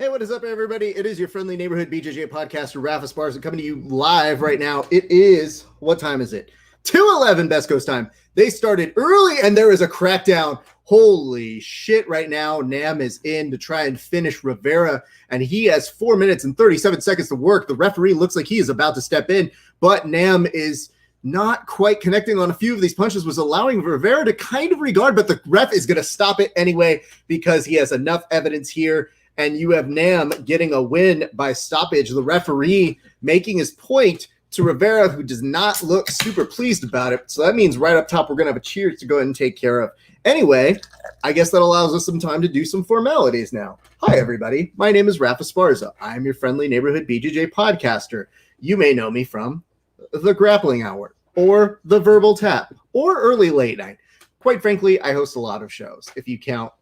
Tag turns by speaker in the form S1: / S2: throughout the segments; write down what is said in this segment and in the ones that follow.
S1: Hey, what is up, everybody? It is your friendly neighborhood BJJ podcaster, Rafa Esparza, coming to you live right now. It is, what time is it? 2:11 Best Coast time. They started early, and there is a crackdown. Holy shit, right now, Nam is in to try and finish Rivera, and he has 4 minutes and 37 seconds to work. The referee looks like he is about to step in, but Nam is not quite connecting on a few of these punches, was allowing Rivera to kind of regard, but the ref is going to stop it anyway because he has enough evidence here. And you have Nam getting a win by stoppage. The referee making his point to Rivera, who does not look super pleased about it. So that means right up top, we're going to have a cheers to go ahead and take care of. Anyway, I guess that allows us some time to do some formalities now. Hi, everybody. My name is Rafa Esparza. I'm your friendly neighborhood BJJ podcaster. You may know me from the Grappling Hour or the Verbal Tap or Early Late Night. Quite frankly, I host a lot of shows, if you count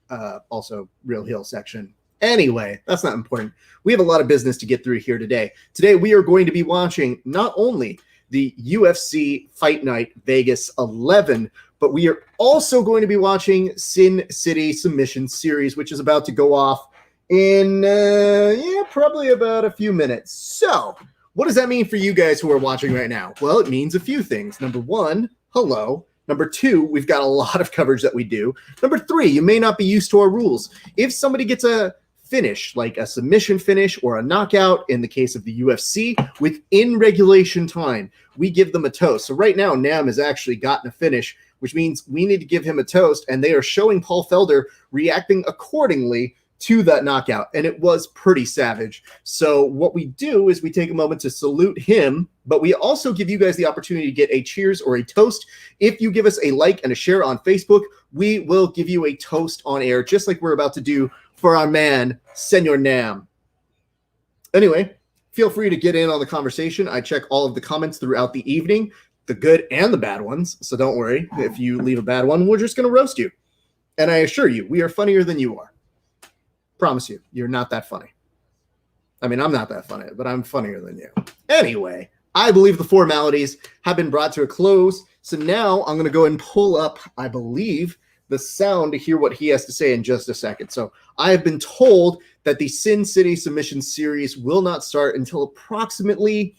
S1: also Real Heel Section. Anyway, that's not important. We have a lot of business to get through here today. Today, we are going to be watching not only the UFC Fight Night Vegas 11, but we are also going to be watching Sin City Submission Series, which is about to go off in, probably about a few minutes. So, what does that mean for you guys who are watching right now? Well, it means a few things. Number one, hello. Number two, we've got a lot of coverage that we do. Number three, you may not be used to our rules. If somebody gets a finish, like a submission finish or a knockout in the case of the UFC, within regulation time, we give them a toast. So right now, Nam has actually gotten a finish, which means we need to give him a toast, and they are showing Paul Felder reacting accordingly to that knockout, and it was pretty savage. So what we do is we take a moment to salute him, but we also give you guys the opportunity to get a cheers or a toast. If you give us a like and a share on Facebook, we will give you a toast on air, just like we're about to do for our man, Senor Nam. Anyway, feel free to get in on the conversation. I check all of the comments throughout the evening, the good and the bad ones. So don't worry. If you leave a bad one, we're just going to roast you. And I assure you, we are funnier than you are. Promise you, you're not that funny. I mean, I'm not that funny, but I'm funnier than you. Anyway, I believe the formalities have been brought to a close. So now I'm going to go and pull up, I believe, the sound to hear what he has to say in just a second. So I have been told that the Sin City Submission Series will not start until approximately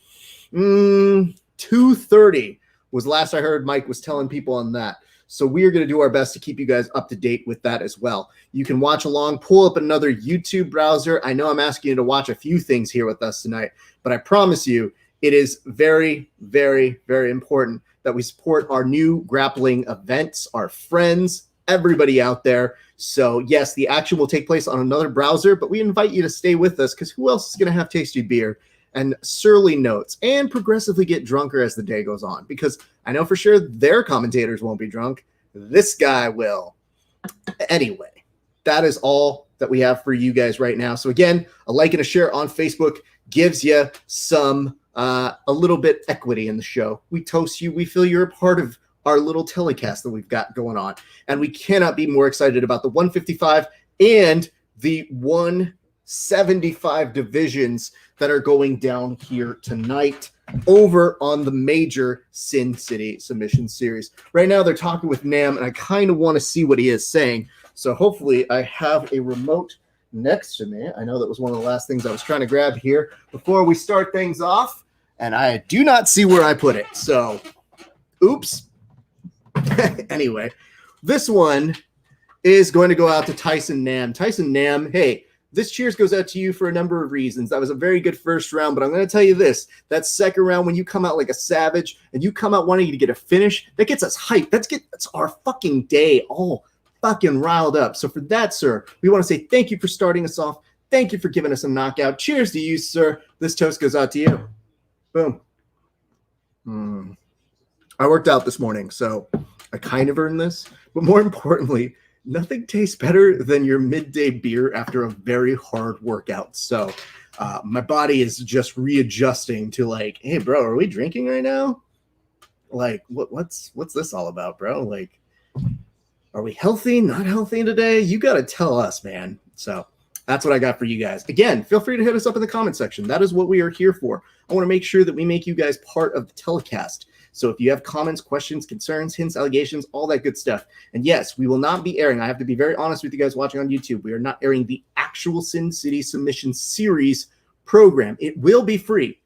S1: 2:30 was last I heard. Mike was telling people on that. So we are going to do our best to keep you guys up to date with that as well. You can watch along, pull up another YouTube browser. I know I'm asking you to watch a few things here with us tonight, but I promise you it is very, very, very important that we support our new grappling events, our friends, everybody out there. So yes, the action will take place on another browser, but we invite you to stay with us because who else is going to have tasty beer and surly notes and progressively get drunker as the day goes on? Because I know for sure their commentators won't be drunk. This guy will. Anyway, that is all that we have for you guys right now. So again, a like and a share on Facebook gives you some a little bit equity in the show. We toast you. We feel you're a part of our little telecast that we've got going on. And we cannot be more excited about the 155 and the 175 divisions that are going down here tonight over on the major Sin City Submission Series. Right now, they're talking with Nam, and I kind of want to see what he is saying. So hopefully I have a remote next to me. I know that was one of the last things I was trying to grab here before we start things off, and I do not see where I put it. So, oops. Anyway, this one is going to go out to Tyson Nam. Tyson Nam, hey, this cheers goes out to you for a number of reasons. That was a very good first round, but I'm going to tell you this. That second round, when you come out like a savage and you come out wanting to get a finish, that gets us hyped. That's our fucking day all fucking riled up. So for that, sir, we want to say thank you for starting us off. Thank you for giving us a knockout. Cheers to you, sir. This toast goes out to you. Boom. I worked out this morning, so I kind of earned this. But more importantly, nothing tastes better than your midday beer after a very hard workout. So my body is just readjusting to like, hey, bro, are we drinking right now? Like, what's this all about, bro? Like, are we healthy, not healthy today? You got to tell us, man. So that's what I got for you guys. Again, feel free to hit us up in the comment section. That is what we are here for. I want to make sure that we make you guys part of the telecast. So if you have comments, questions, concerns, hints, allegations, all that good stuff. And yes, we will not be airing. I have to be very honest with you guys watching on YouTube. We are not airing the actual Sin City Submission Series program. It will be free,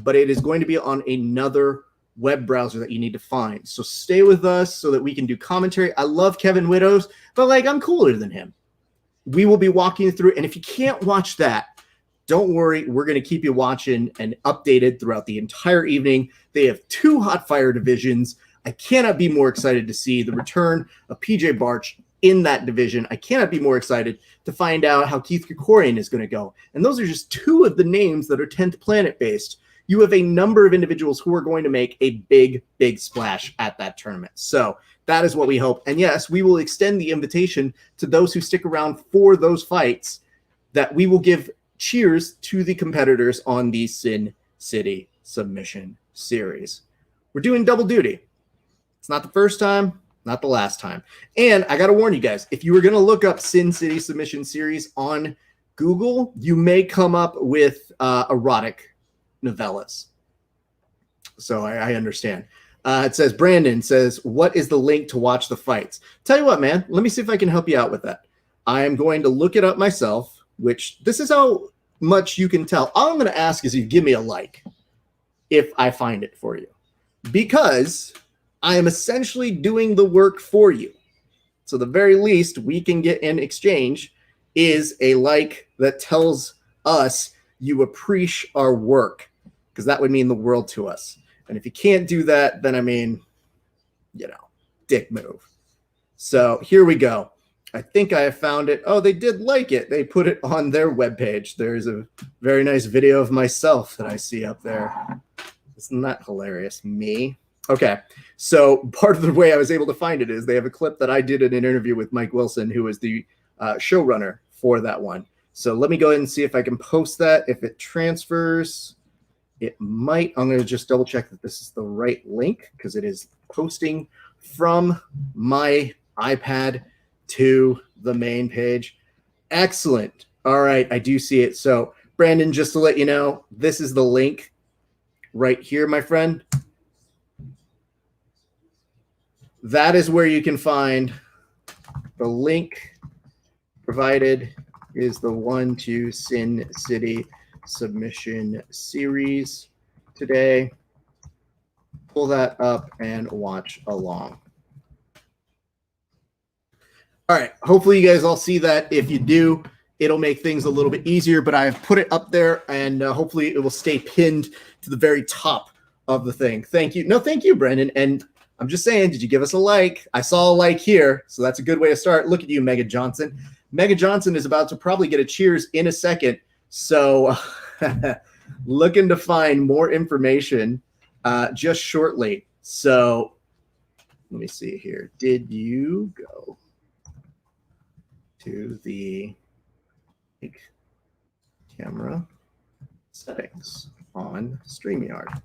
S1: but it is going to be on another web browser that you need to find. So stay with us so that we can do commentary. I love Kevin Widows, but like I'm cooler than him. We will be walking you through, and if you can't watch that, don't worry, we're going to keep you watching and updated throughout the entire evening. They have 2 hot fire divisions. I cannot be more excited to see the return of PJ Barch in that division. I cannot be more excited to find out how Keith Krikorian is going to go. And those are just 2 of the names that are 10th Planet based. You have a number of individuals who are going to make a big, big splash at that tournament. So that is what we hope. And yes, we will extend the invitation to those who stick around for those fights, that we will give cheers to the competitors on the Sin City Submission Series. We're doing double duty. It's not the first time, not the last time. And I got to warn you guys, if you were going to look up Sin City Submission Series on Google, you may come up with erotic novellas. So I understand. It says, Brandon says, what is the link to watch the fights? Tell you what, man, let me see if I can help you out with that. I am going to look it up myself, which this is how much you can tell. All I'm going to ask is you give me a like if I find it for you, because I am essentially doing the work for you. So the very least we can get in exchange is a like that tells us you appreciate our work, because that would mean the world to us. And if you can't do that, then I mean, you know, dick move. So here we go. I think I have found it. Oh, they did like it. They put it on their webpage. There's a very nice video of myself that I see up there. Isn't that hilarious? Me. Okay. So part of the way I was able to find it is they have a clip that I did in an interview with Mike Wilson, who is the showrunner for that one. So let me go ahead and see if I can post that. If it transfers, it might. I'm going to just double check that this is the right link, because it is posting from my iPad to the main page. Excellent. All right, I do see it. So Brandon, just to let you know, this is the link right here, my friend. That is where you can find the link provided is the one to Sin City Submission Series today. Pull that up and watch along. All right, hopefully you guys all see that. If you do, it'll make things a little bit easier, but I've put it up there, and hopefully it will stay pinned to the very top of the thing. Thank you. No, thank you, Brendan. And I'm just saying, did you give us a like? I saw a like here, so that's a good way to start. Look at you, Mega Johnson. Mega Johnson is about to probably get a cheers in a second, so looking to find more information just shortly. So let me see here. Did you go to the camera settings on StreamYard?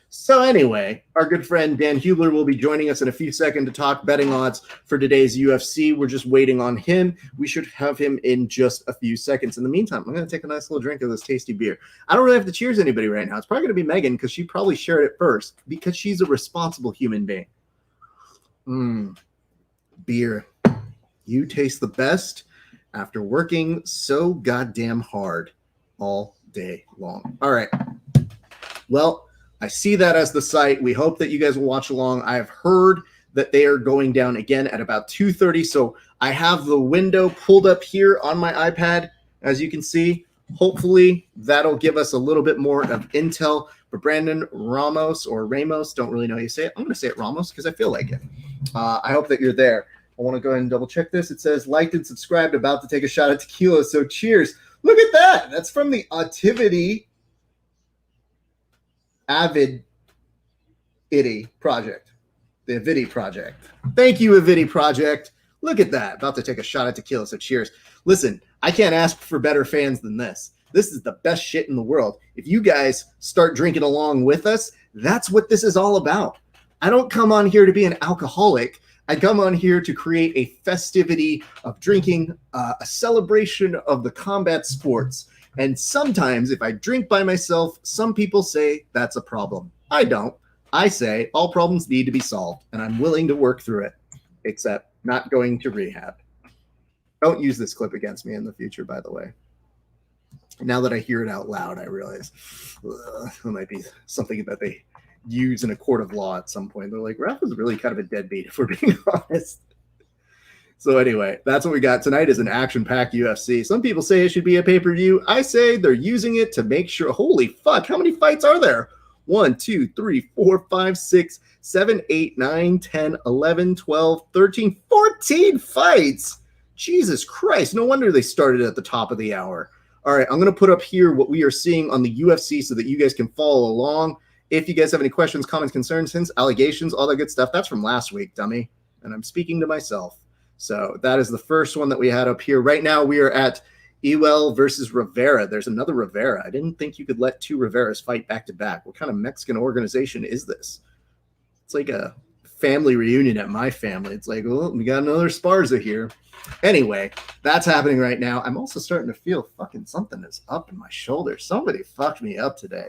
S1: So anyway, our good friend Dan Hubler will be joining us in a few seconds to talk betting odds for today's UFC. We're just waiting on him. We should have him in just a few seconds. In the meantime, I'm going to take a nice little drink of this tasty beer. I don't really have to cheers anybody right now. It's probably going to be Megan, because she probably shared it first, because she's a responsible human being. Beer. You taste the best after working so goddamn hard all day long. All right. Well, I see that as the site. We hope that you guys will watch along. I have heard that they are going down again at about 2:30. So I have the window pulled up here on my iPad, as you can see. Hopefully that'll give us a little bit more of intel. But Brandon Ramos, or Ramos, don't really know how you say it. I'm going to say it Ramos because I feel like it. I hope that you're there. I want to go ahead and double check this. It says liked and subscribed, about to take a shot at tequila. So cheers. Look at that. That's from the Avid project. The Avidity project. Thank you, Avidity project. Look at that. About to take a shot at tequila. So cheers. Listen, I can't ask for better fans than this. This is the best shit in the world. If you guys start drinking along with us, that's what this is all about. I don't come on here to be an alcoholic. I come on here to create a festivity of drinking, a celebration of the combat sports. And sometimes if I drink by myself, some people say that's a problem. I don't. I say all problems need to be solved, and I'm willing to work through it, except not going to rehab. Don't use this clip against me in the future, by the way. Now that I hear it out loud, I realize it might be something that they use in a court of law at some point. They're like, Raph was really kind of a deadbeat, if we're being honest. So anyway, that's what we got tonight is an action-packed UFC. Some people say it should be a pay-per-view. I say they're using it to make sure. Holy fuck, how many fights are there? 1, 2, 3, 4, 5, 6, 7, 8, 9, 10, 11, 12, 13, 14 fights. Jesus Christ, no wonder they started at the top of the hour. All right, I'm going to put up here what we are seeing on the UFC so that you guys can follow along. If you guys have any questions, comments, concerns, hints, allegations, all that good stuff, that's from last week, dummy. And I'm speaking to myself. So that is the first one that we had up here. Right now we are at Ewell versus Rivera. There's another Rivera. I didn't think you could let two Riveras fight back-to-back. What kind of Mexican organization is this? It's like a family reunion at my family. It's like, well, we got another Sparza here. Anyway, that's happening right now. I'm also starting to feel fucking something is up in my shoulder. Somebody fucked me up today,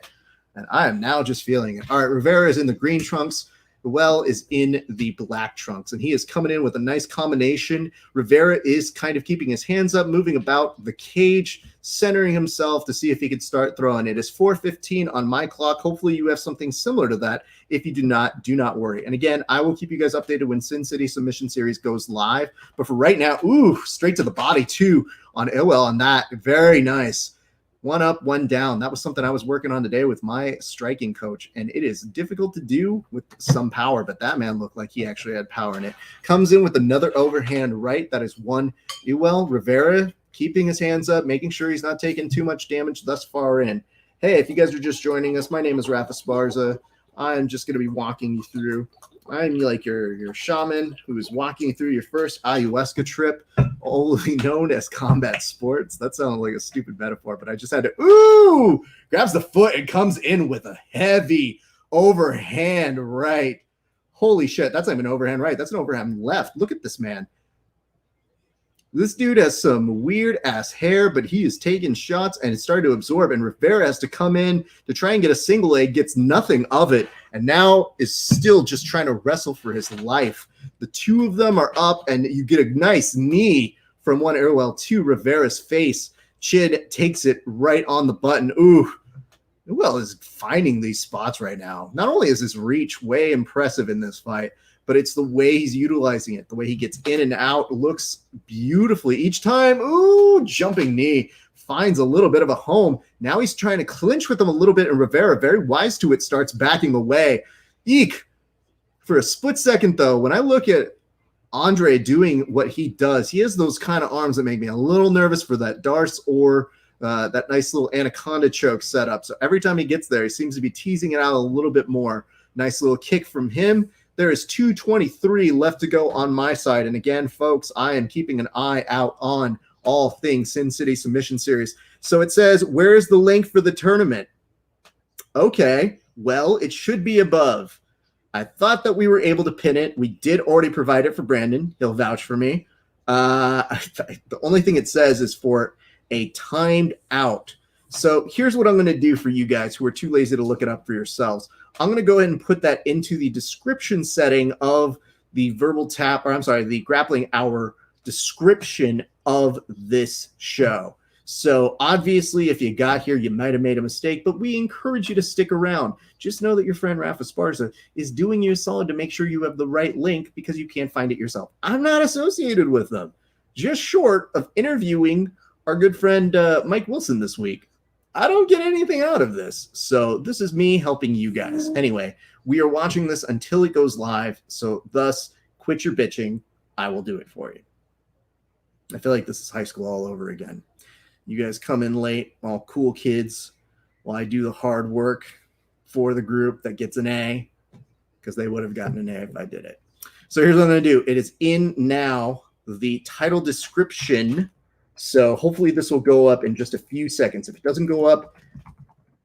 S1: and I am now just feeling it. All right, Rivera is in the green trunks. Well is in the black trunks, and he is coming in with a nice combination. Rivera is kind of keeping his hands up, moving about the cage, centering himself to see if he could start throwing. It is 4:15 on my clock. Hopefully you have something similar to that. If you do not worry. And again, I will keep you guys updated when Sin City Submission Series goes live. But for right now, straight to the body too on Ewell on that. Very nice. One up, one down. That was something I was working on today with my striking coach, and it is difficult to do with some power, but that man looked like he actually had power in it. Comes in with another overhand right. That is one. Ewell, Rivera keeping his hands up, making sure he's not taking too much damage thus far in. Hey, if you guys are just joining us, my name is Rafa Esparza. I'm just going to be walking you through. I'm like your shaman who is walking you through your first ayahuasca trip, only known as combat sports. That sounded like a stupid metaphor, but I just had to, grabs the foot and comes in with a heavy overhand right. Holy shit, that's not even an overhand right. That's an overhand left. Look at this man. This dude has some weird-ass hair, but he is taking shots and it's starting to absorb, and Rivera has to come in to try and get a single leg, gets nothing of it, and now is still just trying to wrestle for his life. The two of them are up, and you get a nice knee from one Ewell to Rivera's face. Chin takes it right on the button. Ewell is finding these spots right now. Not only is his reach way impressive in this fight, but it's the way he's utilizing it. The way he gets in and out looks beautifully each time. Jumping knee finds a little bit of a home. Now he's trying to clinch with him a little bit, and Rivera, very wise to it, starts backing away. Eek. For a split second, though, when I look at Andre doing what he does, he has those kind of arms that make me a little nervous for that Darce or that nice little anaconda choke setup. So every time he gets there, he seems to be teasing it out a little bit more. Nice little kick from him. There is 2:23 left to go on my side. And again, folks, I am keeping an eye out on all things Sin City Submission Series. So it says, where is the link for the tournament? Okay, well, it should be above. I thought that we were able to pin it. We did already provide it for Brandon. He'll vouch for me. The only thing it says is for a timed out. So here's what I'm going to do for you guys who are too lazy to look it up for yourselves. I'm going to go ahead and put that into the description setting of the the Grappling Hour description of this show. So obviously, if you got here, you might have made a mistake, but we encourage you to stick around. Just know that your friend Rafa Esparza is doing you a solid to make sure you have the right link because you can't find it yourself. I'm not associated with them, just short of interviewing our good friend Mike Wilson this week. I don't get anything out of this. So this is me helping you guys. Anyway, we are watching this until it goes live. So thus, quit your bitching. I will do it for you. I feel like this is high school all over again. You guys come in late, all cool kids, while I do the hard work for the group that gets an A, because they would have gotten an A if I did it. So here's what I'm going to do. It is in now the title description. So hopefully this will go up in just a few seconds. If it doesn't go up,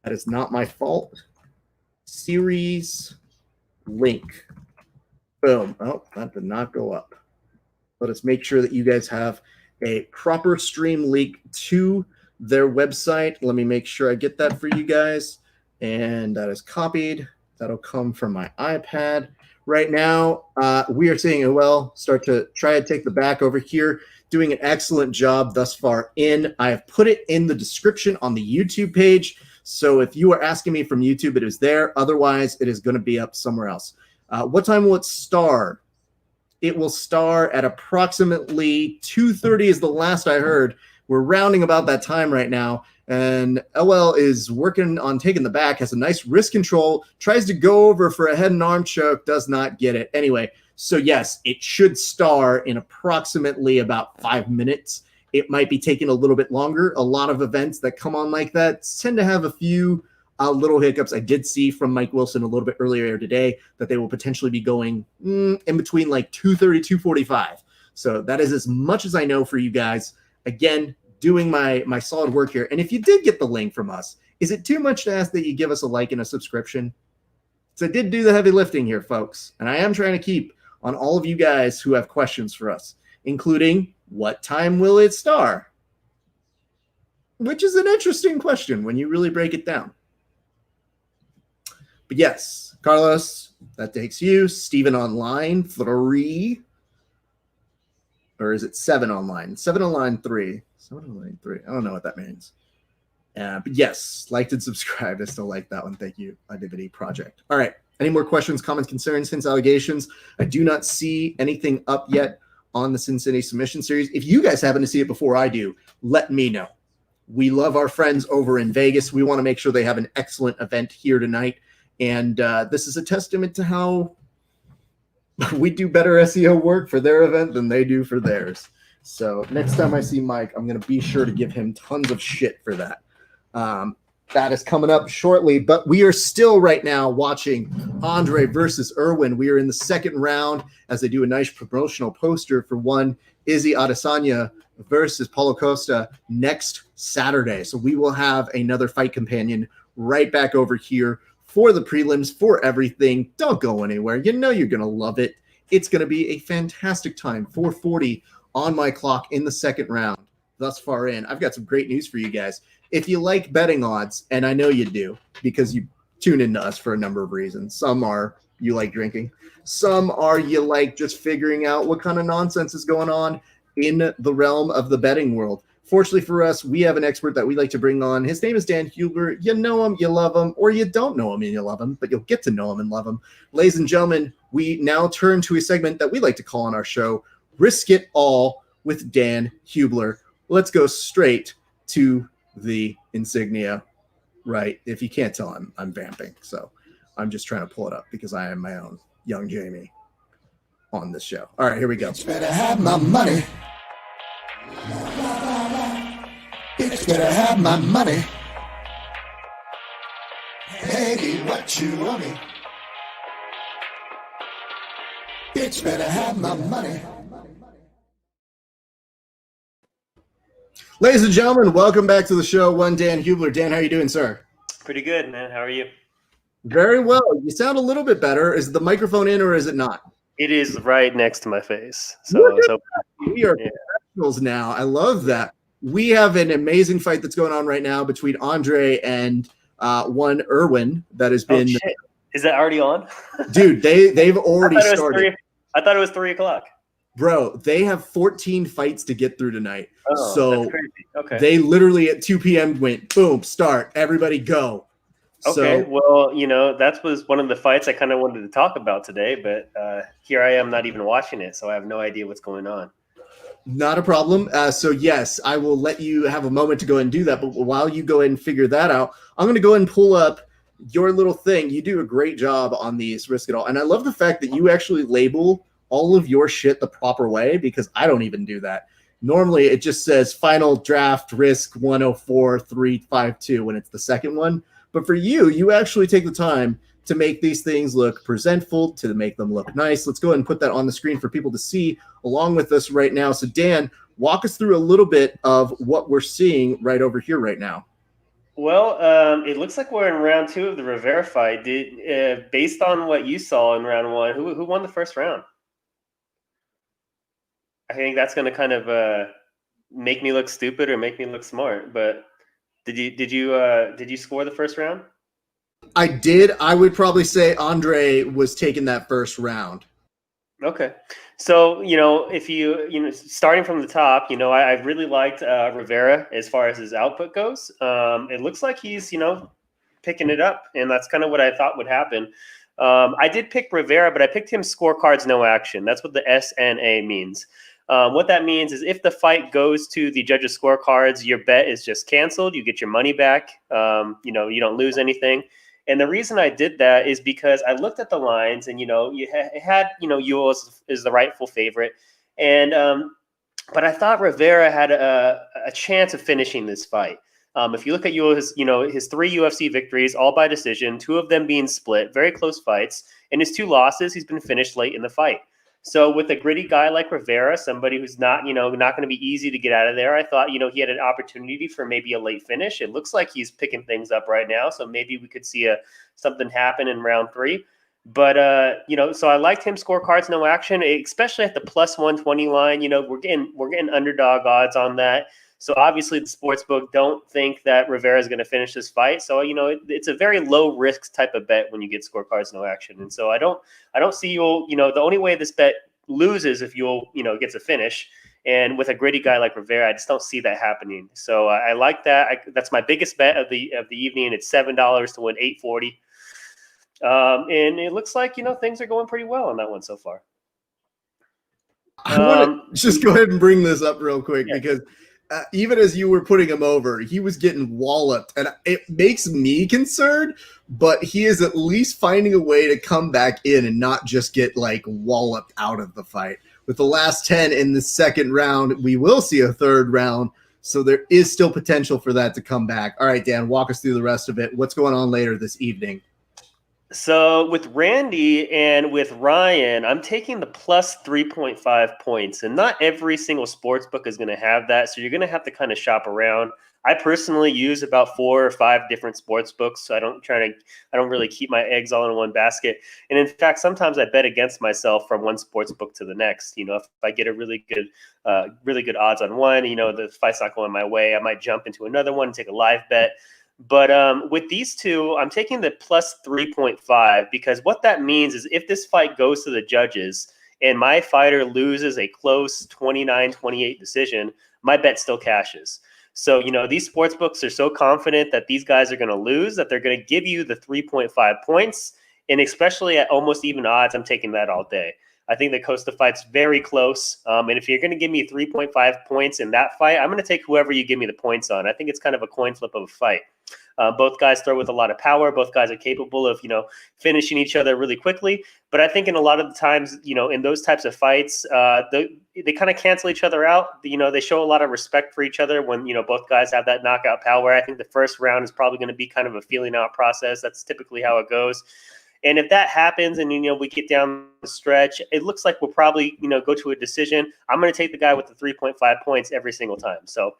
S1: that is not my fault. Series link. Boom. Oh, that did not go up. Let us make sure that you guys have a proper stream link to their website. Let me make sure I get that for you guys. And that is copied. That'll come from my iPad. Right now, we are seeing Noel start to try to take the back over here, doing an excellent job thus far in. I have put it in the description on the YouTube page. So if you are asking me from YouTube, it is there. Otherwise, it is going to be up somewhere else. What time will it start? It will start at approximately 2:30 is the last I heard. We're rounding about that time right now. And LL is working on taking the back, has a nice wrist control, tries to go over for a head and arm choke, does not get it. Anyway, so yes, it should start in approximately about 5 minutes. It might be taking a little bit longer. A lot of events that come on like that tend to have a few little hiccups. I did see from Mike Wilson a little bit earlier today that they will potentially be going in between like 2:30, 2:45. So that is as much as I know for you guys. Again, doing my solid work here. And if you did get the link from us, is it too much to ask that you give us a like and a subscription? So I did do the heavy lifting here, folks. And I am trying to keep on all of you guys who have questions for us, including what time will it start? Which is an interesting question when you really break it down. But yes, Carlos, that takes you. Steven online, 3. Or is it 7 online? 7 online, 3. 7 online, 3. I don't know what that means. But yes, liked and subscribed. I still like that one. Thank you, Activity Project. All right. Any more questions, comments, concerns, hints, allegations? I do not see anything up yet on the Sin City submission series. If you guys happen to see it before I do, let me know. We love our friends over in Vegas. We want to make sure they have an excellent event here tonight. And this is a testament to how we do better SEO work for their event than they do for theirs. So next time I see Mike, I'm going to be sure to give him tons of shit for that. That is coming up shortly, but we are still right now watching Andre versus Irwin. We are in the second round as they do a nice promotional poster for one Izzy Adesanya versus Paulo Costa next Saturday. So we will have another fight companion right back over here for the prelims, for everything. Don't go anywhere. You know you're going to love it. It's going to be a fantastic time. 4:40 on my clock in the second round thus far in. I've got some great news for you guys. If you like betting odds, and I know you do because you tune into us for a number of reasons. Some are you like drinking. Some are you like just figuring out what kind of nonsense is going on in the realm of the betting world. Fortunately for us, we have an expert that we like to bring on. His name is Dan Huber. You know him, you love him, or you don't know him and you love him, but you'll get to know him and love him. Ladies and gentlemen, we now turn to a segment that we like to call on our show, Risk It All with Dan Hubler. Let's go straight to the insignia. Right. If you can't tell, I'm vamping. So I'm just trying to pull it up because I am my own young Jamie on this show. All right, here we go.
S2: Bitch better have my money. Bitch better have my money. Hey, what you want me? Bitch better have my money.
S1: Ladies and gentlemen, welcome back to the show. One Dan Hubler. Dan, how are you doing, sir?
S3: Pretty good, man. How are you?
S1: Very well. You sound a little bit better. Is the microphone in or is it not?
S3: It is right next to my face. So
S1: we are professionals now. I love that. We have an amazing fight that's going on right now between Andre and one Irwin that has been.
S3: Oh, shit. Is that already on?
S1: Dude, they've already started.
S3: I thought it was 3 o'clock.
S1: Bro, they have 14 fights to get through tonight.
S3: Oh,
S1: so
S3: that's crazy. Okay.
S1: They literally at 2 p.m. went, boom, start. Everybody go.
S3: Okay, well, that was one of the fights I kind of wanted to talk about today, but here I am not even watching it, so I have no idea what's going on.
S1: Not a problem. So, yes, I will let you have a moment to go and do that. But while you go ahead and figure that out, I'm going to go ahead and pull up your little thing. You do a great job on these Risk It All. And I love the fact that you actually label all of your shit the proper way because I don't even do that. Normally, it just says final draft risk 104.352 when it's the second one. But for you, you actually take the time to make these things look presentful, to make them look nice. Let's go ahead and put that on the screen for people to see along with us right now. So, Dan, walk us through a little bit of what we're seeing right over here right now.
S3: Well, it looks like we're in round 2 of the Rivera fight. Based on what you saw in round 1, who won the first round? I think that's going to kind of make me look stupid or make me look smart. But did you score the first round?
S1: I did. I would probably say Andre was taking that first round.
S3: Okay. So, if starting from the top, I really liked Rivera as far as his output goes. It looks like he's, picking it up, and that's kind of what I thought would happen. I did pick Rivera, but I picked him scorecards, no action. That's what the SNA means. What that means is if the fight goes to the judges' scorecards, your bet is just canceled. You get your money back. You don't lose anything. And the reason I did that is because I looked at the lines, and it had Ewell is the rightful favorite, and but I thought Rivera had a chance of finishing this fight. If you look at his 3 UFC victories, all by decision, 2 of them being split, very close fights, and his 2 losses, he's been finished late in the fight. So with a gritty guy like Rivera, somebody who's not going to be easy to get out of there, I thought, he had an opportunity for maybe a late finish. It looks like he's picking things up right now. So maybe we could see something happen in round 3. But, so I liked him scorecards, no action, especially at the plus 120 line. We're getting underdog odds on that. So obviously the sportsbook don't think that Rivera is going to finish this fight. So, it's a very low risk type of bet when you get scorecards, no action. And so I don't see Ewell, the only way this bet loses if Ewell, gets a finish. And with a gritty guy like Rivera, I just don't see that happening. So I like that. That's my biggest bet of the evening. It's $7 to win $8.40. And it looks like, things are going pretty well on that one so far.
S1: I want to just go ahead and bring this up real quick because even as you were putting him over, he was getting walloped, and it makes me concerned, but he is at least finding a way to come back in and not just get walloped out of the fight. With the last 10 in the second round, we will see a third round, so there is still potential for that to come back. All right, Dan, walk us through the rest of it. What's going on later this evening?
S3: So with Randy and with Ryan, I'm taking the plus 3.5 points, and not every single sports book is going to have that. So you're going to have to kind of shop around. I personally use about 4 or 5 different sports books. So I don't really keep my eggs all in one basket. And in fact, sometimes I bet against myself from one sports book to the next. If I get a really good odds on one, the fight's not going my way, I might jump into another one and take a live bet. But with these 2, I'm taking the plus 3.5 because what that means is if this fight goes to the judges and my fighter loses a close 29-28 decision, my bet still cashes. So, these sports books are so confident that these guys are going to lose that they're going to give you the 3.5 points. And especially at almost even odds, I'm taking that all day. I think the Costa fight's very close. And if you're going to give me 3.5 points in that fight, I'm going to take whoever you give me the points on. I think it's kind of a coin flip of a fight. Both guys throw with a lot of power. Both guys are capable of, finishing each other really quickly. But I think in a lot of the times, in those types of fights, they kind of cancel each other out. They show a lot of respect for each other when, both guys have that knockout power. I think the first round is probably going to be kind of a feeling out process. That's typically how it goes. And if that happens and, we get down the stretch, it looks like we'll probably, go to a decision. I'm going to take the guy with the 3.5 points every single time. So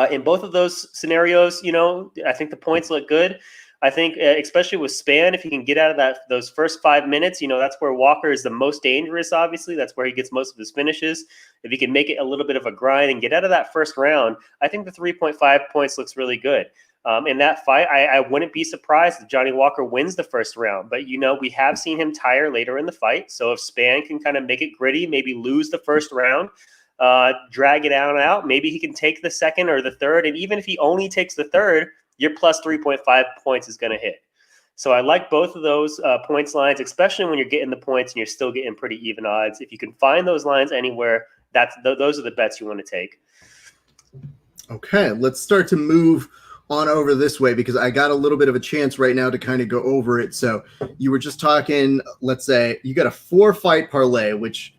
S3: in both of those scenarios, I think the points look good. I think especially with Spann, if he can get out of those first 5 minutes, that's where Walker is the most dangerous, obviously. That's where he gets most of his finishes. If he can make it a little bit of a grind and get out of that first round, I think the 3.5 points looks really good. In that fight, I wouldn't be surprised if Johnny Walker wins the first round. But, we have seen him tire later in the fight. So if Spann can kind of make it gritty, maybe lose the first round, drag it out, maybe he can take the second or the third. And even if he only takes the third, your plus 3.5 points is going to hit. So I like both of those points lines, especially when you're getting the points and you're still getting pretty even odds. If you can find those lines anywhere, those are the bets you want to take.
S1: Okay, let's start to move on over this way because I got a little bit of a chance right now to kind of go over it. So you were just talking, let's say you got a 4-fight parlay, which,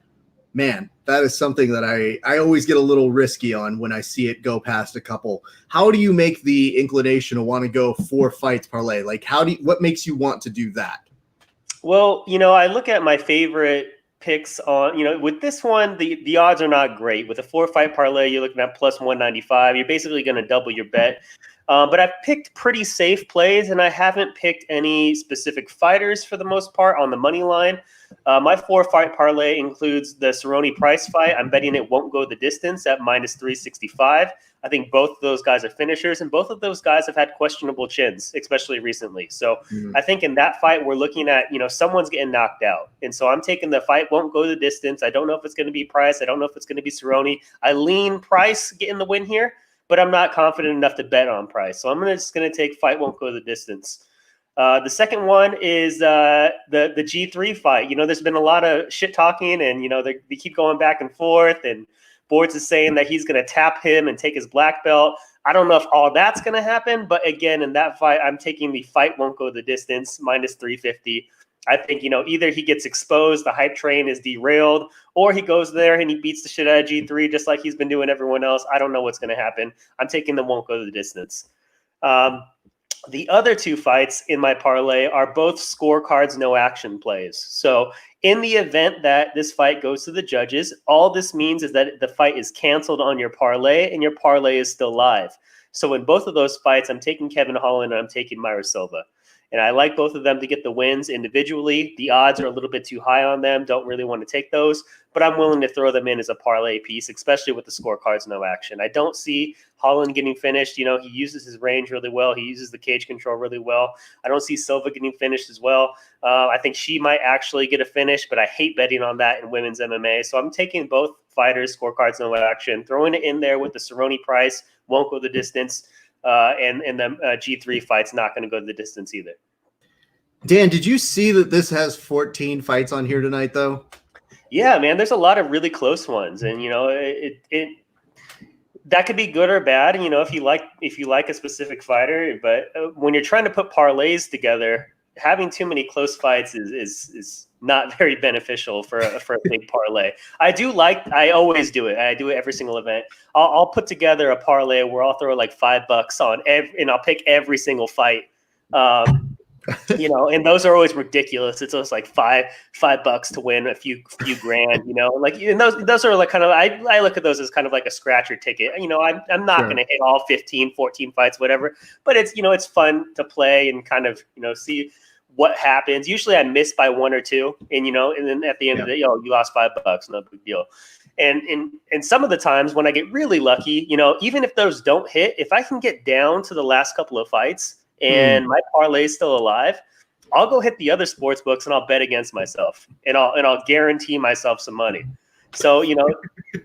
S1: man, that is something that I always get a little risky on when I see it go past a couple. How do you make the inclination to want to go 4 fights parlay? What makes you want to do that?
S3: Well, I look at my favorite picks on, with this one, the odds are not great. With a 4-fight parlay, you're looking at plus 195. You're basically going to double your bet. But I've picked pretty safe plays, and I haven't picked any specific fighters for the most part on the money line. My 4-fight parlay includes the Cerrone Price fight. I'm betting it won't go the distance at minus 365. I think both of those guys are finishers, and both of those guys have had questionable chins, especially recently. So I think in that fight, we're looking at, someone's getting knocked out. And so I'm taking the fight won't go the distance. I don't know if it's going to be Price. I don't know if it's going to be Cerrone. I lean Price getting the win here, but I'm not confident enough to bet on Price. So I'm just going to take fight won't go the distance. The second one is the G3 fight. There's been a lot of shit talking, and they keep going back and forth, and Boards is saying that he's going to tap him and take his black belt. I don't know if all that's going to happen, but again, in that fight, I'm taking the fight won't go the distance, minus 350. I think, either he gets exposed, the hype train is derailed, or he goes there and he beats the shit out of G3 just like he's been doing everyone else. I don't know what's going to happen. I'm taking the won't go the distance. The other two fights in my parlay are both scorecards, no action plays. So in the event that this fight goes to the judges, all this means is that the fight is canceled on your parlay and your parlay is still live. So in both of those fights, I'm taking Kevin Holland and I'm taking Myra Silva. And I like both of them to get the wins individually. The odds are a little bit too high on them. Don't really want to take those, but I'm willing to throw them in as a parlay piece, especially with the scorecards, no action. I don't see Holland getting finished. He uses his range really well. He uses the cage control really well. I don't see Silva getting finished as well. I think she might actually get a finish, but I hate betting on that in women's MMA. So I'm taking both fighters, scorecards, no action, throwing it in there with the Cerrone Price, won't go the distance. And the G3 fight's not going to go the distance either.
S1: Dan, did you see that this has 14 fights on here tonight, though?
S3: Yeah, man, there's a lot of really close ones, and it that could be good or bad. If you like a specific fighter, but when you're trying to put parlays together, having too many close fights is not very beneficial for a big parlay. I always do it. I do it every single event. I'll put together a parlay where I'll throw like $5 on and I'll pick every single fight. And those are always ridiculous. It's just like $5 to win a few grand, and those are like kind of, I look at those as kind of like a scratcher ticket. I'm not going to hit all 15, 14 fights, whatever, but it's fun to play and kind of, see what happens. Usually I miss by one or two, and then at the end of the day, you lost $5, no big deal. And some of the times when I get really lucky, even if those don't hit, if I can get down to the last couple of fights and my parlay is still alive, I'll go hit the other sports books and I'll bet against myself, and I'll guarantee myself some money. So,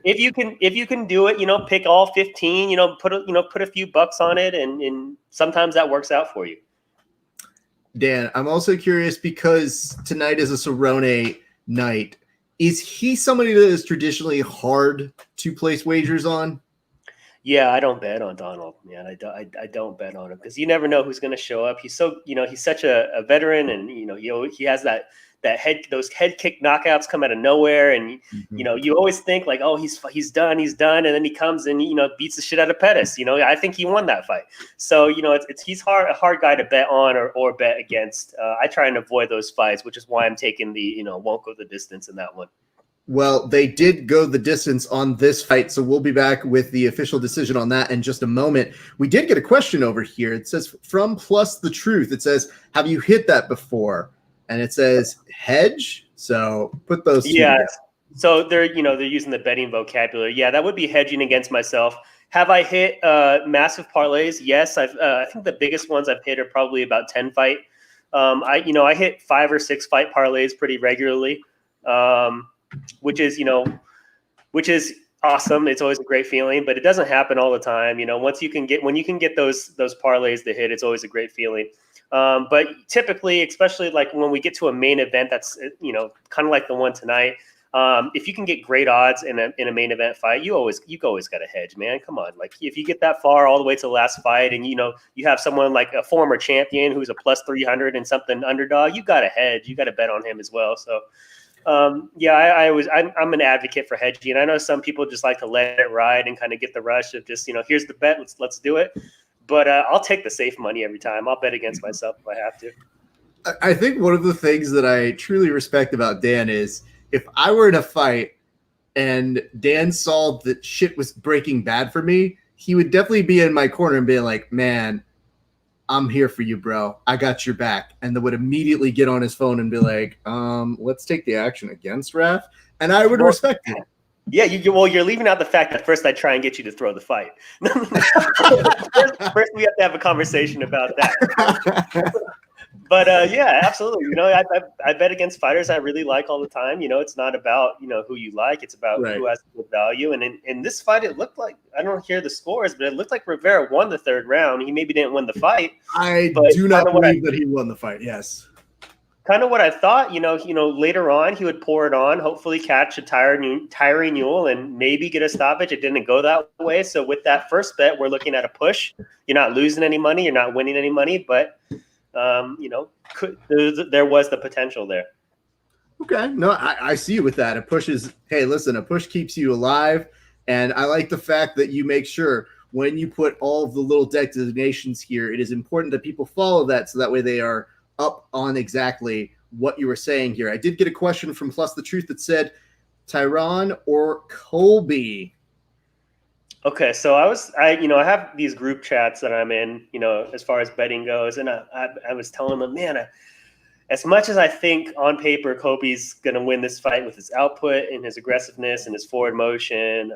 S3: if you can do it, pick all 15, put a few bucks on it, and sometimes that works out for you.
S1: Dan, I'm also curious because tonight is a Cerrone night. Is he somebody that is traditionally hard to place wagers on?
S3: Yeah, I don't bet on Donald, man. I don't bet on him because you never know who's going to show up. He's so, he's such a veteran, and he has those head kick knockouts come out of nowhere, and you always think like, oh, he's done, and then he comes and beats the shit out of Pettis. I think he won that fight. So he's a hard guy to bet on or bet against. I try and avoid those fights, which is why I'm taking the won't go the distance in that one.
S1: Well, they did go the distance on this fight, so we'll be back with the official decision on that in just a moment. We did get a question over here. It says, from Plus the Truth, it says, have you hit that before? And it says hedge. So put those two together.
S3: So they're using the betting vocabulary. Yeah, that would be hedging against myself. Have I hit massive parlays? Yes, I think the biggest ones I've hit are probably about 10 fight. I hit 5 or 6 fight parlays pretty regularly. Which is awesome. It's always a great feeling, but it doesn't happen all the time. When you can get those parlays to hit, it's always a great feeling. But typically, especially like when we get to a main event, that's kind of like the one tonight. If you can get great odds in a main event fight, you always got to hedge, man. Come on, like if you get that far all the way to the last fight, and you have someone like a former champion who's a plus 300 and something underdog, you got to hedge. You got to bet on him as well. So. I'm an advocate for hedging. I know some people just like to let it ride and kind of get the rush of just, here's the bet, let's do it. But I'll take the safe money every time. I'll bet against myself if I have to.
S1: I think one of the things that I truly respect about Dan is if I were in a fight and Dan saw that shit was breaking bad for me, he would definitely be in my corner and be like, man, I'm here for you, bro. I got your back. And then would immediately get on his phone and be like, let's take the action against Raph. And I would respect it.
S3: Yeah, you're leaving out the fact that first I try and get you to throw the fight. first, we have to have a conversation about that. But yeah, absolutely. You know, I bet against fighters I really like all the time. You know, it's not about, you know, who you like. It's about who has good value. And in this fight, it looked like, I don't hear the scores, but it looked like Rivera won the third round. He maybe didn't win the fight.
S1: I do not believe that he won the fight. Yes.
S3: Kind of what I thought, you know, later on he would pour it on, hopefully catch a tiring mule and maybe get a stoppage. It didn't go that way. So with that first bet, we're looking at a push. You're not losing any money. You're not winning any money, but you know, there was the potential there.
S1: Okay. No, I see you with that. A push is, hey, listen, a push keeps you alive. And I like the fact that you make sure when you put all of the little designations here, it is important that people follow that so that way they are up on exactly what you were saying here. I did get a question from Plus the Truth that said, Tyron or Colby?
S3: Okay, so I have these group chats that I'm in, you know, as far as betting goes, and I was telling them, man, as much as I think on paper Kobe's going to win this fight with his output and his aggressiveness and his forward motion,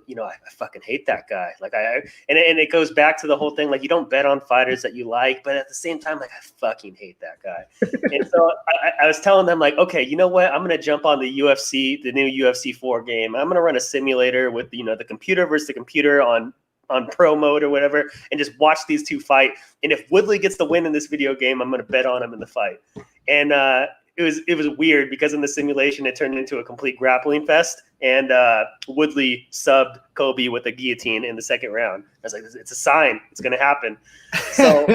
S3: you know, I fucking hate that guy. Like and it goes back to the whole thing, like you don't bet on fighters that you like, but at the same time, like I fucking hate that guy. And so I was telling them like, okay, you know what? I'm going to jump on the new UFC 4 game. I'm going to run a simulator with, you know, the computer versus the computer on pro mode or whatever, and just watch these two fight. And if Woodley gets the win in this video game, I'm going to bet on him in the fight. And it was weird because in the simulation, it turned into a complete grappling fest. And Woodley subbed Kobe with a guillotine in the second round. I was like, it's a sign. It's going to happen. So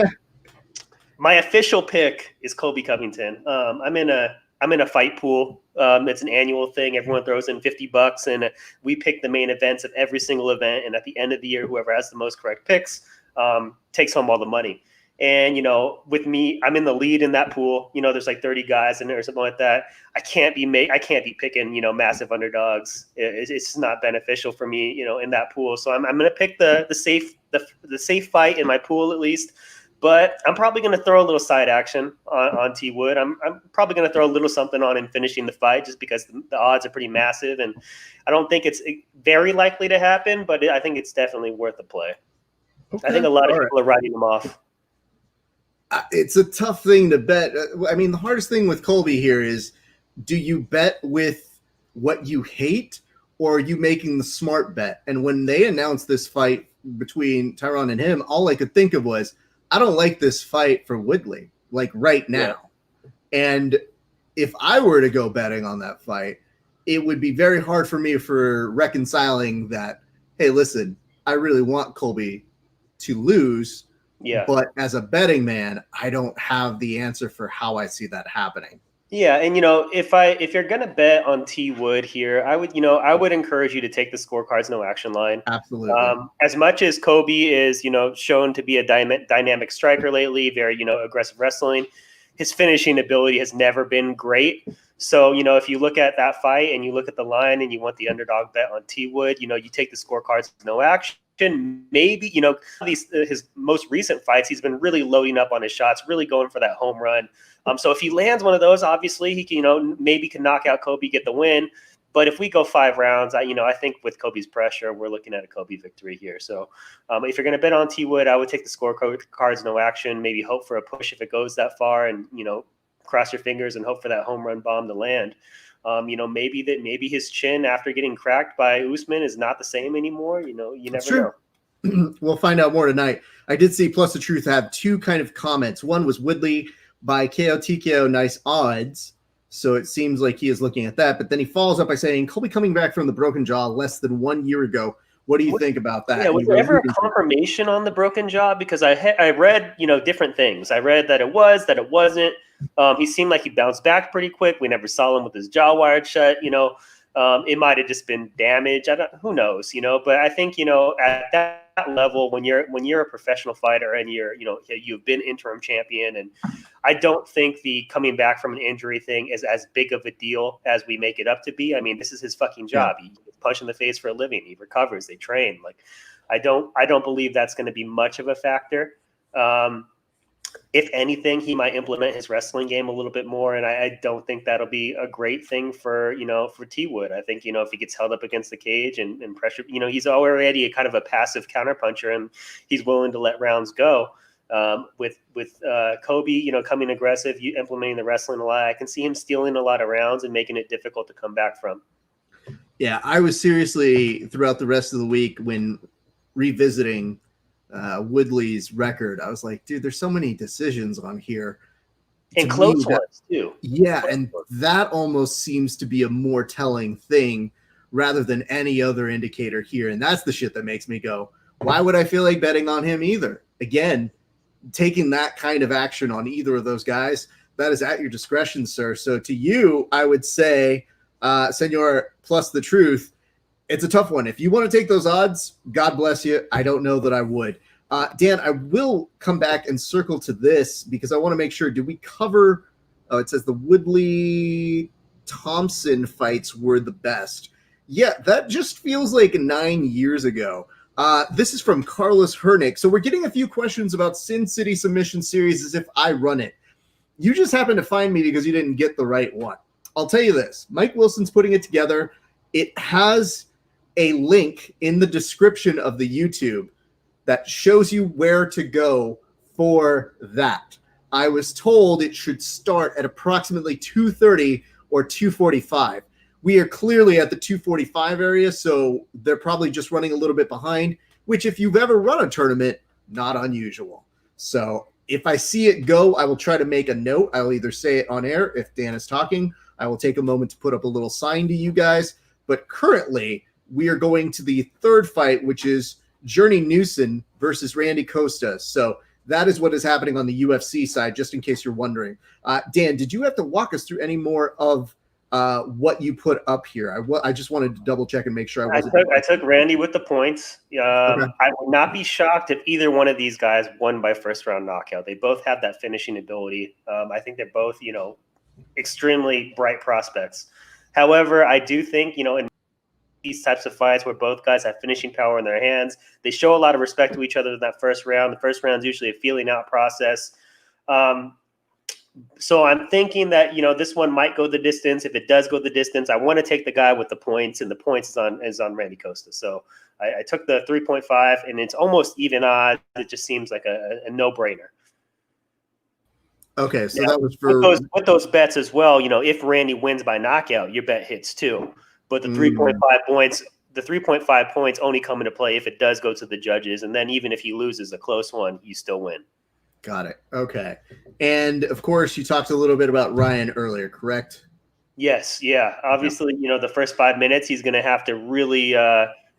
S3: my official pick is Kobe Covington. I'm in a fight pool. It's an annual thing. Everyone throws in $50 and we pick the main events of every single event. And at the end of the year, whoever has the most correct picks takes home all the money. And, you know, with me, I'm in the lead in that pool. You know, there's like 30 guys in there or something like that. I can't be picking, you know, massive underdogs. It's not beneficial for me, you know, in that pool. So I'm going to pick the safe fight in my pool at least. But I'm probably going to throw a little side action on T Wood. I'm probably going to throw a little something on him finishing the fight just because the odds are pretty massive. And I don't think it's very likely to happen, but I think it's definitely worth a play. Okay. I think a lot of people are writing him off.
S1: It's a tough thing to bet. I mean, the hardest thing with Colby here is, do you bet with what you hate or are you making the smart bet? And when they announced this fight between Tyron and him, all I could think of was, I don't like this fight for Woodley, like right now. Yeah. And if I were to go betting on that fight, it would be very hard for me for reconciling that, hey, listen, I really want Colby to lose. Yeah. But as a betting man, I don't have the answer for how I see that happening.
S3: Yeah, and you know, if you're gonna bet on T Wood here, I would encourage you to take the scorecards no action line.
S1: Absolutely.
S3: As much as Kobe is, you know, shown to be a dynamic striker lately, very, you know, aggressive wrestling, his finishing ability has never been great. So, you know, if you look at that fight and you look at the line and you want the underdog bet on T Wood, you know, you take the scorecards no action. Maybe, you know, his most recent fights, he's been really loading up on his shots, really going for that home run. So if he lands one of those, obviously he can, you know, maybe can knock out Kobe, get the win. But if we go 5 rounds, I think with Kobe's pressure, we're looking at a Kobe victory here. So if you're going to bet on T Wood, I would take the scorecards no action, maybe hope for a push if it goes that far, and, you know, cross your fingers and hope for that home run bomb to land. You know, maybe his chin after getting cracked by Usman is not the same anymore. You know, you never know.
S1: We'll find out more tonight. I did see Plus the Truth have 2 kind of comments. One was Woodley by KO TKO, nice odds. So it seems like he is looking at that. But then he follows up by saying, Colby coming back from the broken jaw less than 1 year ago. What do you think about that?
S3: Yeah, was there ever a confirmation on the broken jaw? Because I read, you know, different things. I read that it wasn't. He seemed like he bounced back pretty quick. We never saw him with his jaw wired shut. You know, it might have just been damage. Who knows? You know, but I think, you know, at that level, when you're a professional fighter and you've been interim champion, and I don't think the coming back from an injury thing is as big of a deal as we make it up to be. I mean, this is his fucking job. He gets punched in the face for a living. He recovers. They train. Like, I don't believe that's going to be much of a factor. If anything, he might implement his wrestling game a little bit more, and I don't think that'll be a great thing for T Wood. I think if he gets held up against the cage and pressure, he's already a kind of a passive counterpuncher, and he's willing to let rounds go. With Kobe, coming aggressive, implementing the wrestling a lot, I can see him stealing a lot of rounds and making it difficult to come back from.
S1: Yeah, I was seriously throughout the rest of the week when revisiting Woodley's record. I was like, dude, there's so many decisions on here.
S3: And close ones too.
S1: Yeah, and that almost seems to be a more telling thing rather than any other indicator here. And that's the shit that makes me go, why would I feel like betting on him either? Again, taking that kind of action on either of those guys, that is at your discretion, sir. So to you, I would say, Senor plus the truth, it's a tough one. If you want to take those odds, God bless you. I don't know that I would. Dan, I will come back and circle to this because I want to make sure, did we cover, it says the Woodley-Thompson fights were the best. Yeah, that just feels like 9 years ago. This is from Carlos Hernick. So we're getting a few questions about Sin City Submission Series as if I run it. You just happened to find me because you didn't get the right one. I'll tell you this. Mike Wilson's putting it together. It has a link in the description of the YouTube that shows you where to go for that. I was told it should start at approximately 2:30 or 2:45. We are clearly at the 2:45 area, so they're probably just running a little bit behind, which if you've ever run a tournament, not unusual. So if I see it go, I will try to make a note. I'll either say it on air if Dan is talking. I will take a moment to put up a little sign to you guys. But currently, we are going to the third fight, which is Journey Newson versus Randy Costa. So that is what is happening on the UFC side, just in case you're wondering. Dan, did you have to walk us through any more of what you put up here? I just wanted to double check and make sure I wasn't.
S3: I took Randy with the points. Okay. I would not be shocked if either one of these guys won by first round knockout. They both have that finishing ability. I think they're both, extremely bright prospects. However, I do think, in these types of fights where both guys have finishing power in their hands, they show a lot of respect to each other in that first round. The first round is usually a feeling out process. So I'm thinking that, this one might go the distance. If it does go the distance, I want to take the guy with the points, and the points is on Randy Costa. So I took the 3.5, and it's almost even odds. It just seems like a no-brainer.
S1: Okay, so that was
S3: for with those bets as well. If Randy wins by knockout, your bet hits too. But the 3.5 points, the 3.5 points only come into play if it does go to the judges, and then even if he loses a close one, you still win.
S1: Got it. Okay, and of course, you talked a little bit about Ryan earlier, correct?
S3: Yes. Yeah. Obviously, the first 5 minutes, he's going to have to really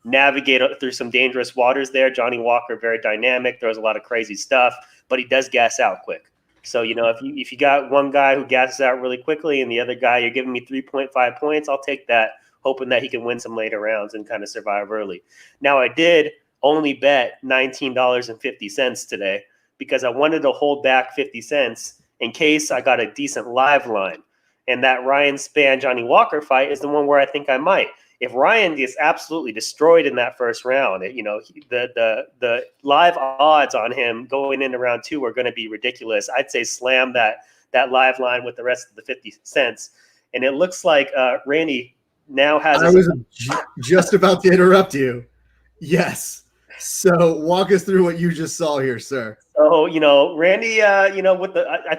S3: navigate through some dangerous waters there. Johnny Walker, very dynamic, throws a lot of crazy stuff, but he does gas out quick. So, if you got one guy who gasses out really quickly and the other guy, you're giving me 3.5 points, I'll take that, hoping that he can win some later rounds and kind of survive early. Now, I did only bet $19.50 today because I wanted to hold back 50 cents in case I got a decent live line. And that Ryan Spann Johnny Walker fight is the one where I think I might. If Ryan gets absolutely destroyed in that first round, the live odds on him going into round 2 are going to be ridiculous. I'd say slam that live line with the rest of the 50 cents. And it looks like Randy now has.
S1: I was just about to interrupt you. Yes. So walk us through what you just saw here, sir.
S3: So, Randy, I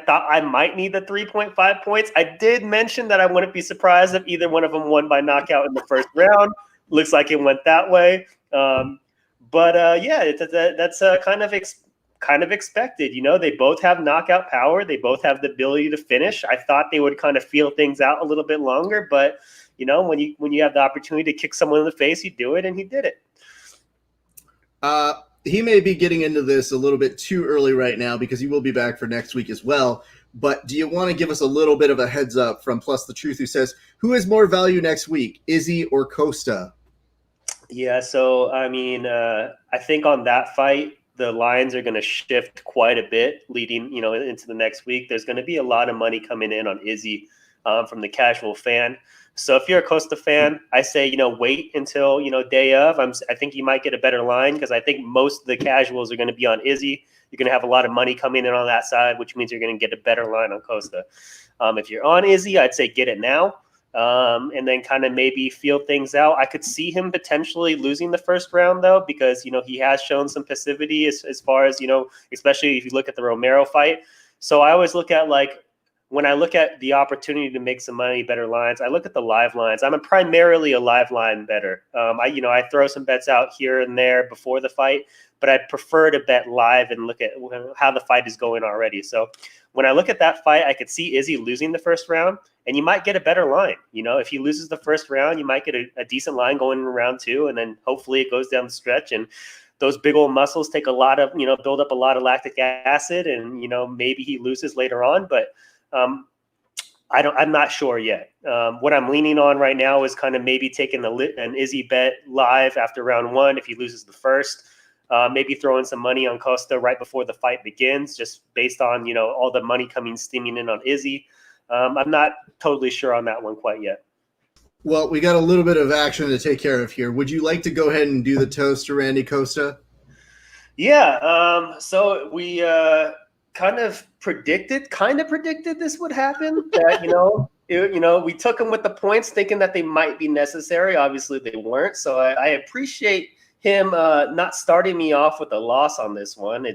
S3: thought I might need the 3.5 points. I did mention that I wouldn't be surprised if either one of them won by knockout in the first round. Looks like it went that way. That's kind of expected. They both have knockout power. They both have the ability to finish. I thought they would kind of feel things out a little bit longer, but when you have the opportunity to kick someone in the face, you do it, and he did it.
S1: He may be getting into this a little bit too early right now because he will be back for next week as well. But do you want to give us a little bit of a heads up from Plus the Truth, who says, who has more value next week, Izzy or Costa?
S3: Yeah, so, I think on that fight, the lines are going to shift quite a bit leading, into the next week. There's going to be a lot of money coming in on Izzy from the casual fan. So if you're a Costa fan, I say, wait until, day of. I think you might get a better line because I think most of the casuals are going to be on Izzy. You're going to have a lot of money coming in on that side, which means you're going to get a better line on Costa. If you're on Izzy, I'd say get it now. And then kind of maybe feel things out. I could see him potentially losing the first round, though, because, he has shown some passivity as far as, especially if you look at the Romero fight. So I always look at, when I look at the opportunity to make some money, better lines, I look at the live lines. I'm primarily a live line better. I throw some bets out here and there before the fight, but I prefer to bet live and look at how the fight is going already. So when I look at that fight, I could see Izzy losing the first round, and you might get a better line. If he loses the first round, you might get a decent line going in round 2, and then hopefully it goes down the stretch, and those big old muscles take a lot of, build up a lot of lactic acid, and, maybe he loses later on, but I'm not sure yet. What I'm leaning on right now is kind of maybe taking an Izzy bet live after round 1 if he loses the first. Maybe throwing some money on Costa right before the fight begins, just based on all the money steaming in on Izzy. I'm not totally sure on that one quite yet.
S1: Well, we got a little bit of action to take care of here. Would you like to go ahead and do the toast to Randy Costa?
S3: Yeah. So we kind of predicted this would happen. That we took him with the points, thinking that they might be necessary. Obviously, they weren't. So I appreciate him not starting me off with a loss on this one.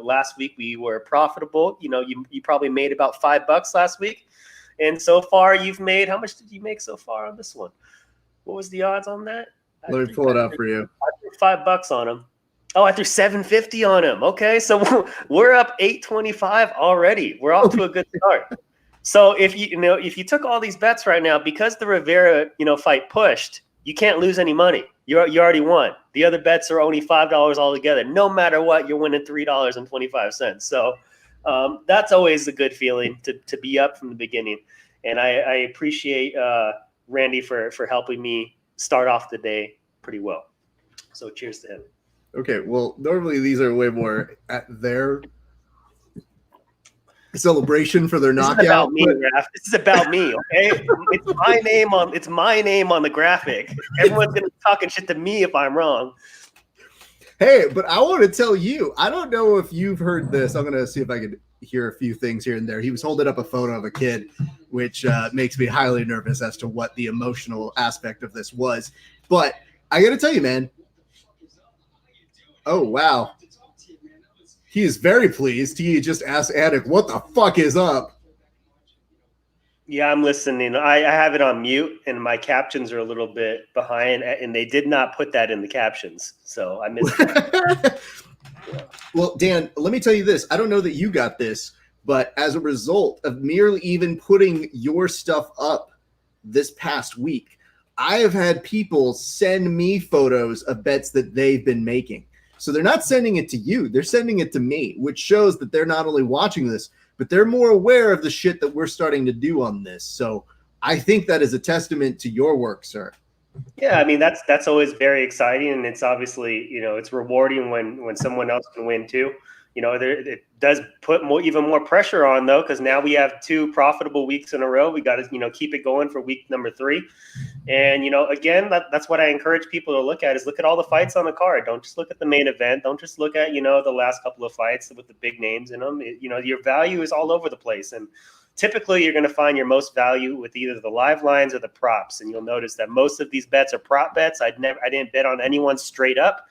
S3: Last week we were profitable. You probably made about $5 last week, and so far you've made. How much did you make so far on this one? What was the odds on that?
S1: Let me pull it up for you.
S3: I threw $5 on him. Oh, I threw $750 on him. Okay, so we're up $825 already. We're off to a good start. So if you took all these bets right now, because the Rivera fight pushed, you can't lose any money. You already won. The other bets are only $5 altogether. No matter what, you're winning $3.25. So that's always a good feeling to be up from the beginning. And I appreciate Randy for helping me start off the day pretty well. So cheers to him.
S1: Okay, well, normally these are way more at their celebration for their knockout.
S3: This is about me, Raph. This is about me, okay? It's my name on the graphic. Everyone's gonna be talking shit to me if I'm wrong.
S1: Hey, but I want to tell you, I don't know if you've heard this. I'm gonna see if I could hear a few things here and there. He was holding up a photo of a kid, which makes me highly nervous as to what the emotional aspect of this was. But I gotta tell you, man. Oh, wow. He is very pleased. He just asked Attic, what the fuck is up?
S3: Yeah, I'm listening. I have it on mute, and my captions are a little bit behind, and they did not put that in the captions. So I missed that.
S1: Well, Dan, let me tell you this. I don't know that you got this, but as a result of merely even putting your stuff up this past week, I have had people send me photos of bets that they've been making. So they're not sending it to you. They're sending it to me, which shows that they're not only watching this, but they're more aware of the shit that we're starting to do on this. So I think that is a testament to your work, sir.
S3: Yeah, I mean, that's always very exciting. And it's obviously, it's rewarding when someone else can win too. It does put even more pressure on, though, because now we have 2 profitable weeks in a row. We got to, keep it going for week number 3. And, again, that's what I encourage people to look at is look at all the fights on the card. Don't just look at the main event. Don't just look at, the last couple of fights with the big names in them. Your value is all over the place. And typically you're going to find your most value with either the live lines or the props. And you'll notice that most of these bets are prop bets. I didn't bet on anyone straight up.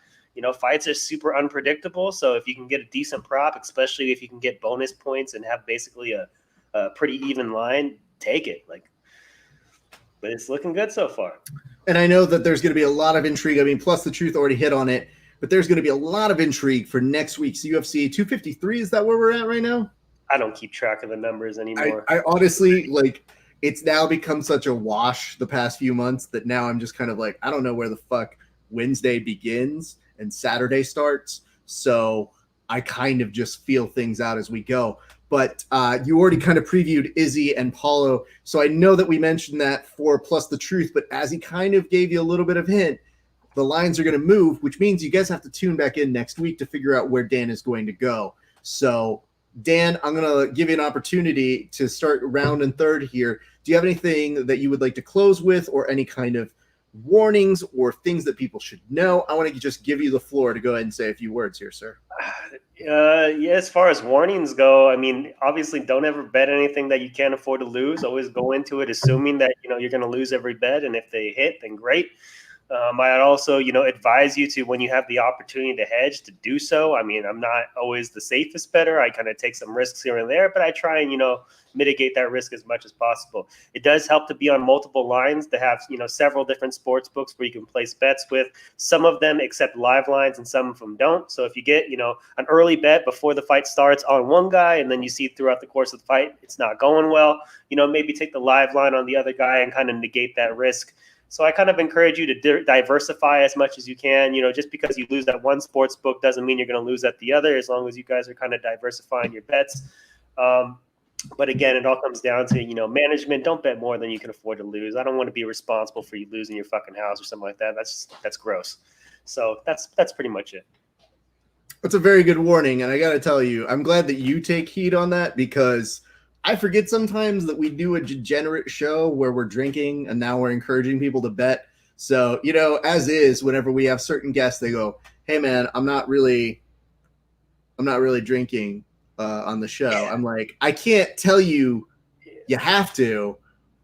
S3: Fights are super unpredictable. So if you can get a decent prop, especially if you can get bonus points and have basically a pretty even line, take it. But it's looking good so far.
S1: And I know that there's going to be a lot of intrigue. I mean, Plus the Truth already hit on it, but there's going to be a lot of intrigue for next week's UFC 253. Is that where we're at right now?
S3: I don't keep track of the numbers anymore.
S1: I honestly, it's now become such a wash the past few months that now I'm just kind of I don't know where the fuck Wednesday begins and Saturday starts. So I kind of just feel things out as we go. But you already kind of previewed Izzy and Paulo. So I know that we mentioned that for Plus the Truth, but as he kind of gave you a little bit of hint, the lines are going to move, which means you guys have to tune back in next week to figure out where Dan is going to go. So Dan, I'm going to give you an opportunity to start round and third here. Do you have anything that you would like to close with, or any kind of warnings or things that people should know? I want to just give you the floor to go ahead and say a few words here, sir.
S3: Yeah, as far as warnings go, I mean, obviously don't ever bet anything that you can't afford to lose. Always go into it assuming that, you're going to lose every bet. And if they hit, then great. I'd also, advise you to, when you have the opportunity to hedge, to do so. I mean, I'm not always the safest bettor. I kind of take some risks here and there, but I try and, mitigate that risk as much as possible. It does help to be on multiple lines, to have, several different sports books where you can place bets with. Some of them accept live lines and some of them don't. So if you get, an early bet before the fight starts on one guy, and then you see throughout the course of the fight it's not going well, maybe take the live line on the other guy and kind of negate that risk. So I kind of encourage you to diversify as much as you can. Just because you lose at one sports book doesn't mean you're going to lose at the other, as long as you guys are kind of diversifying your bets. But again, it all comes down to, management. Don't bet more than you can afford to lose. I don't want to be responsible for you losing your fucking house or something like that. That's gross. So that's pretty much it.
S1: That's a very good warning. And I got to tell you, I'm glad that you take heed on that, because I forget sometimes that we do a degenerate show where we're drinking and now we're encouraging people to bet. So, as is, whenever we have certain guests, they go, "Hey man, I'm not really drinking on the show." I'm like, I can't tell you have to,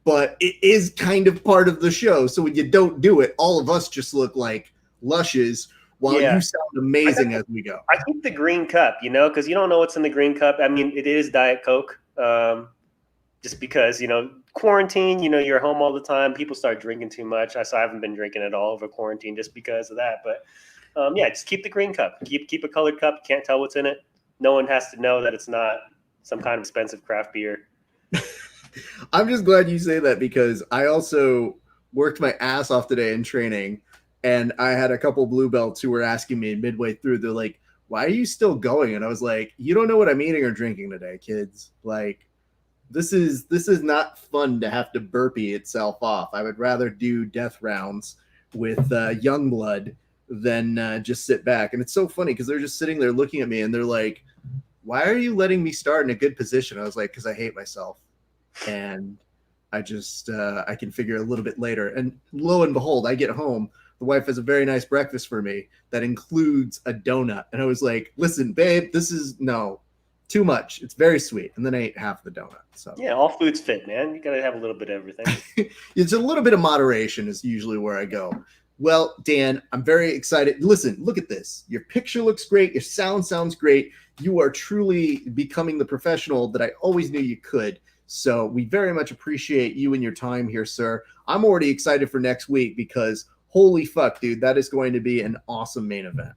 S1: but it is kind of part of the show. So when you don't do it, all of us just look like lushes while you sound amazing as we go.
S3: I keep the green cup, because you don't know what's in the green cup. I mean, it is Diet Coke. Just because, quarantine, you're home all the time. People start drinking too much. So I haven't been drinking at all over quarantine just because of that. But just keep the green cup. Keep a colored cup. You can't tell what's in it. No one has to know that it's not some kind of expensive craft beer.
S1: I'm just glad you say that, because I also worked my ass off today in training, and I had a couple blue belts who were asking me midway through, they're like, "Why are you still going?" And I was like, "You don't know what I'm eating or drinking today, kids. Like, this is not fun to have to burpee itself off. I would rather do death rounds with young blood than just sit back." And it's so funny because they're just sitting there looking at me and they're like, "Why are you letting me start in a good position?" I was like, "Because I hate myself. And I just, I can figure a little bit later." And lo and behold, I get home. The wife has a very nice breakfast for me that includes a donut. And I was like, "Listen, babe, this is too much. It's very sweet." And then I ate half the donut. So
S3: yeah, all foods fit, man. You got to have a little bit of everything.
S1: It's a little bit of moderation is usually where I go. Well, Dan, I'm very excited. Listen, look at this. Your picture looks great. Your sound sounds great. You are truly becoming the professional that I always knew you could. So we very much appreciate you and your time here, sir. I'm already excited for next week, because holy fuck, dude, that is going to be an awesome main event.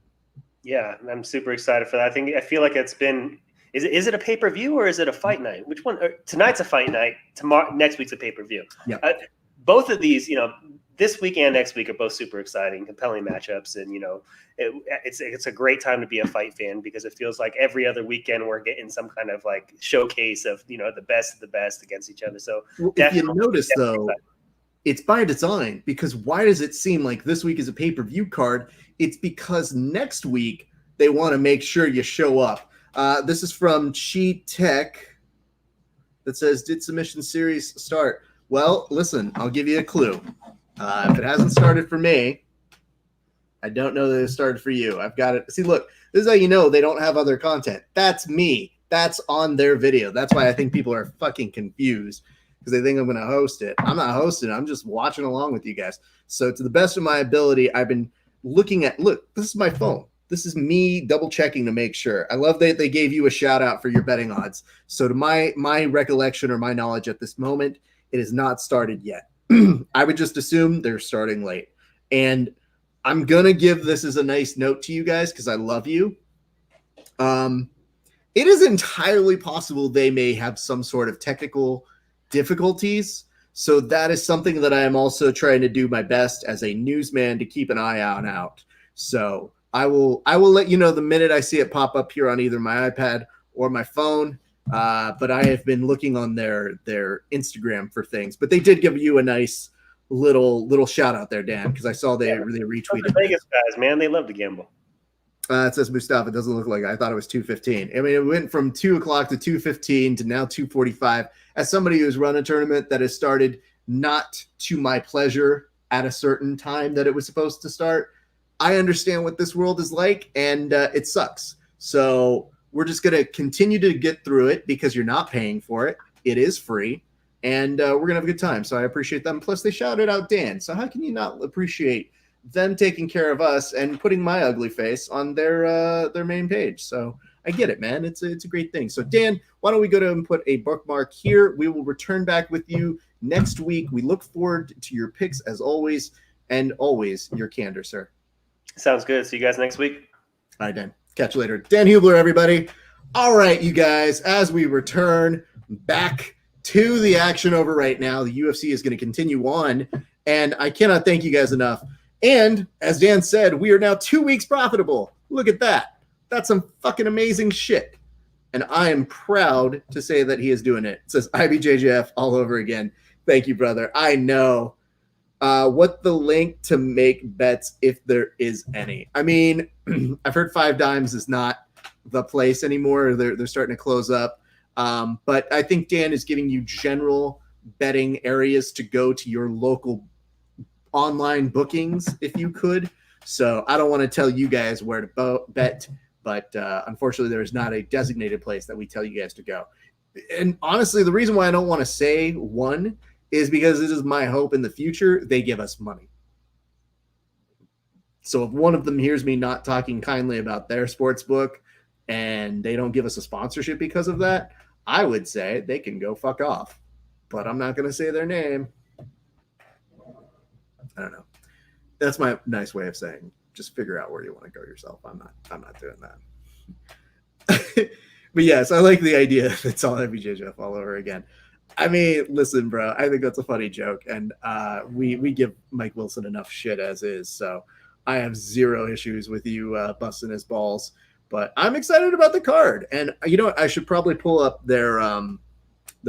S3: Yeah, I'm super excited for that. I feel like it's been. Is it a pay-per-view or is it a fight night? Which one? Tonight's a fight night. Next week's a pay-per-view.
S1: Yeah.
S3: Both of these, this week and next week are both super exciting, compelling matchups, and it's a great time to be a fight fan, because it feels like every other weekend we're getting some kind of like showcase of the best of the best against each other. So
S1: if you notice though, it's by design, because why does it seem like this week is a pay-per-view card? It's because next week they want to make sure you show up. This is from Chi Tech that says, "Did submission series start?" Well, listen, I'll give you a clue. If it hasn't started for me, I don't know that it started for you. I've got it. See, look, this is how you know they don't have other content. That's me. That's on their video. That's why I think people are fucking confused, because they think I'm going to host it. I'm not hosting it. I'm just watching along with you guys. So to the best of my ability, I've been looking at, look, this is my phone. This is me double checking to make sure. I love that they gave you a shout out for your betting odds. So to my recollection or my knowledge at this moment, it has not started yet. I would just assume they're starting late. And I'm going to give this as a nice note to you guys, because I love you. It is entirely possible they may have some sort of technical difficulties. So that is something that I am also trying to do my best as a newsman to keep an eye out. So I will let you know the minute I see it pop up here on either my iPad or my phone. But I have been looking on their Instagram for things. But they did give you a nice little shout out there, Dan, because I saw they retweeted.
S3: The Vegas guys, man, they love to gamble.
S1: It says Mustafa. It doesn't look like it. I thought it was 2:15. I mean, it went from 2 o'clock to 2:15 to now 2:45. As somebody who's run a tournament that has started not to my pleasure at a certain time that it was supposed to start, I understand what this world is like, and it sucks. So we're just going to continue to get through it because you're not paying for it. It is free, and we're going to have a good time. So I appreciate them. Plus, they shouted out Dan. So how can you not appreciate them taking care of us and putting my ugly face on their main page? So I get it, man. It's a great thing. So Dan, why don't we go to and put a bookmark here? We will return back with you next week. We look forward to your picks as always, and always your candor, sir.
S3: Sounds good. See you guys next week.
S1: All right, Dan. Catch you later. Dan Hubler, everybody. All right, you guys, as we return back to the action over right now, the UFC is going to continue on, and I cannot thank you guys enough. And as Dan said, we are now 2 weeks profitable. Look at that. That's some fucking amazing shit. And I am proud to say that he is doing it. It says IBJJF all over again. Thank you, brother. I know. What the link to make bets if there is any? I mean, I've heard 5 Dimes is not the place anymore. They're starting to close up. But I think Dan is giving you general betting areas to go to your local online bookings, if you could. So I don't want to tell you guys where to bet, but unfortunately there is not a designated place that we tell you guys to go. And honestly, the reason why I don't want to say one is because this is my hope in the future they give us money. So if one of them hears me not talking kindly about their sports book and they don't give us a sponsorship because of that, I would say they can go fuck off. But I'm not going to say their name. I don't know. That's my nice way of saying just figure out where you want to go yourself. I'm not doing that. But yes, I like the idea that it's all IBJJF all over again. I mean, listen, bro, I think that's a funny joke. And we give Mike Wilson enough shit as is. So I have zero issues with you busting his balls. But I'm excited about the card. And you know what? I should probably pull up their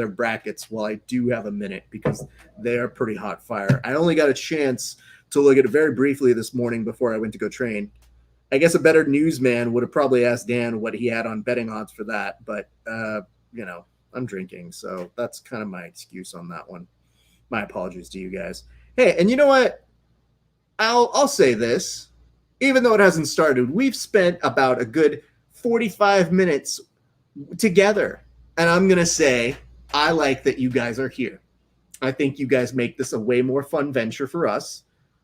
S1: brackets while I do have a minute because they are pretty hot fire. I only got a chance to look at it very briefly this morning before I went to go train. I guess a better newsman would have probably asked Dan what he had on betting odds for that. But, you know, I'm drinking. So that's kind of my excuse on that one. My apologies to you guys. Hey, and you know what? I'll say this. Even though it hasn't started, we've spent about a good 45 minutes together. And I'm going to say, I like that you guys are here. I think you guys make this a way more fun venture for us.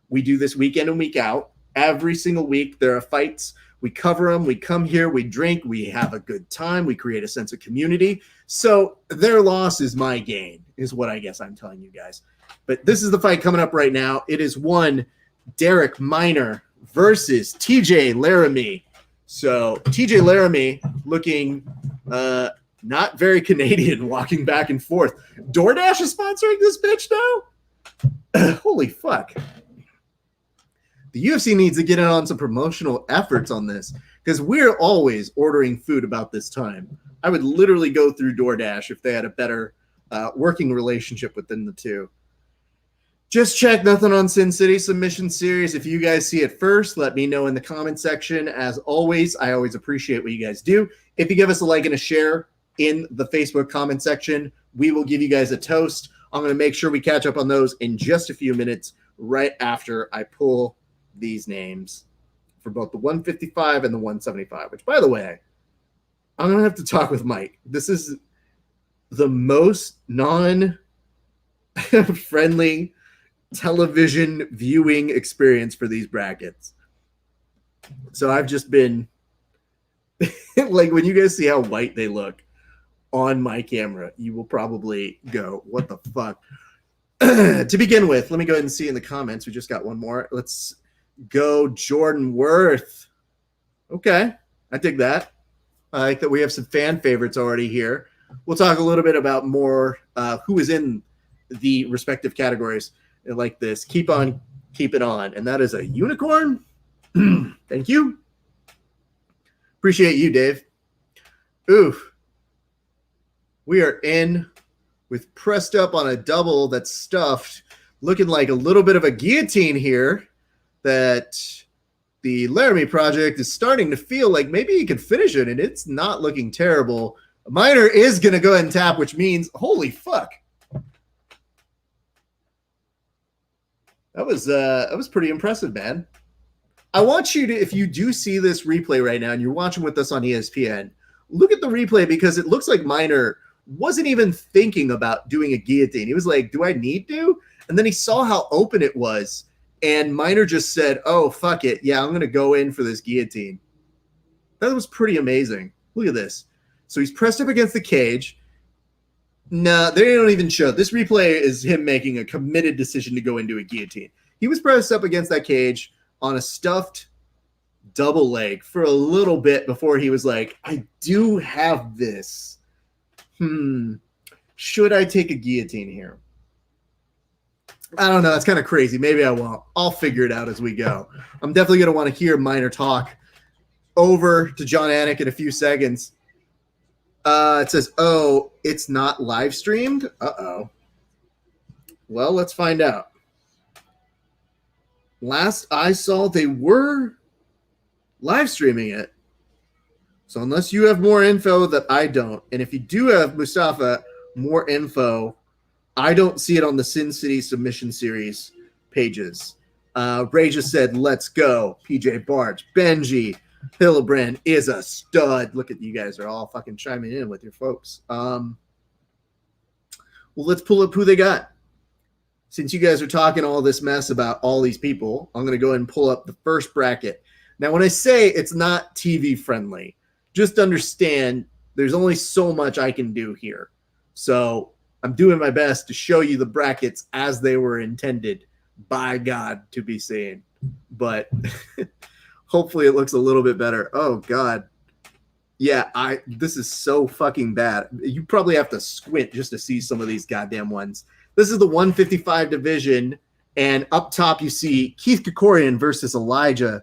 S1: We do this week in and week out. Every single week, there are fights. We cover them. We come here. We drink. We have a good time. We create a sense of community. So their loss is my gain, is what I guess I'm telling you guys. But this is the fight coming up right now. It is one Derek Minor versus TJ Laramie. So TJ Laramie looking not very Canadian, walking back and forth. DoorDash is sponsoring this bitch now? Holy fuck. The UFC needs to get in on some promotional efforts on this because we're always ordering food about this time. I would literally go through DoorDash if they had a better working relationship within the two. Just check nothing on Sin City Submission Series. If you guys see it first, let me know in the comment section. As always, I always appreciate what you guys do. If you give us a like and a share in the Facebook comment section, we will give you guys a toast. I'm going to make sure we catch up on those in just a few minutes right after I pull these names for both the 155 and the 175, which, by the way, I'm going to have to talk with Mike. This is the most non-friendly television viewing experience for these brackets. So I've just been like, when you guys see how white they look on my camera, you will probably go, what the fuck? To begin with, let me go ahead and see in the comments. We just got one more. Let's go Jordan Worth. Okay, I dig that. I like that we have some fan favorites already here. We'll talk a little bit about more who is in the respective categories like this. Keep on keeping on. And that is a unicorn. Thank you. Appreciate you, Dave. Oof. We are in with pressed up on a double that's stuffed, looking like a little bit of a guillotine here that the Laramie project is starting to feel like maybe he could finish it, and it's not looking terrible. Minor is going to go ahead and tap, which means, holy fuck. That was pretty impressive, man. I want you to, if you do see this replay right now and you're watching with us on ESPN, look at the replay because it looks like Minor wasn't even thinking about doing a guillotine. He was like, do I need to? And then he saw how open it was, and Minor just said, oh, fuck it. Yeah, I'm going to go in for this guillotine. That was pretty amazing. Look at this. So he's pressed up against the cage. No, they don't even show. This replay is him making a committed decision to go into a guillotine. He was pressed up against that cage on a stuffed double leg for a little bit before he was like, I do have this. Should I take a guillotine here? I don't know. That's kind of crazy. Maybe I won't. I'll figure it out as we go. I'm definitely going to want to hear Minor talk. Over to John Anik in a few seconds. It says, oh, it's not live streamed? Uh-oh. Well, let's find out. Last I saw, they were live streaming it. So unless you have more info that I don't, and if you do have, Mustafa, more info, I don't see it on the Sin City Submission Series pages. Ray just said, let's go. PJ Barge, Benji, Hillebrand is a stud. Look at you guys are all fucking chiming in with your folks. Well, let's pull up who they got. Since you guys are talking all this mess about all these people, I'm going to go ahead and pull up the first bracket. Now, when I say it's not TV friendly, just understand there's only so much I can do here. So I'm doing my best to show you the brackets as they were intended by God to be seen. But hopefully it looks a little bit better. Oh, God. Yeah, this is so fucking bad. You probably have to squint just to see some of these goddamn ones. This is the 155 division, and up top you see Keith Krikorian versus Elijah.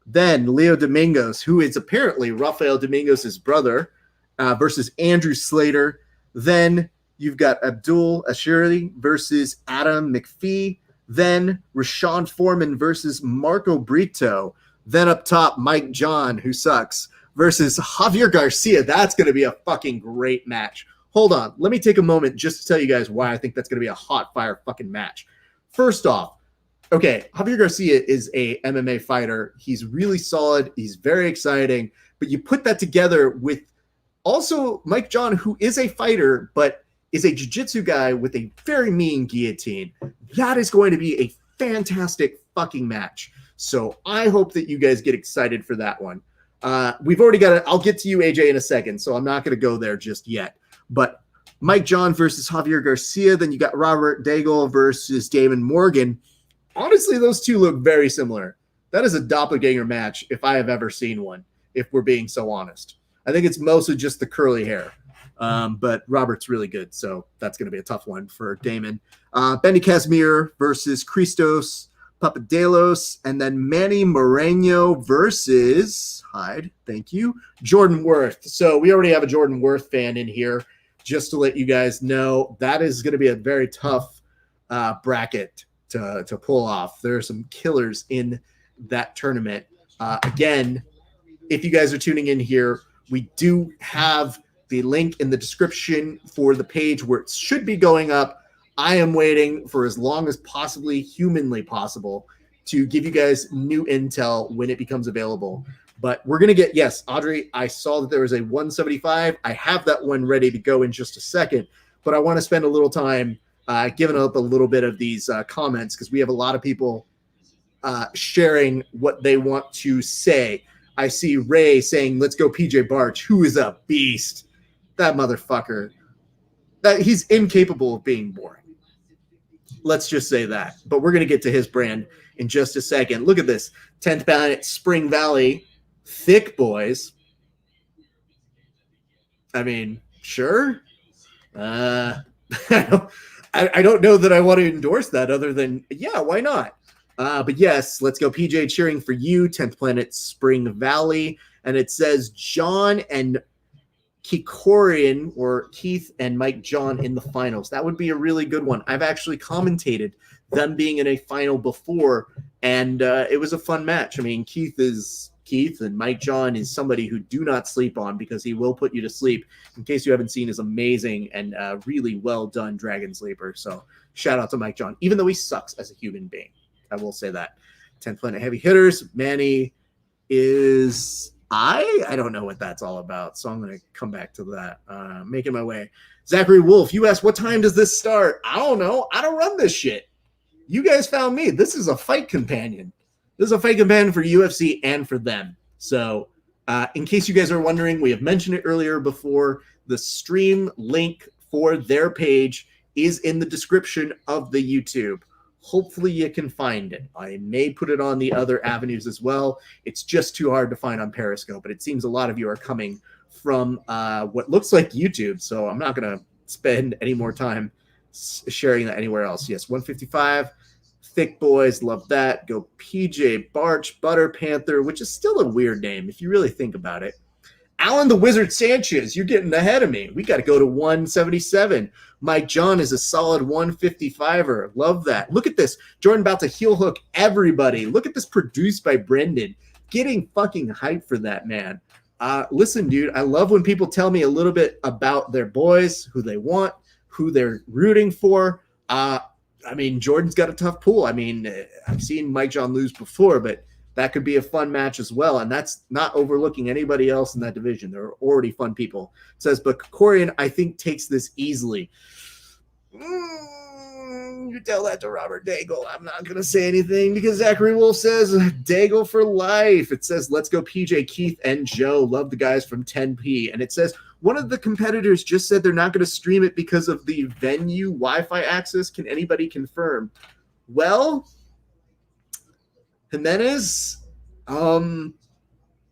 S1: Then Leo Domingos, who is apparently Rafael Domingos' brother, versus Andrew Slater. Then you've got Abdul Ashiri versus Adam McPhee. Then Rashawn Foreman versus Marco Brito. Then up top, Mike John, who sucks, versus Javier Garcia. That's going to be a fucking great match. Hold on. Let me take a moment just to tell you guys why I think that's going to be a hot fire fucking match. First off, okay, Javier Garcia is a MMA fighter. He's really solid. He's very exciting. But you put that together with also Mike John, who is a fighter, but is a jiu-jitsu guy with a very mean guillotine. That is going to be a fantastic fucking match. So I hope that you guys get excited for that one. We've already got it. I'll get to you, AJ, in a second, so I'm not going to go there just yet. But Mike John versus Javier Garcia. Then you got Robert Daigle versus Damon Morgan. Honestly, those two look very similar. That is a doppelganger match if I have ever seen one, if we're being so honest. I think it's mostly just the curly hair. But Robert's really good, so that's going to be a tough one for Damon. Benny Casimir versus Christos Papadelos, and then Manny Moreno versus Jordan Worth. So we already have a Jordan Worth fan in here. Just to let you guys know, that is going to be a very tough bracket to pull off. There are some killers in that tournament. Again, if you guys are tuning in here, we do have the link in the description for the page where it should be going up. I am waiting for as long as possibly humanly possible to give you guys new intel when it becomes available. But we're going to get, yes, Audrey, I saw that there was a 175. I have that one ready to go in just a second, but I want to spend a little time giving up a little bit of these comments because we have a lot of people sharing what they want to say. I see Ray saying, let's go PJ Barch, who is a beast. That motherfucker. He's incapable of being boring. Let's just say that. But we're going to get to his brand in just a second. Look at this. 10th Planet Spring Valley. Thick boys. I mean, sure. I don't know that I want to endorse that other than, yeah, why not? But yes, let's go PJ cheering for you, 10th Planet Spring Valley. And it says John and Kikorian, or Keith and Mike John in the finals. That would be a really good one. I've actually commentated them being in a final before, and it was a fun match. I mean, Keith, and Mike John is somebody who do not sleep on, because he will put you to sleep. In case you haven't seen his amazing and really well done Dragon Sleeper. So shout out to Mike John, even though he sucks as a human being. I will say that. 10th Planet Heavy Hitters, Manny is I don't know what that's all about, so I'm going to come back to that. Making my way. Zachary Wolf, you asked, what time does this start? I don't know. I don't run this shit. You guys found me. This is a fight companion. This is a fight companion for UFC and for them. So in case you guys are wondering, we have mentioned it earlier before. The stream link for their page is in the description of the YouTube. Hopefully you can find it. I may put it on the other avenues as well. It's just too hard to find on Periscope, but it seems a lot of you are coming from what looks like YouTube, so I'm not going to spend any more time sharing that anywhere else. Yes, 155, Thick Boys, love that. Go PJ Barch, Butter Panther, which is still a weird name if you really think about it. Alan the Wizard Sanchez, you're getting ahead of me. We got to go to 177. Mike John is a solid 155er. Love that. Look at this. Jordan about to heel hook everybody. Look at this, produced by Brendan. Getting fucking hyped for that, man. Listen, dude, I love when people tell me a little bit about their boys, who they want, who they're rooting for. I mean, Jordan's got a tough pool. I mean, I've seen Mike John lose before, but that could be a fun match as well. And that's not overlooking anybody else in that division. There are already fun people. It says, but Corian, I think, takes this easily. You tell that to Robert Daigle. I'm not going to say anything because Zachary Wolf says Daigle for life. It says, let's go PJ, Keith, and Joe. Love the guys from 10P. And it says, one of the competitors just said they're not going to stream it because of the venue Wi-Fi access. Can anybody confirm? Well, Jimenez,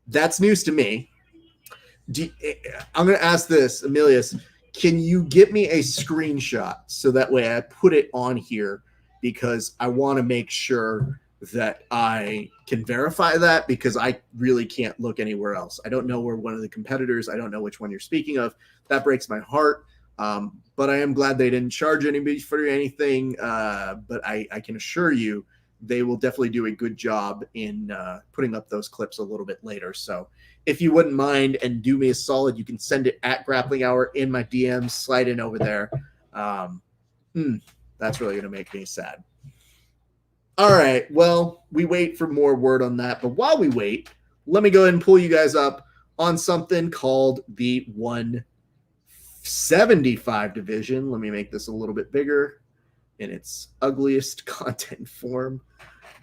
S1: that's news to me. I'm going to ask this, Emilius. Can you get me a screenshot so that way I put it on here, because I want to make sure that I can verify that, because I really can't look anywhere else. I don't know where one of the competitors, I don't know which one you're speaking of. That breaks my heart. But I am glad they didn't charge anybody for anything. But I can assure you they will definitely do a good job in putting up those clips a little bit later. So if you wouldn't mind and do me a solid, you can send it at Grappling Hour in my DMs, slide in over there. That's really going to make me sad. All right. Well, we wait for more word on that. But while we wait, let me go ahead and pull you guys up on something called the 175 division. Let me make this a little bit bigger in its ugliest content form.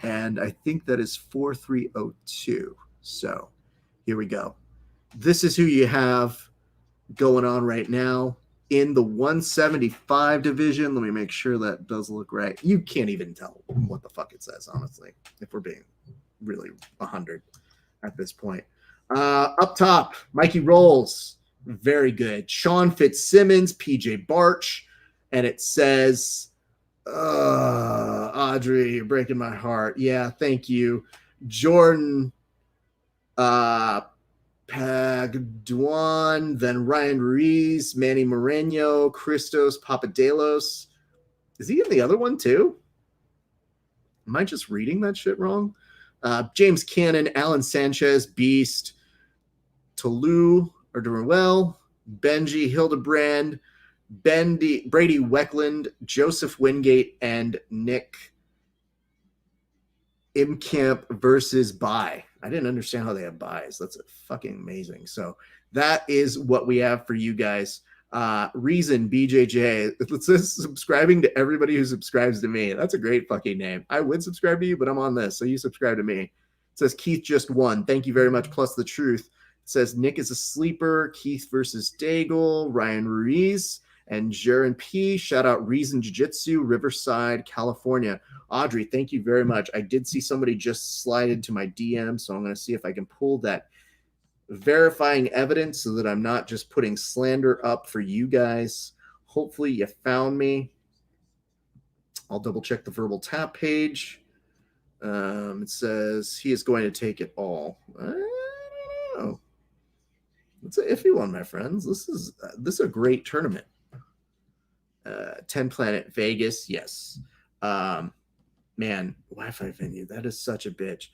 S1: And I think that is 4302. So here we go. This is who you have going on right now in the 175 division. Let me make sure that does look right. You can't even tell what the fuck it says, honestly, if we're being really 100 at this point. Up top, Mikey Rolls. Very good. Sean Fitzsimmons, PJ Barch. And it says, Audrey, you're breaking my heart. Yeah, thank you. Jordan Pagduan, then Ryan Ruiz, Manny Moreno, Christos Papadelos. Is he in the other one too? Am I just reading that shit wrong? James Cannon, Alan Sanchez, Beast, Tolu, or Durwell, Benji Hildebrand, Brady Weckland, Joseph Wingate, and Nick Imkamp versus Bai. I didn't understand how they have buys. That's fucking amazing. So that is what we have for you guys. Reason BJJ. It says subscribing to everybody who subscribes to me. That's a great fucking name. I would subscribe to you, but I'm on this, so you subscribe to me. It says Keith just won. Thank you very much. Plus the truth. It says Nick is a sleeper. Keith versus Daigle. Ryan Ruiz and Jaron P. Shout out Reason Jiu-Jitsu, Riverside, California. Audrey, thank you very much. I did see somebody just slide into my DM, so I'm going to see if I can pull that verifying evidence so that I'm not just putting slander up for you guys. Hopefully you found me. I'll double check the verbal tap page. It says he is going to take it all. I don't know. It's an iffy one, my friends. This is a great tournament. 10 Planet Vegas, yes. Man, Wi-Fi venue, that is such a bitch.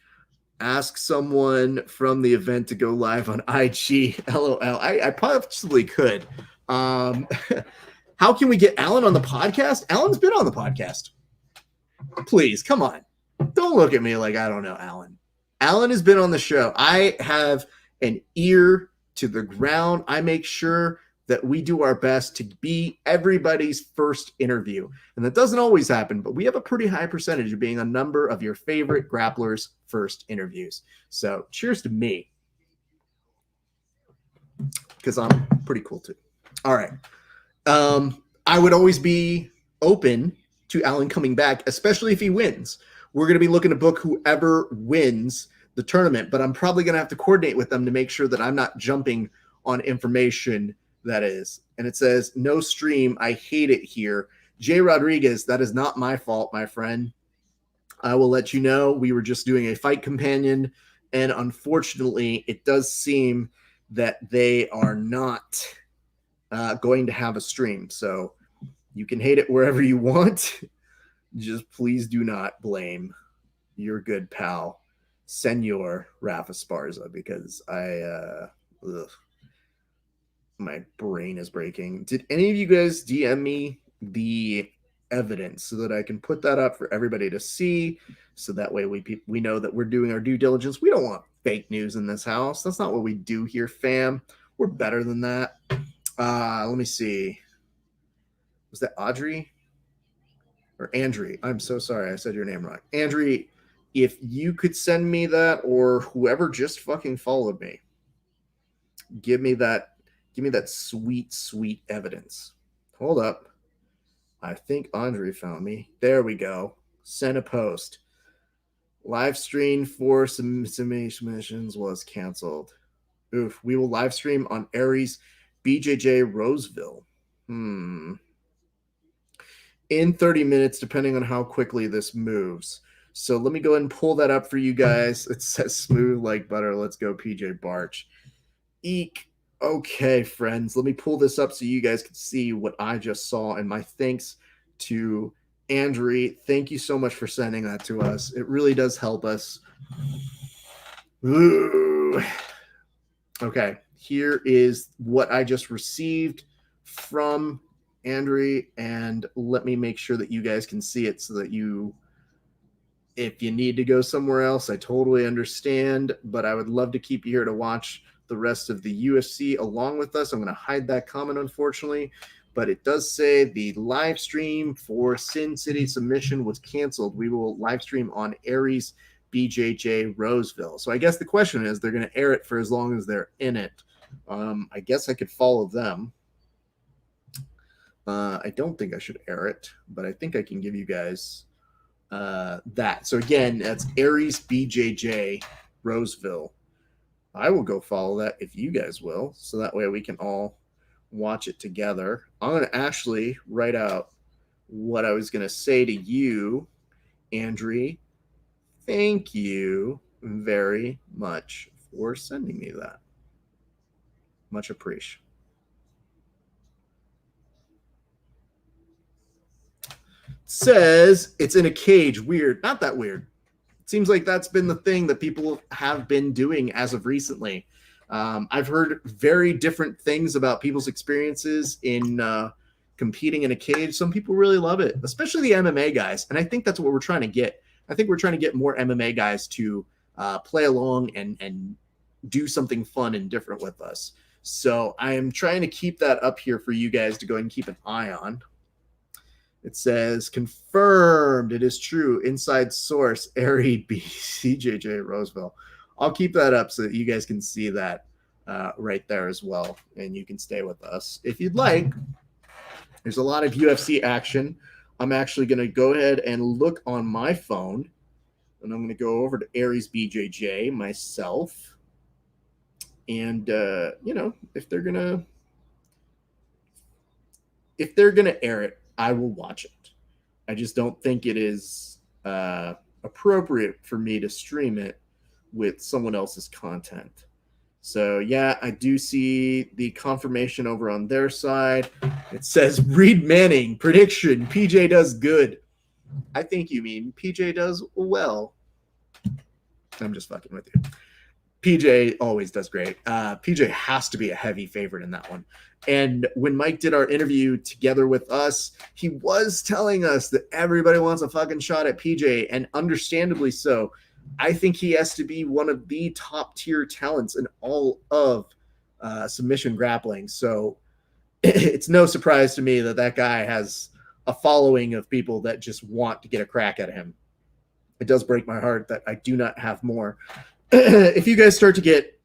S1: Ask someone from the event to go live on IG. LOL. I possibly could. How can we get Alan on the podcast? Alan's been on the podcast. Please, come on. Don't look at me like I don't know Alan. Alan has been on the show. I have an ear to the ground. I make sure that we do our best to be everybody's first interview. And that doesn't always happen, but we have a pretty high percentage of being a number of your favorite grapplers' first interviews. So cheers to me, because I'm pretty cool too. All right. I would always be open to Alan coming back, especially if he wins. We're going to be looking to book whoever wins the tournament, but I'm probably going to have to coordinate with them to make sure that I'm not jumping on information that is. And it says, no stream. I hate it here. Jay Rodriguez, that is not my fault, my friend. I will let you know. We were just doing a fight companion, and unfortunately, it does seem that they are not going to have a stream. So you can hate it wherever you want. Just please do not blame your good pal, Senor Rafa Sparza, because my brain is breaking. Did any of you guys DM me the evidence so that I can put that up for everybody to see? So that way we know that we're doing our due diligence. We don't want fake news in this house. That's not what we do here, fam. We're better than that. Let me see. Was that Audrey or Andrea? I'm so sorry. I said your name wrong. Andrea, if you could send me that, or whoever just fucking followed me, give me that sweet, sweet evidence. Hold up. I think Andre found me. There we go. Send a post. Live stream for submissions was canceled. Oof. We will live stream on Aries BJJ Roseville. In 30 minutes, depending on how quickly this moves. So let me go ahead and pull that up for you guys. It says smooth like butter. Let's go, PJ Barch. Eek. Okay, friends, let me pull this up so you guys can see what I just saw. And my thanks to Andrea. Thank you so much for sending that to us. It really does help us. Ooh. Okay, here is what I just received from Andrea, and let me make sure that you guys can see it so that if you need to go somewhere else, I totally understand, but I would love to keep you here to watch the rest of the UFC along with us. I'm going to hide that comment, unfortunately, but it does say the live stream for Sin City Submission was canceled. We will live stream on Aries BJJ Roseville. So I guess the question is, they're going to air it for as long as they're in it. I guess I could follow them. I don't think I should air it, but I think I can give you guys that. So again, that's Aries BJJ Roseville. I will go follow that if you guys will, so that way we can all watch it together. I'm going to actually write out what I was going to say to you, Andrea. Thank you very much for sending me that. Much appreciated. Says it's in a cage. Weird. Not that weird. It seems like that's been the thing that people have been doing as of recently. I've heard very different things about people's experiences in competing in a cage. Some people really love it, especially the MMA guys. And I think that's what we're trying to get. I think we're trying to get more MMA guys to play along and do something fun and different with us. So I am trying to keep that up here for you guys to go and keep an eye on. It says, confirmed. It is true. Inside source, Ari BCJJ Roseville. I'll keep that up so that you guys can see that right there as well. And you can stay with us if you'd like. There's a lot of UFC action. I'm actually going to go ahead and look on my phone. And I'm going to go over to Aries BJJ myself. And, if they're going to air it, I will watch it. I just don't think it is appropriate for me to stream it with someone else's content. So, yeah, I do see the confirmation over on their side. It says, Reed Manning, prediction, PJ does good. I think you mean PJ does well. I'm just fucking with you. PJ always does great. PJ has to be a heavy favorite in that one. And when Mike did our interview together with us, he was telling us that everybody wants a fucking shot at PJ, and understandably so. I think he has to be one of the top tier talents in all of submission grappling. So it's no surprise to me that that guy has a following of people that just want to get a crack at him. It does break my heart that I do not have more. If you guys start to get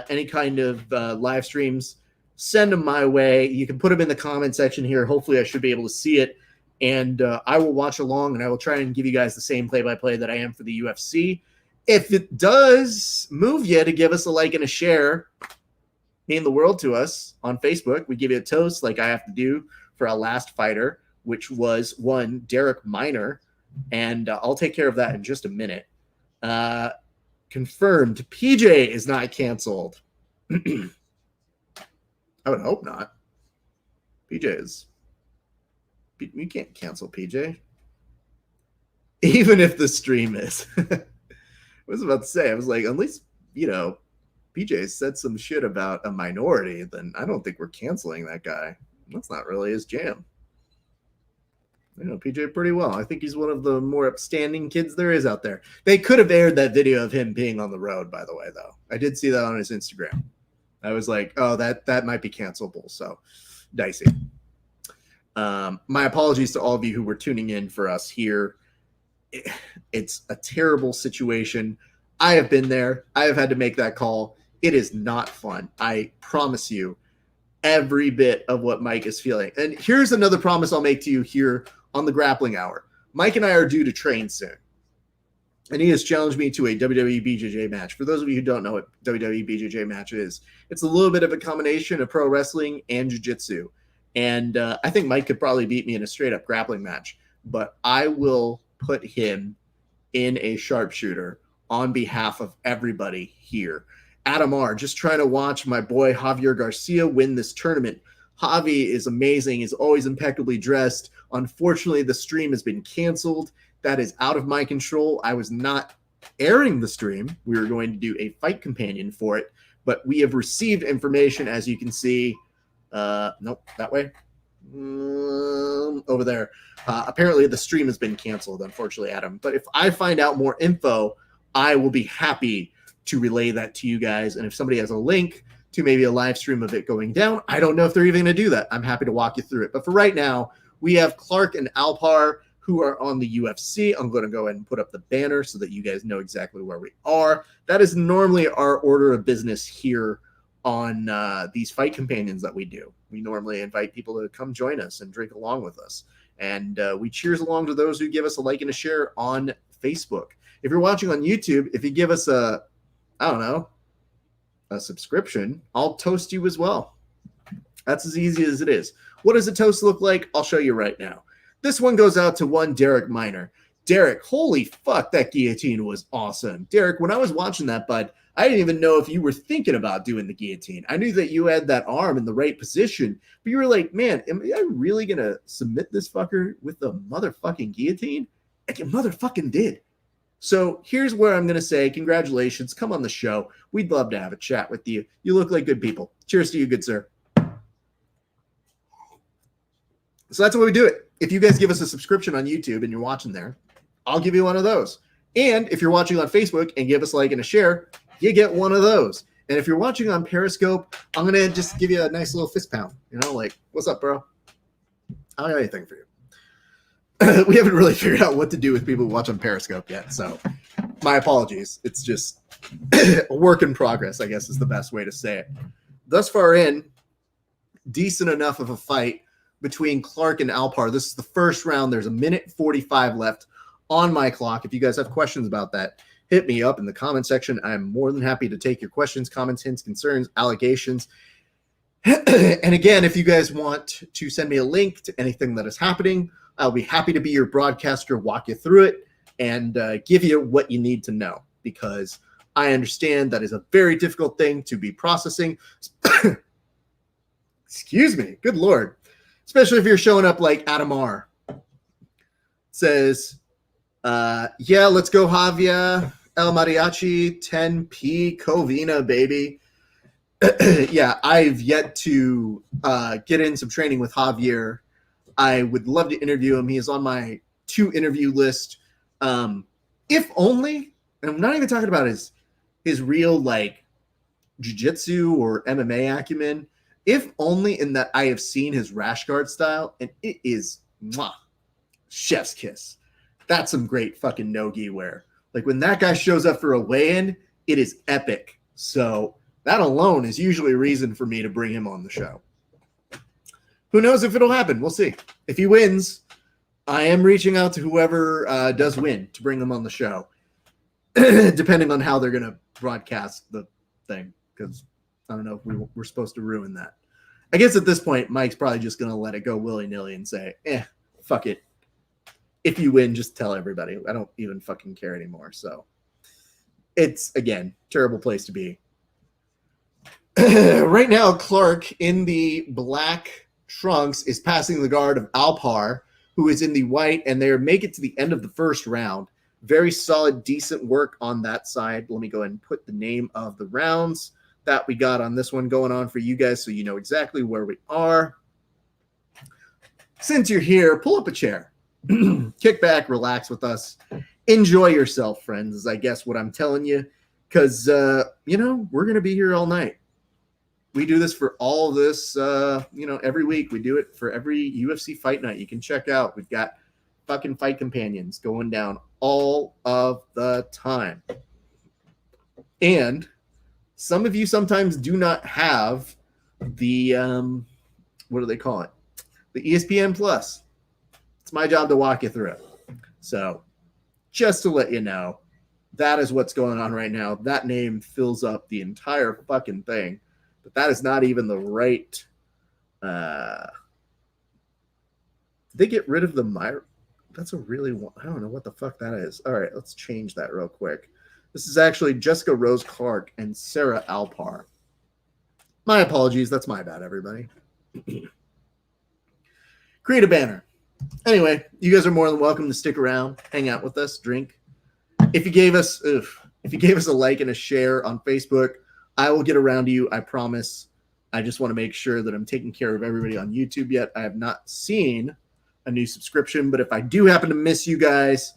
S1: any kind of live streams, send them my way. You can put them in the comment section here. Hopefully I should be able to see it. And I will watch along, and I will try and give you guys the same play-by-play that I am for the UFC. If it does move you to give us a like and a share, mean the world to us on Facebook. We give you a toast like I have to do for our last fighter, which was one Derek Minor. And I'll take care of that in just a minute. Confirmed, PJ is not canceled. I would hope not. PJ is. We can't cancel PJ. Even if the stream is. I was about to say, I was like, at least, PJ said some shit about a minority, then I don't think we're canceling that guy. That's not really his jam. I know PJ pretty well. I think he's one of the more upstanding kids there is out there. They could have aired that video of him being on the road, by the way, though. I did see that on his Instagram. I was like, oh, that might be cancelable. So dicey. My apologies to all of you who were tuning in for us here. It's a terrible situation. I have been there. I have had to make that call. It is not fun. I promise you every bit of what Mike is feeling. And here's another promise I'll make to you here on the Grappling Hour. Mike and I are due to train soon. And he has challenged me to a WWE BJJ match. For those of you who don't know what WWE BJJ match is, it's a little bit of a combination of pro wrestling and jiu-jitsu. And I think Mike could probably beat me in a straight-up grappling match. But I will put him in a sharpshooter on behalf of everybody here. Adam R., just trying to watch my boy Javier Garcia win this tournament. Javi is amazing. He's always impeccably dressed. Unfortunately, the stream has been canceled. That is out of my control. I was not airing the stream. We were going to do a fight companion for it, but we have received information, as you can see. Nope, that way. Over there. Apparently, the stream has been canceled, unfortunately, Adam. But if I find out more info, I will be happy to relay that to you guys. And if somebody has a link to maybe a live stream of it going down, I don't know if they're even going to do that. I'm happy to walk you through it. But for right now, we have Clark and Alpar who are on the UFC. I'm going to go ahead and put up the banner so that you guys know exactly where we are. That is normally our order of business here on these fight companions that we do. We normally invite people to come join us and drink along with us. And we cheers along to those who give us a like and a share on Facebook. If you're watching on YouTube, if you give us a subscription, I'll toast you as well. That's as easy as it is. What does a toast look like? I'll show you right now. This one goes out to one Derek Minor. Derek, holy fuck, that guillotine was awesome. Derek, when I was watching that, bud, I didn't even know if you were thinking about doing the guillotine. I knew that you had that arm in the right position, but you were like, man, am I really going to submit this fucker with the motherfucking guillotine? Like you motherfucking did. So here's where I'm going to say, congratulations. Come on the show. We'd love to have a chat with you. You look like good people. Cheers to you, good sir. So that's the way we do it. If you guys give us a subscription on YouTube and you're watching there, I'll give you one of those. And if you're watching on Facebook and give us a like and a share, you get one of those. And if you're watching on Periscope, I'm going to just give you a nice little fist pound. Like, what's up, bro? I don't have anything for you. We haven't really figured out what to do with people who watch on Periscope yet. So my apologies. It's just a work in progress, I guess is the best way to say it. Thus far in, decent enough of a fight between Clark and Alpar. This is the first round. There's 1:45 left on my clock. If you guys have questions about that, hit me up in the comment section. I'm more than happy to take your questions, comments, hints, concerns, allegations. And again, if you guys want to send me a link to anything that is happening, I'll be happy to be your broadcaster, walk you through it, and give you what you need to know, because I understand that is a very difficult thing to be processing. Excuse me. Good Lord. Especially if you're showing up like Adam R. says, yeah, let's go Javier El Mariachi 10P Covina, baby. Yeah, I've yet to get in some training with Javier. I would love to interview him. He is on my 2 interview list. If only, and I'm not even talking about his real like jiu-jitsu or MMA acumen, if only in that I have seen his rash guard style, and it is chef's kiss. That's some great fucking no-gi wear. Like when that guy shows up for a weigh-in, it is epic. So that alone is usually a reason for me to bring him on the show. Who knows if it'll happen? We'll see. If he wins, I am reaching out to whoever does win to bring them on the show, depending on how they're going to broadcast the thing, because I don't know if we're supposed to ruin that. I guess at this point, Mike's probably just going to let it go willy-nilly and say, fuck it. If you win, just tell everybody. I don't even fucking care anymore. So it's, again, terrible place to be. Right now, Clark in the black trunks is passing the guard of Alpar, who is in the white, and they make it to the end of the first round. Very solid, decent work on that side. Let me go ahead and put the name of the rounds that we got on this one going on for you guys so you know exactly where we are. Since you're here, pull up a chair. Kick back, relax with us. Enjoy yourself, friends, is I guess what I'm telling you. Because, we're going to be here all night. We do this for all this, every week. We do it for every UFC fight night you can check out. We've got fucking fight companions going down all of the time. And some of you sometimes do not have the, what do they call it? The ESPN Plus. It's my job to walk you through it. So just to let you know, that is what's going on right now. That name fills up the entire fucking thing. But that is not even the right. Did they get rid of the Myra? That's a really, I don't know what the fuck that is. All right, let's change that real quick. This is actually Jessica Rose Clark and Sarah Alpar. My apologies. That's my bad, everybody. Create a banner. Anyway, you guys are more than welcome to stick around, hang out with us, drink. If you gave us a like and a share on Facebook, I will get around to you, I promise. I just want to make sure that I'm taking care of everybody on YouTube yet. I have not seen a new subscription, but if I do happen to miss you guys,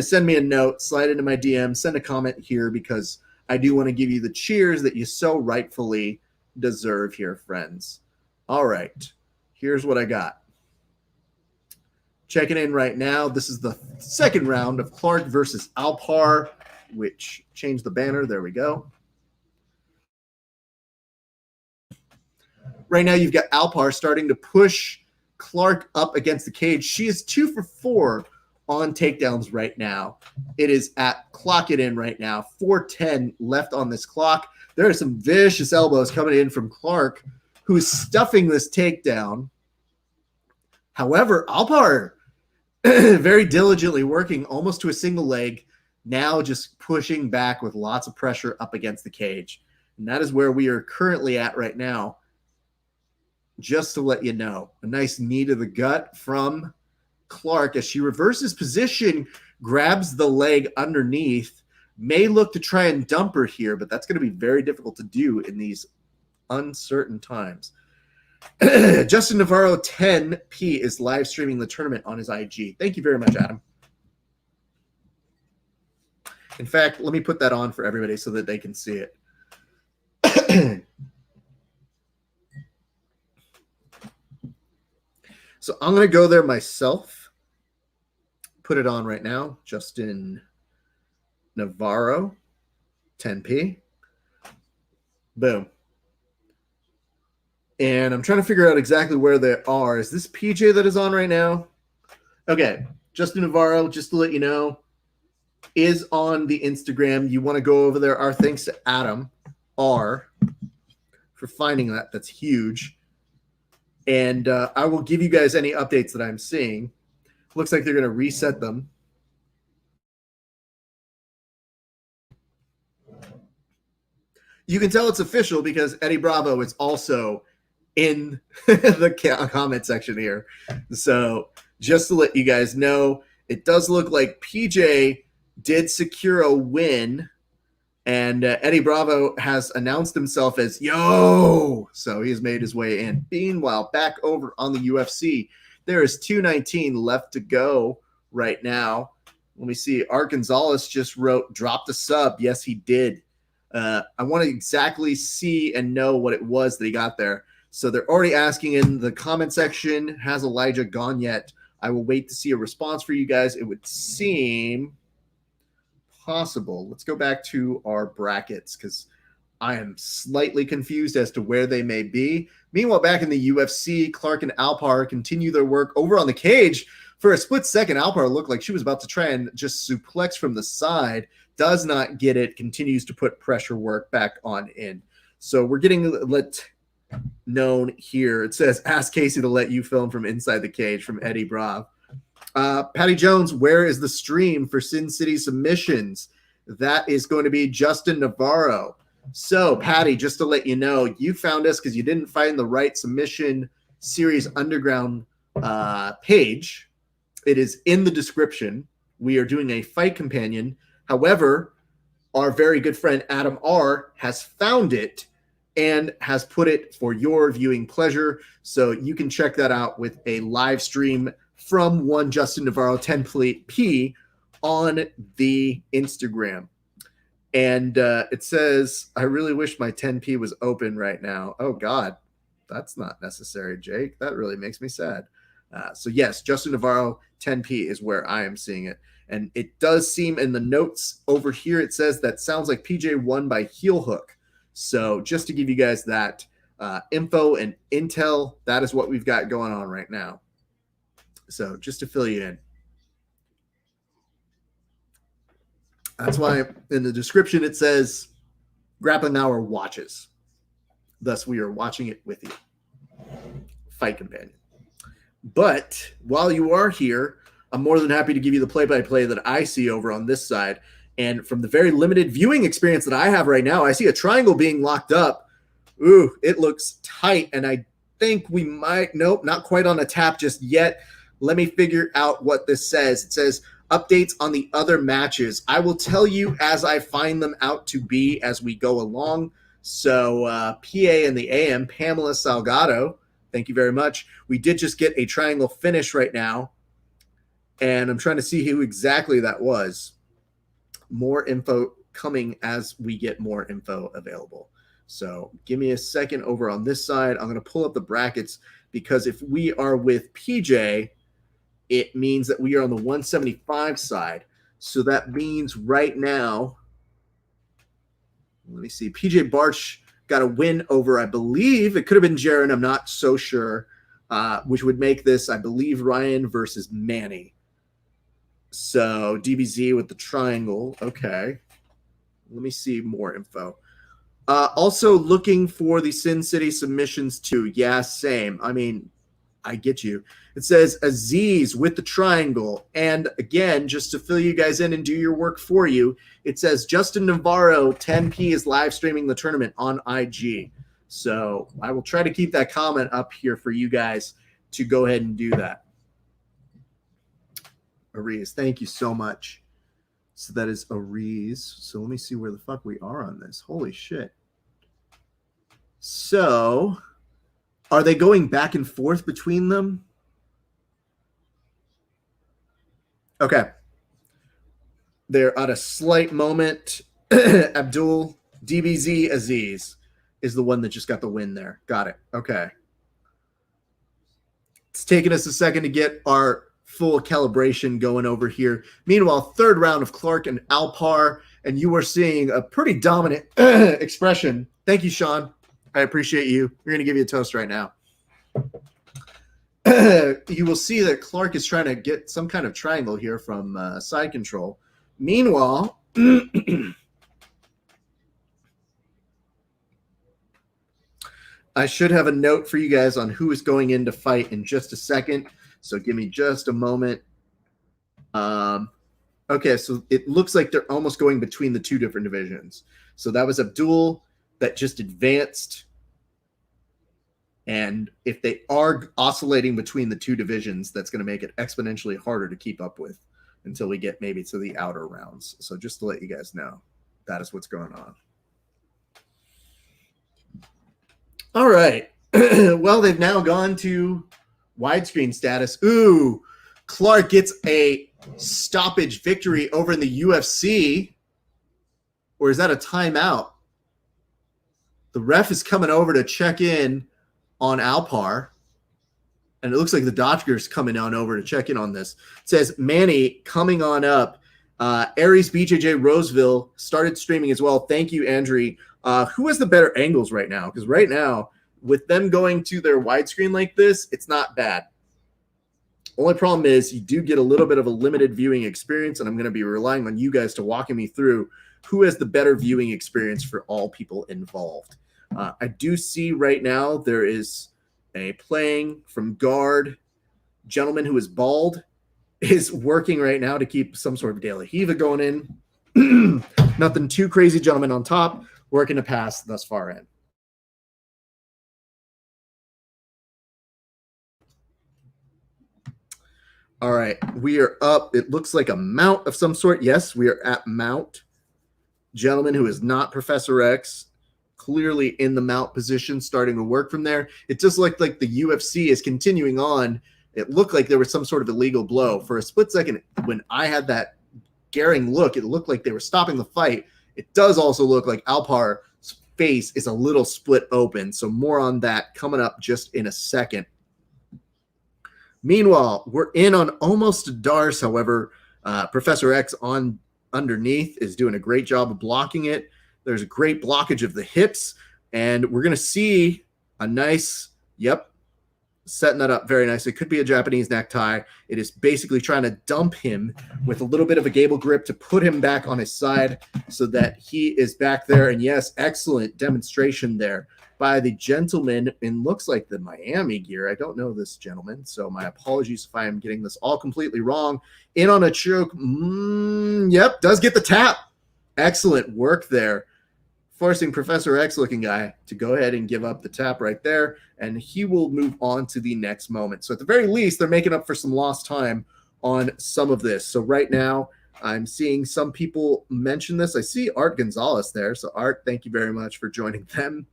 S1: send me a note, slide into my DM, send a comment here, because I do want to give you the cheers that you so rightfully deserve here, friends. All right, here's what I got. Checking in right now. This is the second round of Clark versus Alpar, which changed the banner. There we go. Right now, you've got Alpar starting to push Clark up against the cage. She is 2 for 4 on takedowns right now. It is at clock it in right now. 4:10 left on this clock. There are some vicious elbows coming in from Clark, who is stuffing this takedown. However, Alpar very diligently working almost to a single leg, now just pushing back with lots of pressure up against the cage. And that is where we are currently at right now. Just to let you know, a nice knee to the gut from Clark as she reverses position, grabs the leg underneath, may look to try and dump her here, but that's going to be very difficult to do in these uncertain times. Justin Navarro 10P is live streaming the tournament on his IG. Thank you very much, Adam. In fact, let me put that on for everybody so that they can see it. So I'm going to go there myself. Put it on right now. Justin Navarro 10P. Boom. And I'm trying to figure out exactly where they are. Is this PJ that is on right now? Okay. Justin Navarro, just to let you know, is on the Instagram. You want to go over there. Our thanks to Adam R for finding that. That's huge. And I will give you guys any updates that I'm seeing. Looks like they're going to reset them. You can tell it's official because Eddie Bravo is also in the comment section here. So just to let you guys know, it does look like PJ did secure a win, and Eddie Bravo has announced himself as yo, so he's made his way in. Meanwhile, back over on the UFC, there is 219 left to go right now. Let me see. Art Gonzalez just wrote, dropped a sub. Yes, he did. I want to exactly see and know what it was that he got there. So they're already asking in the comment section, has Elijah gone yet? I will wait to see a response for you guys. It would seem possible. Let's go back to our brackets because I am slightly confused as to where they may be. Meanwhile, back in the UFC, Clark and Alpar continue their work over on the cage. For a split second, Alpar looked like she was about to try and just suplex from the side. Does not get it. Continues to put pressure work back on in. So we're getting let known here. It says, ask Casey to let you film from inside the cage from Eddie Brav. Patty Jones, where is the stream for Sin City submissions? That is going to be Justin Navarro. So, Patty, just to let you know, you found us because you didn't find the right submission series underground page. It is in the description. We are doing a fight companion. However, our very good friend Adam R has found it and has put it for your viewing pleasure. So you can check that out with a live stream from one Justin Navarro 10P on the Instagram. And it says, I really wish my 10P was open right now. Oh, God, that's not necessary, Jake. That really makes me sad. So, yes, Justin Navarro 10P is where I am seeing it. And it does seem in the notes over here, it says that sounds like PJ won by heel hook. So just to give you guys that info and intel, that is what we've got going on right now. So just to fill you in. That's why in the description it says Grappling Hour watches. Thus, we are watching it with you. Fight companion. But while you are here, I'm more than happy to give you the play-by-play that I see over on this side. And from the very limited viewing experience that I have right now, I see a triangle being locked up. Ooh, it looks tight. And I think we might, nope, not quite on a tap just yet. Let me figure out what this says. It says updates on the other matches. I will tell you as I find them out to be as we go along. So PA and the AM, Pamela Salgado, thank you very much. We did just get a triangle finish right now. And I'm trying to see who exactly that was. More info coming as we get more info available. So give me a second over on this side. I'm going to pull up the brackets because if we are with PJ, it means that we are on the 175 side. So that means right now, let me see, PJ Barch got a win over, I believe, it could have been Jaron, I'm not so sure, which would make this, I believe, Ryan versus Manny. So DBZ with the triangle. Okay. Let me see more info. Also looking for the Sin City submissions too. Yeah, same. I mean, I get you. It says Aziz with the triangle. And again, just to fill you guys in and do your work for you, it says Justin Navarro 10P is live streaming the tournament on IG. So I will try to keep that comment up here for you guys to go ahead and do that. Ariz, thank you so much. So that is Ariz. So let me see where the fuck we are on this. Holy shit. So are they going back and forth between them? Okay. They're at a slight moment. Abdul DBZ Aziz is the one that just got the win there. Got it. Okay. It's taken us a second to get our full calibration going over here. Meanwhile, third round of Clark and Alpar, and you are seeing a pretty dominant expression. Thank you, Sean. I appreciate you. We're going to give you a toast right now. You will see that Clark is trying to get some kind of triangle here from side control. Meanwhile, I should have a note for you guys on who is going in to fight in just a second. So give me just a moment. Okay, so it looks like they're almost going between the two different divisions. So that was Abdul that just advanced. And if they are oscillating between the two divisions, that's going to make it exponentially harder to keep up with until we get maybe to the outer rounds. So just to let you guys know, that is what's going on. All right. Well, they've now gone to widescreen status. Ooh, Clark gets a stoppage victory over in the UFC. Or is that a timeout? The ref is coming over to check in on Alpar. And it looks like the Dodgers coming on over to check in on this. It says, Manny coming on up. Aries BJJ Roseville started streaming as well. Thank you, Andrew. Who has the better angles right now? Because right now, with them going to their widescreen like this, it's not bad. Only problem is you do get a little bit of a limited viewing experience, and I'm going to be relying on you guys to walk me through who has the better viewing experience for all people involved. I do see right now there is a playing from guard gentleman who is bald is working right now to keep some sort of De La Riva going in. Nothing too crazy, gentlemen on top, working to pass thus far in. All right, we are up. It looks like a mount of some sort. Yes, we are at mount. Gentleman who is not Professor X, clearly in the mount position, starting to work from there. It just looked like the UFC is continuing on. It looked like there was some sort of illegal blow. For a split second, when I had that glaring look, it looked like they were stopping the fight. It does also look like Alpar's face is a little split open. So more on that coming up just in a second. Meanwhile, we're in on almost Darce. However, Professor X on underneath is doing a great job of blocking it. There's a great blockage of the hips, and we're going to see a nice, setting that up very nicely. It could be a Japanese necktie. It is basically trying to dump him with a little bit of a gable grip to put him back on his side so that he is back there. And yes, excellent demonstration there by the gentleman in looks like the Miami gear. I don't know this gentleman, so my apologies if I am getting this all completely wrong. In on a choke. Does get the tap. Excellent work there. Forcing Professor X looking guy to go ahead and give up the tap right there, and he will move on to the next moment. So at the very least, they're making up for some lost time on some of this. So right now, I'm seeing some people mention this. I see Art Gonzalez there. So Art, thank you very much for joining them.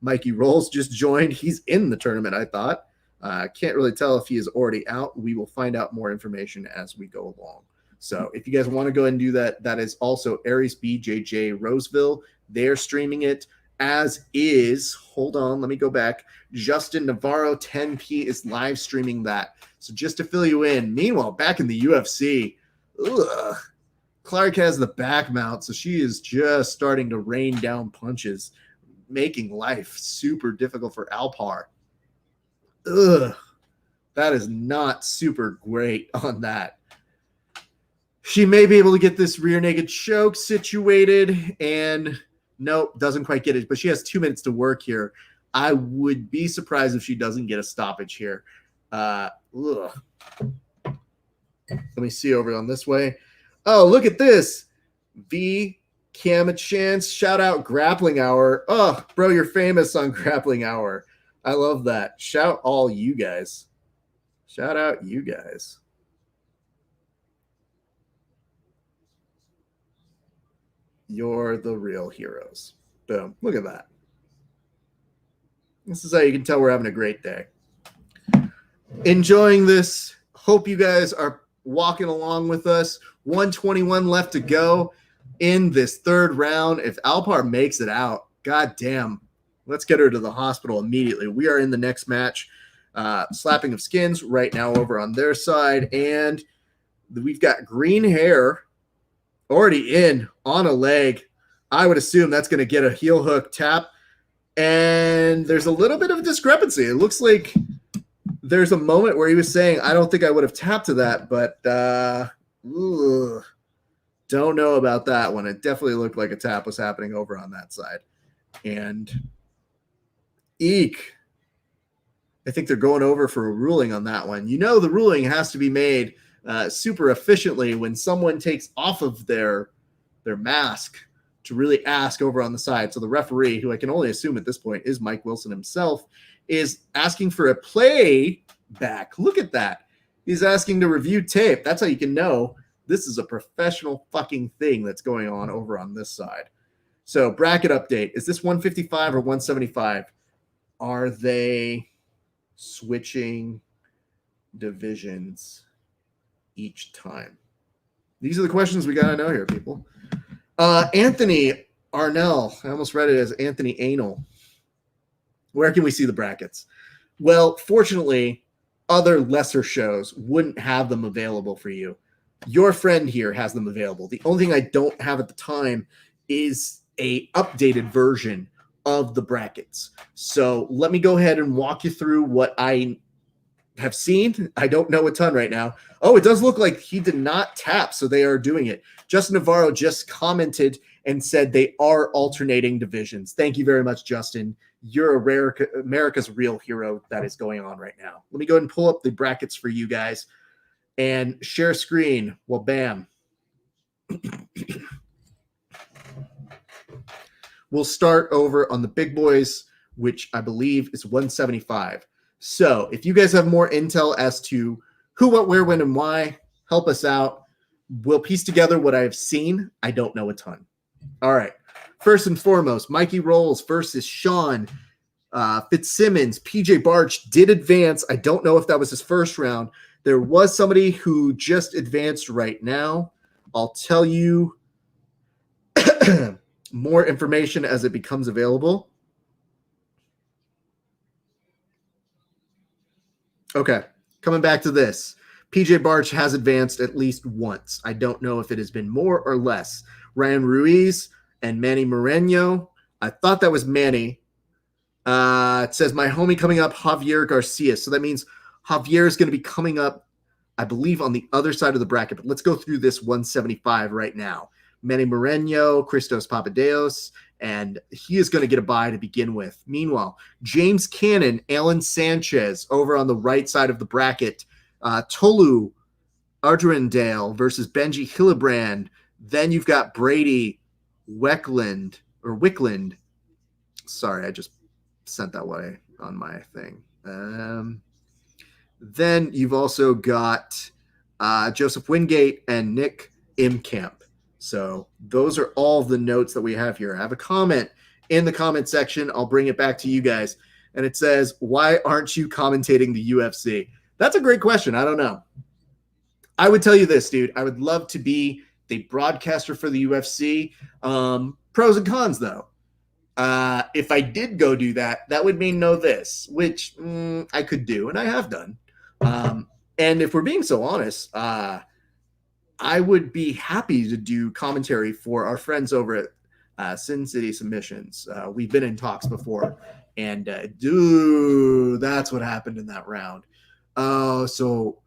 S1: Mikey Rolls just joined. He's in the tournament, I thought. Can't really tell if he is already out. We will find out more information as we go along. So if you guys want to go and do that, that is also Aries BJJ Roseville. They're streaming it, as is, hold on, let me go back. Justin Navarro 10P is live streaming that. So just to fill you in, meanwhile, back in the UFC, Clark has the back mount, so she is just starting to rain down punches, making life super difficult for Alpar. That is not super great on that. She may be able to get this rear naked choke situated, and nope, doesn't quite get it, but she has 2 minutes to work here. I would be surprised if she doesn't get a stoppage here. Let me see over on this way. Oh, look at this. V Cam a chance. Shout out Grappling Hour. Oh, bro, you're famous on Grappling Hour. I love that. Shout all you guys. Shout out you guys. You're the real heroes. Boom. Look at that. This is how you can tell we're having a great day. Enjoying this. Hope you guys are walking along with us. 121 left to go in this third round. If Alpar makes it out, goddamn, let's get her to the hospital immediately. We are in the next match. Slapping of skins right now over on their side. And we've got green hair already in on a leg. I would assume that's going to get a heel hook tap. And there's a little bit of a discrepancy. It looks like there's a moment where he was saying, I don't think I would have tapped to that, but don't know about that one. It definitely looked like a tap was happening over on that side. And eek. I think they're going over for a ruling on that one. You know the ruling has to be made super efficiently when someone takes off of their mask to really ask over on the side. So the referee, who I can only assume at this point is Mike Wilson himself, is asking for a play back. Look at that. He's asking to review tape. That's how you can know this is a professional fucking thing that's going on over on this side. So bracket update. Is this 155 or 175? Are they switching divisions each time? These are the questions we got to know here, people. Anthony Arnell. I almost read it as Anthony Anal. Where can we see the brackets? Well, fortunately, other lesser shows wouldn't have them available for you. Your friend here has them available. The only thing I don't have at the time is a updated version of the brackets. So let me go ahead and walk you through what I have seen. I don't know a ton right now. Oh, it does look like he did not tap, so they are doing it. Justin Navarro just commented and said they are alternating divisions. Thank you very much, Justin. You're America's real hero that is going on right now. Let me go ahead and pull up the brackets for you guys and share screen. Well, bam. We'll start over on the big boys, which I believe is 175. So if you guys have more intel as to who, what, where, when, and why, help us out. We'll piece together what I've seen. I don't know a ton. All right. First and foremost, Mikey Rolls versus Sean Fitzsimmons. PJ Barch did advance. I don't know if that was his first round. There was somebody who just advanced right now. I'll tell you more information as it becomes available. Okay, coming back to this. PJ Barch has advanced at least once. I don't know if it has been more or less. Ryan Ruiz and Manny Moreno. I thought that was Manny. It says, my homie coming up, Javier Garcia. So that means Javier is going to be coming up, I believe, on the other side of the bracket. But let's go through this 175 right now. Manny Moreno, Christos Papadeios, and he is going to get a bye to begin with. Meanwhile, James Cannon, Alan Sanchez over on the right side of the bracket. Tolu Arderendale versus Benji Hillebrand. Then you've got Brady Wickland. Sorry, I just sent that way on my thing. Then you've also got Joseph Wingate and Nick Imkamp. So those are all the notes that we have here. I have a comment in the comment section. I'll bring it back to you guys. And it says, why aren't you commentating the UFC? That's a great question. I don't know. I would tell you this, dude. I would love to be the broadcaster for the UFC. Pros and cons, though. If I did go do that, that would mean know this, which I could do, and I have done. And if we're being so honest, I would be happy to do commentary for our friends over at Sin City Submissions. We've been in talks before, and dude, that's what happened in that round. So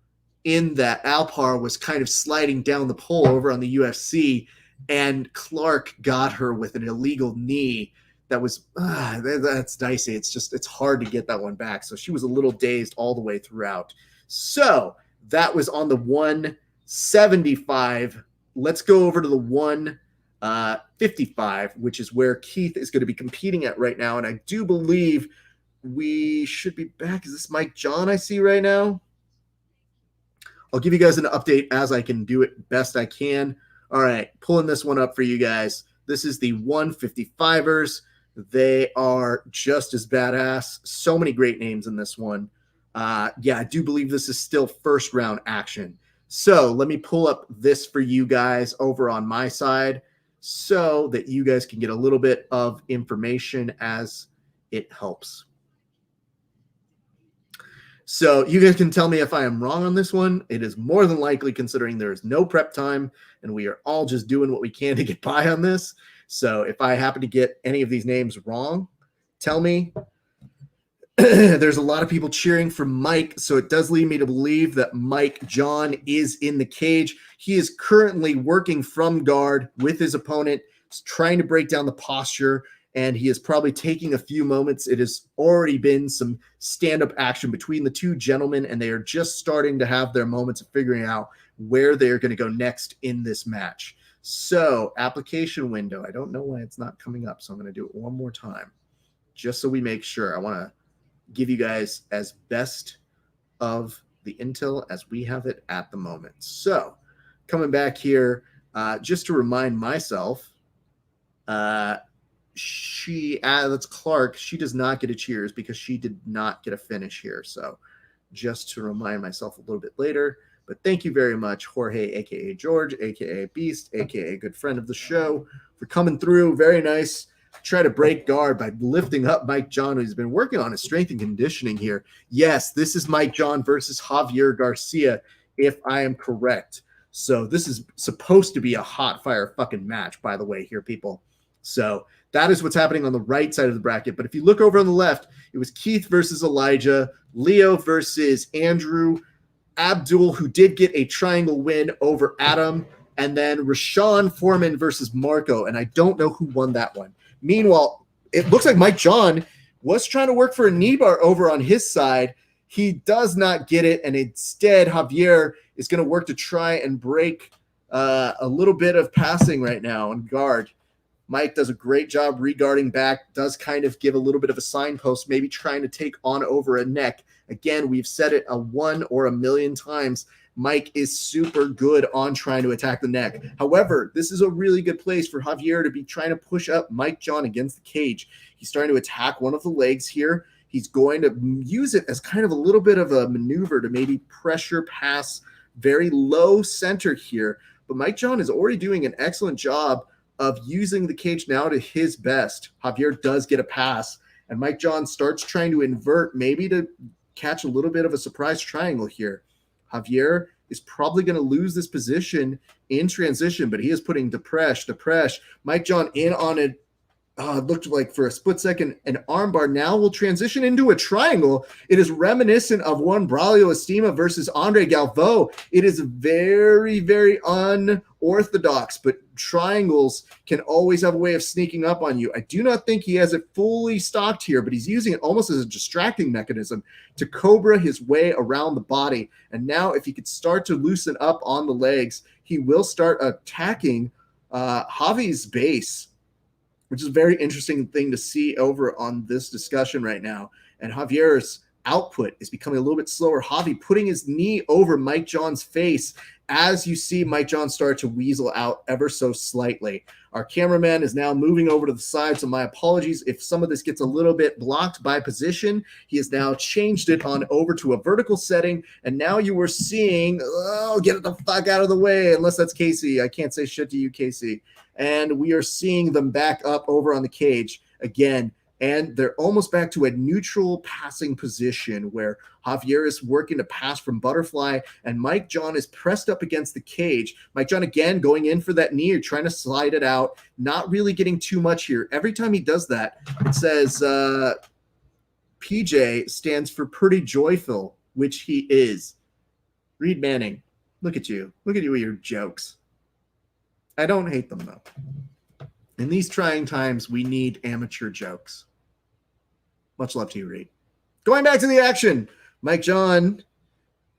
S1: in that, Alpar was kind of sliding down the pole over on the UFC, and Clark got her with an illegal knee. That was that's dicey. It's hard to get that one back. So she was a little dazed all the way throughout. So that was on the 175. Let's go over to the 155, which is where Keith is going to be competing at right now. And I do believe we should be back. Is this Mike John I see right now? I'll give you guys an update as I can do it best I can. All right, pulling this one up for you guys. This is the 155ers. They are just as badass. So many great names in this one. Yeah, I do believe this is still first round action. So let me pull up this for you guys over on my side so that you guys can get a little bit of information as it helps. So you guys can tell me if I am wrong on this one. It is more than likely, considering there is no prep time and we are all just doing what we can to get by on this. So if I happen to get any of these names wrong, tell me. There's a lot of people cheering for Mike, so it does lead me to believe that Mike John is in the cage. He is currently working from guard with his opponent, trying to break down the posture, and he is probably taking a few moments. It has already been some stand-up action between the two gentlemen, and they are just starting to have their moments of figuring out where they're going to go next in this match. So application window. I don't know why it's not coming up, so I'm going to do it one more time just so we make sure. I want to give you guys as best of the intel as we have it at the moment. So coming back here, just to remind myself, that's Clark. She does not get a cheers because she did not get a finish here. So just to remind myself a little bit later. But thank you very much, Jorge, aka George, aka Beast, aka good friend of the show, for coming through. Very nice. Try to break guard by lifting up Mike John, who's been working on his strength and conditioning here. Yes, this is Mike John versus Javier Garcia, if I am correct. So this is supposed to be a hot fire fucking match, by the way, here, people. So that is what's happening on the right side of the bracket. But if you look over on the left, it was Keith versus Elijah, Leo versus Andrew, Abdul, who did get a triangle win over Adam, and then Rashawn Foreman versus Marco. And I don't know who won that one. Meanwhile, it looks like Mike John was trying to work for a knee bar over on his side. He does not get it, and instead Javier is going to work to try and break a little bit of passing right now and guard. Mike does a great job regarding back, does kind of give a little bit of a signpost, maybe trying to take on over a neck. Again, we've said it a 1 or a million times. Mike is super good on trying to attack the neck. However, this is a really good place for Javier to be trying to push up Mike John against the cage. He's starting to attack one of the legs here. He's going to use it as kind of a little bit of a maneuver to maybe pressure pass very low center here. But Mike John is already doing an excellent job of using the cage now to his best. Javier does get a pass, and Mike John starts trying to invert, maybe to catch a little bit of a surprise triangle here. Javier is probably going to lose this position in transition, but he is putting Depresh. Mike John in on it. Looked like for a split second an armbar. Now will transition into a triangle. It is reminiscent of one Braulio Estima versus Andre Galvo. It is very, very unorthodox, but triangles can always have a way of sneaking up on you. I do not think he has it fully stocked here, but he's using it almost as a distracting mechanism to cobra his way around the body. And now if he could start to loosen up on the legs, he will start attacking Javi's base, which is a very interesting thing to see over on this discussion right now. And Javier's output is becoming a little bit slower. Javi putting his knee over Mike John's face as you see Mike John start to weasel out ever so slightly. Our cameraman is now moving over to the side, so my apologies if some of this gets a little bit blocked by position. He has now changed it on over to a vertical setting, and now you were seeing, get the fuck out of the way, unless that's Casey. I can't say shit to you, Casey. And we are seeing them back up over on the cage again. And they're almost back to a neutral passing position where Javier is working to pass from butterfly and Mike John is pressed up against the cage. Mike John again going in for that knee, trying to slide it out, not really getting too much here. Every time he does that, it says PJ stands for pretty joyful, which he is. Reed Manning, look at you. Look at you with your jokes. I don't hate them, though. In these trying times, we need amateur jokes. Much love to you, Reed. Going back to the action, Mike John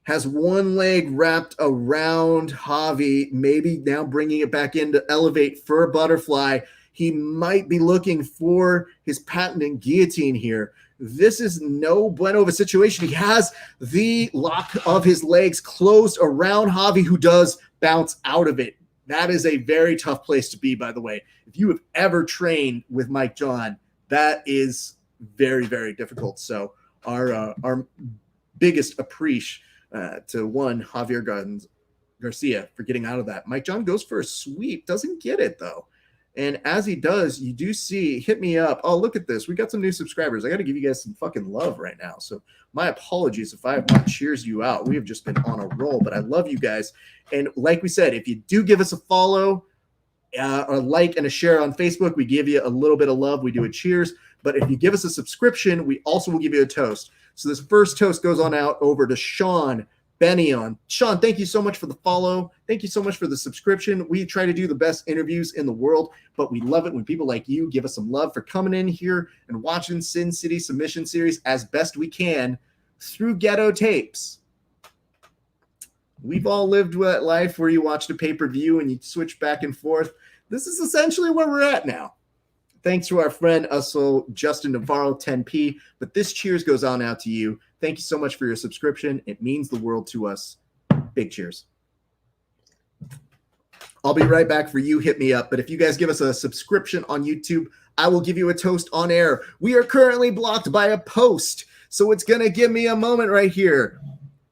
S1: has one leg wrapped around Javi, maybe now bringing it back in to elevate for a butterfly. He might be looking for his patented guillotine here. This is no bueno of a situation. He has the lock of his legs closed around Javi, who does bounce out of it. That is a very tough place to be, by the way. If you have ever trained with Mike John, that is very, very difficult. So our biggest appreciation to one, Javier Garcia, for getting out of that. Mike John goes for a sweep, doesn't get it, though. And as he does, you do see, hit me up. Oh, look at this. We got some new subscribers. I got to give you guys some fucking love right now. So my apologies if I have not cheers you out. We have just been on a roll, but I love you guys. And like we said, if you do give us a follow, a like, and a share on Facebook, we give you a little bit of love. We do a cheers. But if you give us a subscription, we also will give you a toast. So this first toast goes on out over to Sean Bennion. Sean, thank you so much for the follow. Thank you so much for the subscription. We try to do the best interviews in the world, but we love it when people like you give us some love for coming in here and watching Sin City Submission Series as best we can through Ghetto Tapes. We've all lived that life where you watched a pay-per-view and you switch back and forth. This is essentially where we're at now. Thanks to our friend also Justin Navarro 10p, but this cheers goes on out to you. Thank you so much for your subscription. It means the world to us. Big cheers. I'll be right back for you. Hit me up. But if you guys give us a subscription on YouTube, I will give you a toast on air. We are currently blocked by a post, so it's going to give me a moment right here.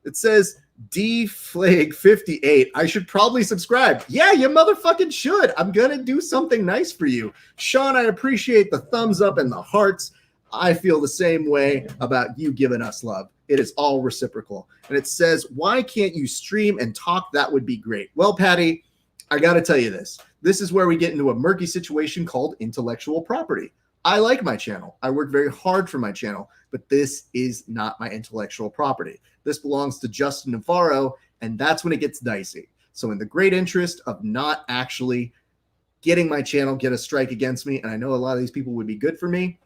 S1: It says DFlag58. I should probably subscribe. Yeah, you motherfucking should. I'm going to do something nice for you. Sean, I appreciate the thumbs up and the hearts. I feel the same way about you giving us love. It is all reciprocal. And it says, why can't you stream and talk? That would be great. Well, Patty, I got to tell you this. This is where we get into a murky situation called intellectual property. I like my channel. I work very hard for my channel, but this is not my intellectual property. This belongs to Justin Navarro, and that's when it gets dicey. So in the great interest of not actually getting my channel get a strike against me, and I know a lot of these people would be good for me,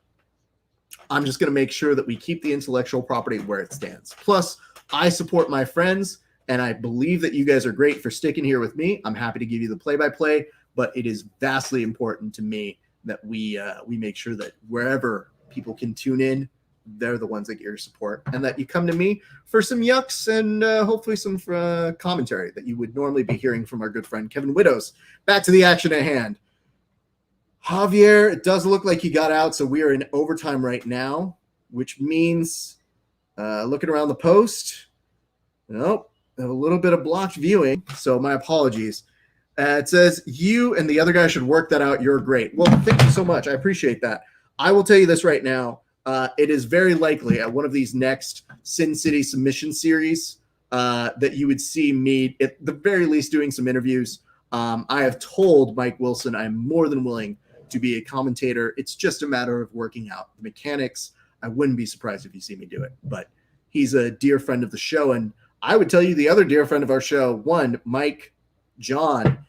S1: I'm just going to make sure that we keep the intellectual property where it stands. Plus, I support my friends, and I believe that you guys are great for sticking here with me. I'm happy to give you the play-by-play, but it is vastly important to me that we make sure that wherever people can tune in, they're the ones that get your support, and that you come to me for some yucks and hopefully some commentary that you would normally be hearing from our good friend Kevin Widows. Back to the action at hand. Javier, it does look like he got out, so we are in overtime right now, which means looking around the post, nope, a little bit of blocked viewing, so my apologies. It says, you and the other guy should work that out. You're great. Well, thank you so much. I appreciate that. I will tell you this right now. It is very likely at one of these next Sin City submission series that you would see me, at the very least, doing some interviews. I have told Mike Wilson I'm more than willing to be a commentator. It's just a matter of working out the mechanics. I wouldn't be surprised if you see me do it, but he's a dear friend of the show. And I would tell you the other dear friend of our show, Mike John,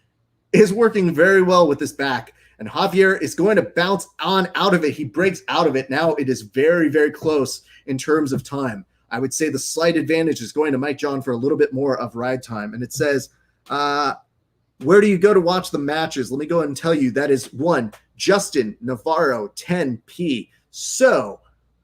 S1: is working very well with this back. And Javier is going to bounce on out of it. He breaks out of it. Now it is very, very close in terms of time. I would say the slight advantage is going to Mike John for a little bit more of ride time. And it says, where do you go to watch the matches? Let me go ahead and tell you that is Justin Navarro 10p. So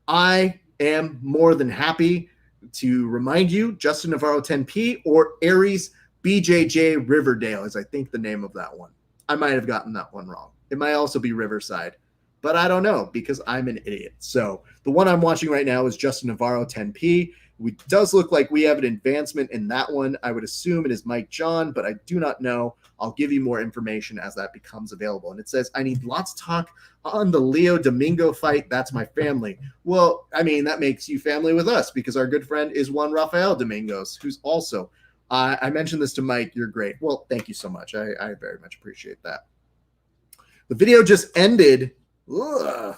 S1: I am more than happy to remind you, Justin Navarro 10p or Aries BJJ Riverdale is I think the name of that one. I might have gotten that one wrong. It might also be Riverside, but I don't know because I'm an idiot. So the one I'm watching right now is Justin Navarro 10p. It does look like we have an advancement in that one. I would assume it is Mike John, but I do not know. I'll give you more information as that becomes available. And it says, I need lots of talk on the Leo Domingo fight. That's my family. Well, I mean, that makes you family with us because our good friend is Juan Rafael Domingos, who's also, I mentioned this to Mike. You're great. Well, thank you so much. I very much appreciate that. The video just ended. Ugh.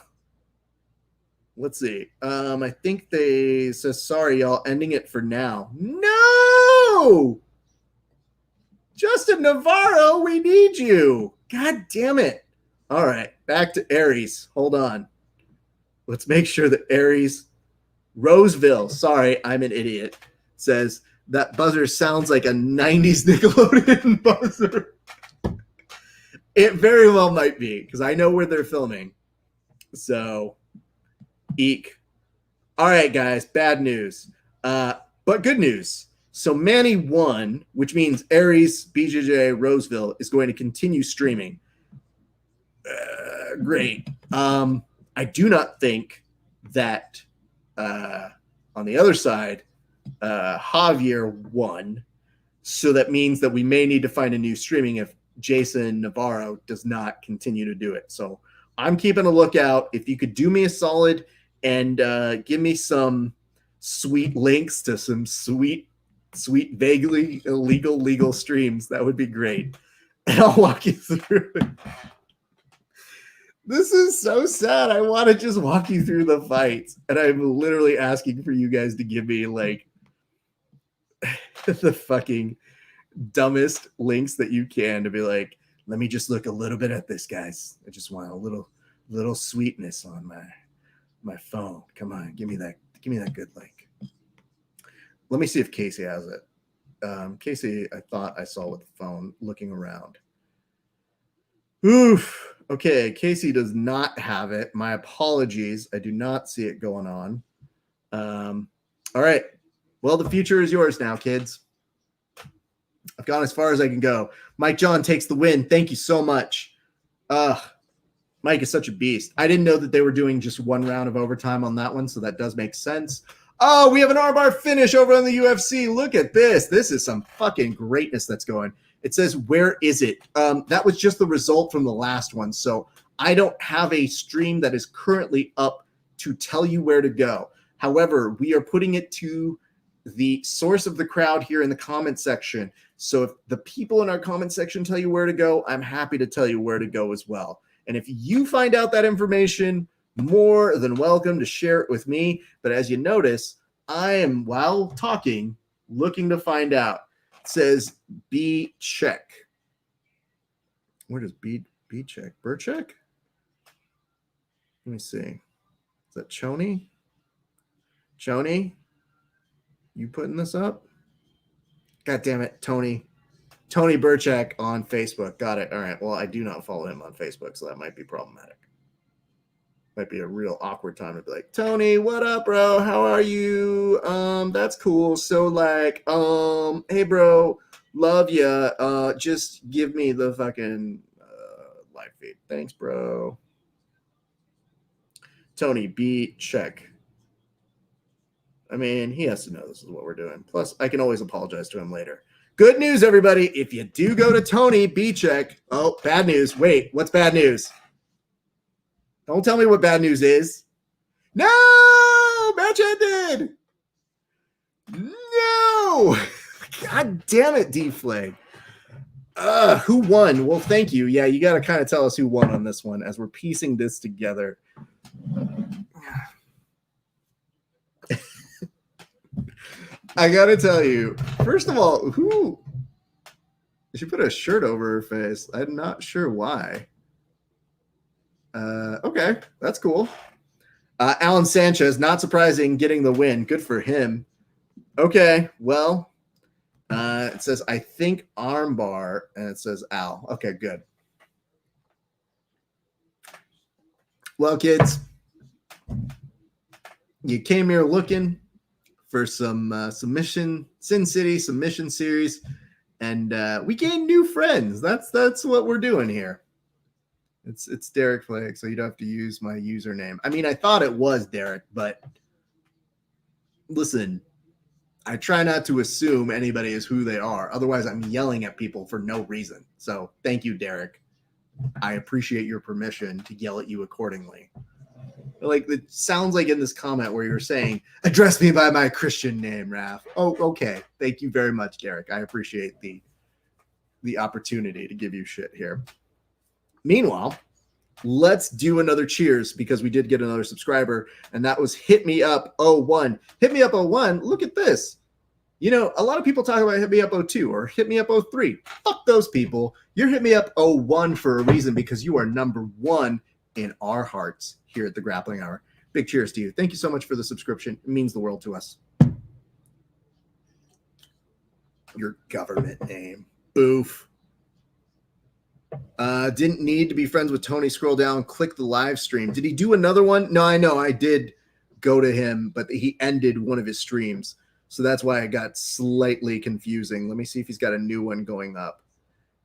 S1: Let's see. I think they says, sorry, y'all, ending it for now. No! Justin Navarro, we need you. God damn it. All right, back to Aries. Hold on. Let's make sure that Aries Roseville, sorry, I'm an idiot, says that buzzer sounds like a 90s Nickelodeon buzzer. It very well might be, because I know where they're filming. So, eek. All right, guys, bad news. But good news. So Manny won, which means Aries BJJ Roseville is going to continue streaming. Great. I do not think that on the other side, Javier won. So that means that we may need to find a new streaming if Jason Navarro does not continue to do it. So I'm keeping a lookout. If you could do me a solid and give me some sweet links to some sweet, vaguely illegal, legal streams, that would be great. And I'll walk you through it. This is so sad. I want to just walk you through the fights. And I'm literally asking for you guys to give me like the fucking dumbest links that you can to be like, let me just look a little bit at this, guys. I just want a little sweetness on my phone. Come on, give me that good link. Let me see if Casey has it. Casey, I thought I saw with the phone looking around. Oof. Okay, Casey does not have it. My apologies. I do not see it going on. All right. Well, the future is yours now, kids. I've gone as far as I can go. Mike John takes the win. Thank you so much. Mike is such a beast. I didn't know that they were doing just one round of overtime on that one, so that does make sense. Oh, we have an armbar finish over on the UFC. Look at this. This is some fucking greatness that's going. It says, where is it? That was just the result from the last one. So I don't have a stream that is currently up to tell you where to go. However, we are putting it to the source of the crowd here in the comment section. So if the people in our comment section tell you where to go, I'm happy to tell you where to go as well. And if you find out that information, more than welcome to share it with me. But as you notice, I am, while talking, looking to find out. It says B check. Where does B check? Burcheck? Let me see. Is that Choney? Choney? You putting this up? God damn it, Tony. Tony Burchak on Facebook. Got it. All right. Well, I do not follow him on Facebook, so that might be problematic. Might be a real awkward time to be like, Tony, what up, bro? How are you? That's cool. So like, hey bro, love ya. Just give me the fucking live feed. Thanks, bro. Tony B check. I mean, he has to know this is what we're doing. Plus, I can always apologize to him later. Good news, everybody. If you do go to Tony B check. Oh, bad news. Wait, what's bad news? Don't tell me what bad news is. No! Match ended! No! God damn it, D-Flag. Who won? Well, thank you. Yeah, you got to kind of tell us who won on this one as we're piecing this together. I got to tell you, first of all, who? She put a shirt over her face. I'm not sure why. Okay, that's cool. Alan Sanchez, not surprising, getting the win. Good for him. Okay, well, it says, I think armbar, and it says Al. Okay, good. Well, kids, you came here looking for some submission, Sin City submission series, and we gained new friends. That's what we're doing here. It's Derek Flake, so you don't have to use my username. I mean, I thought it was Derek, but listen, I try not to assume anybody is who they are. Otherwise, I'm yelling at people for no reason. So thank you, Derek. I appreciate your permission to yell at you accordingly. Like, it sounds like in this comment where you're saying, address me by my Christian name, Raph. Oh, okay. Thank you very much, Derek. I appreciate the opportunity to give you shit here. Meanwhile, let's do another cheers because we did get another subscriber, and that was Hit Me Up 01. Hit Me Up 01, look at this. You know, a lot of people talk about Hit Me Up 02 or Hit Me Up 03. Fuck those people. You're Hit Me Up 01 for a reason because you are number one in our hearts here at the Grappling Hour. Big cheers to you. Thank you so much for the subscription. It means the world to us. Your government name. Boof. Didn't need to be friends with Tony. Scroll down, click the live stream. Did he do another one? No, I know I did go to him, but he ended one of his streams. So that's why it got slightly confusing. Let me see if he's got a new one going up.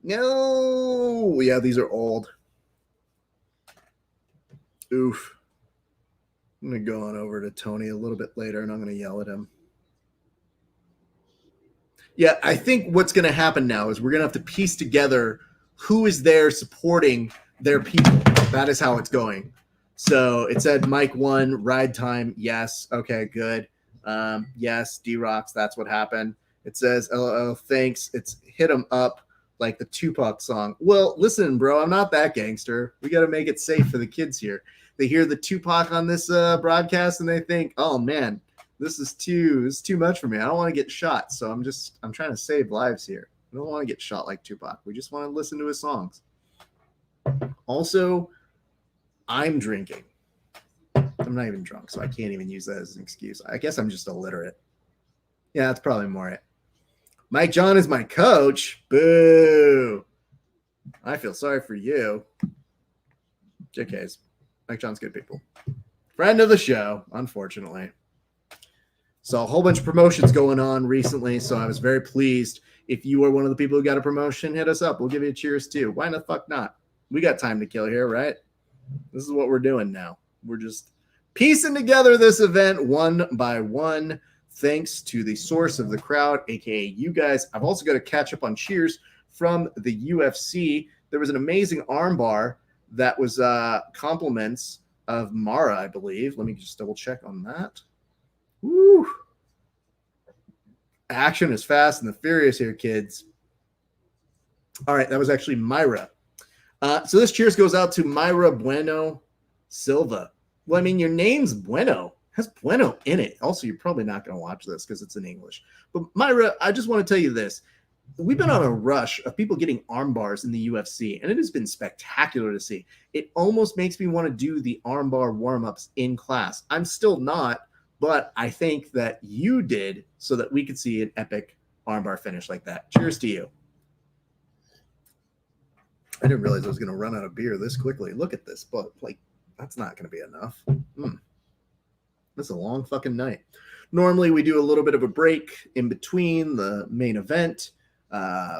S1: No. Yeah, these are old. Oof. I'm going to go on over to Tony a little bit later, and I'm going to yell at him. Yeah, I think what's going to happen now is we're going to have to piece together who is there supporting their people. That is how it's going. So it said Mike won, ride time, yes. Okay, good. Yes, D-Rocks, that's what happened. It says, LOL, thanks. It's hit 'em up like the Tupac song. Well, listen, bro, I'm not that gangster. We got to make it safe for the kids here. They hear the Tupac on this broadcast and they think, oh man, this is too much for me. I don't want to get shot. So I'm trying to save lives here. We don't want to get shot like Tupac. We just want to listen to his songs. Also, I'm drinking. I'm not even drunk, so I can't even use that as an excuse. I guess I'm just illiterate. Yeah, that's probably more it. Mike John is my coach. Boo. I feel sorry for you. JK's. Mike John's good people. Friend of the show, unfortunately. So a whole bunch of promotions going on recently, so I was very pleased. If you are one of the people who got a promotion, hit us up. We'll give you a cheers too. Why the fuck not? We got time to kill here, right? This is what we're doing now. We're just piecing together this event one by one, thanks to the source of the crowd, aka you guys. I've also got to catch up on cheers from the UFC. There was an amazing armbar that was compliments of Mara, I believe. Let me just double check on that. Woo! Action is fast and the furious here, kids. All right, that was actually Myra. So this cheers goes out to Myra Bueno Silva. Well, I mean, your name's Bueno. It has Bueno in it. Also, you're probably not going to watch this because it's in English. But Myra, I just want to tell you this. We've been on a rush of people getting arm bars in the UFC, and it has been spectacular to see. It almost makes me want to do the armbar warm-ups in class. I'm still not, but I think that you did so that we could see an epic armbar finish like that. Cheers to you. I didn't realize I was going to run out of beer this quickly. Look at this, but like, that's not going to be enough. This is a long fucking night. Normally, we do a little bit of a break in between the main event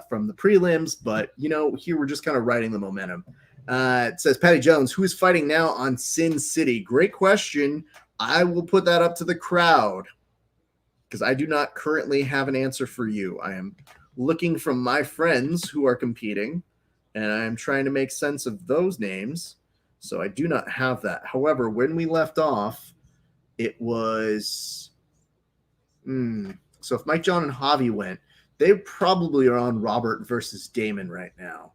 S1: from the prelims, but you know, here we're just kind of riding the momentum. It says Patty Jones, who is fighting now on Sin City? Great question. I will put that up to the crowd because I do not currently have an answer for you. I am looking from my friends who are competing, and I am trying to make sense of those names. So I do not have that. However, when we left off, it was so if Mike John and Javi went, they probably are on Robert versus Damon right now.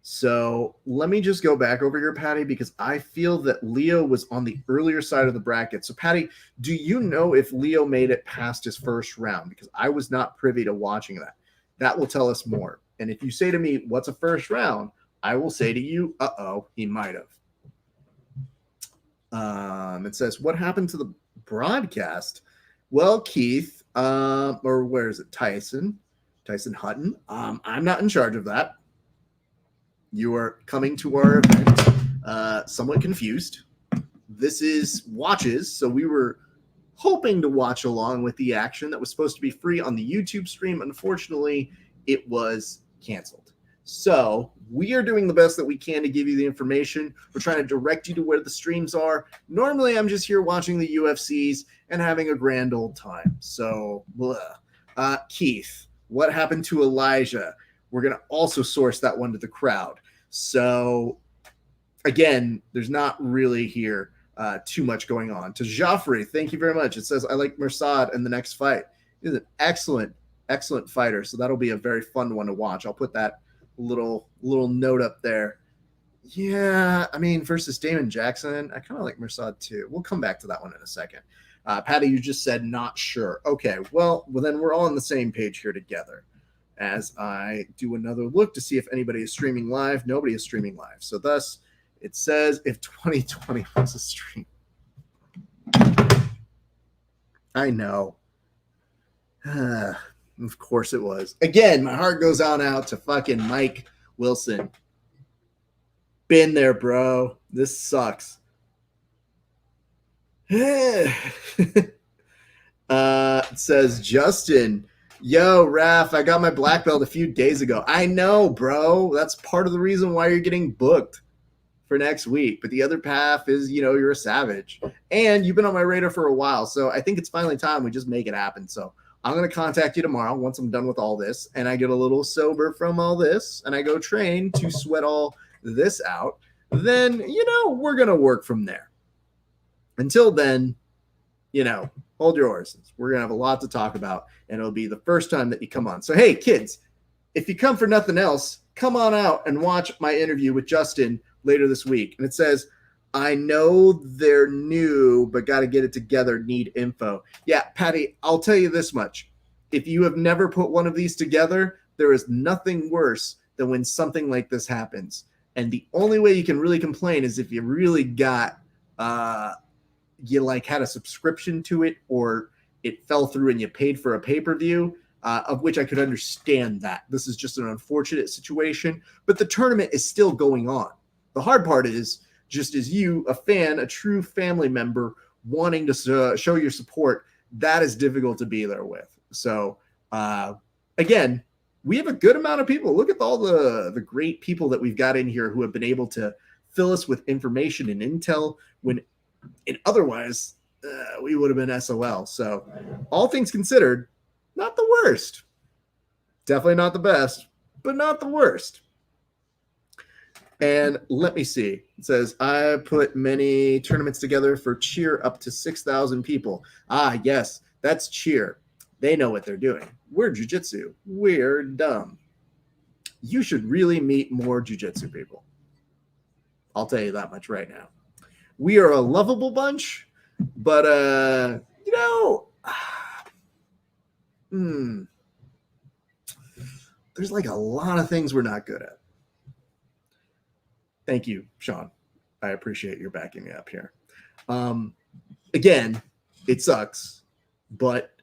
S1: So let me just go back over here, Patty, because I feel that Leo was on the earlier side of the bracket. So, Patty, do you know if Leo made it past his first round? Because I was not privy to watching that. That will tell us more. And if you say to me, what's a first round? I will say to you, he might have. It says, what happened to the broadcast? Well, Keith, or where is it? Tyson Hutton. I'm not in charge of that. You are coming to our event somewhat confused. This is watches, so we were hoping to watch along with the action that was supposed to be free on the YouTube stream. Unfortunately, it was canceled. So we are doing the best that we can to give you the information. We're trying to direct you to where the streams are. Normally, I'm just here watching the UFCs and having a grand old time. So, Keith, what happened to Elijah? We're going to also source that one to the crowd. So, again, there's not really here too much going on. To Joffrey, thank you very much. It says, I like Mirsad in the next fight. He's an excellent fighter. So that'll be a very fun one to watch. I'll put that little note up there. Yeah, I mean, versus Damon Jackson, I kind of like Mirsad too. We'll come back to that one in a second. Patty, you just said not sure. Okay, well, then we're all on the same page here together. As I do another look to see if anybody is streaming live. Nobody is streaming live. So thus, it says if 2020 was a stream. I know. Of course it was. Again, my heart goes on out to fucking Mike Wilson. Been there, bro. This sucks. It says Justin, yo, Raph, I got my black belt a few days ago. I know, bro. That's part of the reason why you're getting booked for next week. But the other path is, you're a savage. And you've been on my radar for a while. So I think it's finally time we just make it happen. So I'm going to contact you tomorrow once I'm done with all this. And I get a little sober from all this. And I go train to sweat all this out. Then, we're going to work from there. Until then, hold your horses. We're going to have a lot to talk about, and it'll be the first time that you come on. So, hey, kids, if you come for nothing else, come on out and watch my interview with Justin later this week. And it says, I know they're new, but got to get it together, need info. Yeah, Patty, I'll tell you this much. If you have never put one of these together, there is nothing worse than when something like this happens. And the only way you can really complain is if you really got you had a subscription to it, or it fell through and you paid for a pay-per-view. of which I could understand that. This is just an unfortunate situation, but the tournament is still going on. The hard part is, just as you, a fan, a true family member, wanting to show your support, that is difficult to be there with. So, again, we have a good amount of people. Look at all the great people that we've got in here who have been able to fill us with information and intel when otherwise we would have been SOL. So, all things considered, not the worst. Definitely not the best, but not the worst. And let me see. It says, I put many tournaments together for cheer up to 6,000 people. Ah, yes, that's cheer. They know what they're doing. We're jiu-jitsu. We're dumb. You should really meet more jiu-jitsu people. I'll tell you that much right now. We are a lovable bunch, but, there's like a lot of things we're not good at. Thank you, Sean. I appreciate your backing me up here. Again, it sucks, but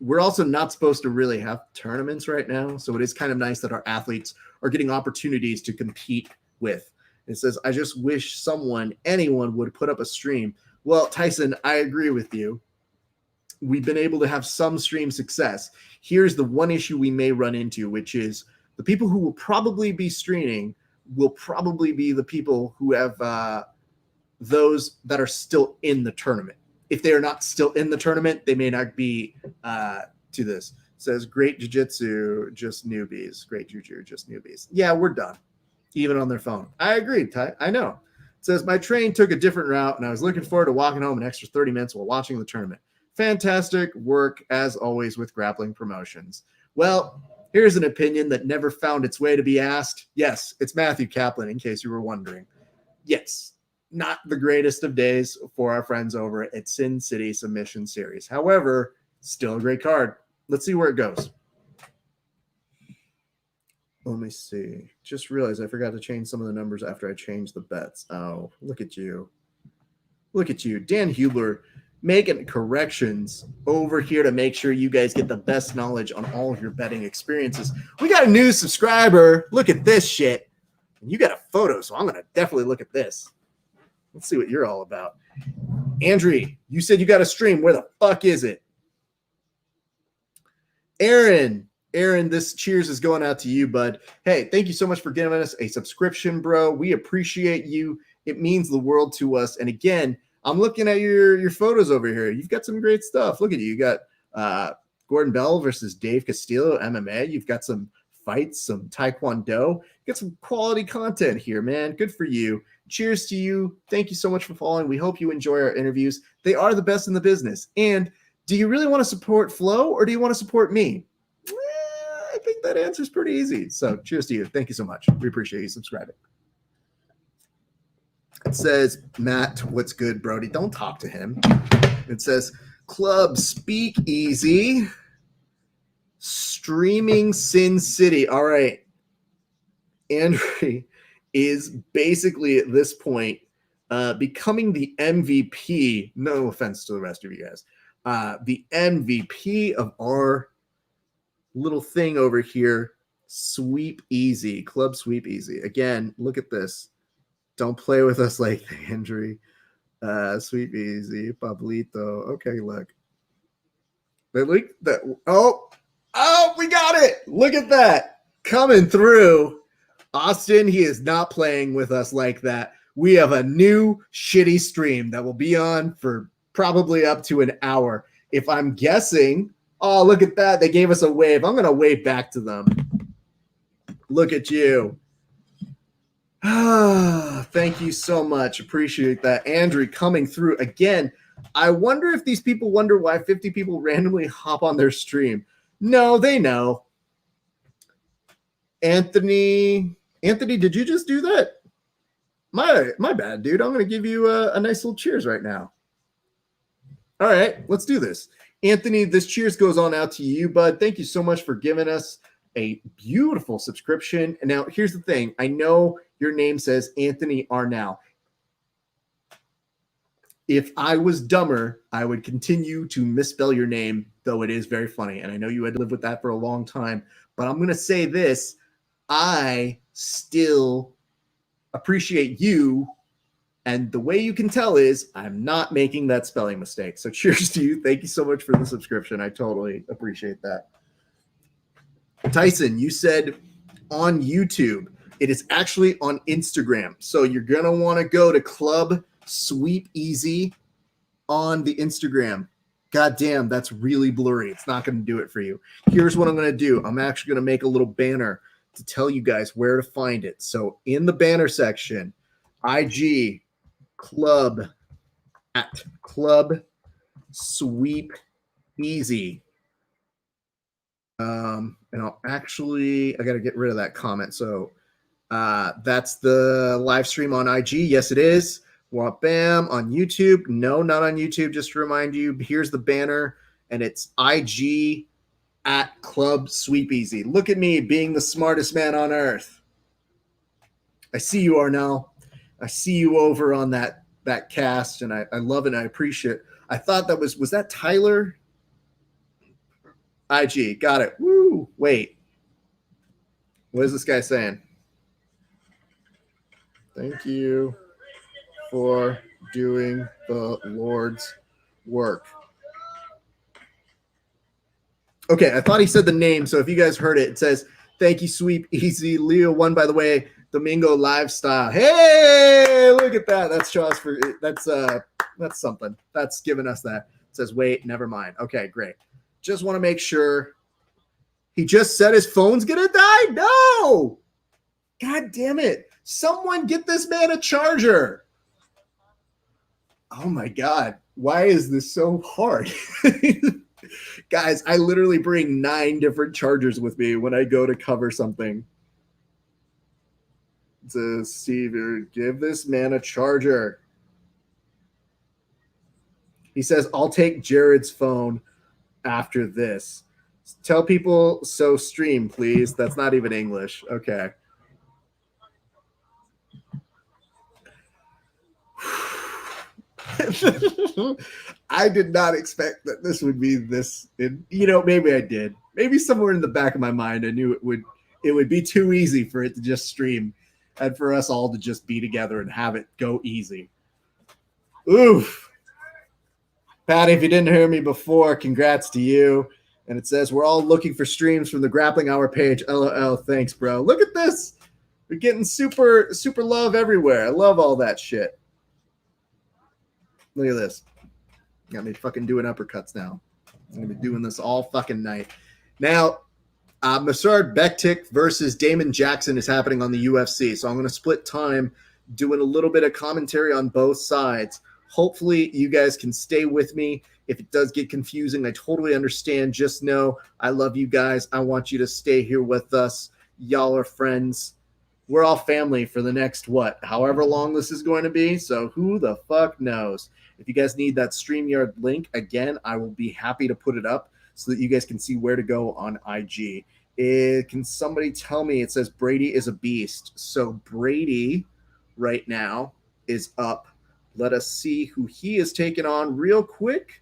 S1: we're also not supposed to really have tournaments right now. So it is kind of nice that our athletes are getting opportunities to compete with. It says, I just wish anyone would put up a stream. Well, Tyson, I agree with you. We've been able to have some stream success. Here's the one issue we may run into, which is the people who will probably be streaming will probably be the people who have those that are still in the tournament. If they are not still in the tournament, they may not be to this. It says, great jiu-jitsu, just newbies. Great juju, just newbies. Yeah, we're done. Even on their phone. I agree, Ty. I know. It says, my train took a different route, and I was looking forward to walking home an extra 30 minutes while watching the tournament. Fantastic work, as always, with Grappling Promotions. Well, here's an opinion that never found its way to be asked. Yes, it's Matthew Kaplan, in case you were wondering. Yes, not the greatest of days for our friends over at Sin City Submission Series. However, still a great card. Let's see where it goes. Let me see. Just realized I forgot to change some of the numbers after I changed the bets. Oh, look at you. Look at you. Dan Hubler making corrections over here to make sure you guys get the best knowledge on all of your betting experiences. We got a new subscriber. Look at this shit. And you got a photo, so I'm going to definitely look at this. Let's see what you're all about. Andrew, you said you got a stream. Where the fuck is it? Aaron, this cheers is going out to you, bud. Hey, thank you so much for giving us a subscription, bro. We appreciate you. It means the world to us. And again, I'm looking at your photos over here. You've got some great stuff. Look at you. You got Gordon Bell versus Dave Castillo, MMA. You've got some fights, some Taekwondo. You got some quality content here, man. Good for you. Cheers to you. Thank you so much for following. We hope you enjoy our interviews. They are the best in the business. And do you really want to support Flo or do you want to support me? I think that answer is pretty easy. So cheers to you. Thank you so much. We appreciate you subscribing. It says, Matt, what's good, Brody? Don't talk to him. It says, Club Speak Easy, streaming Sin City. All right. Andrew is basically at this point becoming the MVP. No offense to the rest of you guys. The MVP of our little thing over here. Sweep Easy. Club Sweep Easy. Again, look at this. Don't play with us like that, Andrew. Sweep Easy, Pablito. Okay, look. Oh, we got it. Look at that. Coming through. Austin, he is not playing with us like that. We have a new shitty stream that will be on for probably up to an hour. If I'm guessing, oh, look at that. They gave us a wave. I'm going to wave back to them. Look at you. Thank you so much. Appreciate that. Andrew coming through again. I wonder if these people wonder why 50 people randomly hop on their stream. No, they know. Anthony, did you just do that? My bad, dude. I'm going to give you a nice little cheers right now. All right, let's do this. Anthony, this cheers goes on out to you, bud. Thank you so much for giving us a beautiful subscription. And now here's the thing. I know your name says Anthony Arnell. If I was dumber, I would continue to misspell your name, though it is very funny. And I know you had to live with that for a long time. But I'm going to say this. I still appreciate you. And the way you can tell is I'm not making that spelling mistake. So cheers to you. Thank you so much for the subscription. I totally appreciate that. Tyson, you said on YouTube. It is actually on Instagram. So you're going to want to go to Club Sweep Easy on the Instagram. God damn, that's really blurry. It's not going to do it for you. Here's what I'm going to do. I'm actually going to make a little banner to tell you guys where to find it. So in the banner section, IG Club at Club Sweep Easy. And I'll actually, I got to get rid of that comment. So that's the live stream on IG. Yes, it is. Well, bam, on YouTube. No, not on YouTube. Just to remind you, here's the banner, and it's IG at Club Sweep Easy. Look at me being the smartest man on earth. I see you, Arnell. I see you over on that cast, and I love it and I appreciate it. I thought that was that Tyler? IG, got it. Woo, wait. What is this guy saying? Thank you for doing the Lord's work. Okay, I thought he said the name, so if you guys heard it, it says, thank you, Sweep Easy. Leo won, by the way, Domingo Lifestyle. Hey, look at that. That's show us for that's something. That's giving us that. It says, wait, never mind. Okay, great. Just want to make sure. He just said his phone's gonna die? No! God damn it. Someone get this man a charger. Oh my God. Why is this so hard? Guys, I literally bring 9 different chargers with me when I go to cover something. It says, Steve, give this man a charger. He says, I'll take Jared's phone after this. Tell people so stream, please. That's not even English. Okay. I did not expect that this would be this. Maybe I did. Maybe somewhere in the back of my mind, I knew it would be too easy for it to just stream and for us all to just be together and have it go easy. Oof. Patty, if you didn't hear me before, congrats to you. And it says, we're all looking for streams from the Grappling Hour page. LOL. Thanks, bro. Look at this. We're getting super, super love everywhere. I love all that shit. Look at this. Got me fucking doing uppercuts now. I'm going to be doing this all fucking night. Now, Masard Bektik versus Damon Jackson is happening on the UFC. So I'm going to split time doing a little bit of commentary on both sides. Hopefully you guys can stay with me. If it does get confusing, I totally understand. Just know I love you guys. I want you to stay here with us. Y'all are friends. We're all family for the next, however long this is going to be. So who the fuck knows? If you guys need that StreamYard link, again, I will be happy to put it up so that you guys can see where to go on IG. Can somebody tell me? It says Brady is a beast. So Brady right now is up. Let us see who he is taking on real quick.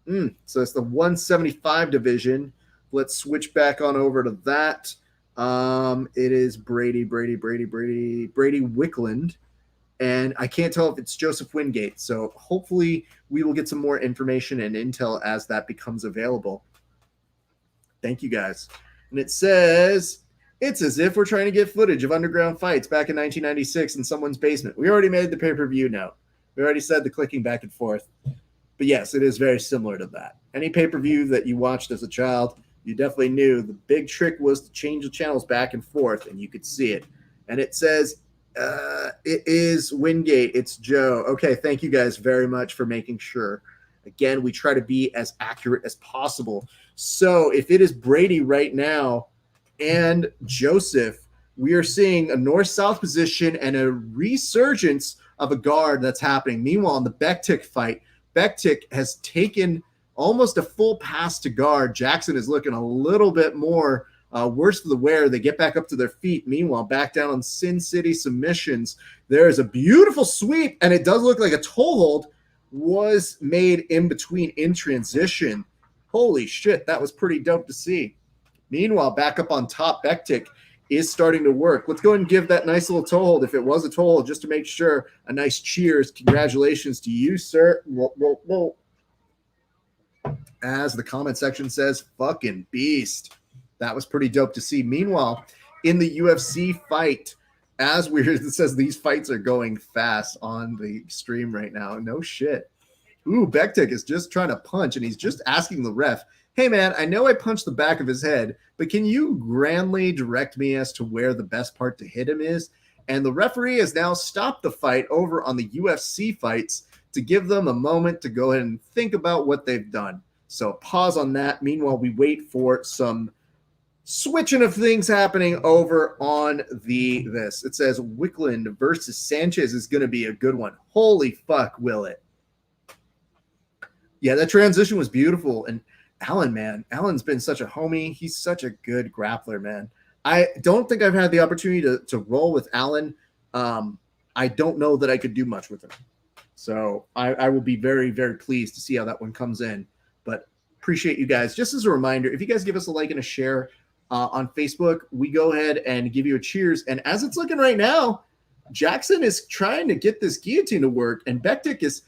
S1: So it's the 175 division. Let's switch back on over to that. It is Brady Wickland. And I can't tell if it's Joseph Wingate. So hopefully we will get some more information and intel as that becomes available. Thank you, guys. And it says, it's as if we're trying to get footage of underground fights back in 1996 in someone's basement. We already made the pay-per-view note. We already said the clicking back and forth. But yes, it is very similar to that. Any pay-per-view that you watched as a child, you definitely knew the big trick was to change the channels back and forth, and you could see it. And it says, it is Wingate. It's Joe. Okay, thank you guys very much for making sure. Again, we try to be as accurate as possible. So if it is Brady right now and Joseph, we are seeing a north-south position and a resurgence of a guard that's happening. Meanwhile, in the Bektik fight, Bektik has taken almost a full pass to guard. Jackson is looking a little bit more worse for the wear. They get back up to their feet. Meanwhile, back down on Sin City submissions. There is a beautiful sweep, and it does look like a toe hold. was made in between in transition. Holy shit, that was pretty dope to see. Meanwhile, back up on top, Bektik is starting to work. Let's go ahead and give that nice little toe hold, if it was a toe hold, just to make sure. A nice cheers. Congratulations to you, sir. Whoa, whoa, whoa. As the comment section says, fucking beast. That was pretty dope to see. Meanwhile, in the UFC fight, as it says these fights are going fast on the stream right now. No shit. Ooh, Bektik is just trying to punch, and he's just asking the ref, hey, man, I know I punched the back of his head, but can you grandly direct me as to where the best part to hit him is? And the referee has now stopped the fight over on the UFC fights to give them a moment to go ahead and think about what they've done. So pause on that. Meanwhile, we wait for some switching of things happening over on this. It says Wickland versus Sanchez is going to be a good one. Holy fuck, will it? Yeah, that transition was beautiful. And Alan, man, Alan's been such a homie. He's such a good grappler, man. I don't think I've had the opportunity to roll with Alan. I don't know that I could do much with him. So I will be very, very pleased to see how that one comes in. But appreciate you guys. Just as a reminder, if you guys give us a like and a share on Facebook, we go ahead and give you a cheers. And as it's looking right now, Jackson is trying to get this guillotine to work, and Bektik is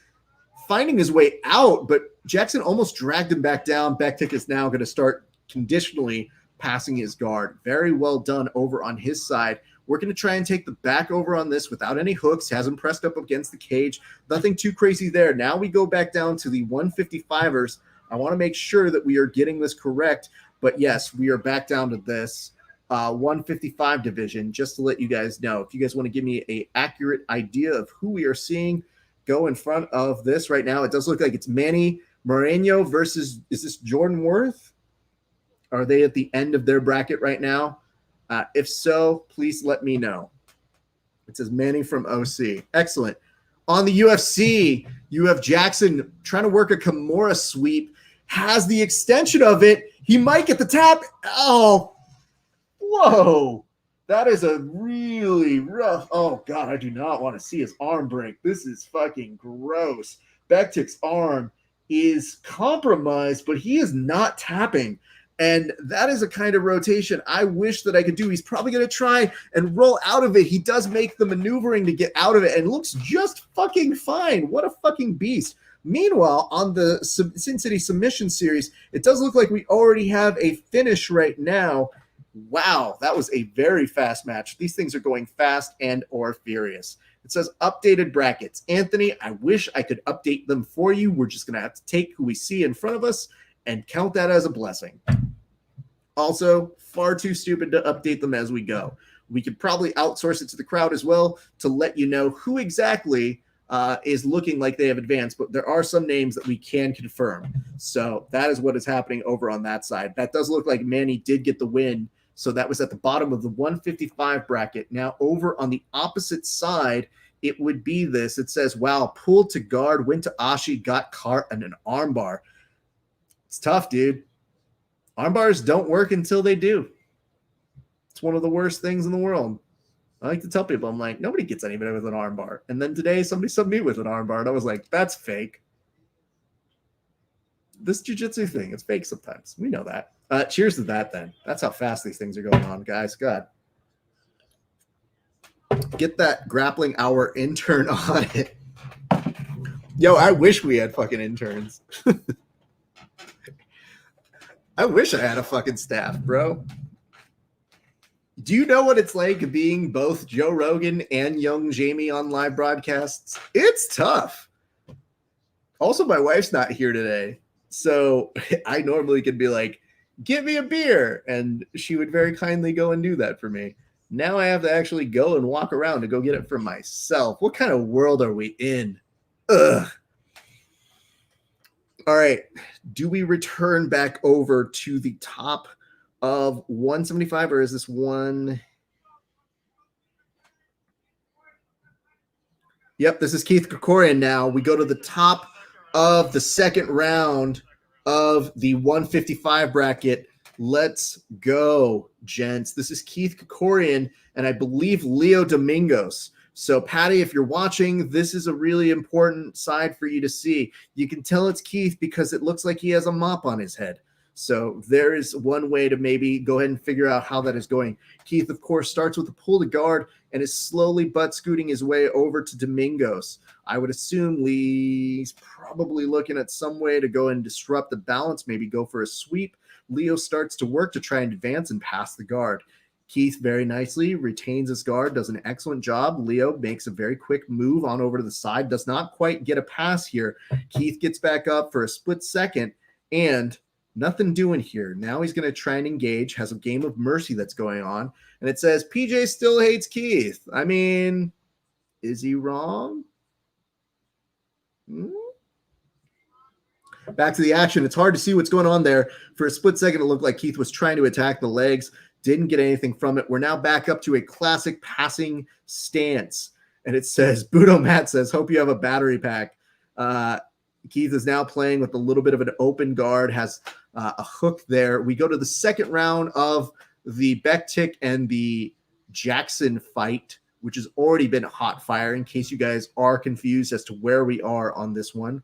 S1: finding his way out, but Jackson almost dragged him back down. Bektik is now going to start conditionally passing his guard. Very well done over on his side. We're going to try and take the back over on this without any hooks. Hasn't pressed up against the cage. Nothing too crazy there. Now we go back down to the 155ers. I want to make sure that we are getting this correct. But yes, we are back down to this 155 division, just to let you guys know. If you guys want to give me an accurate idea of who we are seeing go in front of this right now, it does look like it's Manny Moreno versus, is this Jordan Worth? Are they at the end of their bracket right now? If so, please let me know. It says Manny from OC. Excellent. On the UFC, you have Jackson trying to work a Kimura sweep, has the extension of it. He might get the tap. Oh, whoa. That is a really rough. Oh, God, I do not want to see his arm break. This is fucking gross. Bektik's arm is compromised, but he is not tapping. And that is a kind of rotation I wish that I could do. He's probably going to try and roll out of it. He does make the maneuvering to get out of it and looks just fucking fine. What a fucking beast. Meanwhile, on the Sin City Submission Series, it does look like we already have a finish right now. Wow, that was a very fast match. These things are going fast and or furious. It says updated brackets. Anthony, I wish I could update them for you. We're just going to have to take who we see in front of us and count that as a blessing. Also, far too stupid to update them as we go. We could probably outsource it to the crowd as well to let you know who exactly is looking like they have advanced, but there are some names that we can confirm. So that is what is happening over on that side. That does look like Manny did get the win. So that was at the bottom of the 155 bracket. Now over on the opposite side, it would be this. It says, wow, pulled to guard, went to Ashi, got caught in an armbar. It's tough, dude. Arm bars don't work until they do. It's one of the worst things in the world. I like to tell people, I'm like, nobody gets anybody with an arm bar. And then today somebody subbed me with an arm bar, and I was like, that's fake. This jiu-jitsu thing, it's fake sometimes. We know that. Cheers to that then. That's how fast these things are going on, guys. God. Get that grappling hour intern on it. Yo, I wish we had fucking interns. I wish I had a fucking staff, bro. Do you know what it's like being both Joe Rogan and young Jamie on live broadcasts? It's tough. Also, my wife's not here today. So I normally could be like, get me a beer. And she would very kindly go and do that for me. Now I have to actually go and walk around to go get it for myself. What kind of world are we in? Ugh. All right. Do we return back over to the top of 175, or is this one? Yep, this is Keith Krikorian now. We go to the top of the second round of the 155 bracket. Let's go, gents. This is Keith Krikorian and I believe Leo Domingos. So, Patty, if you're watching, this is a really important side for you to see. You can tell it's Keith because it looks like he has a mop on his head. So there is one way to maybe go ahead and figure out how that is going. Keith, of course, starts with a pull to guard and is slowly butt scooting his way over to Domingos. I would assume Lee's probably looking at some way to go and disrupt the balance, maybe go for a sweep. Leo starts to work to try and advance and pass the guard. Keith very nicely retains his guard, does an excellent job. Leo makes a very quick move on over to the side, does not quite get a pass here. Keith gets back up for a split second, and nothing doing here. Now he's going to try and engage, has a game of mercy that's going on, and it says PJ still hates Keith. I mean, is he wrong? Back to the action. It's hard to see what's going on there. For a split second, it looked like Keith was trying to attack the legs. Didn't get anything from it. We're now back up to a classic passing stance. And it says, Budo Matt says, hope you have a battery pack. Keith is now playing with a little bit of an open guard, has a hook there. We go to the second round of the Bektik and the Jackson fight, which has already been hot fire, in case you guys are confused as to where we are on this one.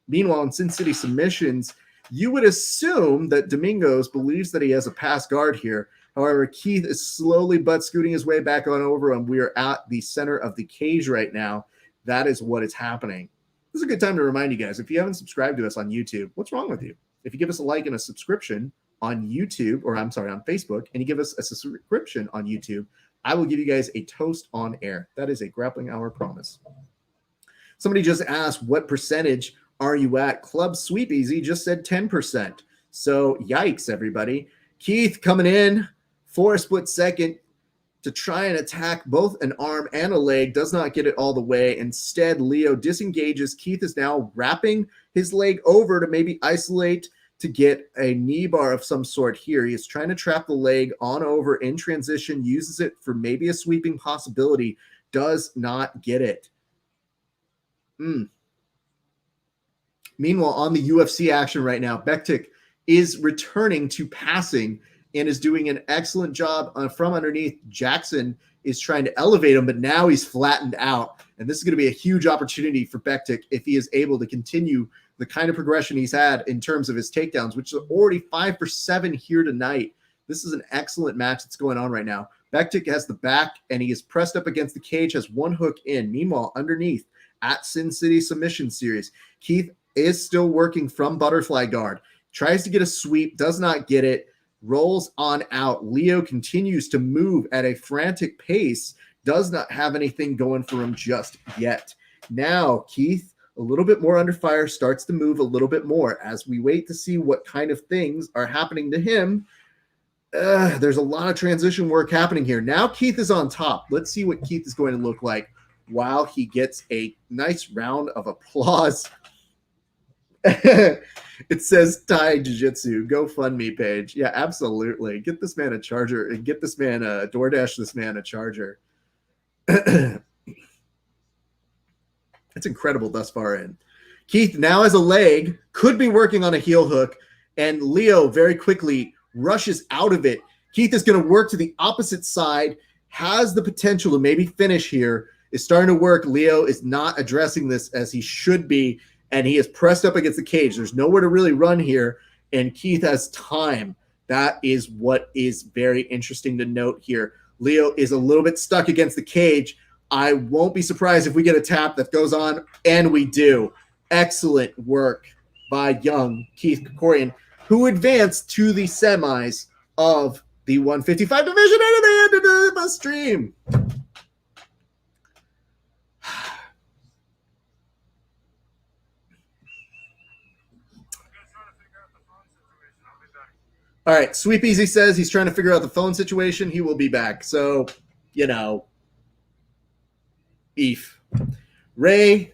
S1: Meanwhile, in Sin City submissions, you would assume that Domingos believes that he has a pass guard here. However, Keith is slowly butt scooting his way back on over, and we are at the center of the cage right now. That is what is happening. This is a good time to remind you guys, if you haven't subscribed to us on YouTube, what's wrong with you? If you give us a like and a subscription on YouTube, or I'm sorry, on Facebook, and you give us a subscription on YouTube, I will give you guys a toast on air. That is a Grappling Hour promise. Somebody just asked, what percentage are you at? Club Sweep Easy just said 10%. So yikes, everybody. Keith coming in for a split second to try and attack both an arm and a leg, does not get it all the way. Instead, Leo disengages. Keith is now wrapping his leg over to maybe isolate to get a knee bar of some sort here. He is trying to trap the leg on over in transition, uses it for maybe a sweeping possibility, does not get it. Meanwhile, on the UFC action right now, Bektik is returning to passing and is doing an excellent job from underneath. Jackson is trying to elevate him, but now he's flattened out. And this is going to be a huge opportunity for Bektik if he is able to continue the kind of progression he's had in terms of his takedowns, which is already 5 for 7 here tonight. This is an excellent match that's going on right now. Bektik has the back, and he is pressed up against the cage, has one hook in. Meanwhile, underneath at Sin City Submission Series, Keith is still working from butterfly guard. Tries to get a sweep, does not get it. Rolls on out. Leo continues to move at a frantic pace, does not have anything going for him just yet. Now, Keith, a little bit more under fire, starts to move a little bit more as we wait to see what kind of things are happening to him. There's a lot of transition work happening here. Now Keith is on top. Let's see what Keith is going to look like while he gets a nice round of applause. It says Thai Jiu-Jitsu, GoFundMe page. Yeah, absolutely. Get this man a charger and get this man a DoorDash this man a charger. It's incredible thus far in. Keith now has a leg, could be working on a heel hook, and Leo very quickly rushes out of it. Keith is going to work to the opposite side, has the potential to maybe finish here, is starting to work. Leo is not addressing this as he should be, and he is pressed up against the cage. There's nowhere to really run here, and Keith has time. That is what is very interesting to note here. Leo is a little bit stuck against the cage. I won't be surprised if we get a tap that goes on, and we do. Excellent work by young Keith Krikorian, who advanced to the semis of the 155 division and at the end of the stream. All right, Sweep Easy says he's trying to figure out the phone situation. He will be back. So, you know, Ray,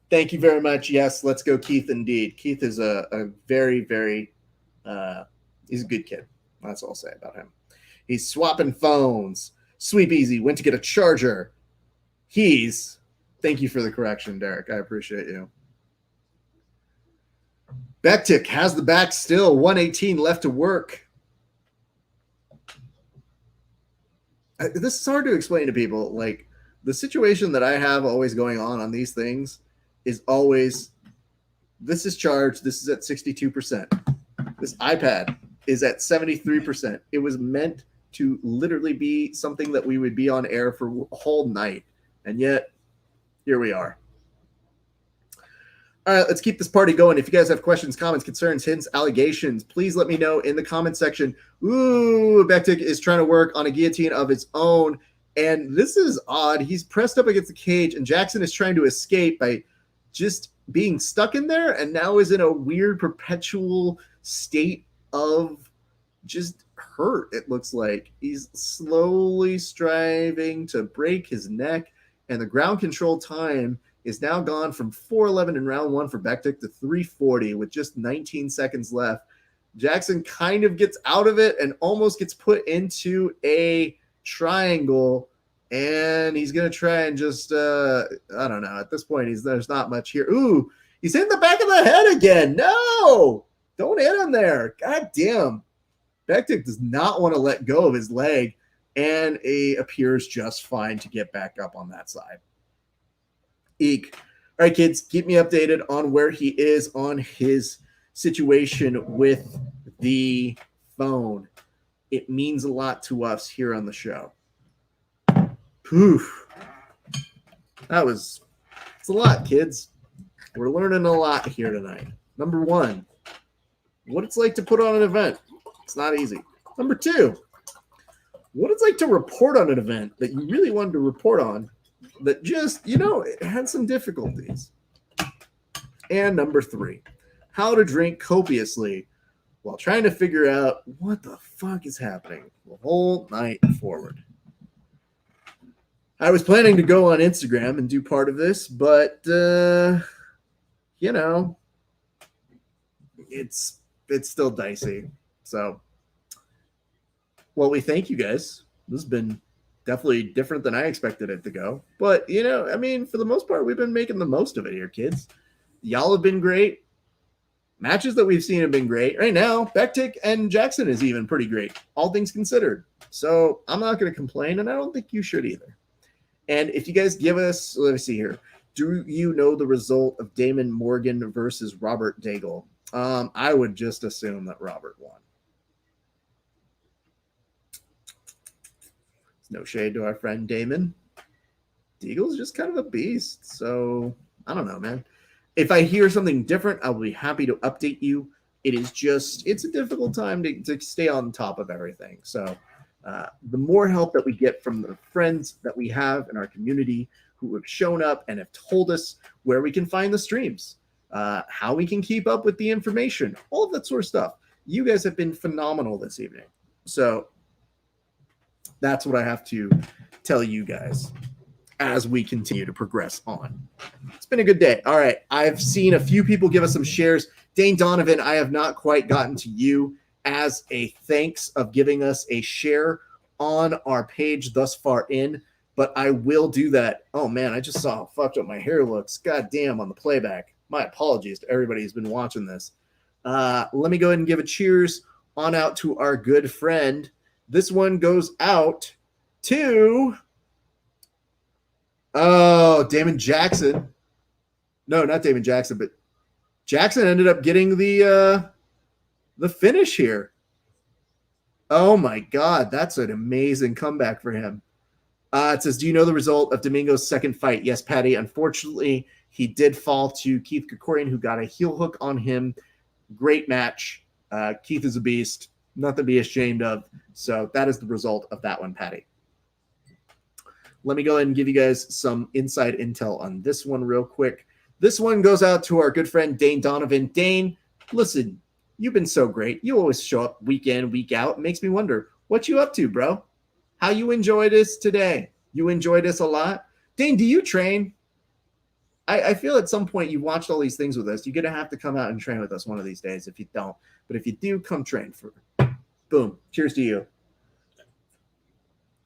S1: thank you very much. Yes, let's go Keith indeed. Keith is a very, very, he's a good kid. That's all I'll say about him. He's swapping phones. Sweep Easy went to get a charger. Thank you for the correction, Derek. I appreciate you. Bektik has the back still. 118 left to work. This is hard to explain to people. Like, the situation that I have always going on these things is always, this is charged, this is at 62%. This iPad is at 73%. It was meant to literally be something that we would be on air for a whole night. And yet, here we are. All right, let's keep this party going. If you guys have questions, comments, concerns, hints, allegations, please let me know in the comment section. Ooh, Bektik is trying to work on a guillotine of its own. And this is odd. He's pressed up against the cage, and Jackson is trying to escape by just being stuck in there, and now is in a weird perpetual state of just hurt, it looks like. He's slowly striving to break his neck, and the ground control time is now gone from 4:11 in round one for Bektik to 3:40 with just 19 seconds left. Jackson kind of gets out of it and almost gets put into a triangle, and he's going to try and just, I don't know. At this point, there's not much here. Ooh, he's hitting the back of the head again. No, don't hit him there. God damn. Bektik does not want to let go of his leg, and he appears just fine to get back up on that side. Eek. All right, kids, keep me updated on where he is on his situation with the phone. It means a lot to us here on the show. Poof. It's a lot, kids. We're learning a lot here tonight. Number one, what it's like to put on an event. It's not easy. Number two, what it's like to report on an event that you really wanted to report on that just, it had some difficulties. And number three, how to drink copiously while trying to figure out what the fuck is happening the whole night forward. I was planning to go on Instagram and do part of this, but, it's still dicey. So, well, we thank you guys. This has been definitely different than I expected it to go. But, for the most part, we've been making the most of it here, kids. Y'all have been great. Matches that we've seen have been great. Right now, Bektik and Jackson is even pretty great, all things considered. So I'm not going to complain, and I don't think you should either. And if you guys give us, let me see here. Do you know the result of Damon Morgan versus Robert Daigle? I would just assume that Robert won. No shade to our friend Damon. Daigle's just kind of a beast. So I don't know, man. If I hear something different, I'll be happy to update you. It's a difficult time to stay on top of everything. So the more help that we get from the friends that we have in our community who have shown up and have told us where we can find the streams, how we can keep up with the information, all of that sort of stuff. You guys have been phenomenal this evening. So that's what I have to tell you guys as we continue to progress on. It's been a good day. All right. I've seen a few people give us some shares. Dane Donovan, I have not quite gotten to you as a thanks of giving us a share on our page thus far in, but I will do that. Oh man, I just saw how fucked up my hair looks. God damn, on the playback. My apologies to everybody who's been watching this. Let me go ahead and give a cheers on out to our good friend. This one goes out to Damon Jackson. No, not Damon Jackson, but Jackson ended up getting the finish here. Oh my God, that's an amazing comeback for him. It says, do you know the result of Domingo's second fight? Yes, Patty. Unfortunately, he did fall to Keith Krikorian, who got a heel hook on him. Great match. Keith is a beast. Nothing to be ashamed of. So that is the result of that one, Patty. Let me go ahead and give you guys some inside intel on this one real quick. This one goes out to our good friend Dane Donovan. Dane, listen, you've been so great. You always show up week in, week out. It makes me wonder, what you up to, bro? How you enjoy this today? You enjoy this a lot? Dane, do you train? I feel at some point you watched all these things with us. You're going to have to come out and train with us one of these days if you don't. But if you do, come train. Boom. Cheers to you.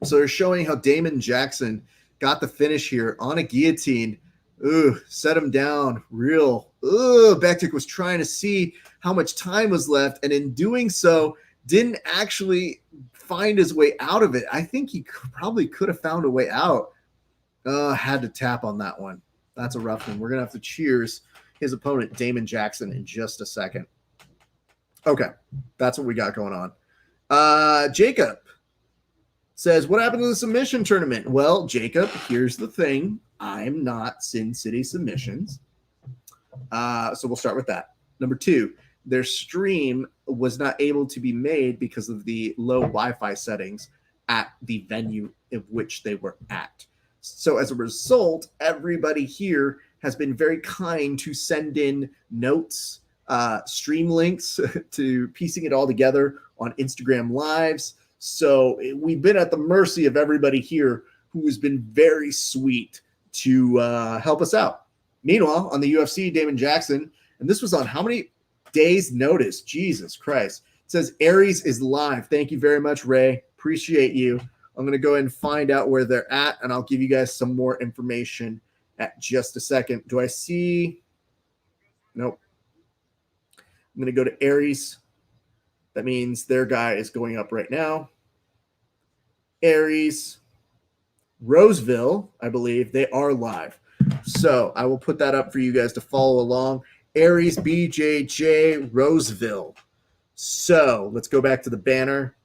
S1: So they're showing how Damon Jackson got the finish here on a guillotine. Ooh, set him down real. Bektik was trying to see how much time was left, and in doing so, didn't actually find his way out of it. I think he probably could have found a way out. Had to tap on that one. That's a rough one. We're going to have to cheers his opponent, Damon Jackson, in just a second. Okay, that's what we got going on. Jacob says, what happened to the submission tournament? Well, Jacob, here's the thing. I'm not Sin City Submissions. So we'll start with that. Number 2, their stream was not able to be made because of the low Wi-Fi settings at the venue of which they were at. So as a result, everybody here has been very kind to send in notes, stream links to piecing it all together on Instagram Lives. So we've been at the mercy of everybody here who has been very sweet to help us out. Meanwhile, on the UFC, Damon Jackson, and this was on how many days' notice? Jesus Christ. It says Aries is live. Thank you very much, Ray. Appreciate you. I'm going to go ahead and find out where they're at, and I'll give you guys some more information at just a second. Do I see? Nope. I'm going to go to Aries. That means their guy is going up right now. Aries, Roseville, I believe, they are live. So I will put that up for you guys to follow along. Aries, BJJ, Roseville. So let's go back to the banner.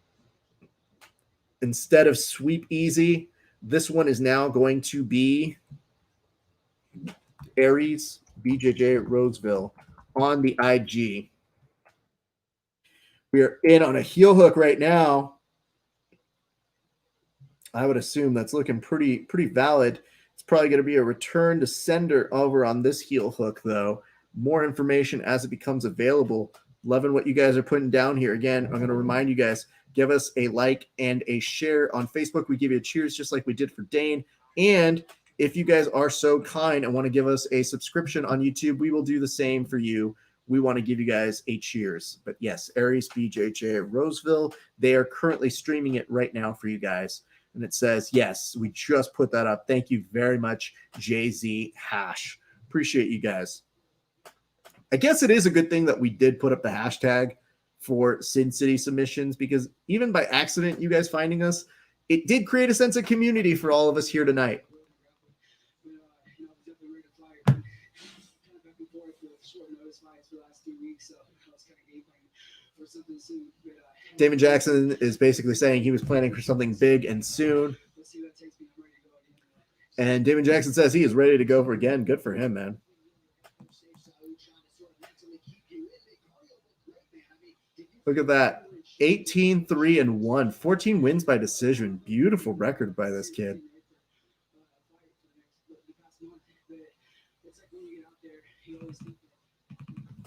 S1: Instead of Sweep Easy, this one is now going to be Aries, BJJ, Roseville on the IG. We are in on a heel hook right now. I would assume that's looking pretty valid. It's probably going to be a return to sender over on this heel hook, though. More information as it becomes available. Loving what you guys are putting down here. Again, I'm going to remind you guys, give us a like and a share on Facebook. We give you a cheers just like we did for Dane. And if you guys are so kind and want to give us a subscription on YouTube, we will do the same for you. We want to give you guys a cheers. But yes, Aries, BJJ, Roseville, they are currently streaming it right now for you guys. And it says, yes, we just put that up. Thank you very much, JZ Hash. Appreciate you guys. I guess it is a good thing that we did put up the hashtag for Sin City Submissions, because even by accident, you guys finding us, it did create a sense of community for all of us here tonight. Damon Jackson is basically saying he was planning for something big and soon. And Damon Jackson says he is ready to go for again. Good for him, man. Look at that. 18-3-1. 14 wins by decision. Beautiful record by this kid.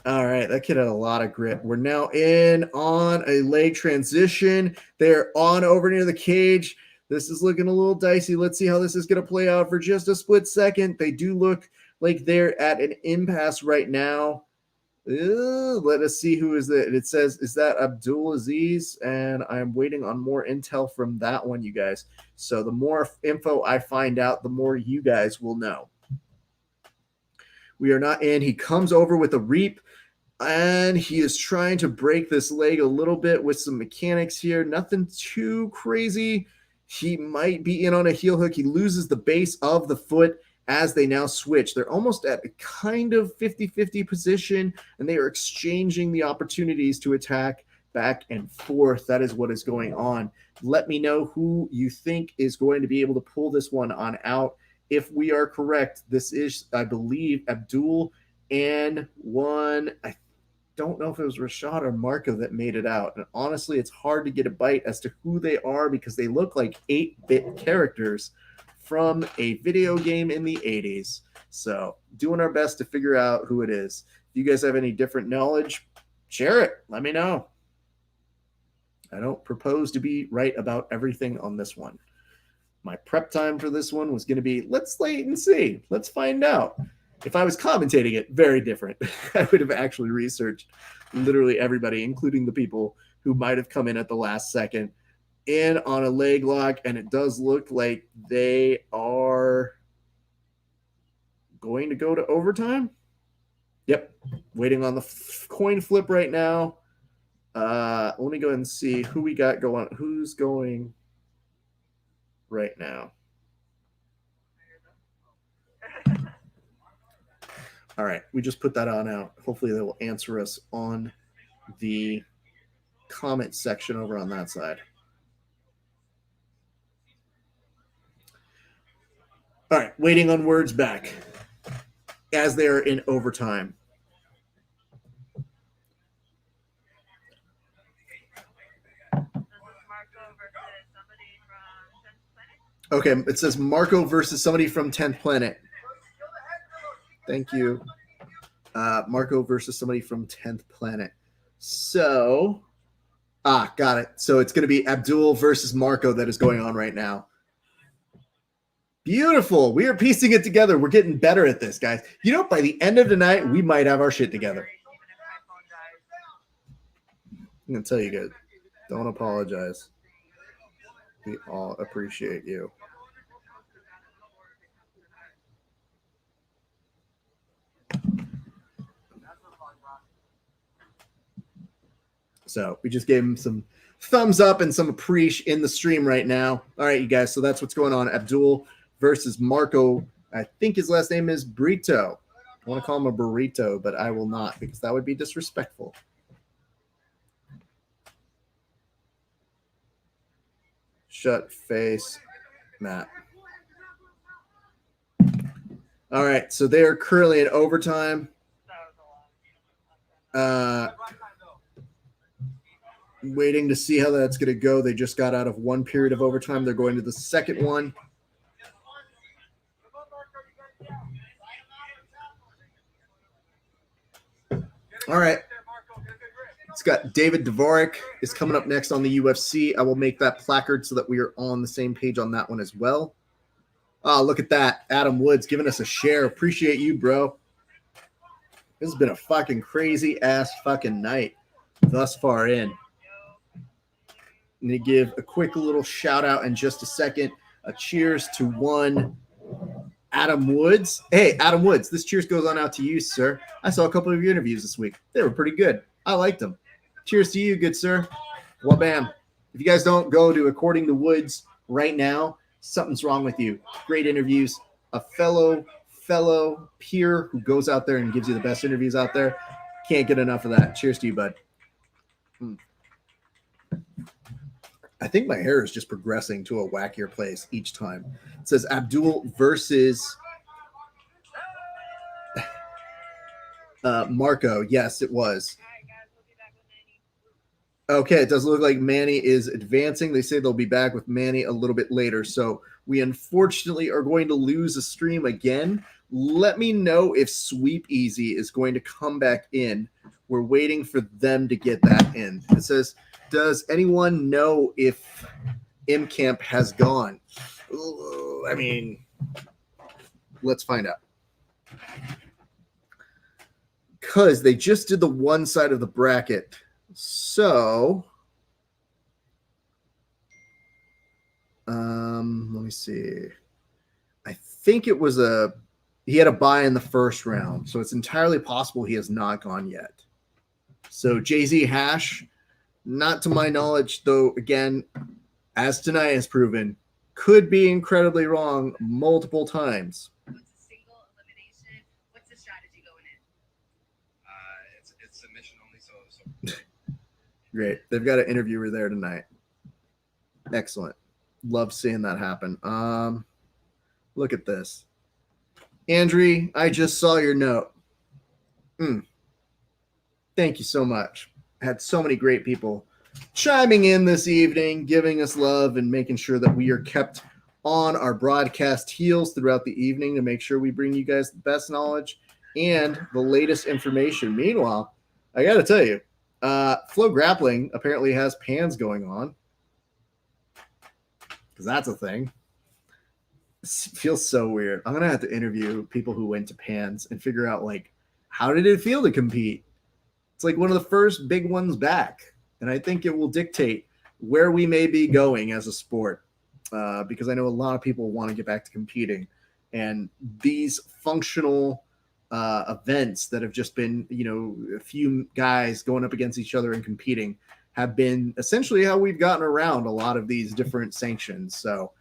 S1: All right, that kid had a lot of grit. We're now in on a leg transition. They're on over near the cage. This is looking a little dicey. Let's see how this is going to play out for just a split second. They do look like they're at an impasse right now. Let us see who is it. It says, is that Abdul Aziz? And I'm waiting on more intel from that one, you guys. So the more info I find out, the more you guys will know. We are not in. He comes over with a reap, and he is trying to break this leg a little bit with some mechanics here. Nothing too crazy. He might be in on a heel hook. He loses the base of the foot as they now switch. They're almost at a kind of 50-50 position, and they are exchanging the opportunities to attack back and forth. That is what is going on. Let me know who you think is going to be able to pull this one on out. If we are correct, this is, I believe, Abdul and one, I don't know if it was Rashad or Marco that made it out. And honestly, it's hard to get a bite as to who they are because they look like 8-bit characters from a video game in the 80s. So doing our best to figure out who it is. If you guys have any different knowledge, share it. Let me know. I don't propose to be right about everything on this one. My prep time for this one was going to be, let's wait and see. Let's find out. If I was commentating it, very different. I would have actually researched literally everybody, including the people who might have come in at the last second, in on a leg lock, and it does look like they are going to go to overtime. Yep, waiting on the coin flip right now. Let me go ahead and see who we got going. Who's going right now? All right, we just put that on out. Hopefully they will answer us on the comment section over on that side. All right, waiting on words back as they're in overtime. Okay, it says Marco versus somebody from 10th Planet. Thank you. Marco versus somebody from 10th Planet. So, got it. So it's going to be Abdul versus Marco that is going on right now. Beautiful. We are piecing it together. We're getting better at this, guys. You know, by the end of the night, we might have our shit together. I'm going to tell you guys, don't apologize. We all appreciate you. So we just gave him some thumbs up and some appreciation in the stream right now. All right, you guys. So that's what's going on. Abdul versus Marco. I think his last name is Burrito. I want to call him a burrito, but I will not because that would be disrespectful. Shut face, Matt. All right, so they are currently in overtime. Waiting to see how that's going to go. They just got out of one period of overtime. They're going to the second one. All right. It's got David Dvorak is coming up next on the UFC. I will make that placard so that we are on the same page on that one as well. Oh, look at that. Adam Woods giving us a share. Appreciate you, bro. This has been a fucking crazy ass fucking night thus far in. I'm going to give a quick little shout out in just a second. A cheers to one Adam Woods. Hey, Adam Woods, this cheers goes on out to you, sir. I saw a couple of your interviews this week. They were pretty good. I liked them. Cheers to you, good sir. Well, bam. If you guys don't go to According to Woods right now, something's wrong with you. Great interviews. A fellow peer who goes out there and gives you the best interviews out there. Can't get enough of that. Cheers to you, bud. I think my hair is just progressing to a wackier place each time. It says Abdul versus Marco. Yes, it was. Okay, it does look like Manny is advancing. They say they'll be back with Manny a little bit later. So we unfortunately are going to lose a stream again. Let me know if Sweep Easy is going to come back in. We're waiting for them to get that in. It says, does anyone know if M-Camp has gone? I mean, let's find out. Because they just did the one side of the bracket. So, let me see. I think it was he had a bye in the first round. So it's entirely possible he has not gone yet. So Jay-Z Hash, not to my knowledge, though, again, as tonight has proven, could be incredibly wrong multiple times.
S4: What's a single elimination? What's the strategy going in?
S5: It's submission only, so.
S1: Great. They've got an interviewer there tonight. Excellent. Love seeing that happen. Look at this. Andrew, I just saw your note. Thank you so much. I had so many great people chiming in this evening, giving us love and making sure that we are kept on our broadcast heels throughout the evening to make sure we bring you guys the best knowledge and the latest information. Meanwhile, I got to tell you, Flow Grappling apparently has pans going on because that's a thing. It feels so weird. I'm going to have to interview people who went to pans and figure out, like, how did it feel to compete? It's like one of the first big ones back. And I think it will dictate where we may be going as a sport because I know a lot of people want to get back to competing. And these functional events that have just been, a few guys going up against each other and competing have been essentially how we've gotten around a lot of these different sanctions. So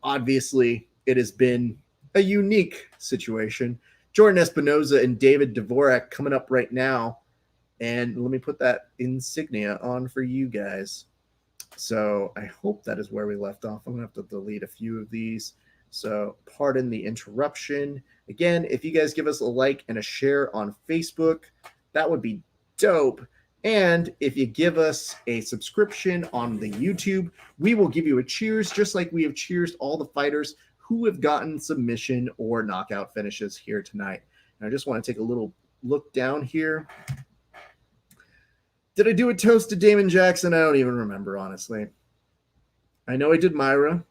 S1: obviously it has been a unique situation. Jordan Espinoza and David Dvorak coming up right now. And let me put that insignia on for you guys. So I hope that is where we left off. I'm going to have to delete a few of these. So pardon the interruption. Again, if you guys give us a like and a share on Facebook, that would be dope. And if you give us a subscription on the YouTube, we will give you a cheers, just like we have cheersed all the fighters who have gotten submission or knockout finishes here tonight. And I just want to take a little look down here. Did I do a toast to Damon Jackson? I don't even remember, honestly. I know I did Myra.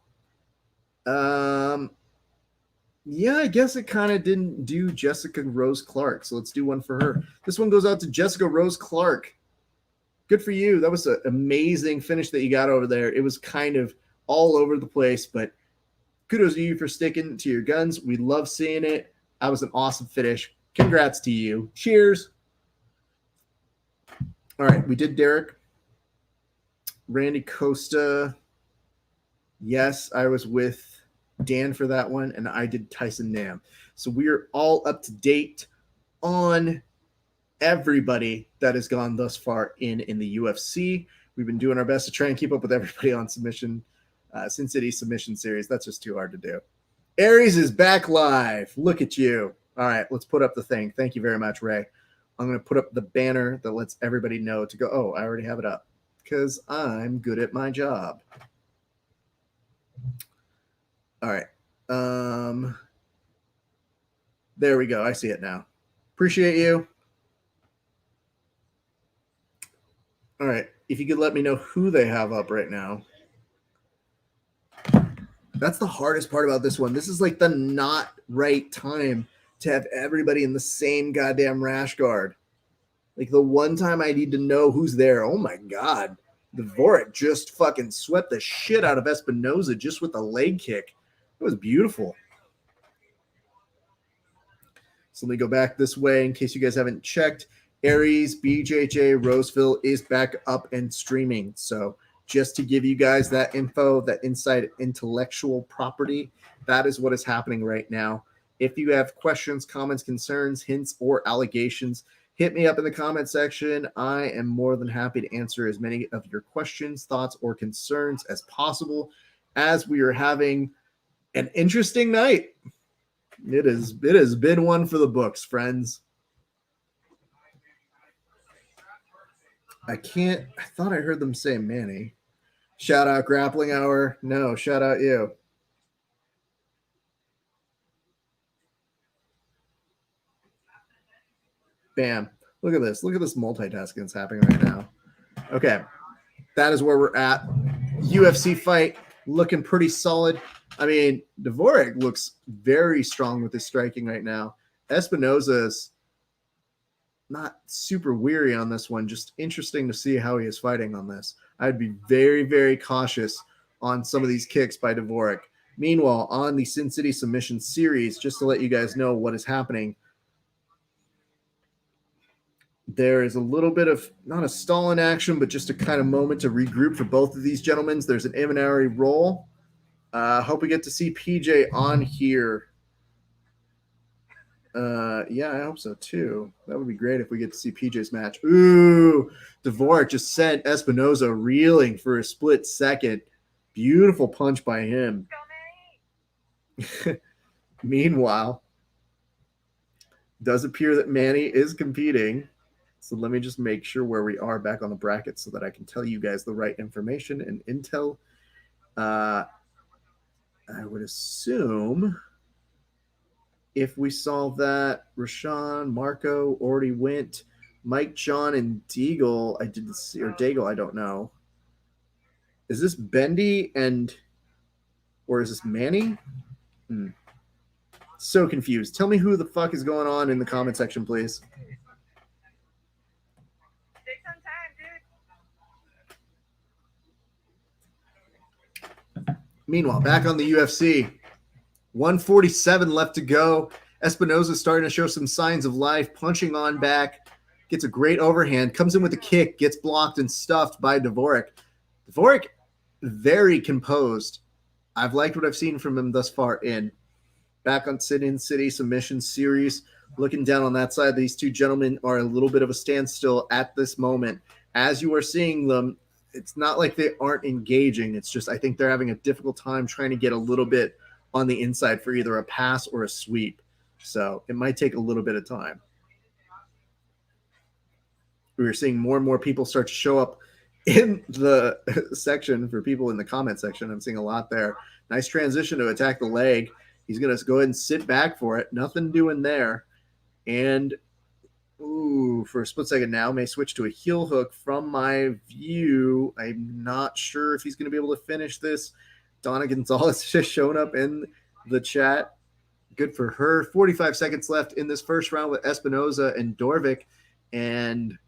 S1: Yeah, I guess it kind of didn't do Jessica Rose Clark, so let's do one for her. This one goes out to Jessica Rose Clark. Good for you. That was an amazing finish that you got over there. It was kind of all over the place, but kudos to you for sticking to your guns. We love seeing it. That was an awesome finish. Congrats to you. Cheers. All right, we did Derek. Randy Costa. Yes, I was with Dan for that one, and I did Tyson Nam. So we are all up to date on everybody that has gone thus far in the UFC. We've been doing our best to try and keep up with everybody on submission, Sin City submission series. That's just too hard to do. Aries is back live. Look at you. All right, let's put up the thing. Thank you very much, Ray. I'm going to put up the banner that lets everybody know to go. Oh, I already have it up because I'm good at my job. All right. There we go. I see it now. Appreciate you. All right. If you could let me know who they have up right now. That's the hardest part about this one. This is like the not right time to have everybody in the same goddamn rash guard. Like the one time I need to know who's there. Oh my God. Dvorak just fucking swept the shit out of Espinoza just with a leg kick. It was beautiful. So let me go back this way in case you guys haven't checked. Aries, BJJ, Roseville is back up and streaming. So just to give you guys that info, that inside intellectual property, that is what is happening right now. If you have questions, comments, concerns, hints, or allegations, hit me up in the comment section. I am more than happy to answer as many of your questions, thoughts, or concerns as possible as we are having an interesting night. It has been one for the books, friends. I thought I heard them say Manny. Shout out Grappling Hour. No, shout out you. Bam. Look at this. Look at this multitasking that's happening right now. Okay. That is where we're at. UFC fight looking pretty solid. I mean, Dvorak looks very strong with his striking right now. Espinoza's not super weary on this one. Just interesting to see how he is fighting on this. I'd be very, very cautious on some of these kicks by Dvorak. Meanwhile, on the Sin City Submission Series, just to let you guys know what is happening, there is a little bit of, not a stall in action, but just a kind of moment to regroup for both of these gentlemen. There's an Imanari roll. Hope we get to see PJ on here. Yeah, I hope so too. That would be great if we get to see PJ's match. Ooh, Dvorak just sent Espinoza reeling for a split second. Beautiful punch by him. Meanwhile, it does appear that Manny is competing. So let me just make sure where we are back on the bracket so that I can tell you guys the right information and intel. I would assume if we saw that Rashawn, Marco already went, Mike, John, and Deagle, I didn't see, or Daigle, I don't know. Is this Bendy or is this Manny? So confused. Tell me who the fuck is going on in the comment section, please.
S4: Take some time, dude.
S1: Meanwhile, back on the UFC, 147 left to go. Espinoza starting to show some signs of life, punching on back, gets a great overhand, comes in with a kick, gets blocked and stuffed by Dvorak. Dvorak, very composed. I've liked what I've seen from him thus far in. back on Sit-In City Submission Series. Looking down on that side, these two gentlemen are a little bit of a standstill at this moment. As you are seeing them, it's not like they aren't engaging. It's just I think they're having a difficult time trying to get a little bit on the inside for either a pass or a sweep. So it might take a little bit of time. We're seeing more and more people start to show up in the section for people in the comment section. I'm seeing a lot there. Nice transition to attack the leg. He's going to go ahead and sit back for it. Nothing doing there. And, ooh, for a split second now, may switch to a heel hook from my view. I'm not sure if he's going to be able to finish this. Donna Gonzalez just showing up in the chat. Good for her. 45 seconds left in this first round with Espinoza and Dorvik. And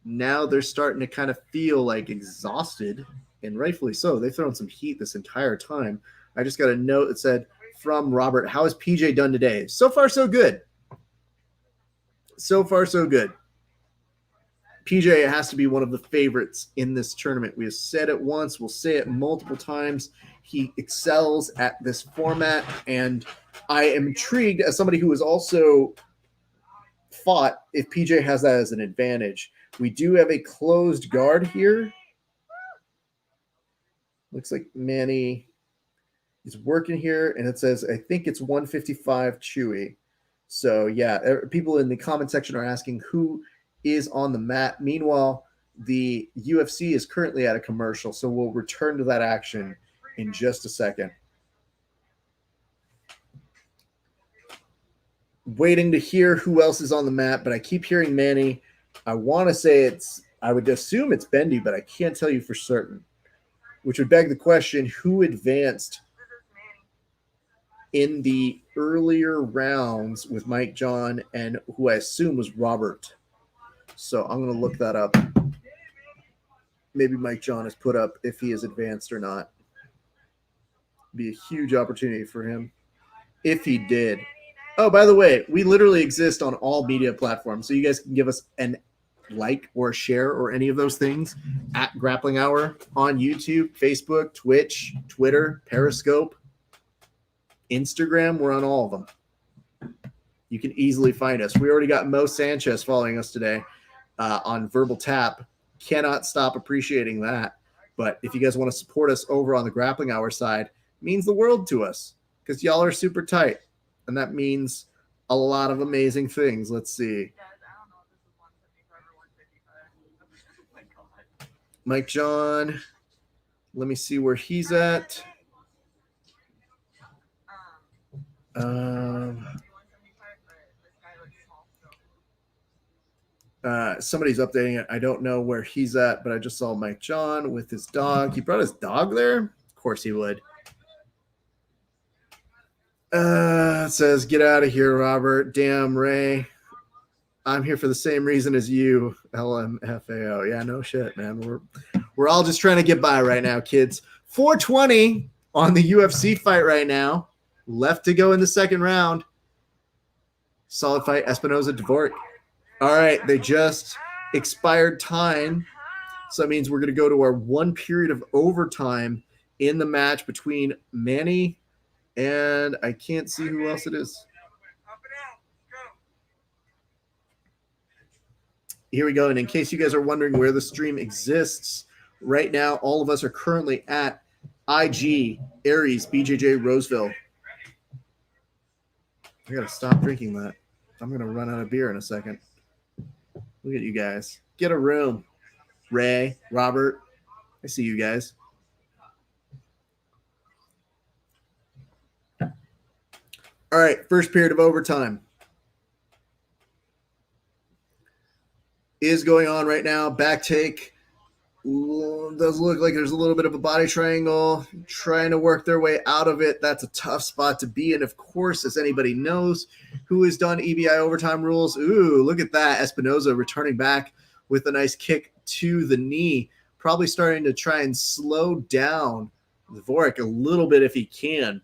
S1: now they're starting to kind of feel like exhausted, and rightfully so. They've thrown some heat this entire time. I just got a note that said, from Robert, how has PJ done today? So far, so good. So far, so good. PJ has to be one of the favorites in this tournament. We have said it once. We'll say it multiple times. He excels at this format, and I am intrigued as somebody who has also fought if PJ has that as an advantage. We do have a closed guard here. Looks like Manny is working here, and it says, I think it's 155 Chewy. So, yeah, people in the comment section are asking who is on the mat. Meanwhile, the UFC is currently at a commercial, so we'll return to that action in just a second. Waiting to hear who else is on the mat, but I keep hearing Manny. I want to say I would assume it's Bendy, but I can't tell you for certain, which would beg the question, who advanced in the earlier rounds with Mike John and who I assume was Robert. So I'm going to look that up. Maybe Mike John has put up if he is advanced or not. Be a huge opportunity for him if he did. Oh, by the way, we literally exist on all media platforms, so you guys can give us an like or a share or any of those things at Grappling Hour on YouTube, Facebook, Twitch, Twitter, Periscope, Instagram. We're on all of them. You can easily find us. We already got Mo Sanchez following us today on Verbal Tap. Cannot stop appreciating that. But if you guys want to support us over on the Grappling Hour side, it means the world to us because y'all are super tight. And that means a lot of amazing things. Let's see. Mike John. Let me see where he's at. Somebody's updating it. I don't know where he's at, but I just saw Mike John with his dog. He brought his dog there? Of course he would. It says, get out of here, Robert. Damn, Ray. I'm here for the same reason as you, LMFAO. Yeah, no shit, man. We're all just trying to get by right now, kids. 420 on the UFC fight right now. Left to go in the second round. Solid fight, Espinoza, Dvorak. All right, they just expired time. So that means we're going to go to our one period of overtime in the match between Manny and I can't see who else it is. Here we go. And in case you guys are wondering where the stream exists, right now, all of us are currently at IG, Aries, BJJ, Roseville. I got to stop drinking that. I'm going to run out of beer in a second. Look at you guys. Get a room. Ray, Robert, I see you guys. All right, first period of overtime is going on right now. Back take. Ooh, does look like there's a little bit of a body triangle. Trying to work their way out of it. That's a tough spot to be in. Of course, as anybody knows who has done EBI overtime rules. Ooh, look at that. Espinoza returning back with a nice kick to the knee. Probably starting to try and slow down Dvorak a little bit if he can.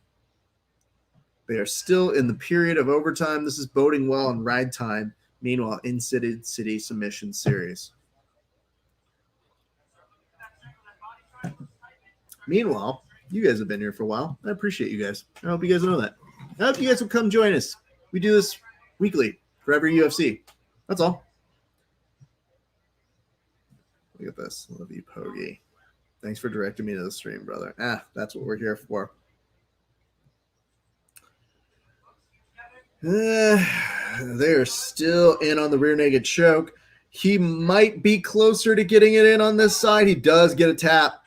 S1: They are still in the period of overtime. This is boding well in ride time. Meanwhile, in City Submission Series. Meanwhile, you guys have been here for a while. I appreciate you guys. I hope you guys know that. I hope you guys will come join us. We do this weekly for every UFC. That's all. Look at this. Love you, Pogi. Thanks for directing me to the stream, brother. That's what we're here for. They're still in on the rear naked choke. He might be closer to getting it in on this side. He does get a tap.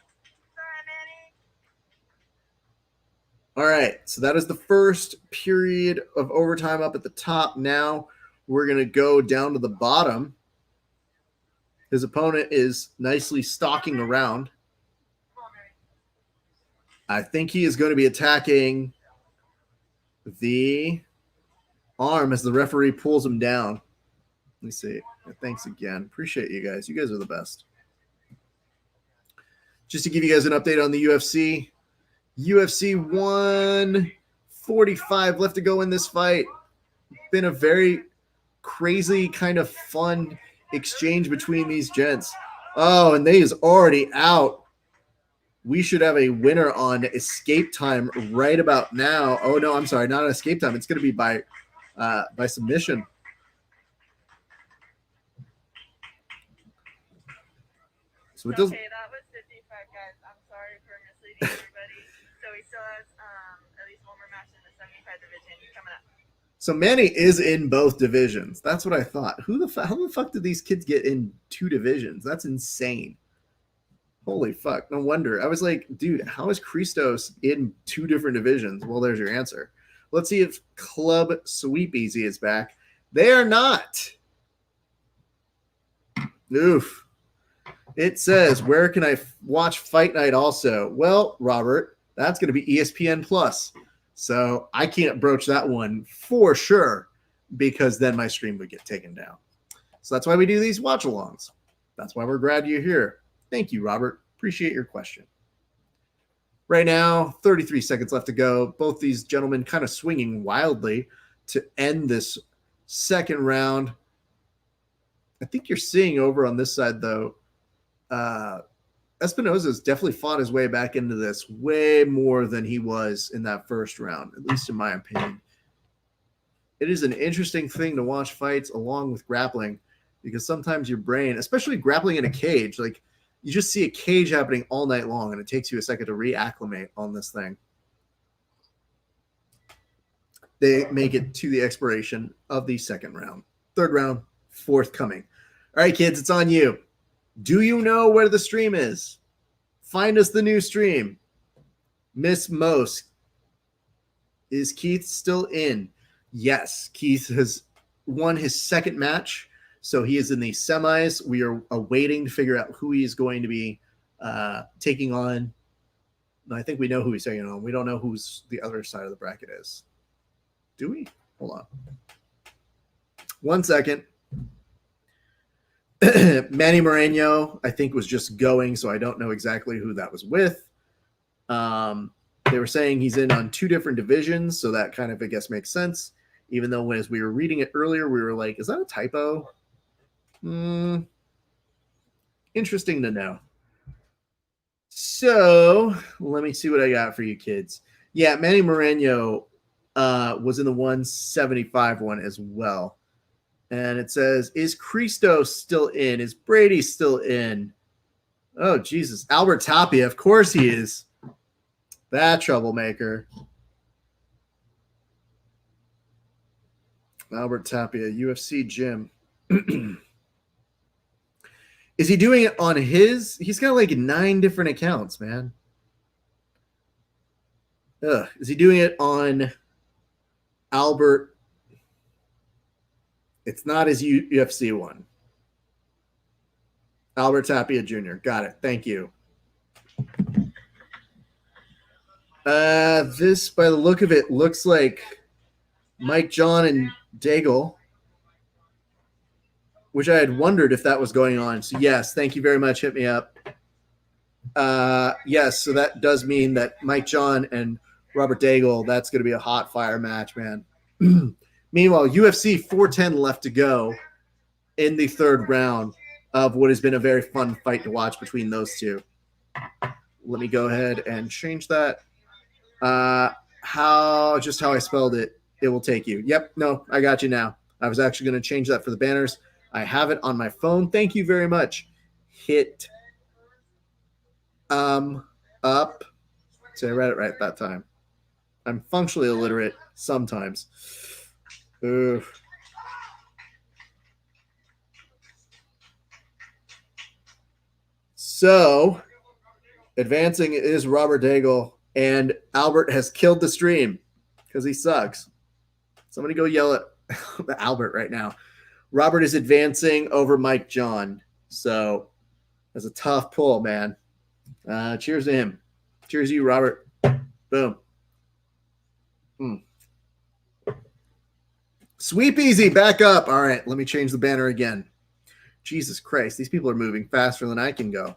S1: All right, so that is the first period of overtime up at the top. Now we're going to go down to the bottom. His opponent is nicely stalking around. I think he is going to be attacking the arm as the referee pulls him down. Let me see. Thanks again. Appreciate you guys. You guys are the best. Just to give you guys an update on the UFC. UFC 145 left to go in this fight. Been a very crazy kind of fun exchange between these gents. Oh, and they is already out. We should have a winner on escape time right about now. Oh, no, I'm sorry. Not escape time. It's going to be by submission. So it doesn't.
S6: Okay, that was 55, guys. I'm sorry for misleading everybody. So he still has at least one more match in the 75 division coming up.
S1: So Manny is in both divisions. That's what I thought. How the fuck did these kids get in 2 divisions? That's insane. Holy fuck. No wonder. I was like, dude, how is Christos in 2 different divisions? Well, there's your answer. Let's see if Club Sweep Easy is back. They are not. Oof. It says, where can I watch Fight Night also? Well, Robert, that's going to be ESPN Plus. So I can't broach that one for sure because then my stream would get taken down. So that's why we do these watch-alongs. That's why we're glad you're here. Thank you, Robert. Appreciate your question. Right now, 33 seconds left to go. Both these gentlemen kind of swinging wildly to end this second round. I think you're seeing over on this side, though, Espinoza's definitely fought his way back into this way more than he was in that first round, at least in my opinion. It is an interesting thing to watch fights along with grappling because sometimes your brain, especially grappling in a cage, like you just see a cage happening all night long and it takes you a second to reacclimate on this thing. They make it to the expiration of the second round. Third round, forthcoming. All right, kids, it's on you. Do you know where the stream is? Find us the new stream. Miss Most. Is Keith still in? Yes, Keith has won his second match, so he is in the semis. We are awaiting to figure out who he is going to be taking on. I think we know who he's taking on. We don't know who's the other side of the bracket is. Do we? Hold on. 1 second. Manny Moreno, I think, was just going, so I don't know exactly who that was with. They were saying he's in on 2 different divisions, so that kind of, I guess, makes sense. Even though as we were reading it earlier, we were like, is that a typo? Interesting to know. So let me see what I got for you kids. Yeah, Manny Moreno was in the 175 one as well. And it says, is Christos still in? Is Brady still in? Oh, Jesus. Albert Tapia, of course he is. That troublemaker. Albert Tapia, UFC gym. Is he doing it on his? He's got like 9 different accounts, man. Is he doing it on Albert? It's not his UFC one. Albert Tapia Jr. Got it. Thank you. This, by the look of it, looks like Mike John and Daigle, which I had wondered if that was going on. So, yes, thank you very much. Hit me up. Yes, so that does mean that Mike John and Robert Daigle, that's going to be a hot fire match, man. Meanwhile, UFC 410 left to go in the third round of what has been a very fun fight to watch between those two. Let me go ahead and change that. just how I spelled it, it will take you. Yep, no, I got you now. I was actually going to change that for the banners. I have it on my phone. Thank you very much. Hit up. See, I read it right that time. I'm functionally illiterate sometimes. Ugh. So, advancing is Robert Daigle, and Albert has killed the stream because he sucks. Somebody go yell at Albert right now. Robert is advancing over Mike John. So, that's a tough pull, man. Cheers to him. Cheers to you, Robert. Boom. Sweep easy, back up. All right, let me change the banner again. Jesus Christ, these people are moving faster than I can go.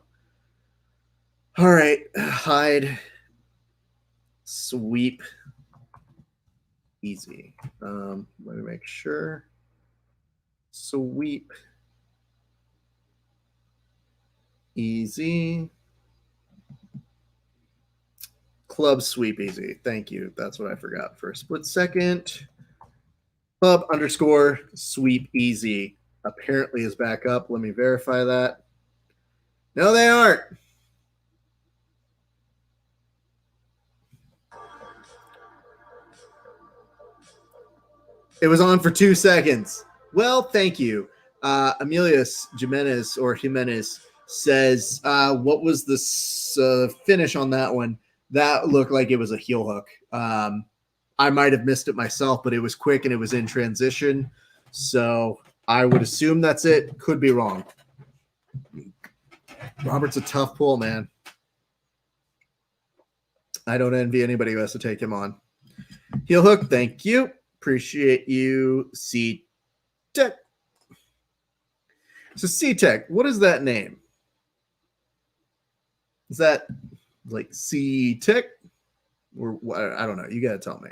S1: All right, hide, sweep, easy. Let me make sure. Sweep, easy. Club sweep easy. Thank you. That's what I forgot for a split second. Club underscore sweep easy apparently is back up. Let me verify that. No, they aren't. It was on for 2 seconds. Well, thank you. Emilius Jimenez says, what was the finish on that one? That looked like it was a heel hook. I might have missed it myself, but it was quick and it was in transition. So I would assume that's it. Could be wrong. Robert's a tough pull, man. I don't envy anybody who has to take him on. Heel hook, thank you. Appreciate you, C-Tech. So C-Tech, what is that name? Is that like C-Tech? Or I don't know. You got to tell me.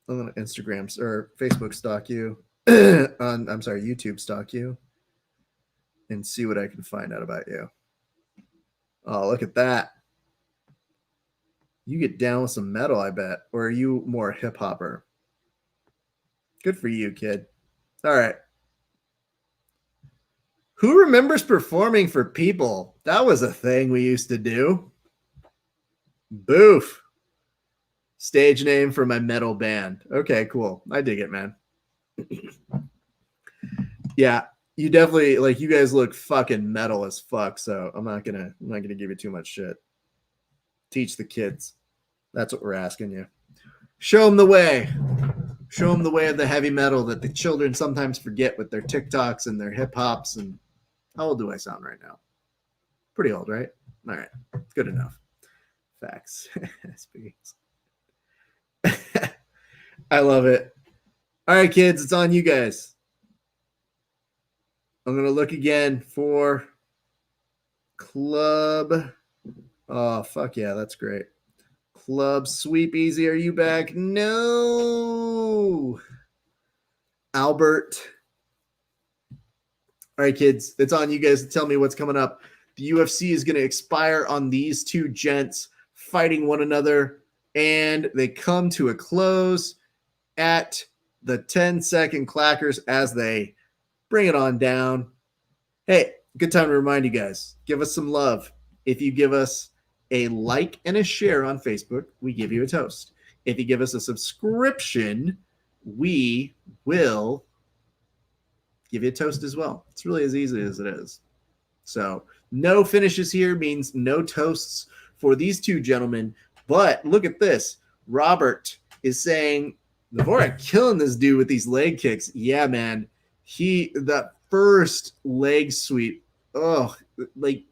S1: I'm going to Instagram or Facebook stalk you. YouTube stalk you and see what I can find out about you. Oh, look at that. You get down with some metal, I bet. Or are you more a hip hopper? Good for you, kid. All right. Who remembers performing for people? That was a thing we used to do. Boof. Stage name for my metal band. Okay, cool. I dig it, man. Yeah, you definitely you guys look fucking metal as fuck, so I'm not gonna give you too much shit. Teach the kids. That's what we're asking you. Show them the way. Show them the way of the heavy metal that the children sometimes forget with their TikToks and their hip hops. And how old do I sound right now? Pretty old, right? All right, good enough. Facts. I love it. All right, kids, it's on you guys. I'm going to look again for club. Oh, fuck yeah, that's great. Club sweep easy. Are you back? No. Albert. All right, kids, it's on you guys to tell me what's coming up. The UFC is going to expire on these two gents fighting one another, and they come to a close at the 10-second clackers as they bring it on down. Hey, good time to remind you guys, give us some love. If you give us a like and a share on Facebook, we give you a toast. If you give us a subscription, we will give you a toast as well. It's really as easy as it is. So no finishes here means no toasts for these two gentlemen. But look at this. Robert is saying, Dvorak killing this dude with these leg kicks. Yeah, man. The first leg sweep,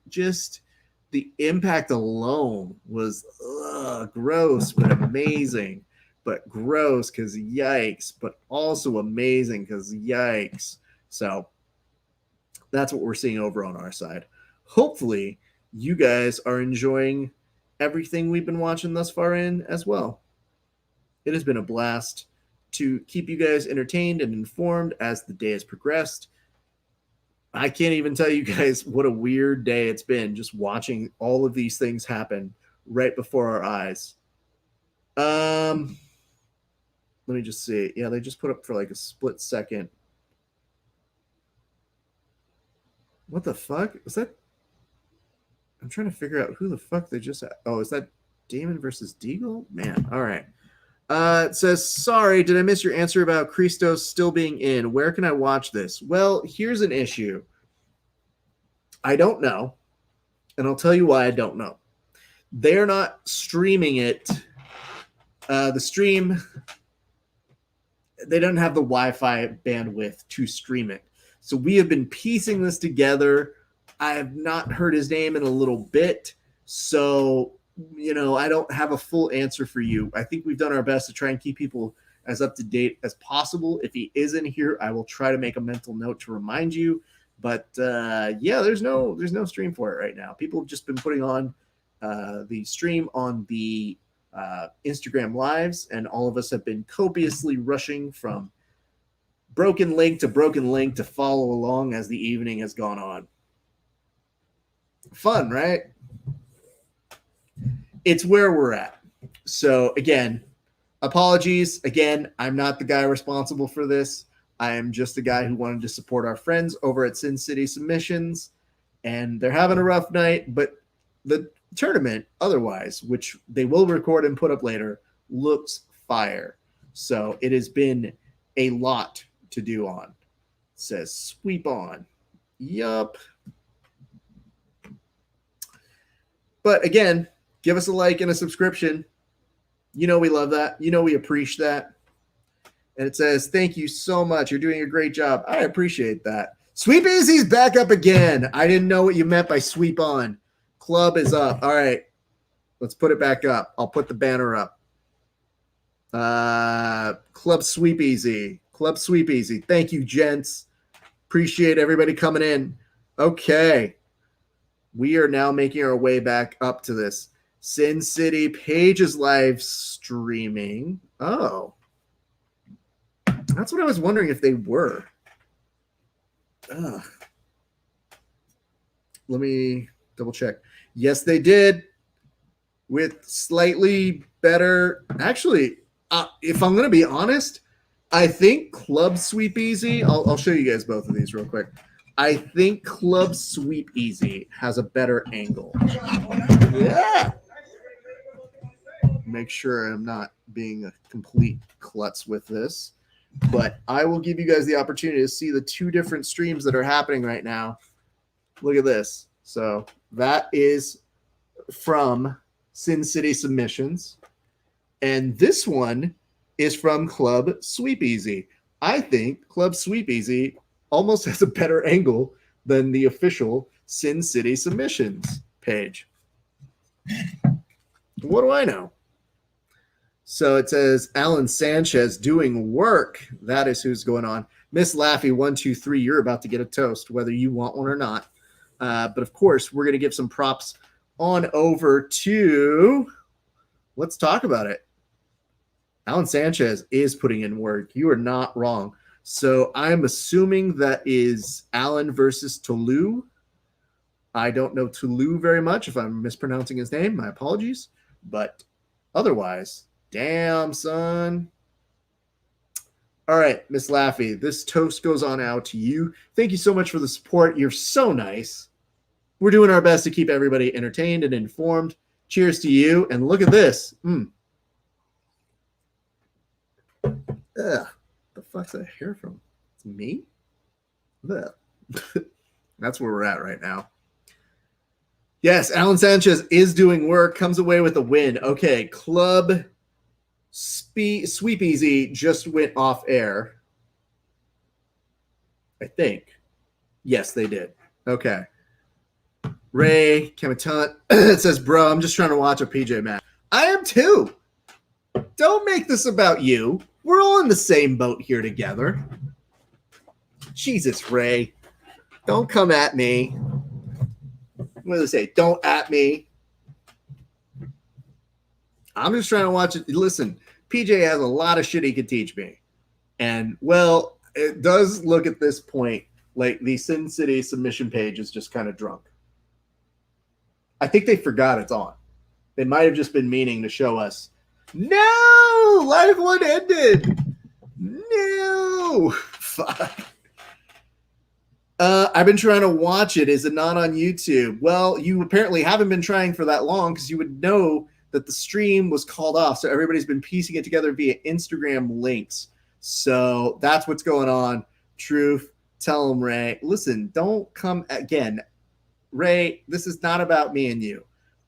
S1: just the impact alone was gross, but amazing. But gross because yikes, but also amazing because yikes. So that's what we're seeing over on our side. Hopefully, you guys are enjoying everything we've been watching thus far in as well. It has been a blast to keep you guys entertained and informed as the day has progressed. I can't even tell you guys what a weird day it's been just watching all of these things happen right before our eyes. Let me just see. Yeah, they just put up for like a split second. What the fuck? Was that? I'm trying to figure out who the fuck they just had. Oh, is that Damon versus Deagle? Man, all right. It says, sorry, did I miss your answer about Christos still being in? Where can I watch this? Well, here's an issue. I don't know, and I'll tell you why I don't know. They're not streaming it. The stream, they don't have the Wi-Fi bandwidth to stream it. So we have been piecing this together. I have not heard his name in a little bit. So, I don't have a full answer for you. I think we've done our best to try and keep people as up to date as possible. If he is in here, I will try to make a mental note to remind you. But yeah, there's no stream for it right now. People have just been putting on the stream on the Instagram lives, and all of us have been copiously rushing from broken link to follow along as the evening has gone on. Fun, right? It's where we're at. So again, apologies. Again, I'm not the guy responsible for this. I am just a guy who wanted to support our friends over at Sin City Submissions, and they're having a rough night, but the tournament otherwise, which they will record and put up later, looks fire. So it has been a lot to do on. It says sweep on. Yup. But again, give us a like and a subscription. We love that. We appreciate that. And it says, thank you so much. You're doing a great job. I appreciate that. Sweep Easy's back up again. I didn't know what you meant by sweep on. Club is up. All right. Let's put it back up. I'll put the banner up. Club Sweep Easy. Club Sweep Easy. Thank you, gents. Appreciate everybody coming in. Okay. We are now making our way back up to this. Sin City Page is live streaming. Oh. That's what I was wondering if they were. Let me double check. Yes, they did. With slightly better. Actually, if I'm going to be honest, I think Club Sweep Easy. I'll show you guys both of these real quick. I think Club Sweep Easy has a better angle. Yeah. Make sure I'm not being a complete klutz with this. But I will give you guys the opportunity to see the two different streams that are happening right now. Look at this. So that is from Sin City Submissions. And this one is from Club Sweep Easy. I think Club Sweep Easy almost has a better angle than the official Sin City Submissions page. What do I know? So it says Alan Sanchez doing work. That is who's going on. Miss Laffy 123. You're about to get a toast, whether you want one or not. But of course, we're going to give some props on over to. Let's talk about it. Alan Sanchez is putting in work. You are not wrong. So I'm assuming that is Alan versus Toulouse. I don't know Toulouse very much. If I'm mispronouncing his name, my apologies. But otherwise. Damn, son. All right, Miss Laffy, this toast goes on out to you. Thank you so much for the support. You're so nice. We're doing our best to keep everybody entertained and informed. Cheers to you. And look at this. Ugh, the fuck's that hair from? It's me? Ugh. That's where we're at right now. Yes, Alan Sanchez is doing work, comes away with a win. Okay, Club Sweep Easy just went off air. I think. Yes, they did. Okay. Ray Kamatant it says, bro, I'm just trying to watch a PJ match. I am too. Don't make this about you. We're all in the same boat here together. Jesus, Ray. Don't come at me. What do they say? Don't at me. I'm just trying to watch it. Listen, PJ has a lot of shit he could teach me. And, well, it does look at this point like the Sin City submission page is just kind of drunk. I think they forgot it's on. They might have just been meaning to show us No! Live one ended. No! Fuck. I've been trying to watch it. Is it not on YouTube? Well, you apparently haven't been trying for that long because you would know that the stream was called off. So everybody's been piecing it together via Instagram links. So that's what's going on. Truth, tell them, Ray. Listen, don't come again. Ray, this is not about me and you.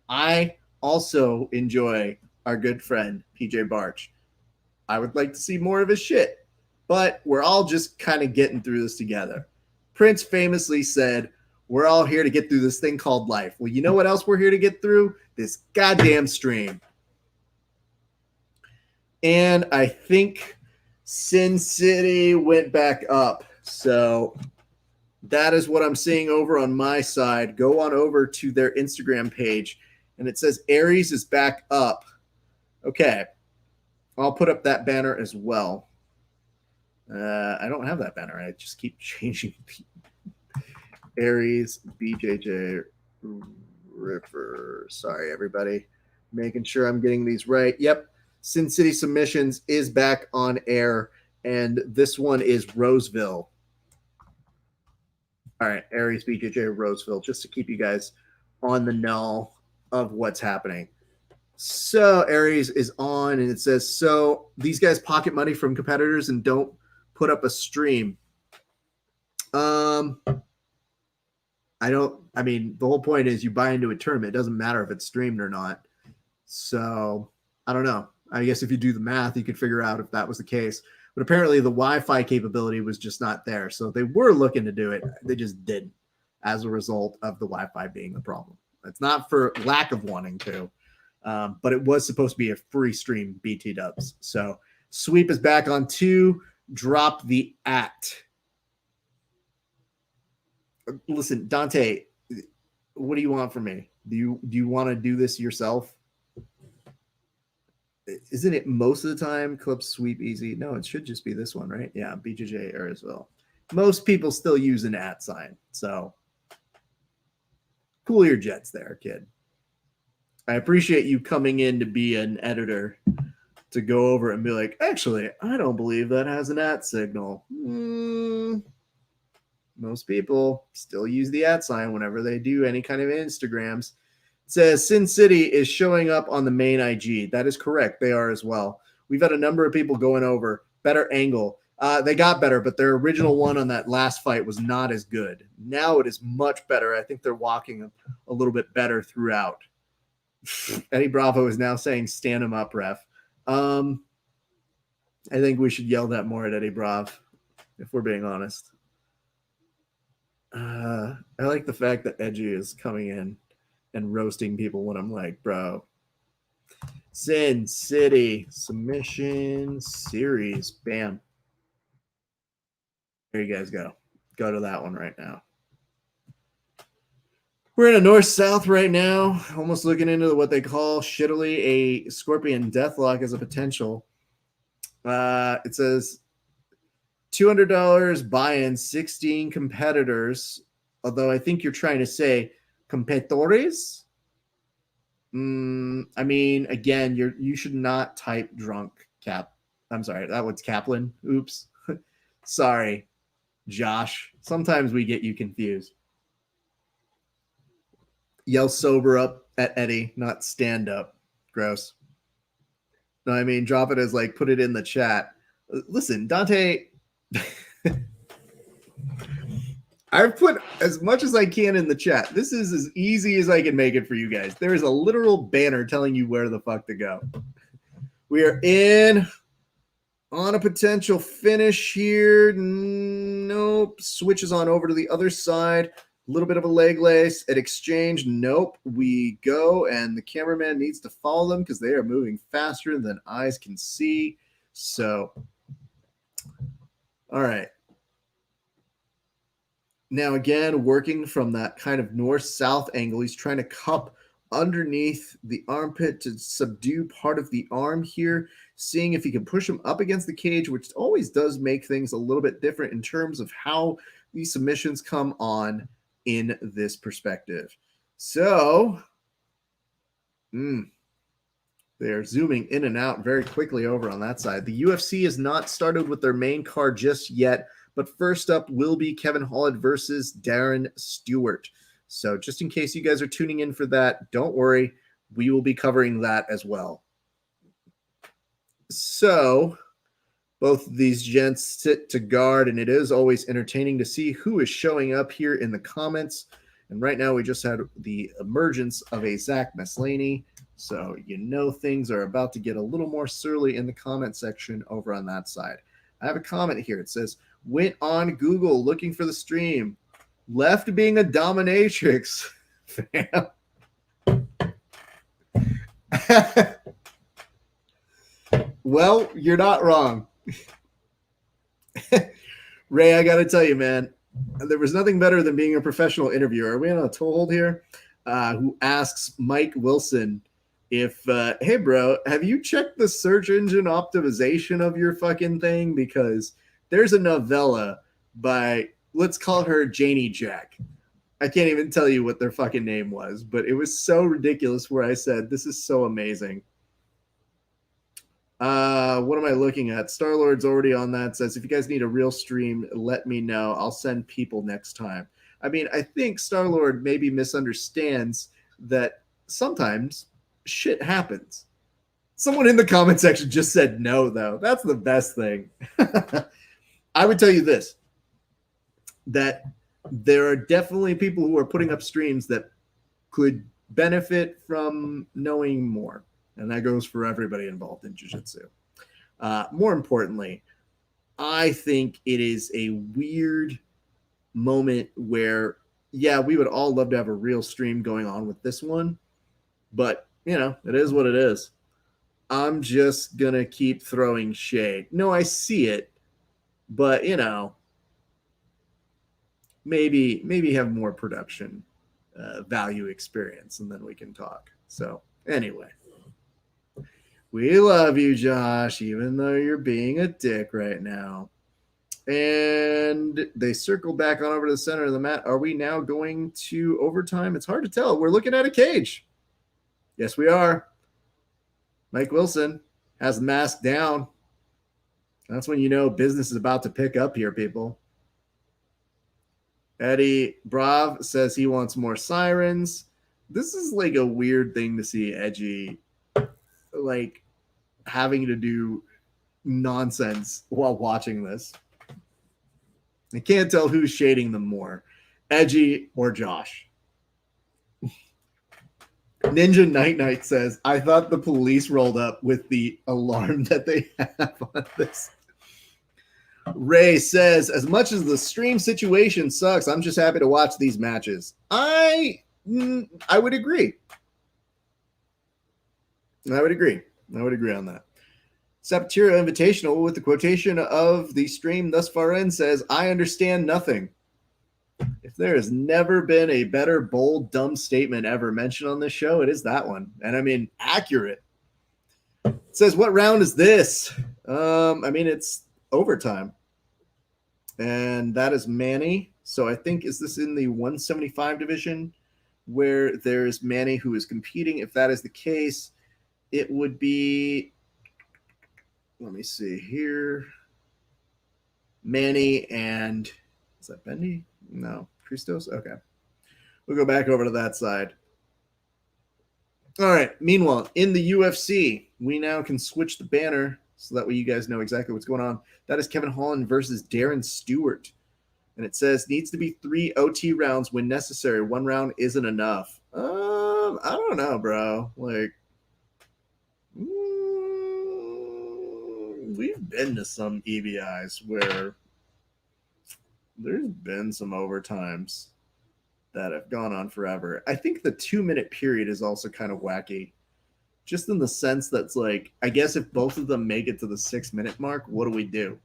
S1: I also enjoy our good friend, PJ Barch. I would like to see more of his shit, but we're all just kind of getting through this together. Prince famously said, we're all here to get through this thing called life. Well, you know what else we're here to get through? This goddamn stream. And I think Sin City went back up. So that is what I'm seeing over on my side. Go on over to their Instagram page, and it says Aries is back up. Okay. I'll put up that banner as well. I don't have that banner. I just keep changing. Aries, BJJ, River. Sorry, everybody. Making sure I'm getting these right. Yep. Sin City Submissions is back on air, and this one is Roseville. All right, Aries, BJJ, Roseville, just to keep you guys on the know of what's happening. So Aries is on, and it says, so these guys pocket money from competitors and don't put up a stream. I mean, the whole point is you buy into a tournament. It doesn't matter if it's streamed or not. So I don't know. I guess if you do the math, you could figure out if that was the case. But apparently the Wi-Fi capability was just not there. So they were looking to do it. They just didn't as a result of the Wi-Fi being the problem. It's not for lack of wanting to, but it was supposed to be a free stream BT dubs. So Sweep is back on 2. Drop the at. Listen, Dante, what do you want from me? Do you want to do this yourself? Isn't it most of the time clip sweep easy? No, it should just be this one, right? Yeah, BJJ air as well. Most people still use an at sign. So cool your jets there, kid. I appreciate you coming in to be an editor to go over and be like, actually, I don't believe that has an at signal. Most people still use the at sign whenever they do any kind of Instagrams. It says Sin City is showing up on the main IG. That is correct. They are as well. We've had a number of people going over. Better angle. They got better, but their original one on that last fight was not as good. Now it is much better. I think they're walking a little bit better throughout. Eddie Bravo is now saying stand him up, ref. I think we should yell that more at Eddie Bravo, if we're being honest. I like the fact that Edgy is coming in and roasting people when I'm like, bro. Sin City submission series. Bam. There you guys go. Go to that one right now. We're in a north-south right now, almost looking into what they call shittily a Scorpion Deathlock as a potential. It says $200 buy-in, 16 competitors. Although I think you're trying to say competitores. I mean, again, you should not type drunk Cap. I'm sorry, that one's Kaplan. Oops. Sorry, Josh. Sometimes we get you confused. Yell sober up at Eddie, not stand up. Gross. No, I mean, drop it as like, put it in the chat. Listen, Dante, I've put as much as I can in the chat. This is as easy as I can make it for you guys. There is a literal banner telling you where the fuck to go. We are in on a potential finish here. Nope. Switches on over to the other side. A little bit of a leg lace at exchange. Nope. We go, and the cameraman needs to follow them because they are moving faster than eyes can see. So, all right. Now, again, working from that kind of north-south angle, he's trying to cup underneath the armpit to subdue part of the arm here, seeing if he can push him up against the cage, which always does make things a little bit different in terms of how these submissions come on in this perspective. So, this They are zooming in and out very quickly over on that side. The UFC has not started with their main card just yet, but first up will be Kevin Holland versus Darren Stewart. So just in case you guys are tuning in for that, don't worry. We will be covering that as well. So both of these gents sit to guard, and it is always entertaining to see who is showing up here in the comments. And right now we just had the emergence of a Zach Meslaney. So you know things are about to get a little more surly in the comment section over on that side. I have a comment here. It says, went on Google looking for the stream. Left being a dominatrix. Well, you're not wrong. Ray, I got to tell you, man, there was nothing better than being a professional interviewer. Are we on a toehold here? Who asks Mike Wilson if, hey, bro, have you checked the search engine optimization of your fucking thing? Because there's a novella by, let's call her Janie Jack. I can't even tell you what their fucking name was, but it was so ridiculous where I said, this is so amazing. What am I looking at? Star-Lord's already on that. Says, if you guys need a real stream, let me know. I'll send people next time. I mean, I think Star-Lord maybe misunderstands that sometimes shit happens. Someone in the comment section just said no, though. That's the best thing. I would tell you this, that there are definitely people who are putting up streams that could benefit from knowing more. And that goes for everybody involved in jiu-jitsu. More importantly, I think it is a weird moment where, yeah, we would all love to have a real stream going on with this one, but, you know, it is what it is. I'm just going to keep throwing shade. No, I see it, but, you know, maybe have more production value experience, and then we can talk. So, anyway. We love you, Josh, even though you're being a dick right now. And they circle back on over to the center of the mat. Are we now going to overtime? It's hard to tell. We're looking at a cage. Yes, we are. Mike Wilson has the mask down. That's when you know business is about to pick up here, people. Eddie Brav says he wants more sirens. This is like a weird thing to see Edgy like having to do nonsense while watching this. I can't tell who's shading them more, Edgy or Josh. Ninja Night Night says, I thought the police rolled up with the alarm that they have on this. Ray says, as much as the stream situation sucks, I'm just happy to watch these matches. I would agree. I would agree on that. Sapatira Invitational with the quotation of the stream thus far in says, I understand nothing. If there has never been a better, bold, dumb statement ever mentioned on this show, it is that one. And I mean, accurate. It says, what round is this? I mean, it's overtime. And that is Manny. So I think, is this in the 175 division where there's Manny who is competing? If that is the case, it would be, let me see here, Manny and, is that Bendy? No, Christos? Okay. We'll go back over to that side. All right. Meanwhile, in the UFC, we now can switch the banner so that way you guys know exactly what's going on. That is Kevin Holland versus Darren Stewart. And it says, needs to be 3 OT rounds when necessary. 1 round isn't enough. I don't know, bro. Like, we've been to some EBIs where there's been some overtimes that have gone on forever. I think the 2-minute period is also kind of wacky, just in the sense that's like, I guess if both of them make it to the 6-minute mark, what do we do?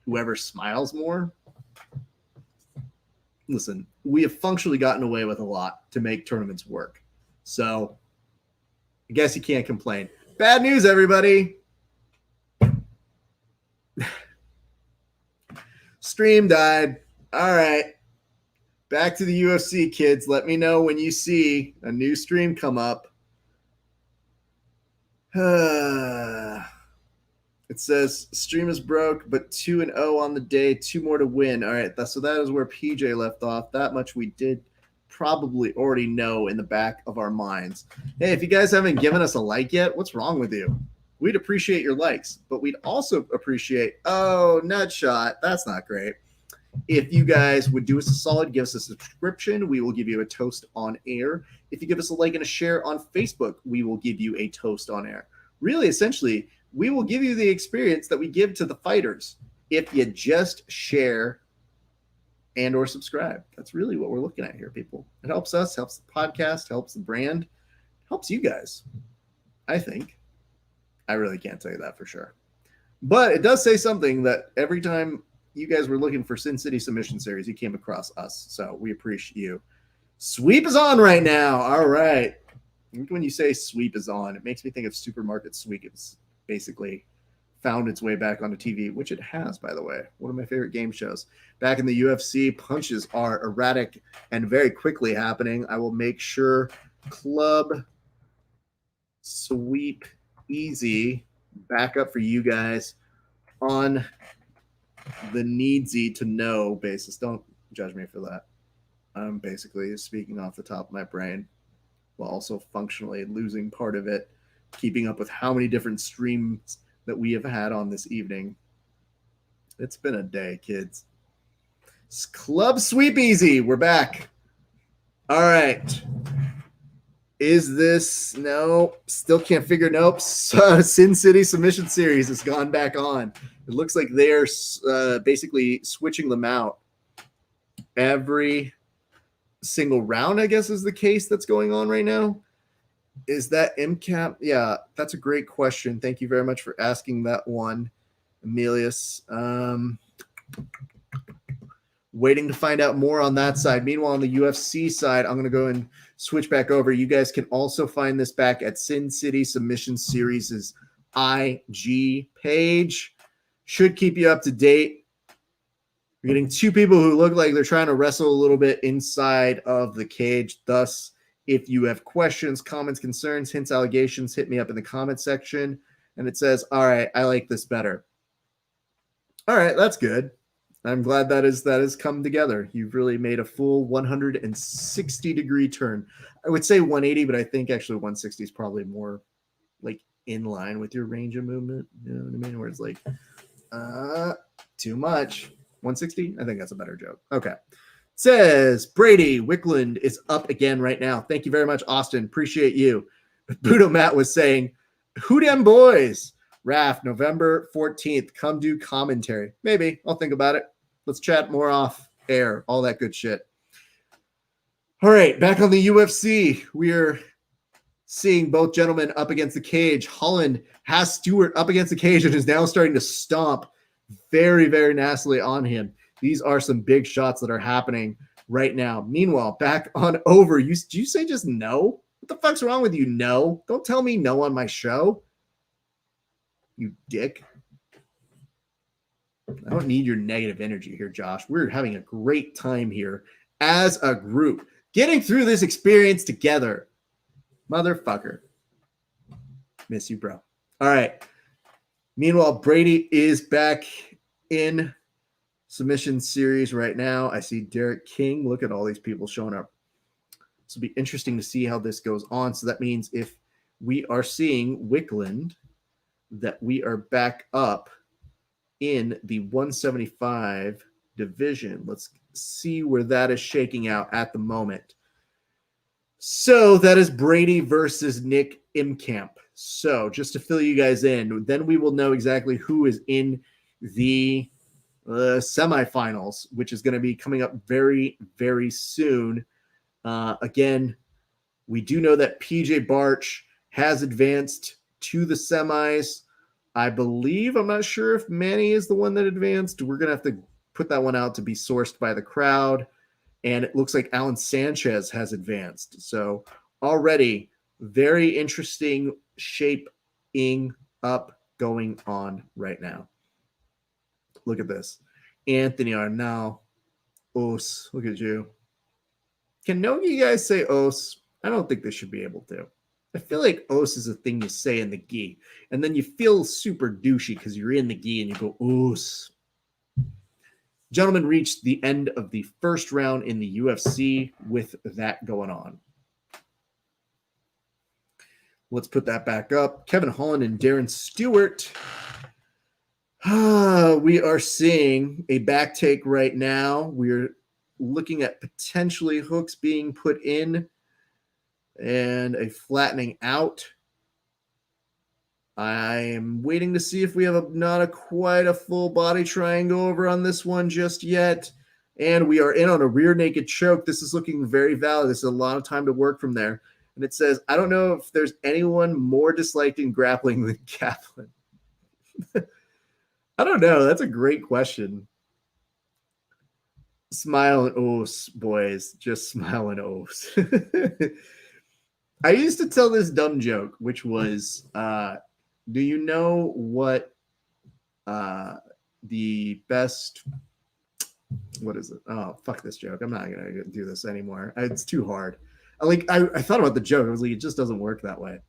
S1: Whoever smiles more? Listen, we have functionally gotten away with a lot to make tournaments work. So I guess you can't complain. Bad news, everybody. Stream died. All right. Back to the UFC, kids. Let me know when you see a new stream come up. It says stream is broke, but 2-0 on the day, 2 more to win. All right, so that is where PJ left off. That much we did probably already know in the back of our minds. Hey, if you guys haven't given us a like yet, what's wrong with you? We'd appreciate your likes, but we'd also appreciate, nutshot, that's not great. If you guys would do us a solid, give us a subscription, we will give you a toast on air. If you give us a like and a share on Facebook, we will give you a toast on air. Really, essentially, we will give you the experience that we give to the fighters if you just share and or subscribe. That's really what we're looking at here, people. It helps us, helps the podcast, helps the brand, helps you guys, I think. I really can't tell you that for sure. But it does say something that every time you guys were looking for Sin City Submission Series, you came across us. So we appreciate you. Sweep is on right now. All right. When you say sweep is on, it makes me think of Supermarket Sweep. It's basically found its way back onto TV, which it has, by the way. One of my favorite game shows. Back in the UFC, punches are erratic and very quickly happening. I will make sure Club Sweep Easy back up for you guys on the needsy to know basis. Don't judge me for that. I'm basically speaking off the top of my brain while also functionally losing part of it, keeping up with how many different streams that we have had on this evening. It's been a day, kids. It's Club Sweep Easy. We're back. All right. Is this? No, still can't figure. Nope. Sin City Submission Series has gone back on. It looks like they're basically switching them out every single round, I guess is the case that's going on right now. Is that MCAP? Yeah, that's a great question. Thank you very much for asking that one, Emilius. Waiting to find out more on that side. Meanwhile, on the UFC side, I'm going to go and switch back over. You guys can also find this back at Sin City Submission Series' IG page. Should keep you up to date. We're getting two people who look like they're trying to wrestle a little bit inside of the cage. Thus, if you have questions, comments, concerns, hints, allegations, hit me up in the comment section. And it says, all right, I like this better. All right, that's good. I'm glad that has come together. You've really made a full 160-degree turn. I would say 180, but I think actually 160 is probably more like in line with your range of movement. You know what I mean? Where it's like, too much. 160? I think that's a better joke. Okay. Says Brady Wickland is up again right now. Thank you very much, Austin. Appreciate you. But Budo Matt was saying, who dem boys? Raf, November 14th. Come do commentary. Maybe. I'll think about it. Let's chat more off air. All that good shit. All right. Back on the UFC. We're seeing both gentlemen up against the cage. Holland has Stewart up against the cage and is now starting to stomp very, very nastily on him. These are some big shots that are happening right now. Meanwhile, back on over. Did you say just no? What the fuck's wrong with you? No. Don't tell me no on my show. You dick. I don't need your negative energy here, Josh. We're having a great time here as a group. Getting through this experience together. Motherfucker. Miss you, bro. All right. Meanwhile, Brady is back in submission series right now. I see Derek King. Look at all these people showing up. This will be interesting to see how this goes on. So that means if we are seeing Wickland, that we are back up in the 175 division. Let's see where that is shaking out at the moment. So that is Brady versus Nick Imkamp. So just to fill you guys in, then we will know exactly who is in the semifinals, which is going to be coming up very, very soon. Again, we do know that PJ Barch has advanced to the semis. I believe, I'm not sure if Manny is the one that advanced. We're going to have to put that one out to be sourced by the crowd. And it looks like Alan Sanchez has advanced. So already very interesting shaping up going on right now. Look at this. Anthony Arnau. Os. Look at you. Can no of you guys say Os? I don't think they should be able to. I feel like os is a thing you say in the gi, and then you feel super douchey because you're in the gi and you go os. Gentlemen, reached the end of the first round in the UFC with that going on. Let's put that back up. Kevin Holland and Darren Stewart. We are seeing a back take right now. We're looking at potentially hooks being put in and a flattening out. I am waiting to see if we have not quite a full body triangle over on this one just yet. And we are in on a rear naked choke. This is looking very valid. This is a lot of time to work from there. And it says, I don't know if there's anyone more disliked in grappling than Kaplan. I don't know. That's a great question. Smile and os, boys. Just smile and os. I used to tell this dumb joke, which was, do you know what the best, what is it? Oh, fuck this joke. I'm not going to do this anymore. It's too hard. I thought about the joke. I was like, it just doesn't work that way.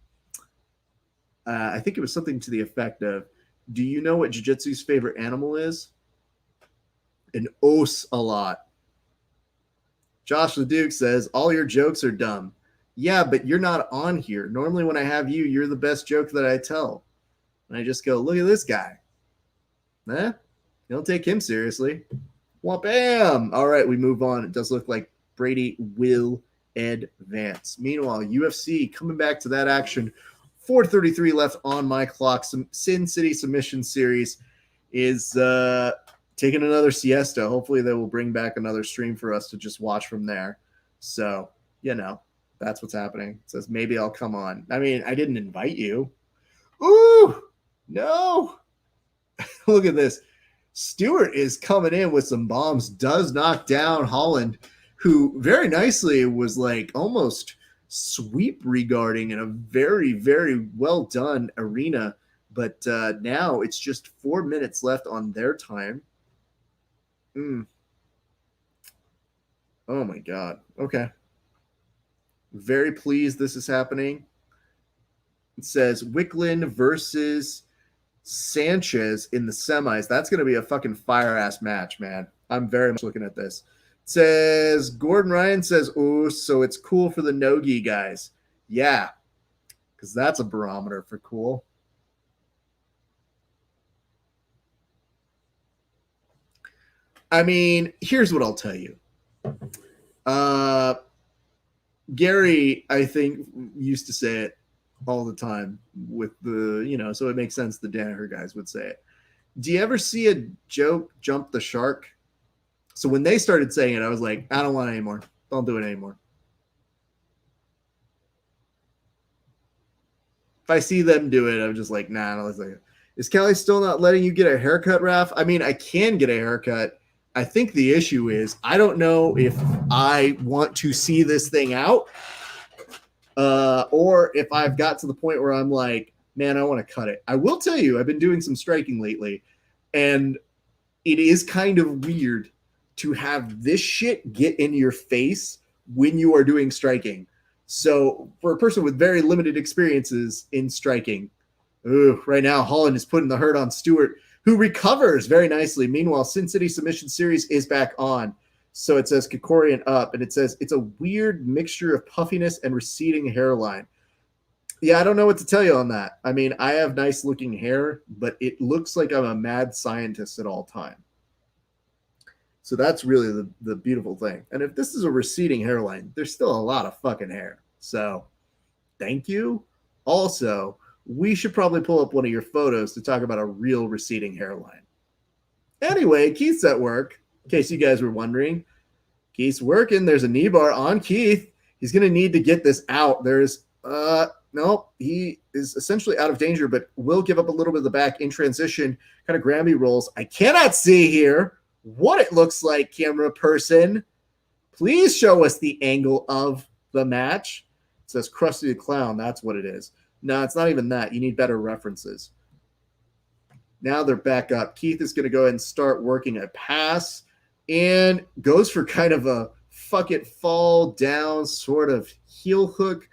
S1: I think it was something to the effect of, do you know what jiu-jitsu's favorite animal is? An os a lot. Josh LeDuc says, all your jokes are dumb. Yeah, but you're not on here. Normally when I have you, you're the best joke that I tell. And I just go, look at this guy. You don't take him seriously. Well, bam. All right, we move on. It does look like Brady will advance. Meanwhile, UFC coming back to that action. 4:33 left on my clock. Some Sin City Submission Series is taking another siesta. Hopefully they will bring back another stream for us to just watch from there. So, that's what's happening. It says, maybe I'll come on. I mean, I didn't invite you. Ooh, no. Look at this. Stewart is coming in with some bombs, does knock down Holland, who very nicely was like almost sweep regarding in a very, very well done arena. But now it's just 4 minutes left on their time. Oh my God. Okay. Very pleased this is happening. It says Wicklund versus Sanchez in the semis. That's going to be a fucking fire-ass match, man. I'm very much looking at this. It says Gordon Ryan says, oh, so it's cool for the no-gi guys. Yeah, because that's a barometer for cool. I mean, here's what I'll tell you. Gary, I think, used to say it all the time with the, so it makes sense the Danaher guys would say it. Do you ever see a joke jump the shark? So when they started saying it, I was like, I don't want it anymore. Don't do it anymore. If I see them do it, I'm just like, nah, no, let's like it. Is Kelly still not letting you get a haircut, Raph? I mean, I can get a haircut. I think the issue is I don't know if I want to see this thing out or if I've got to the point where I'm like, man, I want to cut it. I will tell you, I've been doing some striking lately, and it is kind of weird to have this shit get in your face when you are doing striking. So for a person with very limited experiences in striking, right now Holland is putting the hurt on Stewart, who recovers very nicely. Meanwhile, Sin City Submission Series is back on. So it says Kikorian up, and it says it's a weird mixture of puffiness and receding hairline. Yeah, I don't know what to tell you on that. I mean, I have nice looking hair, but it looks like I'm a mad scientist at all time. So that's really the beautiful thing. And if this is a receding hairline, there's still a lot of fucking hair. So thank you. Also, we should probably pull up one of your photos to talk about a real receding hairline. Anyway, Keith's at work, in case you guys were wondering. Keith's working. There's a knee bar on Keith. He's going to need to get this out. There's, no, he is essentially out of danger, but will give up a little bit of the back in transition, kind of Grammy rolls. I cannot see here what it looks like, camera person. Please show us the angle of the match. It says Krusty the Clown. That's what it is. No, it's not even that. You need better references. Now they're back up. Keith is going to go ahead and start working a pass and goes for kind of a fuck it, fall down sort of heel hook.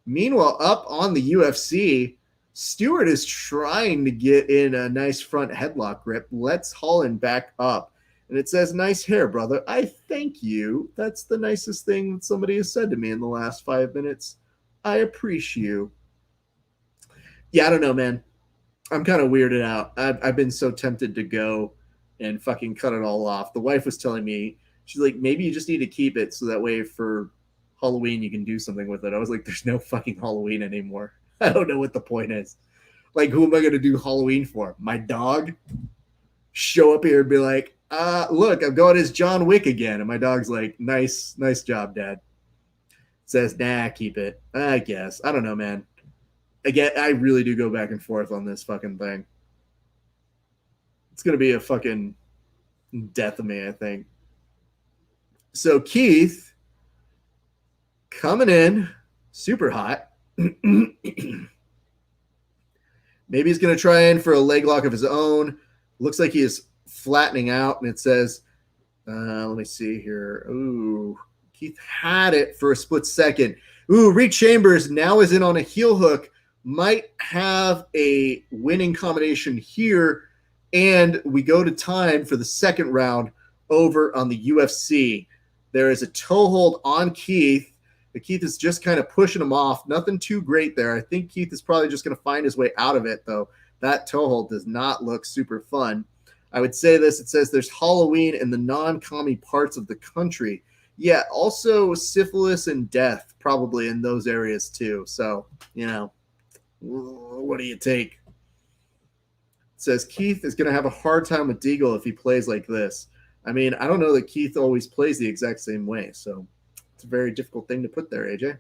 S1: Meanwhile, up on the UFC, Stewart is trying to get in a nice front headlock grip. Lets Holland back up. And it says, nice hair, brother. I thank you. That's the nicest thing that somebody has said to me in the last 5 minutes. I appreciate you. Yeah, I don't know, man. I'm kind of weirded out. I've been so tempted to go and fucking cut it all off. The wife was telling me, she's like, maybe you just need to keep it so that way for Halloween you can do something with it. I was like, there's no fucking Halloween anymore. I don't know what the point is. Like, who am I going to do Halloween for? My dog? Show up here and be like, look, I'm going as John Wick again. And my dog's like, nice job, Dad. Says, nah, keep it. I guess. I don't know, man. Again, I really do go back and forth on this fucking thing. It's going to be a fucking death of me, I think. So Keith coming in super hot. Maybe he's going to try in for a leg lock of his own. Looks like he is flattening out, and it says, let me see here. Ooh, Keith had it for a split second. Ooh, Reed Chambers now is in on a heel hook. Might have a winning combination here, and we go to time for the second round over on the UFC. There is a toe hold on Keith. Keith is just kind of pushing him off. Nothing too great there. I think Keith is probably just going to find his way out of it, though. That toe hold does not look super fun. I would say this. It says there's Halloween in the non-commie parts of the country. Yeah, also syphilis and death probably in those areas too. So, you know, what do you take? It says Keith is going to have a hard time with Deagle if he plays like this. I mean, I don't know that Keith always plays the exact same way, so it's a very difficult thing to put there, AJ.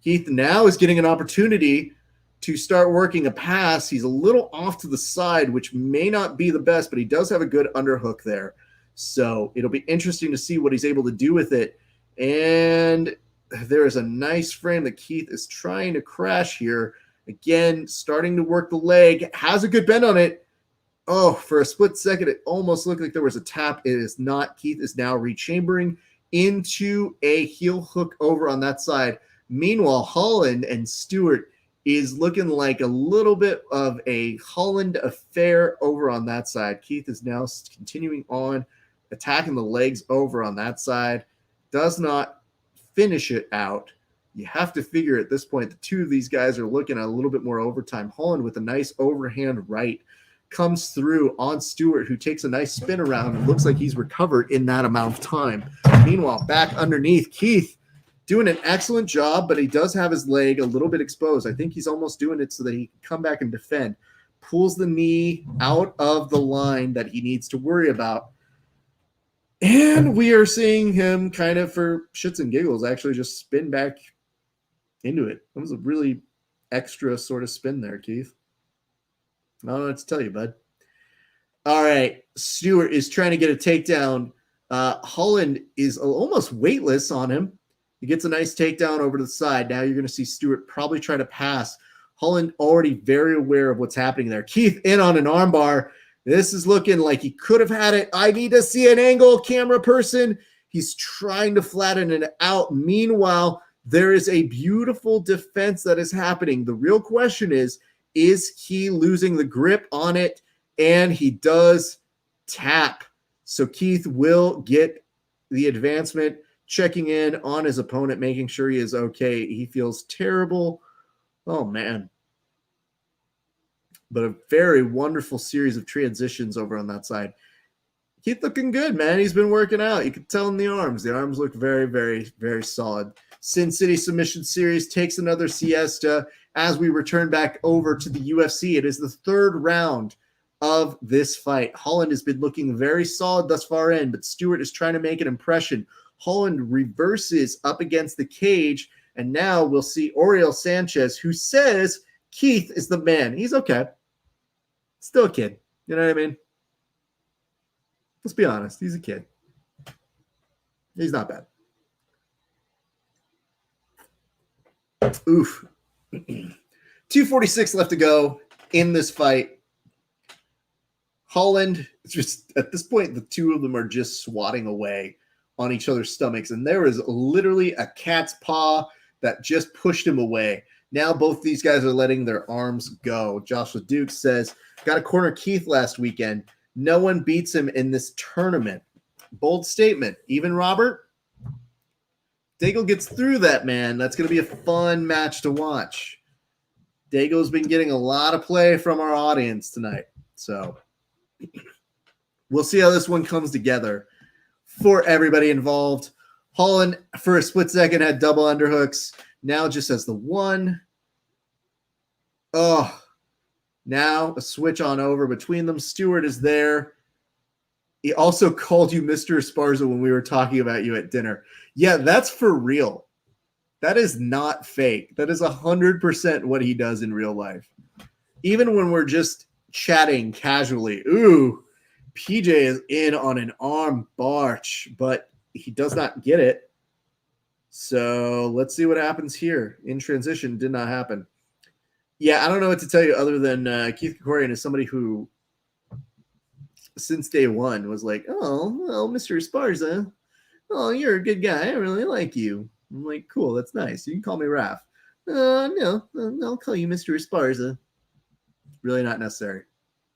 S1: Keith now is getting an opportunity to start working a pass. He's a little off to the side, which may not be the best, but he does have a good underhook there. So it'll be interesting to see what he's able to do with it. And there is a nice frame that Keith is trying to crash here. Again, starting to work the leg. Has a good bend on it. Oh, for a split second, it almost looked like there was a tap. It is not. Keith is now rechambering into a heel hook over on that side. Meanwhile, Holland and Stewart is looking like a little bit of a Holland affair over on that side. Keith is now continuing on, attacking the legs over on that side. Does not finish it out. You have to figure at this point the two of these guys are looking at a little bit more overtime. Holland with a nice overhand right comes through on Stewart, who takes a nice spin around and looks like he's recovered in that amount of time. Meanwhile, back underneath, Keith doing an excellent job, but he does have his leg a little bit exposed. I think he's almost doing it so that he can come back and defend. Pulls the knee out of the line that he needs to worry about. And we are seeing him kind of, for shits and giggles, actually just spin back into it. That was a really extra sort of spin there, Keith. I don't know what to tell you, bud. All right. Stewart is trying to get a takedown. Holland is almost weightless on him. He gets a nice takedown over to the side. Now you're going to see Stewart probably try to pass. Holland already very aware of what's happening there. Keith in on an armbar. This is looking like he could have had it. I need to see an angle, camera person. He's trying to flatten it out. Meanwhile, there is a beautiful defense that is happening. The real question is he losing the grip on it? And he does tap. So Keith will get the advancement, checking in on his opponent, making sure he is okay. He feels terrible. Oh, man. But a very wonderful series of transitions over on that side. Keith looking good, man. He's been working out. You can tell in the arms. The arms look very, very, very solid. Sin City Submission Series takes another siesta as we return back over to the UFC. It is the third round of this fight. Holland has been looking very solid thus far in, but Stewart is trying to make an impression. Holland reverses up against the cage, and now we'll see Oriel Sanchez, who says Keith is the man. He's okay. Still a kid. You know what I mean? Let's be honest. He's a kid. He's not bad. Oof. 2:46 left to go in this fight. Holland, it's just at this point, the two of them are just swatting away on each other's stomachs. And there is literally a cat's paw that just pushed him away. Now both these guys are letting their arms go. Joshua Duke says, got a corner Keith last weekend. No one beats him in this tournament. Bold statement. Even Robert? Daigle gets through that, man. That's going to be a fun match to watch. Daigle's been getting a lot of play from our audience tonight. So we'll see how this one comes together for everybody involved. Holland, for a split second, had double underhooks. Now just has the one. Oh, now a switch on over between them. Stewart is there. He also called you Mr. Esparza when we were talking about you at dinner. Yeah, that's for real. That is not fake. That is 100% what he does in real life. Even when we're just chatting casually, ooh, PJ is in on an arm barch, but he does not get it. So let's see what happens here. In transition, did not happen. Yeah, I don't know what to tell you other than Keith Krikorian is somebody who, since day one, was like, oh, well, Mr. Esparza, oh, you're a good guy. I really like you. I'm like, cool, that's nice. You can call me Raph. No, I'll call you Mr. Esparza. Really not necessary.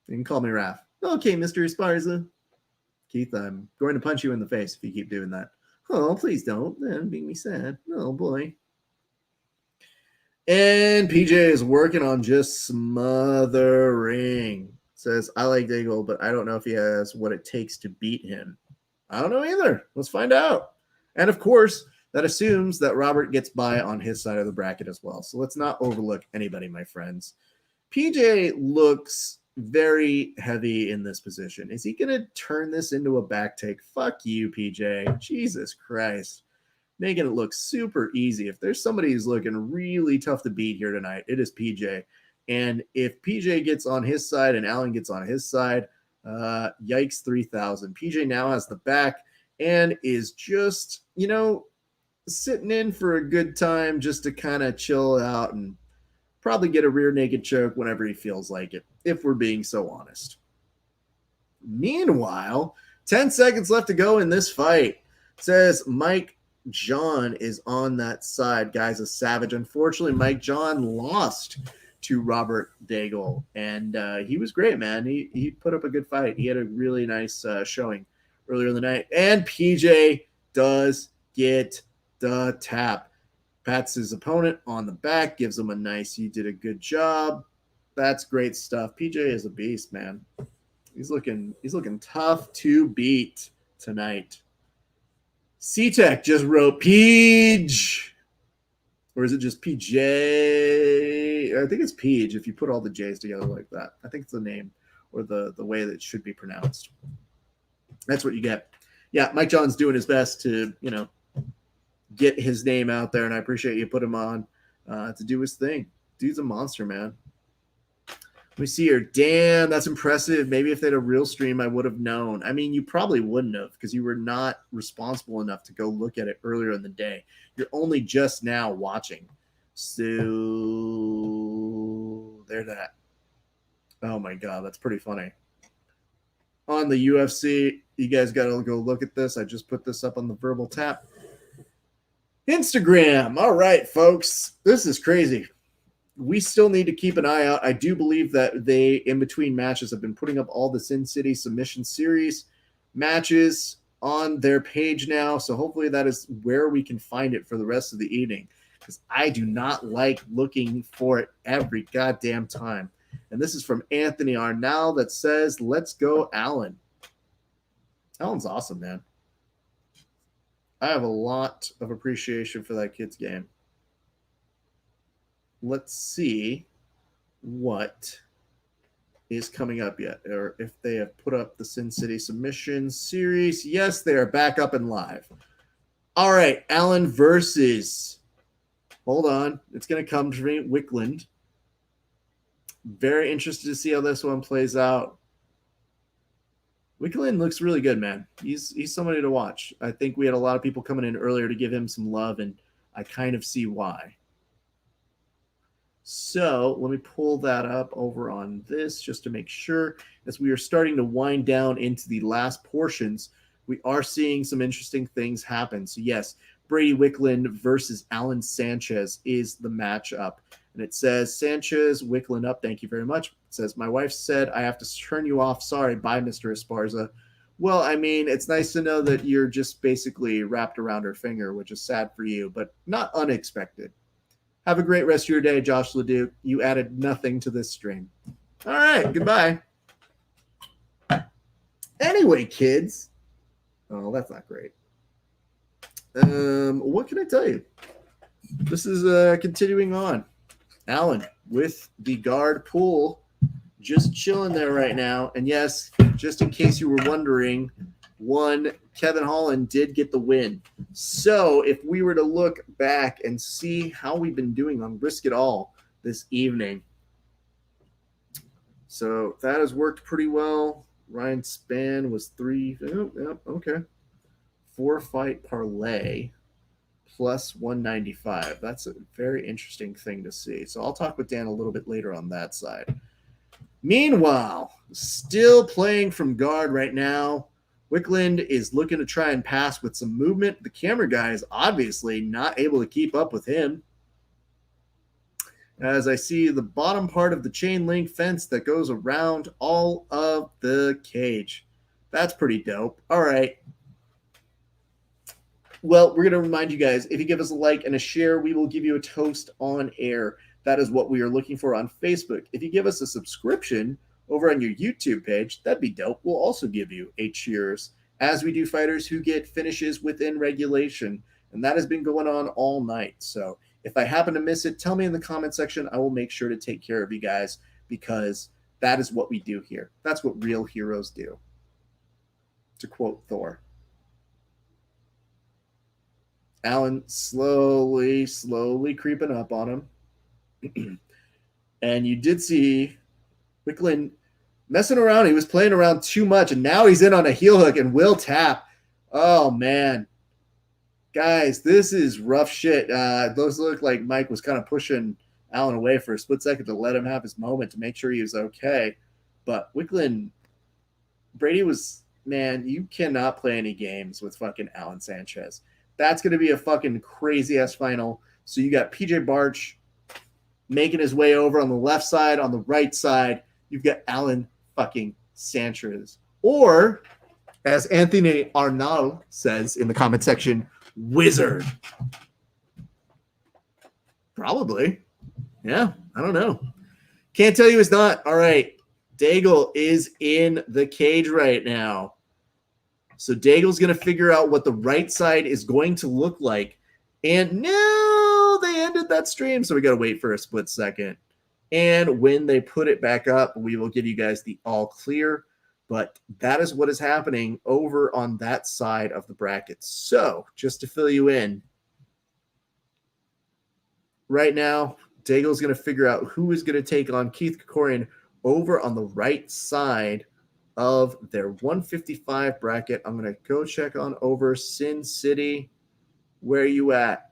S1: You can call me Raph. Okay, Mr. Esparza. Keith, I'm going to punch you in the face if you keep doing that. Oh, please don't. That'd make me sad. Oh, boy. And PJ is working on just smothering. Says, I like Daigle, but I don't know if he has what it takes to beat him. I don't know either. Let's find out. And, of course, that assumes that Robert gets by on his side of the bracket as well. So let's not overlook anybody, my friends. PJ looks very heavy in this position. Is he going to turn this into a back take? Fuck you, PJ. Jesus Christ. Making it look super easy. If there's somebody who's looking really tough to beat here tonight, it is PJ. And if PJ gets on his side and Alan gets on his side, yikes 3000. PJ now has the back and is just, sitting in for a good time just to kind of chill out and probably get a rear naked choke whenever he feels like it, if we're being so honest. Meanwhile, 10 seconds left to go in this fight. It says Mike John is on that side. Guy's a savage. Unfortunately, Mike John lost to Robert Daigle, and he was great, man. He put up a good fight. He had a really nice showing earlier in the night. And PJ does get the tap. Pats his opponent on the back, gives him a nice, you did a good job. That's great stuff. PJ is a beast, man. He's looking tough to beat tonight. C-Tech just wrote Peach. Or is it just PJ? I think it's Peach if you put all the J's together like that. I think it's the name or the way that it should be pronounced. That's what you get. Yeah, Mike John's doing his best to, get his name out there, and I appreciate you put him on to do his thing. Dude's a monster, man. Let me see here. Damn, that's impressive. Maybe if they had a real stream, I would have known. I mean, you probably wouldn't have because you were not responsible enough to go look at it earlier in the day. You're only just now watching. So, there's that. Oh, my God. That's pretty funny. On the UFC, you guys got to go look at this. I just put this up on the verbal tap. Instagram. All right, folks. This is crazy. We still need to keep an eye out. I do believe that they, in between matches, have been putting up all the Sin City Submission Series matches on their page now. So hopefully that is where we can find it for the rest of the evening, because I do not like looking for it every goddamn time. And this is from Anthony Arnall that says, let's go, Alan. Alan's awesome, man. I have a lot of appreciation for that kid's game. Let's see what is coming up yet, or if they have put up the Sin City Submission Series. Yes, they are back up and live. All right, Alan versus, hold on, it's going to come to me, Wickland. Very interested to see how this one plays out. Wickland looks really good, man. He's somebody to watch. I think we had a lot of people coming in earlier to give him some love, and I kind of see why. So let me pull that up over on this just to make sure. As we are starting to wind down into the last portions, we are seeing some interesting things happen. So yes, Brady Wicklund versus Alan Sanchez is the matchup. And it says, Sanchez, Wicklund up. Thank you very much. It says, my wife said I have to turn you off. Sorry. Bye, Mr. Esparza. Well, I mean, it's nice to know that you're just basically wrapped around her finger, which is sad for you, but not unexpected. Have a great rest of your day, Josh LeDuc. You added nothing to this stream. All right. Goodbye. Anyway, kids. Oh, that's not great. What can I tell you? This is continuing on. Alan with the guard pool, just chilling there right now. And yes, just in case you were wondering, Kevin Holland did get the win. So if we were to look back and see how we've been doing on Risk It All this evening. So that has worked pretty well. Ryan Spann was 3. Okay. 4-fight parlay plus 195. That's a very interesting thing to see. So I'll talk with Dan a little bit later on that side. Meanwhile, still playing from guard right now. Wicklund is looking to try and pass with some movement. The camera guy is obviously not able to keep up with him. As I see the bottom part of the chain link fence that goes around all of the cage. That's pretty dope. All right. Well, we're going to remind you guys, if you give us a like and a share, we will give you a toast on air. That is what we are looking for on Facebook. If you give us a subscription over on your YouTube page, that'd be dope. We'll also give you a cheers, as we do fighters who get finishes within regulation. And that has been going on all night. So if I happen to miss it, tell me in the comment section. I will make sure to take care of you guys, because that is what we do here. That's what real heroes do, to quote Thor. Alan slowly creeping up on him. And you did see Wicklund messing around. He was playing around too much, and now he's in on a heel hook and will tap. Oh, man. Guys, this is rough shit. Those look like Mike was kind of pushing Alan away for a split second to let him have his moment to make sure he was okay. But Wicklund, Brady was, man, you cannot play any games with fucking Alan Sanchez. That's going to be a fucking crazy-ass final. So you got PJ Barch making his way over on the left side. On the right side, you've got Alan fucking Sanchez. Or, as Anthony Arnal says in the comment section, Wizard. Probably. Yeah, I don't know. Can't tell you it's not. All right. Daigle is in the cage right now. So Daigle's going to figure out what the right side is going to look like. And no, they ended that stream, so we got to wait for a split second. And when they put it back up, we will give you guys the all clear. But that is what is happening over on that side of the bracket. So just to fill you in, right now, Daigle's going to figure out who is going to take on Keith Krikorian over on the right side of their 155 bracket. I'm going to go check on over Sin City. Where are you at?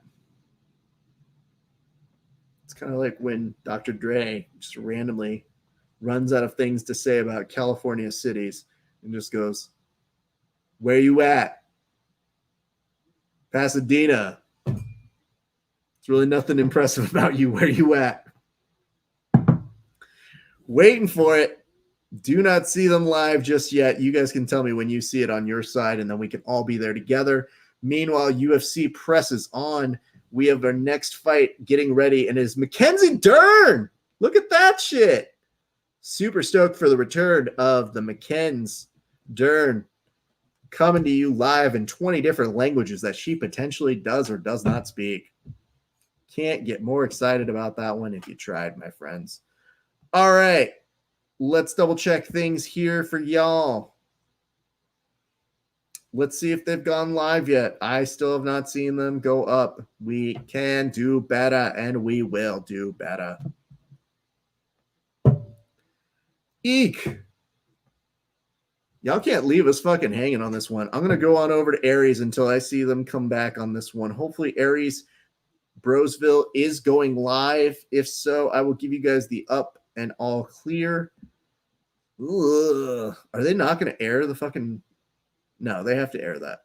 S1: It's kind of like when Dr. Dre just randomly runs out of things to say about California cities and just goes, where you at? Pasadena. It's really nothing impressive about you. Where you at? Waiting for it. Do not see them live just yet. You guys can tell me when you see it on your side, and then we can all be there together. Meanwhile, UFC presses on. We have our next fight getting ready, and it is Mackenzie Dern. Look at that shit. Super stoked for the return of the Mackenzie Dern, coming to you live in 20 different languages that she potentially does or does not speak. Can't get more excited about that one if you tried, my friends. All right. Let's double check things here for y'all. Let's see if they've gone live yet. I still have not seen them go up. We can do better, and we will do better. Eek. Y'all can't leave us fucking hanging on this one. I'm going to go on over to Aries until I see them come back on this one. Hopefully Aries Brosville is going live. If so, I will give you guys the up and all clear. Ugh. Are they not going to air the fucking... No, they have to air that.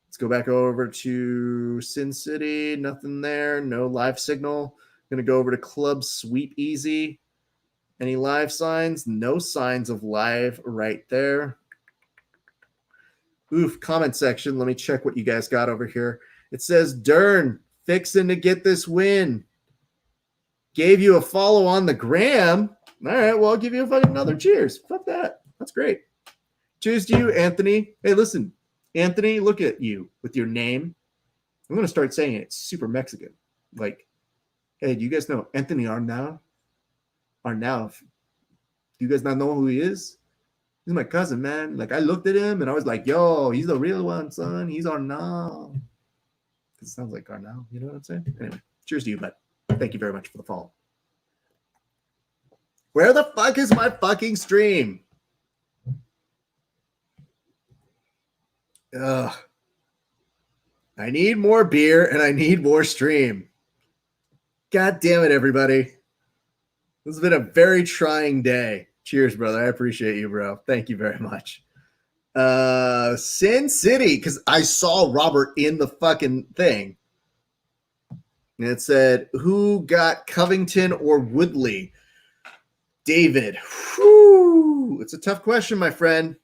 S1: Let's go back over to Sin City. Nothing there. No live signal. Going to go over to Club Sweep Easy. Any live signs? No signs of live right there. Oof, comment section. Let me check what you guys got over here. It says, Dern, fixing to get this win. Gave you a follow on the gram. All right, well, I'll give you a fucking another cheers. Fuck that. That's great. Cheers to you, Anthony. Hey, listen, Anthony, look at you with your name. I'm going to start saying it. It's super Mexican. Like, hey, do you guys know Anthony Arnau? Arnau. Do you guys not know who he is? He's my cousin, man. Like, I looked at him and I was like, yo, he's the real one, son. He's Arnau. It sounds like Arnau. You know what I'm saying? Anyway, cheers to you, bud. Thank you very much for the follow. Where the fuck is my fucking stream? Ugh. I need more beer and I need more stream. God damn it, everybody. This has been a very trying day. Cheers, brother. I appreciate you, bro. Thank you very much. Sin City, because I saw Robert in the fucking thing. And it said, who got Covington or Woodley? David. Whew. It's a tough question, my friend.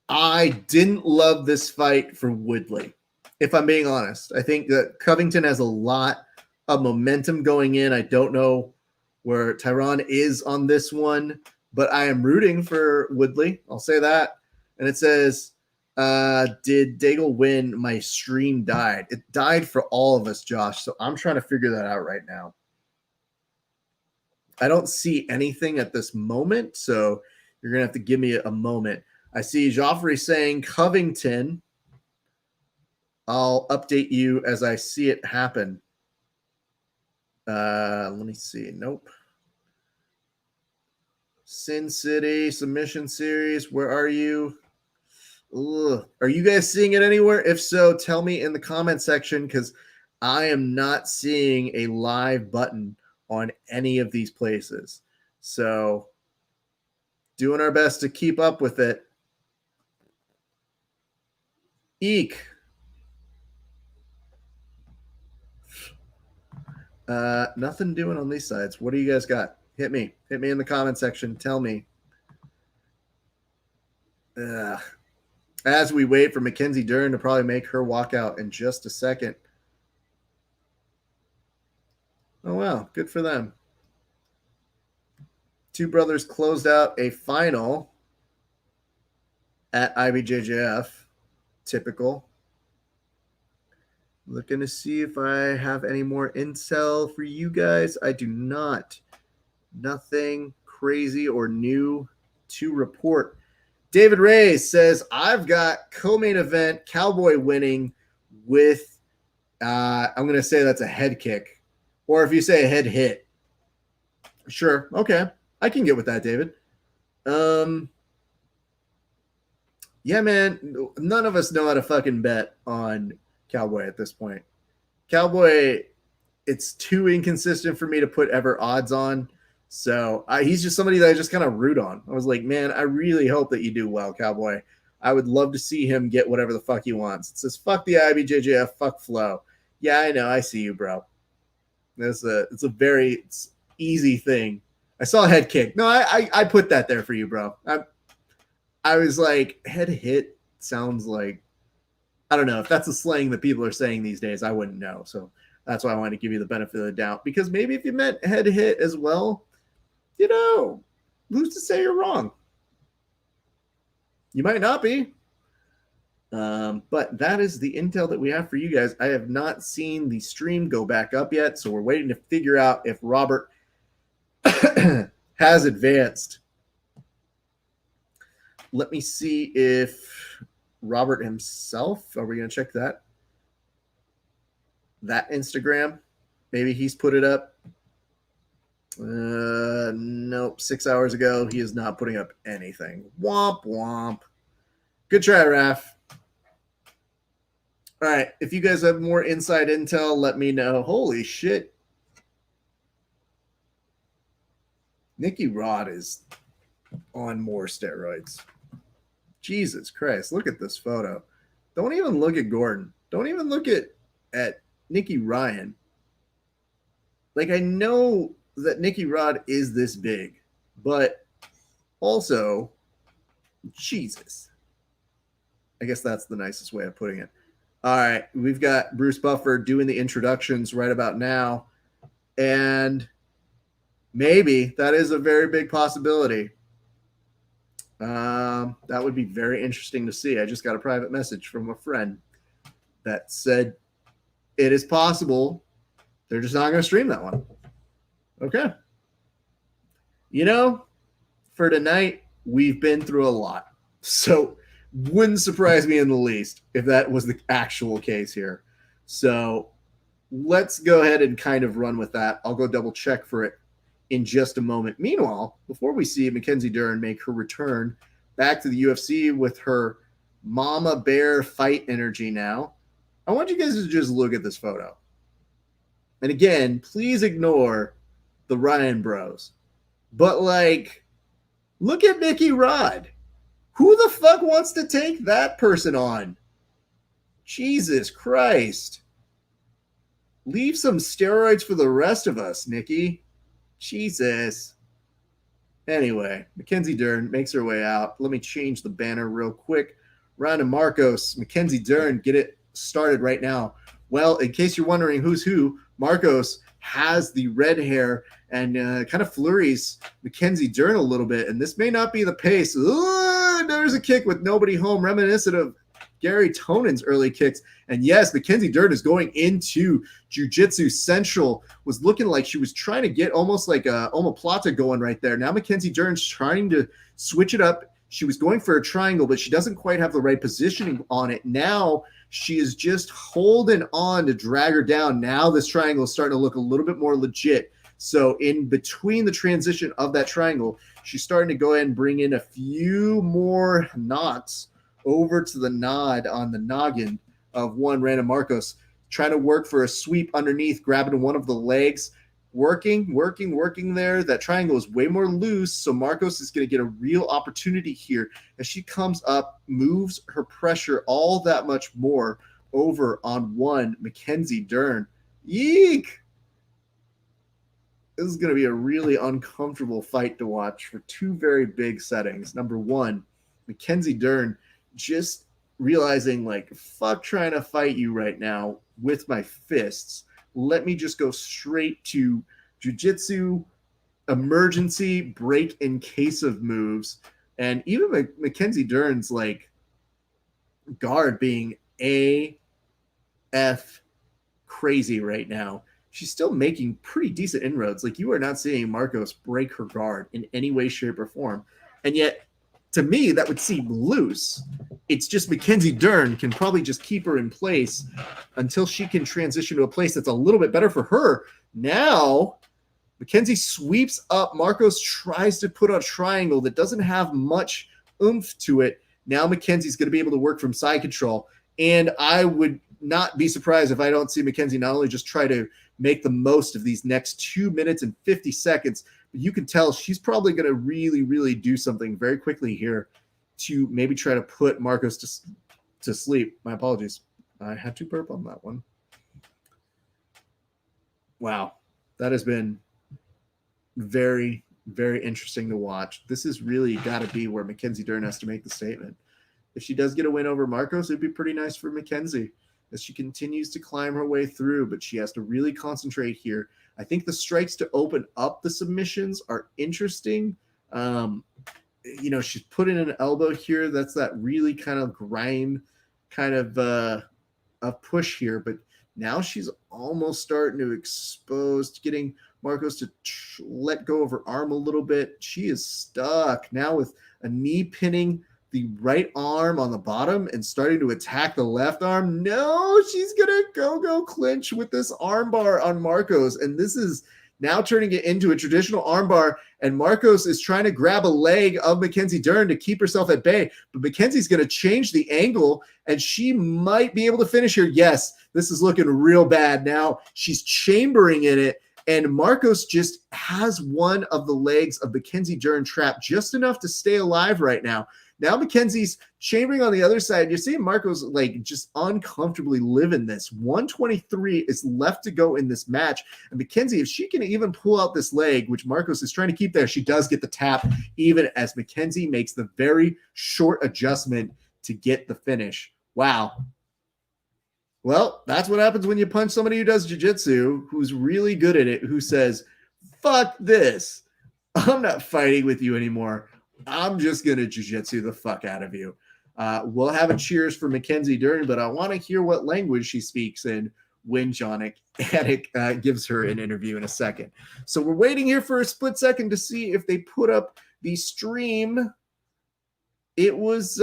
S1: I didn't love this fight for Woodley, if I'm being honest. I think that Covington has a lot of momentum going in. I don't know where Tyron is on this one, but I am rooting for Woodley. I'll say that. And it says, did Daigle win? My stream died. It died for all of us, Josh. So I'm trying to figure that out right now. I don't see anything at this moment, so you're going to have to give me a moment. I see Joffrey saying Covington. I'll update you as I see it happen. Let me see. Nope. Sin City submission series. Where are you? Ugh. Are you guys seeing it anywhere? If so, tell me in the comment section, because I am not seeing a live button on any of these places. So doing our best to keep up with it. Eek. Nothing doing on these sides. What do you guys got? Hit me in the comment section. Tell me. As we wait for Mackenzie Dern to probably make her walk out in just a second. Oh, wow. Good for them. Two brothers closed out a final at IBJJF. Typical. Looking to see if I have any more intel for you guys. I do not. Nothing crazy or new to report. David Ray says, I've got co-main event Cowboy winning with, I'm going to say that's a head kick. Or if you say a head hit. Sure. Okay. I can get with that, David. Yeah, man. None of us know how to fucking bet on Cowboy at this point. Cowboy, it's too inconsistent for me to put ever odds on. So he's just somebody that I just kind of root on. I was like, man, I really hope that you do well, Cowboy. I would love to see him get whatever the fuck he wants. It says, fuck the IBJJF, fuck Flo. Yeah, I know. I see you, bro. It's a very easy thing. I saw a head kick. No, I put that there for you, bro. I was like, head hit sounds like, I don't know if that's the slang that people are saying these days. I wouldn't know. So that's why I wanted to give you the benefit of the doubt, because maybe if you meant head hit as well, you know, who's to say you're wrong? You might not be. But that is the intel that we have for you guys. I have not seen the stream go back up yet, so we're waiting to figure out if Robert has advanced. Let me see if Robert himself, are we going to check that? That Instagram? Maybe he's put it up. Nope. 6 hours ago, he is not putting up anything. Womp womp. Good try, Raph. All right. If you guys have more inside intel, let me know. Holy shit. Nicky Rod is on more steroids. Jesus Christ, look at this photo. Don't even look at Gordon. Don't even look at Nikki Ryan. Like, I know that Nikki Rod is this big, but also, Jesus. I guess that's the nicest way of putting it. All right, we've got Bruce Buffer doing the introductions right about now, and maybe that is a very big possibility. That would be very interesting to see. I just got a private message from a friend that said it is possible. They're just not going to stream that one. Okay. You know, for tonight, we've been through a lot. So wouldn't surprise me in the least if that was the actual case here. So let's go ahead and kind of run with that. I'll go double check for it in just a moment. Meanwhile, before we see Mackenzie Dern make her return back to the UFC with her mama bear fight energy now, I want you guys to just look at this photo. And again, please ignore the Ryan bros. But, like, look at Nikki Rod. Who the fuck wants to take that person on? Jesus Christ. Leave some steroids for the rest of us, Nikki. Jesus. Anyway, Mackenzie Dern makes her way out. Let me change the banner real quick. Ronda Marcos, Mackenzie Dern, get it started right now. Well, in case you're wondering who's who, Marcos has the red hair and kind of flurries Mackenzie Dern a little bit, and this may not be the pace. Ooh, there's a kick with nobody home, reminiscent of Gary Tonon's early kicks. And yes, Mackenzie Dern is going into Jiu-Jitsu Central. Was looking like she was trying to get almost like a omoplata going right there. Now Mackenzie Dern's trying to switch it up. She was going for a triangle, but she doesn't quite have the right positioning on it. Now she is just holding on to drag her down. Now this triangle is starting to look a little bit more legit. So in between the transition of that triangle, she's starting to go ahead and bring in a few more knots over to the nod on the noggin of one Randa Marcos, trying to work for a sweep underneath, grabbing one of the legs, working there. That triangle is way more loose, so Marcos is going to get a real opportunity here as she comes up, moves her pressure all that much more over on one Mackenzie Dern. Yeek! This is going to be a really uncomfortable fight to watch for two very big settings. Number one, Mackenzie Dern just realizing, like, fuck trying to fight you right now with my fists. Let me just go straight to jiu-jitsu, emergency, break in case of moves. And even Mackenzie Dern's, like, guard being AF crazy right now. She's still making pretty decent inroads. Like, you are not seeing Marcos break her guard in any way, shape, or form. And yet, to me, that would seem loose. It's just Mackenzie Dern can probably just keep her in place until she can transition to a place that's a little bit better for her. Now, Mackenzie sweeps up. Marcos tries to put a triangle that doesn't have much oomph to it. Now Mackenzie's going to be able to work from side control. And I would not be surprised if I don't see Mackenzie not only just try to make the most of these next 2 minutes and 50 seconds, but you can tell she's probably going to really, really do something very quickly here to maybe try to put Marcos to sleep. My apologies. I had to burp on that one. Wow. That has been very, very interesting to watch. This has really got to be where Mackenzie Dern has to make the statement. If she does get a win over Marcos, it'd be pretty nice for Mackenzie as she continues to climb her way through, but she has to really concentrate here. I think the strikes to open up the submissions are interesting. She's put in an elbow here. That's that really kind of grind kind of a push here, but now she's almost starting to expose, getting Marcos to let go of her arm a little bit. She is stuck now with a knee pinning the right arm on the bottom and starting to attack the left arm. No, she's going to go clinch with this armbar on Marcos. And this is now turning it into a traditional armbar. And Marcos is trying to grab a leg of Mackenzie Dern to keep herself at bay. But Mackenzie's going to change the angle and she might be able to finish here. Yes, this is looking real bad now. She's chambering in it. And Marcos just has one of the legs of Mackenzie Dern trapped just enough to stay alive right now. Now Mackenzie's chambering on the other side. You're seeing Marco's like just uncomfortably living this. 123 is left to go in this match. And Mackenzie, if she can even pull out this leg, which Marcos is trying to keep there, she does get the tap, even as Mackenzie makes the very short adjustment to get the finish. Wow. Well, that's what happens when you punch somebody who does jiu-jitsu, who's really good at it, who says, fuck this. I'm not fighting with you anymore. I'm just going to jiu-jitsu the fuck out of you. We'll have a cheers for Mackenzie Dern, but I want to hear what language she speaks in when John Anik gives her an interview in a second. So we're waiting here for a split second to see if they put up the stream. It was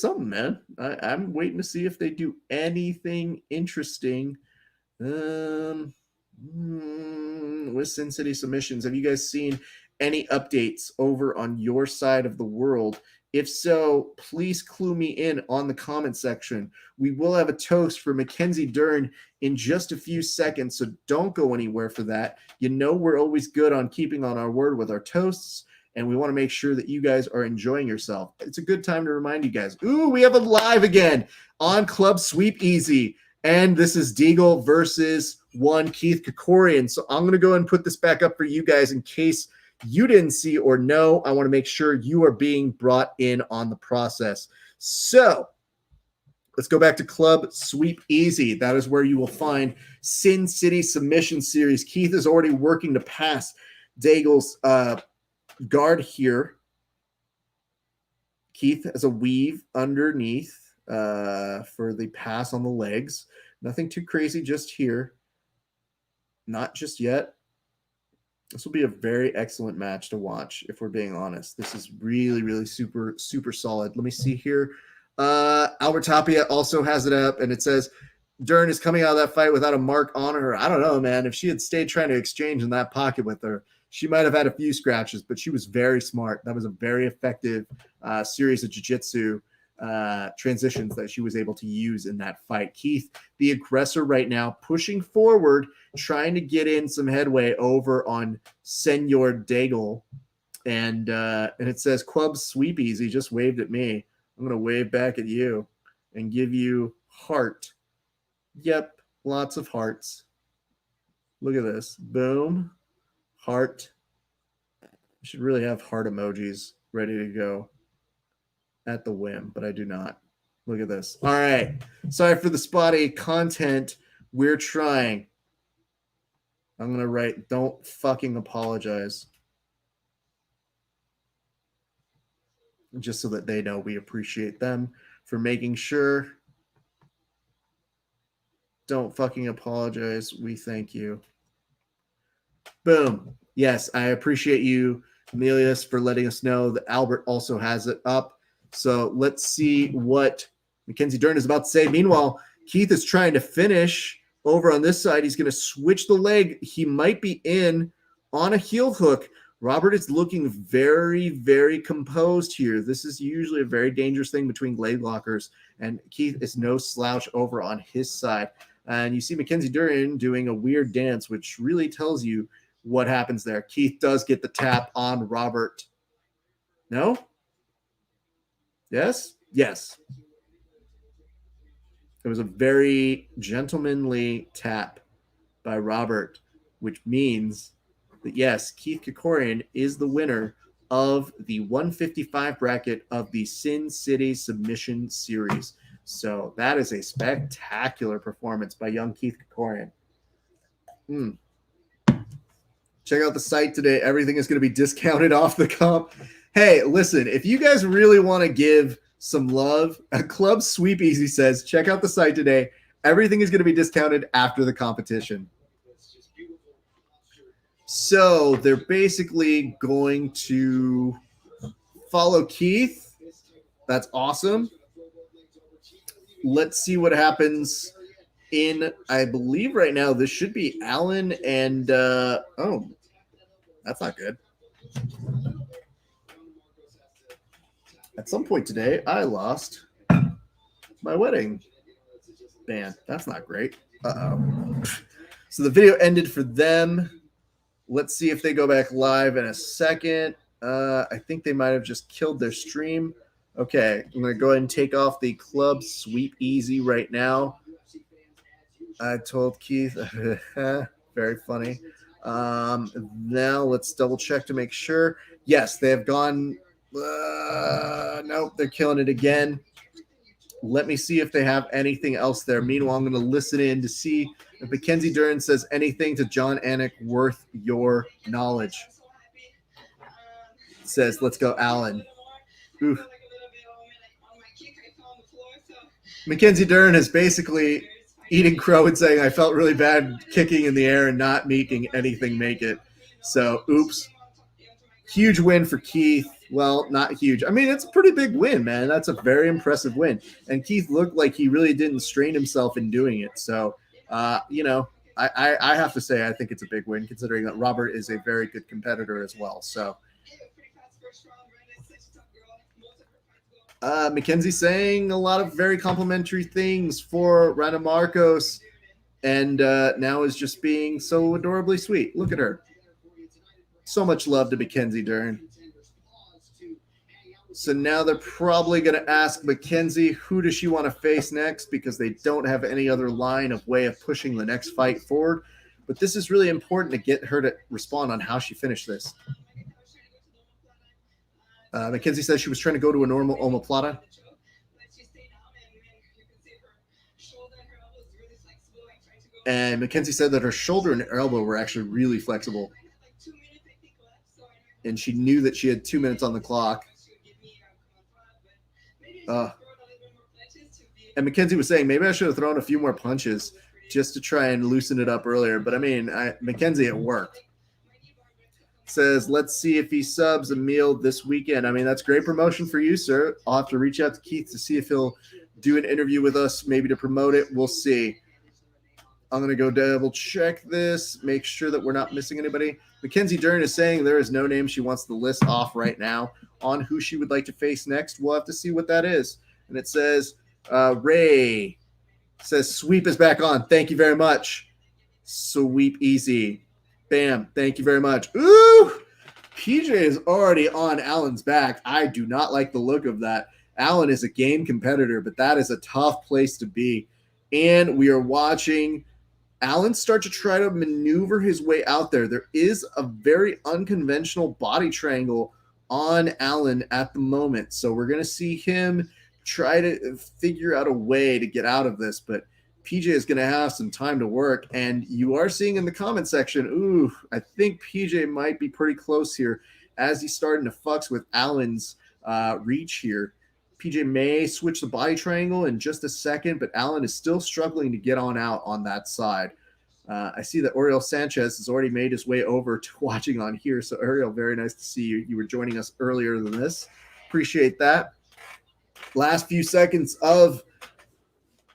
S1: something, man. I'm waiting to see if they do anything interesting. With Sin City submissions, have you guys seen any updates over on your side of the world? If so, please clue me in on the comment section. We will have a toast for Mackenzie Dern in just a few seconds, so don't go anywhere for that. You know we're always good on keeping on our word with our toasts, and we want to make sure that you guys are enjoying yourself. It's a good time to remind you guys. Ooh, we have a live again on Club Sweep Easy, and this is Deagle versus one Keith Krikorian. So I'm going to go and put this back up for you guys in case you didn't see or know. I want to make sure you are being brought in on the process. So let's go back to Club Sweep Easy. That is where you will find Sin City Submission Series. Keith is already working to pass Daigle's guard here. Keith has a weave underneath for the pass on the legs. Nothing too crazy just here. Not just yet. This will be a very excellent match to watch, if we're being honest. This is really, really super, super solid. Let me see here. Albert Tapia also has it up, and it says, Dern is coming out of that fight without a mark on her. I don't know, man. If she had stayed trying to exchange in that pocket with her, she might have had a few scratches, but she was very smart. That was a very effective series of jiu-jitsu transitions that she was able to use in that fight. Keith, the aggressor right now, pushing forward, trying to get in some headway over on Senor Daigle. And it says, Club Sweep Easy just waved at me. I'm going to wave back at you and give you heart. Yep, lots of hearts. Look at this. Boom. Heart. I should really have heart emojis ready to go at the whim, but I do not. Look at this. All right. Sorry for the spotty content. We're trying. I'm going to write, don't fucking apologize. Just so that they know we appreciate them for making sure. Don't fucking apologize. We thank you. Boom. Yes, I appreciate you, Emilius, for letting us know that Albert also has it up. So let's see what Mackenzie Dern is about to say. Meanwhile, Keith is trying to finish over on this side. He's going to switch the leg. He might be in on a heel hook. Robert is looking very, very composed here. This is usually a very dangerous thing between leg lockers, and Keith is no slouch over on his side. And you see Mackenzie Dern doing a weird dance, which really tells you what happens there. Keith does get the tap on Robert. No? Yes? Yes. It was a very gentlemanly tap by Robert, which means that, yes, Keith Krikorian is the winner of the 155 bracket of the Sin City Submission Series. So that is a spectacular performance by young Keith Krikorian. Check out the site today. Everything is going to be discounted off the comp. Hey, listen, if you guys really want to give some love, Club Sweep Easy says, check out the site today. Everything is going to be discounted after the competition. So they're basically going to follow Keith. That's awesome. Let's see what happens in, I believe right now, this should be Allen and, oh, that's not good. At some point today, I lost my wedding band. That's not great. Uh-oh. So the video ended for them. Let's see if they go back live in a second. I think they might have just killed their stream. Okay, I'm going to go ahead and take off the club sweep easy right now. I told Keith. Very funny. Now let's double check to make sure. Yes, they have gone. Nope, they're killing it again. Let me see if they have anything else there. Meanwhile, I'm going to listen in to see if Mackenzie Dern says anything to John Anik worth your knowledge. Says, let's go, Allen. Oof. Mackenzie Dern is basically eating crow and saying, I felt really bad kicking in the air and not making anything make it. So, oops. Huge win for Keith. Well, not huge. I mean, it's a pretty big win, man. That's a very impressive win. And Keith looked like he really didn't strain himself in doing it. So, you know, I have to say I think it's a big win considering that Robert is a very good competitor as well. So, Mackenzie saying a lot of very complimentary things for Rana Marcos and now is just being so adorably sweet. Look at her. So much love to Mackenzie Dern. So now they're probably going to ask Mackenzie who does she want to face next because they don't have any other line of way of pushing the next fight forward. But this is really important to get her to respond on how she finished this. Mackenzie says she was trying to go to a normal omoplata. And Mackenzie said that her shoulder and elbow were actually really flexible. And she knew that she had 2 minutes on the clock. And Mackenzie was saying, maybe I should have thrown a few more punches just to try and loosen it up earlier. But, I mean, Mackenzie, it worked. Says, let's see if he subs a meal this weekend. I mean, that's great promotion for you, sir. I'll have to reach out to Keith to see if he'll do an interview with us, maybe to promote it. We'll see. I'm going to go double check this, make sure that we're not missing anybody. Mackenzie Dern is saying there is no name she wants to list off right now on who she would like to face next. We'll have to see what that is. And it says, Ray says, sweep is back on. Thank you very much. Sweep easy. Bam. Thank you very much. Ooh, PJ is already on Allen's back. I do not like the look of that. Allen is a game competitor, but that is a tough place to be. And we are watching Allen start to try to maneuver his way out there. There is a very unconventional body triangle on Allen at the moment. So we're going to see him try to figure out a way to get out of this. But PJ is going to have some time to work. And you are seeing in the comment section, ooh, I think PJ might be pretty close here as he's starting to fucks with Allen's reach here. PJ may switch the body triangle in just a second, but Allen is still struggling to get on out on that side. I see that Oriel Sanchez has already made his way over to watching on here. So, Oriel, very nice to see you. You were joining us earlier than this. Appreciate that. Last few seconds of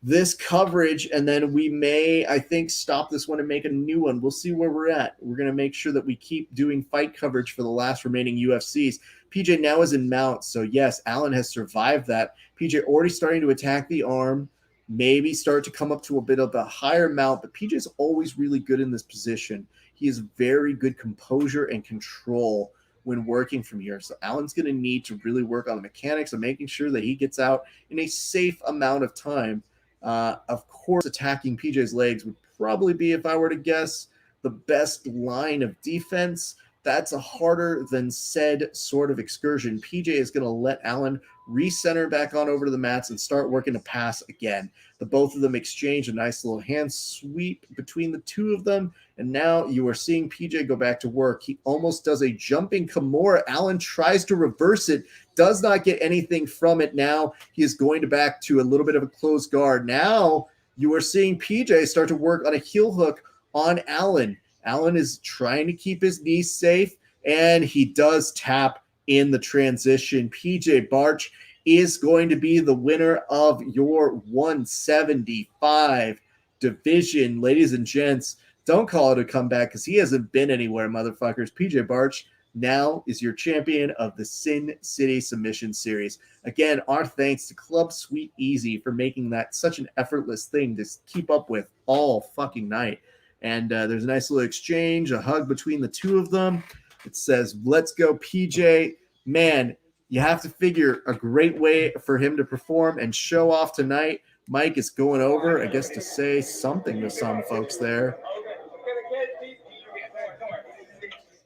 S1: this coverage, and then we may, I think, stop this one and make a new one. We'll see where we're at. We're going to make sure that we keep doing fight coverage for the last remaining UFCs. PJ now is in mount, so yes, Allen has survived that. PJ already starting to attack the arm, maybe start to come up to a bit of a higher mount, but PJ is always really good in this position. He has very good composure and control when working from here. So Allen's going to need to really work on the mechanics of making sure that he gets out in a safe amount of time. Of course, attacking PJ's legs would probably be, if I were to guess, the best line of defense. That's a harder than said sort of excursion. PJ is going to let Allen recenter back on over to the mats and start working to pass again. The both of them exchange a nice little hand sweep between the two of them. And now you are seeing PJ go back to work. He almost does a jumping Kimura. Allen tries to reverse it, does not get anything from it. Now he is going to back to a little bit of a closed guard. Now you are seeing PJ start to work on a heel hook on Allen. Allen is trying to keep his knees safe, and he does tap in the transition. PJ Barch is going to be the winner of your 175 division. Ladies and gents, don't call it a comeback because he hasn't been anywhere, motherfuckers. PJ Barch now is your champion of the Sin City Submission Series. Again, our thanks to Club Sweet Easy for making that such an effortless thing to keep up with all fucking night. And there's a nice little exchange, a hug between the two of them. It says, let's go, PJ. Man, you have to figure a great way for him to perform and show off tonight. Mike is going over, I guess, to say something to some folks there.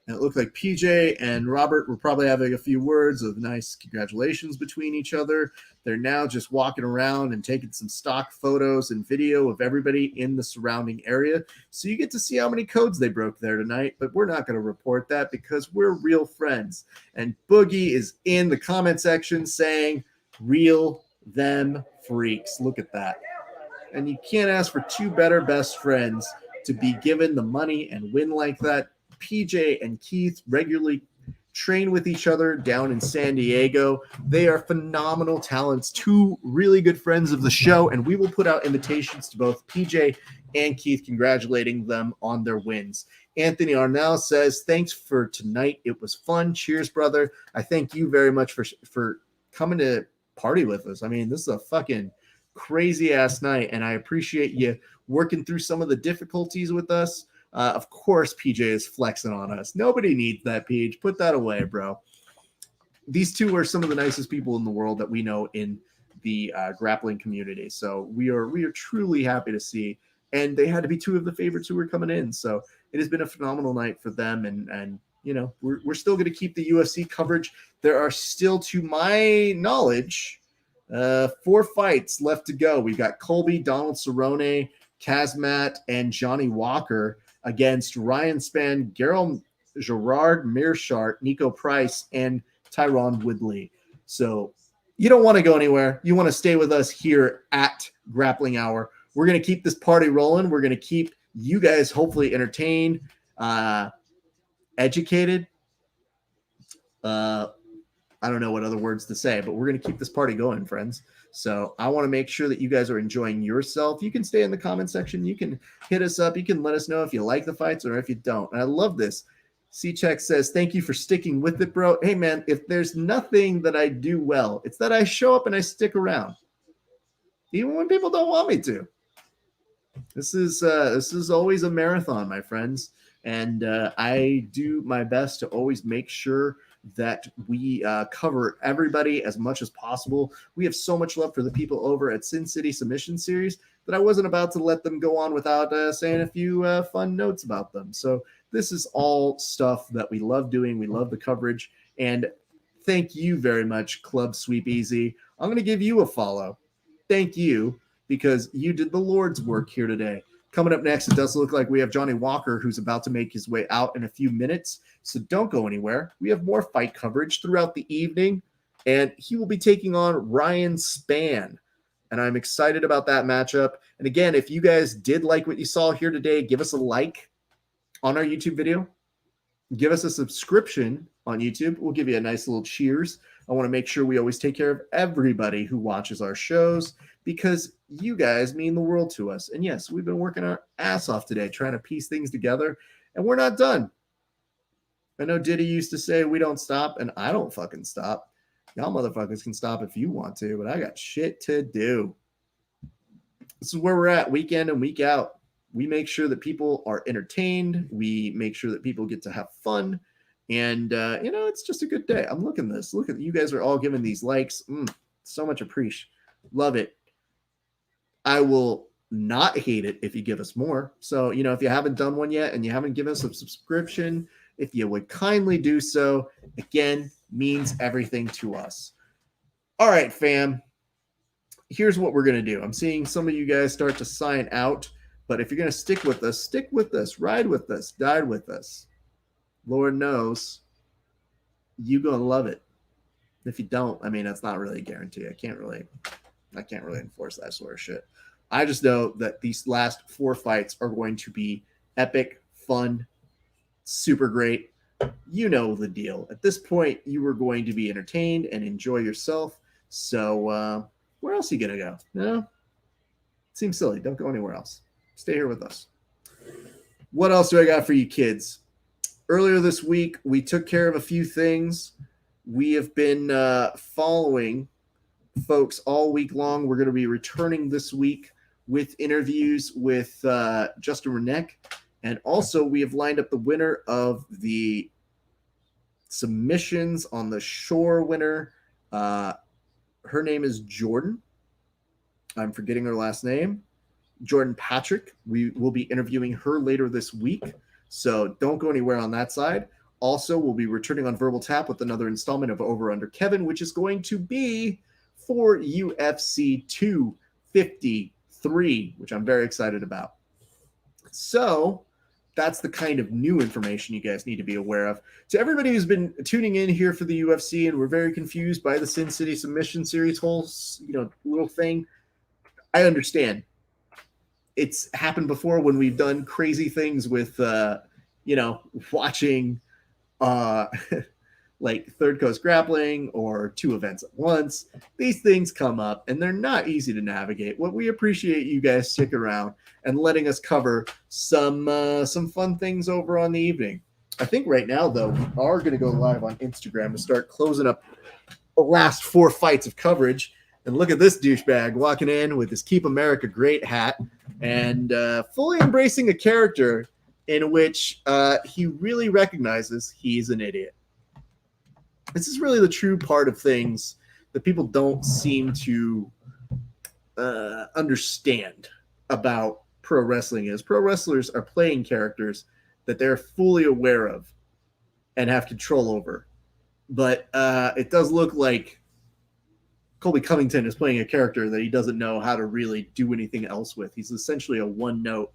S1: And it looked like PJ and Robert were probably having a few words of nice congratulations between each other. They're now just walking around and taking some stock photos and video of everybody in the surrounding area. So you get to see how many codes they broke there tonight, but we're not going to report that because we're real friends. And Boogie is in the comment section saying, real them freaks. Look at that. And you can't ask for two better best friends to be given the money and win like that. PJ and Keith regularly train with each other down in San Diego. They are phenomenal talents, two really good friends of the show, and we will put out invitations to both PJ and Keith congratulating them on their wins. Anthony Arnell says, thanks for tonight. It was fun. Cheers, brother. I thank you very much for coming to party with us. I mean, this is a fucking crazy ass night, and I appreciate you working through some of the difficulties with us. Of course, PJ is flexing on us. Nobody needs that, Peach. Put that away, bro. These two are some of the nicest people in the world that we know in the grappling community. So we are truly happy to see. And they had to be two of the favorites who were coming in. So it has been a phenomenal night for them. And you know, we're still going to keep the UFC coverage. There are still, to my knowledge, 4 fights left to go. We've got Colby, Donald Cerrone, Kazmat, and Johnny Walker against Ryan Spann, Gerard Mearshart, Nico Price, and Tyron Woodley. So you don't want to go anywhere. You want to stay with us here at Grappling Hour. We're going to keep this party rolling. We're going to keep you guys hopefully entertained, educated. I don't know what other words to say, but we're going to keep this party going, friends. So I want to make sure that you guys are enjoying yourself. You can stay in the comment section. You can hit us up. You can let us know if you like the fights or if you don't. And I love this. C-Check says, thank you for sticking with it, bro. Hey, man, if there's nothing that I do well, it's that I show up and I stick around, even when people don't want me to. This is always a marathon, my friends. And I do my best to always make sure that we cover everybody as much as possible. We have so much love for the people over at Sin City Submission Series that I wasn't about to let them go on without saying a few fun notes about them. So this is all stuff that we love doing. We love the coverage. And thank you very much, Club Sweep Easy. I'm going to give you a follow. Thank you, because you did the Lord's work here today. Coming up next, it does look like we have Johnny Walker, who's about to make his way out in a few minutes. So don't go anywhere. We have more fight coverage throughout the evening, and he will be taking on Ryan Spann. And I'm excited about that matchup. And again, if you guys did like what you saw here today, give us a like on our YouTube video. Give us a subscription on YouTube. We'll give you a nice little cheers. I want to make sure we always take care of everybody who watches our shows, because you guys mean the world to us. And yes, we've been working our ass off today trying to piece things together, and we're not done. I know Diddy used to say we don't stop, and I don't fucking stop. Y'all motherfuckers can stop if you want to, but I got shit to do. This is where we're at week in and week out. We make sure that people are entertained. We make sure that people get to have fun. And, it's just a good day. I'm looking at this. Look at you guys are all giving these likes. So much appreciation. Love it. I will not hate it if you give us more. So, if you haven't done one yet and you haven't given us a subscription, if you would kindly do so, again, means everything to us. All right, fam. Here's what we're going to do. I'm seeing some of you guys start to sign out, but if you're going to stick with us, ride with us, die with us. Lord knows you're going to love it. If you don't, that's not really a guarantee. I can't really enforce that sort of shit. I just know that these last 4 fights are going to be epic, fun, super great. You know the deal. At this point, you are going to be entertained and enjoy yourself. So where else are you going to go? No? Seems silly. Don't go anywhere else. Stay here with us. What else do I got for you kids? Earlier this week, we took care of a few things. We have been following folks all week long. We're going to be returning this week with interviews with Justin Renek. And also, we have lined up the winner of the submissions on the Shore winner. Her name is Jordan. I'm forgetting her last name. Jordan Patrick. We will be interviewing her later this week, so don't go anywhere on that side. Also, we'll be returning on Verbal Tap with another installment of Over Under Kevin, which is going to be for UFC 253, which I'm very excited about. So that's the kind of new information you guys need to be aware of. To everybody who's been tuning in here for the UFC and we're very confused by the Sin City Submission Series whole, little thing, I understand. It's happened before when we've done crazy things with, watching like Third Coast Grappling or two events at once. These things come up and they're not easy to navigate. What we appreciate you guys sticking around and letting us cover some fun things over on the evening. I think right now, though, we are going to go live on Instagram to start closing up the last 4 fights of coverage. And look at this douchebag walking in with his Keep America Great hat and fully embracing a character in which he really recognizes he's an idiot. This is really the true part of things that people don't seem to understand about pro wrestling is pro wrestlers are playing characters that they're fully aware of and have control over. But it does look like Colby Covington is playing a character that he doesn't know how to really do anything else with. He's essentially a one-note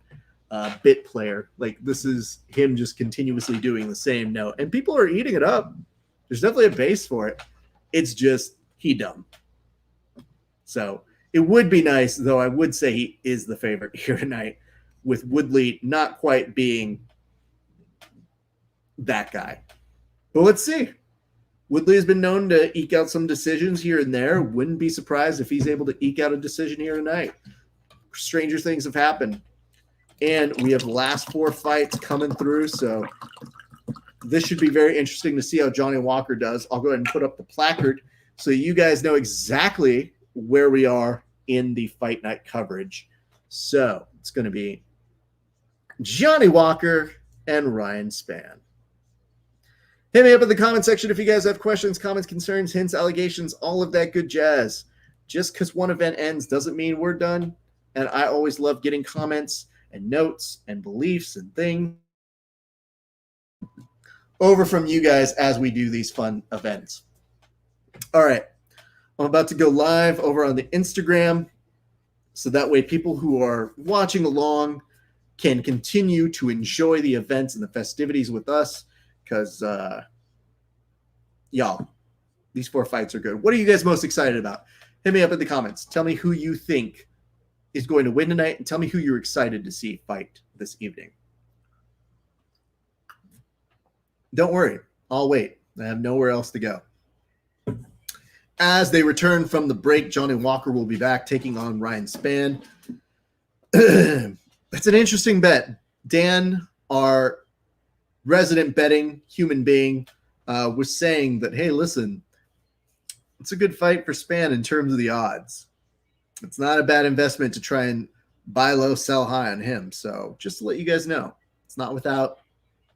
S1: bit player. Like, this is him just continuously doing the same note. And people are eating it up. There's definitely a base for it. It's just he dumb. So it would be nice, though I would say he is the favorite here tonight, with Woodley not quite being that guy. But let's see. Woodley has been known to eke out some decisions here and there. Wouldn't be surprised if he's able to eke out a decision here tonight. Stranger things have happened. And we have the last 4 fights coming through, so this should be very interesting to see how Johnny Walker does. I'll go ahead and put up the placard so you guys know exactly where we are in the fight night coverage. So it's going to be Johnny Walker and Ryan Spann. Hit me up in the comment section if you guys have questions, comments, concerns, hints, allegations, all of that good jazz. Just because one event ends doesn't mean we're done. And I always love getting comments and notes and beliefs and things over from you guys as we do these fun events. All right. I'm about to go live over on the Instagram, so that way people who are watching along can continue to enjoy the events and the festivities with us, because, y'all, these 4 fights are good. What are you guys most excited about? Hit me up in the comments. Tell me who you think is going to win tonight, and tell me who you're excited to see fight this evening. Don't worry. I'll wait. I have nowhere else to go. As they return from the break, Johnny Walker will be back taking on Ryan Spann. That's an interesting bet. Dan, our resident betting human being, was saying that, hey, listen, it's a good fight for Spann in terms of the odds. It's not a bad investment to try and buy low, sell high on him. So just to let you guys know, it's not without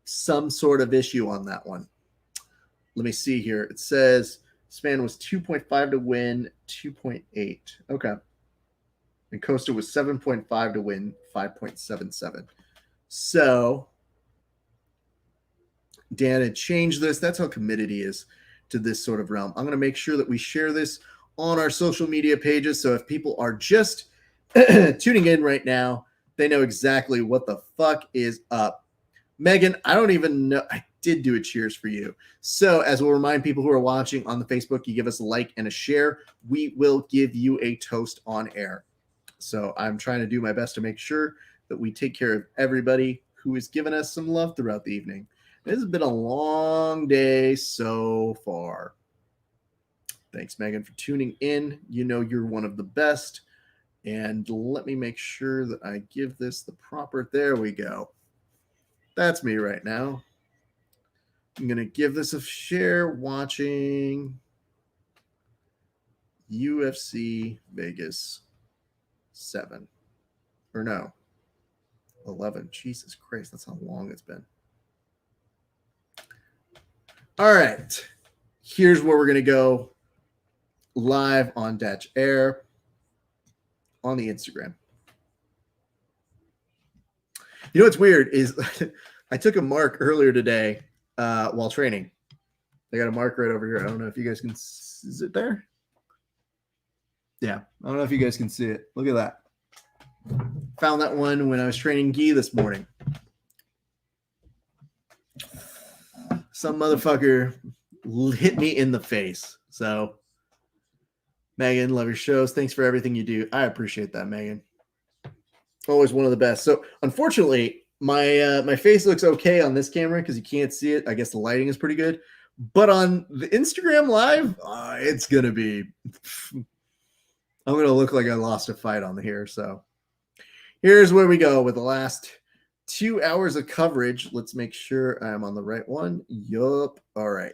S1: some sort of issue on that one. Let me see here. It says Spann was 2.5 to win, 2.8. Okay. And Costa was 7.5 to win, 5.77. So Dan had changed this. That's how committed he is to this sort of realm. I'm going to make sure that we share this on our social media pages. So if people are just tuning in right now, they know exactly what the fuck is up. Megan, I don't even know. I did do a cheers for you. So as we'll remind people who are watching on the Facebook, you give us a like and a share, we will give you a toast on air. So I'm trying to do my best to make sure that we take care of everybody who has given us some love throughout the evening. This has been a long day so far. Thanks, Megan, for tuning in. You know you're one of the best. And let me make sure that I give this the proper. There we go. That's me right now. I'm going to give this a share watching UFC Vegas 7. Or no, 11. Jesus Christ, that's how long it's been. All right. Here's where we're going to go live on Dutch Air on the Instagram. You know what's weird is I took a mark earlier today while training. I got a mark right over here. I don't know if you guys can see. Is it there? Yeah. I don't know if you guys can see it. Look at that. Found that one when I was training gi this morning. Some motherfucker hit me in the face. So, Megan, love your shows. Thanks for everything you do. I appreciate that, Megan. Always one of the best. So, unfortunately, my face looks okay on this camera because you can't see it. I guess the lighting is pretty good. But on the Instagram live, it's going to be... I'm going to look like I lost a fight on here. So, here's where we go with the last 2 hours of coverage. Let's make sure I'm on the right one. Yup. All right.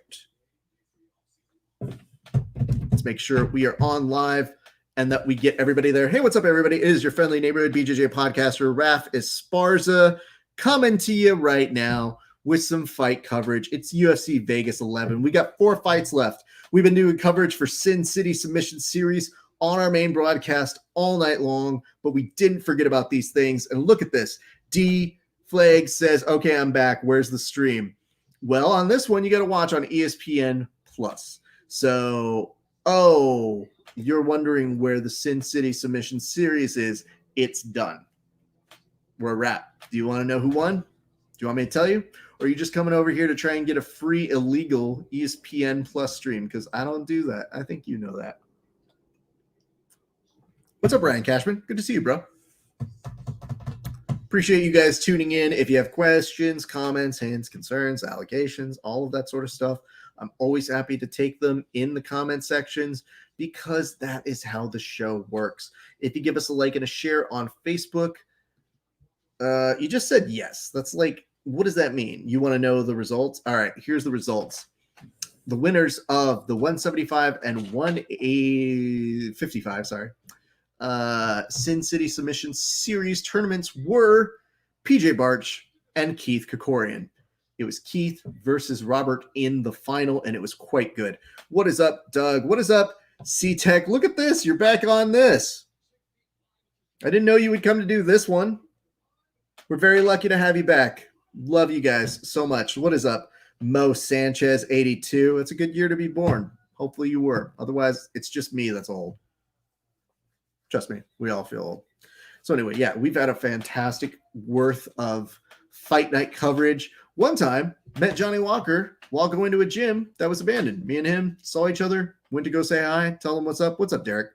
S1: Let's make sure we are on live and that we get everybody there. Hey, what's up, everybody? It is your friendly neighborhood BJJ podcaster, Raf Esparza, coming to you right now with some fight coverage. It's UFC Vegas 11. We got 4 fights left. We've been doing coverage for Sin City Submission Series on our main broadcast all night long, but we didn't forget about these things. And look at this. D Flag says, okay, I'm back. Where's the stream? Well, on this one, you got to watch on ESPN Plus. So, you're wondering where the Sin City Submission Series is. It's done. We're a wrap. Do you want to know who won? Do you want me to tell you? Or are you just coming over here to try and get a free illegal ESPN Plus stream? Because I don't do that. I think you know that. What's up, Ryan Cashman? Good to see you, bro. Appreciate you guys tuning in. If you have questions, comments, hints, concerns, allegations, all of that sort of stuff, I'm always happy to take them in the comment sections because that is how the show works. If you give us a like and a share on Facebook, you just said yes. That's like, what does that mean? You want to know the results? All right, here's the results. The winners of the 175 and 155, Sin City Submission Series tournaments were PJ Barch and Keith Kokorian. It was Keith versus Robert in the final, and it was quite good. What is up, Doug? What is up, C-Tech? Look at this. You're back on this. I didn't know you would come to do this one. We're very lucky to have you back. Love you guys so much. What is up, Mo Sanchez, 82? It's a good year to be born. Hopefully you were. Otherwise, it's just me that's old. Trust me, we all feel old. So anyway, yeah, we've had a fantastic worth of fight night coverage. One time, met Johnny Walker while going to a gym that was abandoned. Me and him saw each other, went to go say hi, tell him what's up. What's up, Derek?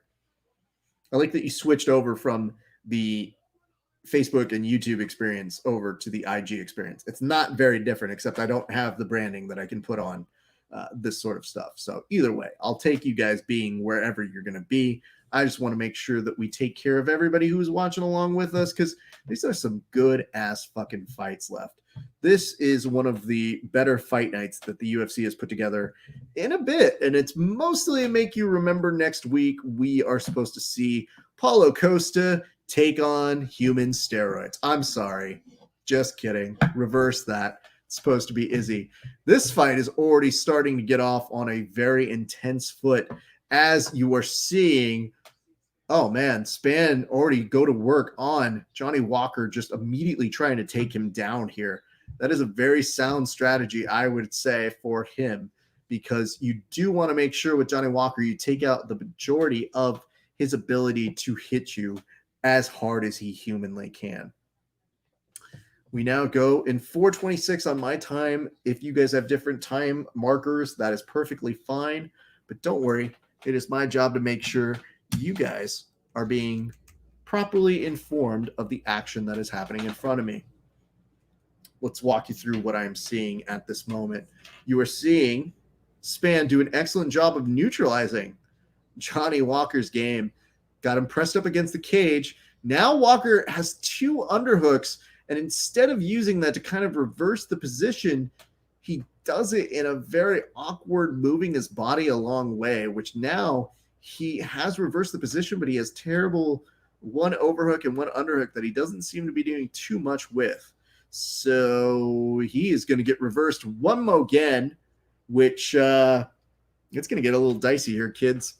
S1: I like that you switched over from the Facebook and YouTube experience over to the IG experience. It's not very different, except I don't have the branding that I can put on this sort of stuff. So either way, I'll take you guys being wherever you're going to be. I just want to make sure that we take care of everybody who's watching along with us because these are some good ass fucking fights left. This is one of the better fight nights that the UFC has put together in a bit, and it's mostly to make you remember next week we are supposed to see Paulo Costa take on human steroids. I'm sorry. Just kidding. Reverse that. It's supposed to be Izzy. This fight is already starting to get off on a very intense foot as you are seeing. Oh, man, Span already go to work on Johnny Walker, just immediately trying to take him down here. That is a very sound strategy, I would say, for him, because you do want to make sure with Johnny Walker, you take out the majority of his ability to hit you as hard as he humanly can. We now go in 4:26 on my time. If you guys have different time markers, that is perfectly fine. But don't worry, it is my job to make sure you guys are being properly informed of the action that is happening in front of me. Let's walk you through what I'm seeing at this moment. You are seeing Span do an excellent job of neutralizing Johnny Walker's game. Got him pressed up against the cage. Now Walker has 2 underhooks, and instead of using that to kind of reverse the position, he does it in a very awkward, moving his body a long way, which now he has reversed the position, but he has terrible 1 overhook and 1 underhook that he doesn't seem to be doing too much with. So he is going to get reversed one more again. which it's going to get a little dicey here, kids.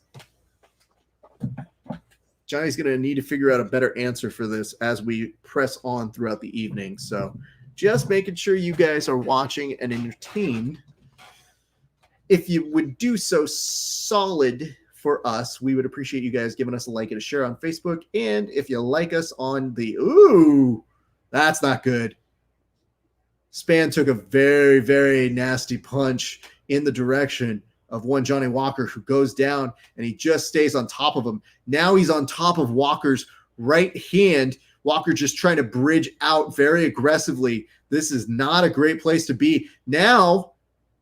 S1: Johnny's going to need to figure out a better answer for this as we press on throughout the evening. So just making sure you guys are watching and entertained. If you would do so solid for us, we would appreciate you guys giving us a like and a share on Facebook. And if you like us on the, ooh, that's not good. Span took a very, very nasty punch in the direction of one Johnny Walker, who goes down, and he just stays on top of him. Now he's on top of Walker's right hand. Walker just trying to bridge out very aggressively. This is not a great place to be. Now,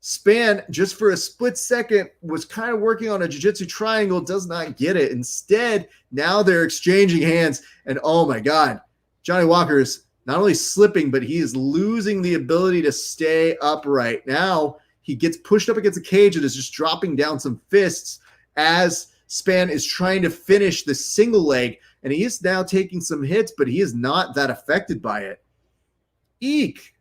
S1: Span, just for a split second, was kind of working on a jiu-jitsu triangle, does not get it. Instead, now they're exchanging hands, and oh my God, Johnny Walker is not only slipping, but he is losing the ability to stay upright. Now, he gets pushed up against a cage and is just dropping down some fists as Span is trying to finish the single leg. And he is now taking some hits, but he is not that affected by it. Eek.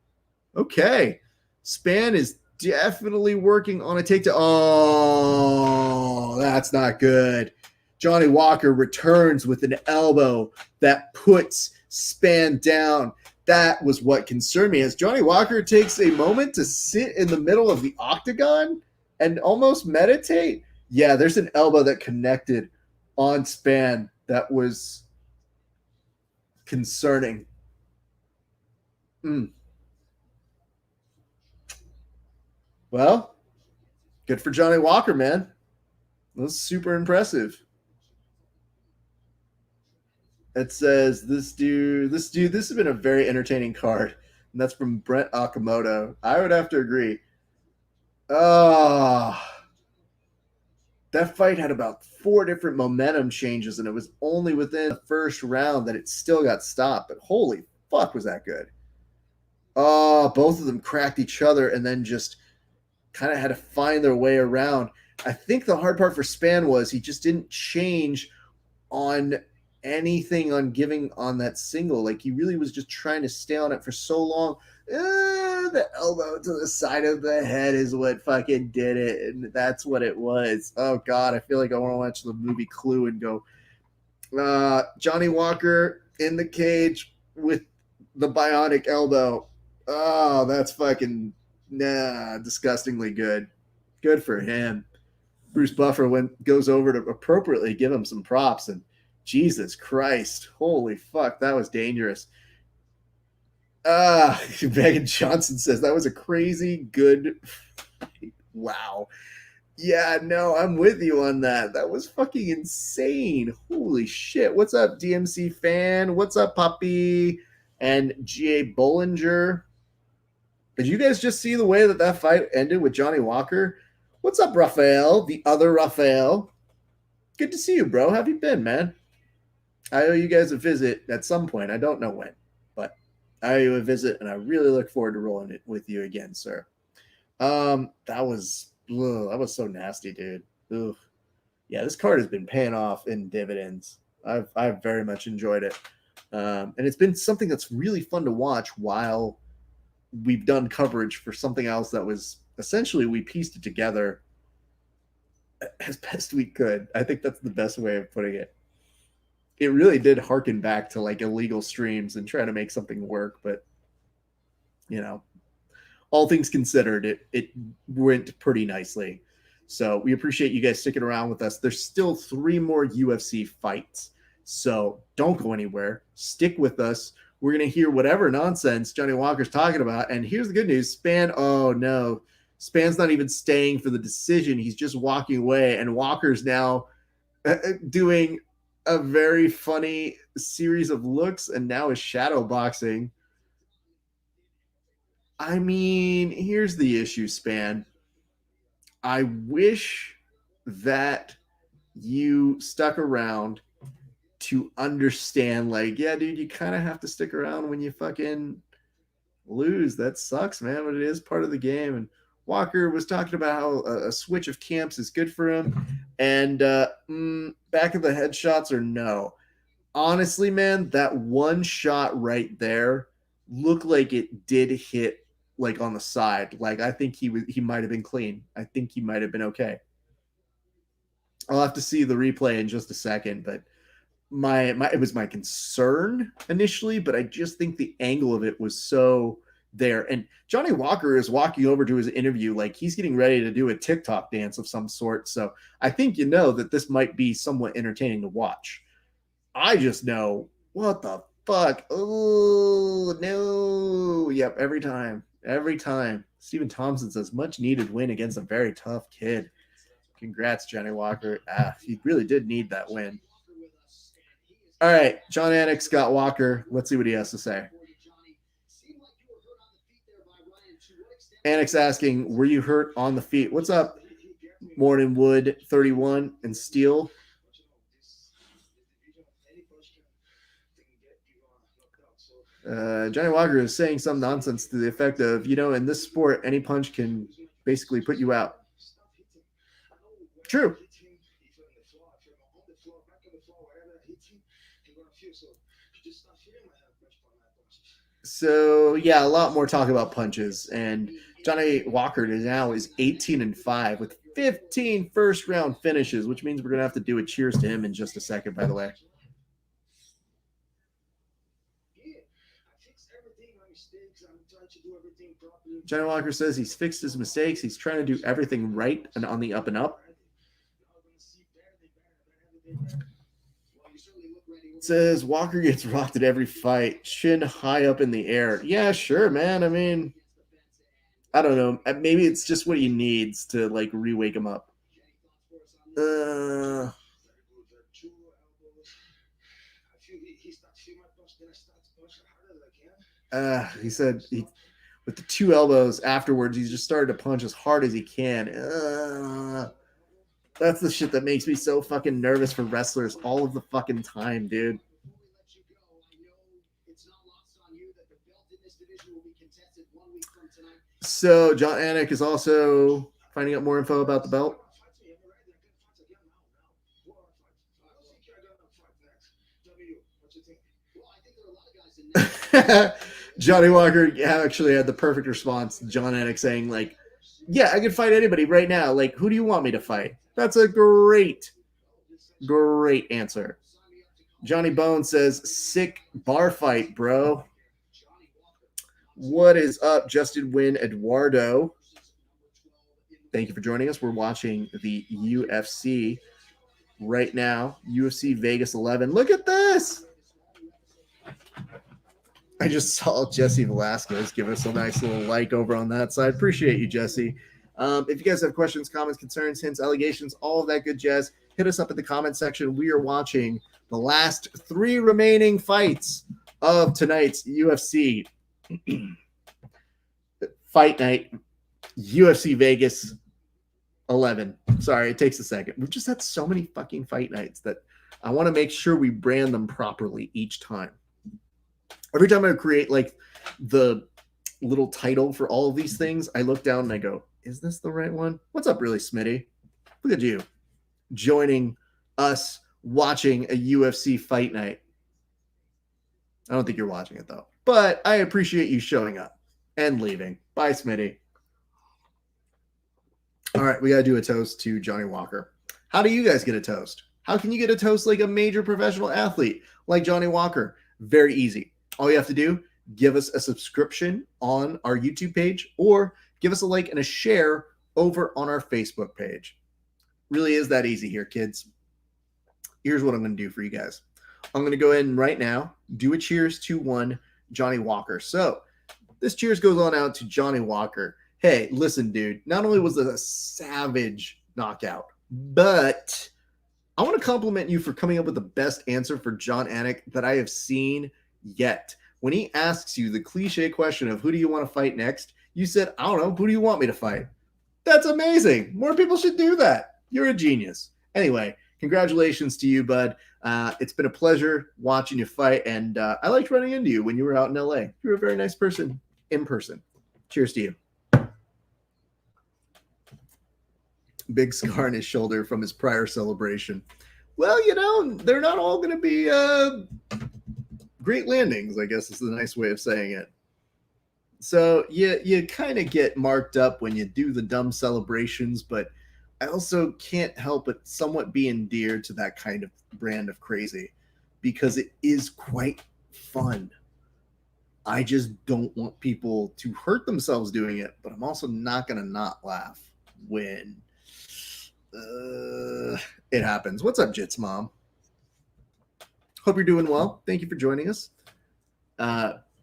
S1: Okay. Span is definitely working on a takedown. Oh, that's not good. Johnny Walker returns with an elbow that puts Span down. That was what concerned me, as Johnny Walker takes a moment to sit in the middle of the octagon and almost meditate. Yeah, there's an elbow that connected on Span that was concerning. Well, good for Johnny Walker, man. That was super impressive. It says this has been a very entertaining card. And that's from Brent Akamoto. I would have to agree. That fight had about 4 different momentum changes, and it was only within the first round that it still got stopped. But holy fuck, was that good. Both of them cracked each other and then just kind of had to find their way around. I think the hard part for Span was he just didn't change on anything on giving on that single. Like, he really was just trying to stay on it for so long. The elbow to the side of the head is what fucking did it, and that's what it was. Oh God, I feel like I want to watch the movie Clue and go, Johnny Walker in the cage with the bionic elbow. Oh, that's fucking disgustingly good. Good for him. Bruce Buffer goes over to appropriately give him some props, and Jesus Christ, holy fuck, that was dangerous. Megan Johnson says that was a crazy good fight. Wow. Yeah, no, I'm with you on that. That was fucking insane. Holy shit. What's up, DMC fan? What's up, Poppy? And G.A. Bollinger? Did you guys just see the way that fight ended with Johnny Walker? What's up, Raphael? The other Raphael. Good to see you, bro. How have you been, man? I owe you guys a visit at some point. I don't know when, but I owe you a visit, and I really look forward to rolling it with you again, sir. That was so nasty, dude. Ugh. Yeah, this card has been paying off in dividends. I've very much enjoyed it. And it's been something that's really fun to watch while we've done coverage for something else that was essentially, we pieced it together as best we could. I think that's the best way of putting it. It really did harken back to like illegal streams and try to make something work, but you know, all things considered, it went pretty nicely. So we appreciate you guys sticking around with us. There's still 3 more UFC fights, so don't go anywhere. Stick with us. We're going to hear whatever nonsense Johnny Walker's talking about. And here's the good news. Span, oh no. Span's not even staying for the decision. He's just walking away. And Walker's now doing a very funny series of looks and now is shadow boxing. I mean, here's the issue, Span. I wish that you stuck around to understand, like, yeah, dude, you kind of have to stick around when you fucking lose. That sucks, man, but it is part of the game. And Walker was talking about how a switch of camps is good for him. And back of the head shots or no. Honestly, man, that one shot right there looked like it did hit like on the side. Like I think he might have been clean. I think he might have been okay. I'll have to see the replay in just a second, but it was my concern initially, but I just think the angle of it was so there. And Johnny Walker is walking over to his interview like he's getting ready to do a TikTok dance of some sort. So I think that this might be somewhat entertaining to watch. I just know, what the fuck? Oh, no. Yep, every time. Stephen Thompson says, much needed win against a very tough kid. Congrats, Johnny Walker. He really did need that win. All right, John Anik, Scott Walker. Let's see what he has to say. Anik's asking, were you hurt on the feet? What's up, Morning Wood 31 and Steel? Johnny Walker is saying some nonsense to the effect of, in this sport, any punch can basically put you out. True. So, yeah, a lot more talk about punches. And Johnny Walker now is 18-5 with 15 first-round finishes, which means we're going to have to do a cheers to him in just a second, by the way. Johnny Walker says he's fixed his mistakes. He's trying to do everything right and on the up and up. It says Walker gets rocked at every fight, shin high up in the air. Yeah, sure, man. I mean, I don't know. Maybe it's just what he needs to like re-wake him up. He said with the 2 elbows afterwards, he's just started to punch as hard as he can. That's the shit that makes me so fucking nervous for wrestlers all of the fucking time, dude. So John Anik is also finding out more info about the belt. Johnny Walker actually had the perfect response. John Anik saying, like, yeah, I could fight anybody right now. Like, who do you want me to fight? That's a great answer. Johnny Bone says, sick bar fight, bro. What is up, Justin Wynn Eduardo? Thank you for joining us. We're watching the UFC right now. UFC Vegas 11. Look at this. I just saw Jesse Velasquez give us a nice little like over on that side. Appreciate you, Jesse. If you guys have questions, comments, concerns, hints, allegations, all of that good jazz, hit us up in the comment section. We are watching the last 3 remaining fights of tonight's UFC Fight Night, UFC Vegas 11. Sorry, it takes a second. We've just had so many fucking fight nights that I want to make sure we brand them properly each time. Every time I create like the little title for all of these things, I look down and I go, is this the right one? What's up, really, Smitty? Look at you joining us watching a UFC fight night. I don't think you're watching it, though. But I appreciate you showing up and leaving. Bye, Smitty. All right, we got to do a toast to Johnny Walker. How do you guys get a toast? How can you get a toast like a major professional athlete like Johnny Walker? Very easy. All you have to do, give us a subscription on our YouTube page or give us a like and a share over on our Facebook page. Really is that easy here, kids. Here's what I'm going to do for you guys. I'm going to go ahead and right now do a cheers to one Johnny Walker. So this cheers goes on out to Johnny Walker. Hey, listen, dude, not only was it a savage knockout, but I want to compliment you for coming up with the best answer for John Anik that I have seen yet. When he asks you the cliche question of who do you want to fight next, you said, I don't know, who do you want me to fight? That's amazing. More people should do that. You're a genius. Anyway, congratulations to you, bud. It's been a pleasure watching you fight, and I liked running into you when you were out in LA. You're a very nice person in person. Cheers to you. Big scar on his shoulder from his prior celebration. Well, you know, they're not all going to be great landings, I guess is the nice way of saying it. So you kind of get marked up when you do the dumb celebrations, but I also can't help but somewhat be endeared to that kind of brand of crazy because it is quite fun. I just don't want people to hurt themselves doing it, but I'm also not going to not laugh when it happens. What's up, Jits Mom? Hope you're doing well. Thank you for joining us.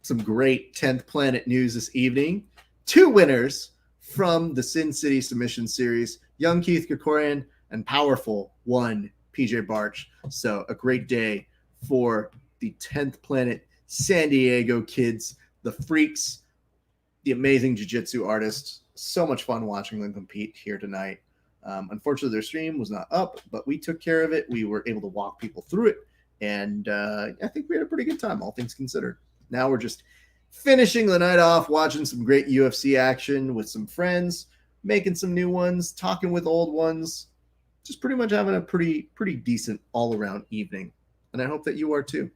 S1: Some great 10th Planet news this evening. 2 winners from the Sin City Submission Series, Young Keith Krikorian and Powerful 1 PJ Barch. So a great day for the 10th Planet San Diego kids, the freaks, the amazing jiu-jitsu artists. So much fun watching them compete here tonight. Unfortunately, their stream was not up, but we took care of it. We were able to walk people through it, and I think we had a pretty good time, all things considered. Now we're just finishing the night off, watching some great UFC action with some friends, making some new ones, talking with old ones, just pretty much having a pretty decent all-around evening. And I hope that you are too.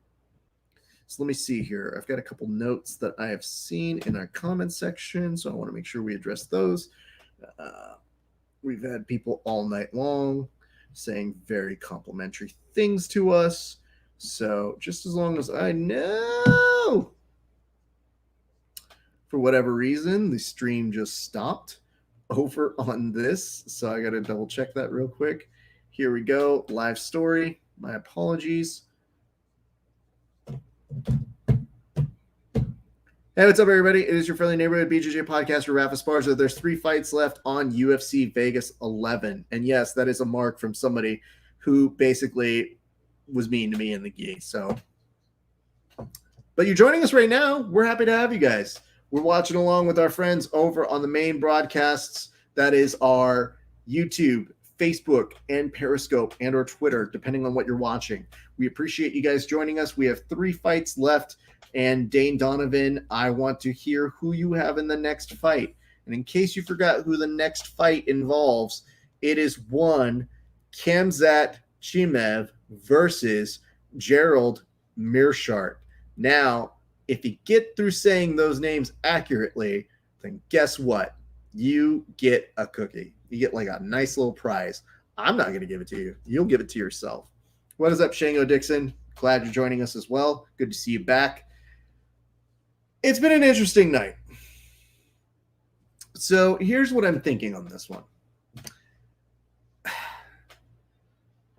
S1: So let me see here. I've got a couple notes that I have seen in our comment section, so I want to make sure we address those. We've had people all night long saying very complimentary things to us. So just as long as I know, for whatever reason, the stream just stopped over on this. So I got to double check that real quick. Here we go. Live story. My apologies. Hey, what's up, everybody? It is your friendly neighborhood BJJ podcaster, Rafa Esparza. There's 3 fights left on UFC Vegas 11. And yes, that is a mark from somebody who basically was mean to me in the gi. So, but you're joining us right now. We're happy to have you guys. We're watching along with our friends over on the main broadcasts. That is our YouTube, Facebook, and Periscope, and or Twitter, depending on what you're watching. We appreciate you guys joining us. We have 3 fights left. And Dane Donovan, I want to hear who you have in the next fight. And in case you forgot who the next fight involves, it is one Khamzat Chimaev versus Gerald Mearshart. Now, if you get through saying those names accurately, then guess what? You get a cookie. You get like a nice little prize. I'm not going to give it to you. You'll give it to yourself. What is up, Shango Dixon? Glad you're joining us as well. Good to see you back. It's been an interesting night. So here's what I'm thinking on this one.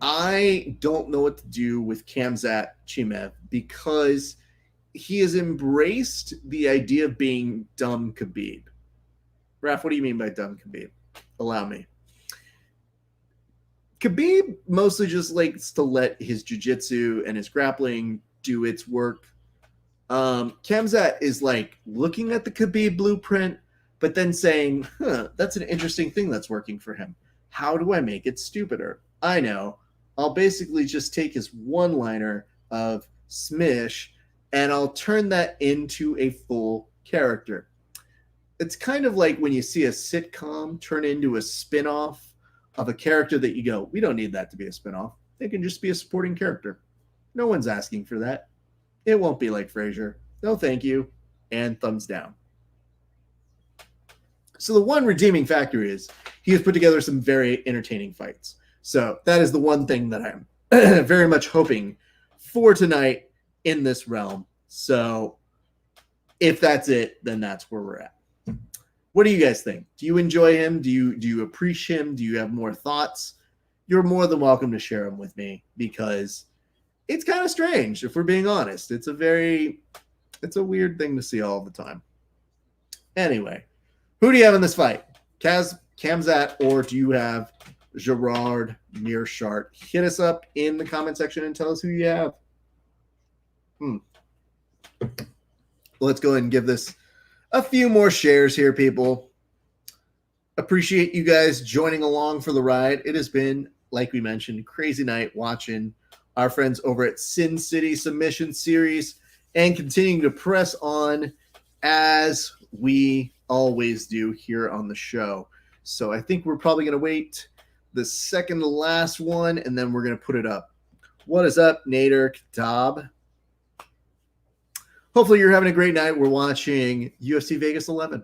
S1: I don't know what to do with Khamzat Chimaev because he has embraced the idea of being dumb Khabib. Raph, what do you mean by dumb Khabib? Allow me. Khabib mostly just likes to let his jiu-jitsu and his grappling do its work. Khamzat is like looking at the Khabib blueprint, but then saying, that's an interesting thing that's working for him. How do I make it stupider? I know. I'll basically just take his one-liner of smish and I'll turn that into a full character. It's kind of like when you see a sitcom turn into a spin-off of a character that you go, we don't need that to be a spin-off. They can just be a supporting character. No one's asking for that. It won't be like Frasier. No, thank you. And thumbs down. So the one redeeming factor is he has put together some very entertaining fights. So that is the one thing that I'm very much hoping for tonight in this realm. So if that's it, then that's where we're at. What do you guys think? Do you enjoy him? Do you appreciate him? Do you have more thoughts? You're more than welcome to share them with me because it's kind of strange, if we're being honest. It's a weird thing to see all the time. Anyway, who do you have in this fight? Khamzat, or do you have Gerard Mearshart? Hit us up in the comment section and tell us who you have. Let's go ahead and give this a few more shares here, people. Appreciate you guys joining along for the ride. It has been, like we mentioned, crazy night watching our friends over at Sin City Submission Series and continuing to press on as we always do here on the show. So I think we're probably going to wait the second to last one, and then we're going to put it up. What is up, Nader Kitab? Hopefully you're having a great night. We're watching UFC Vegas 11.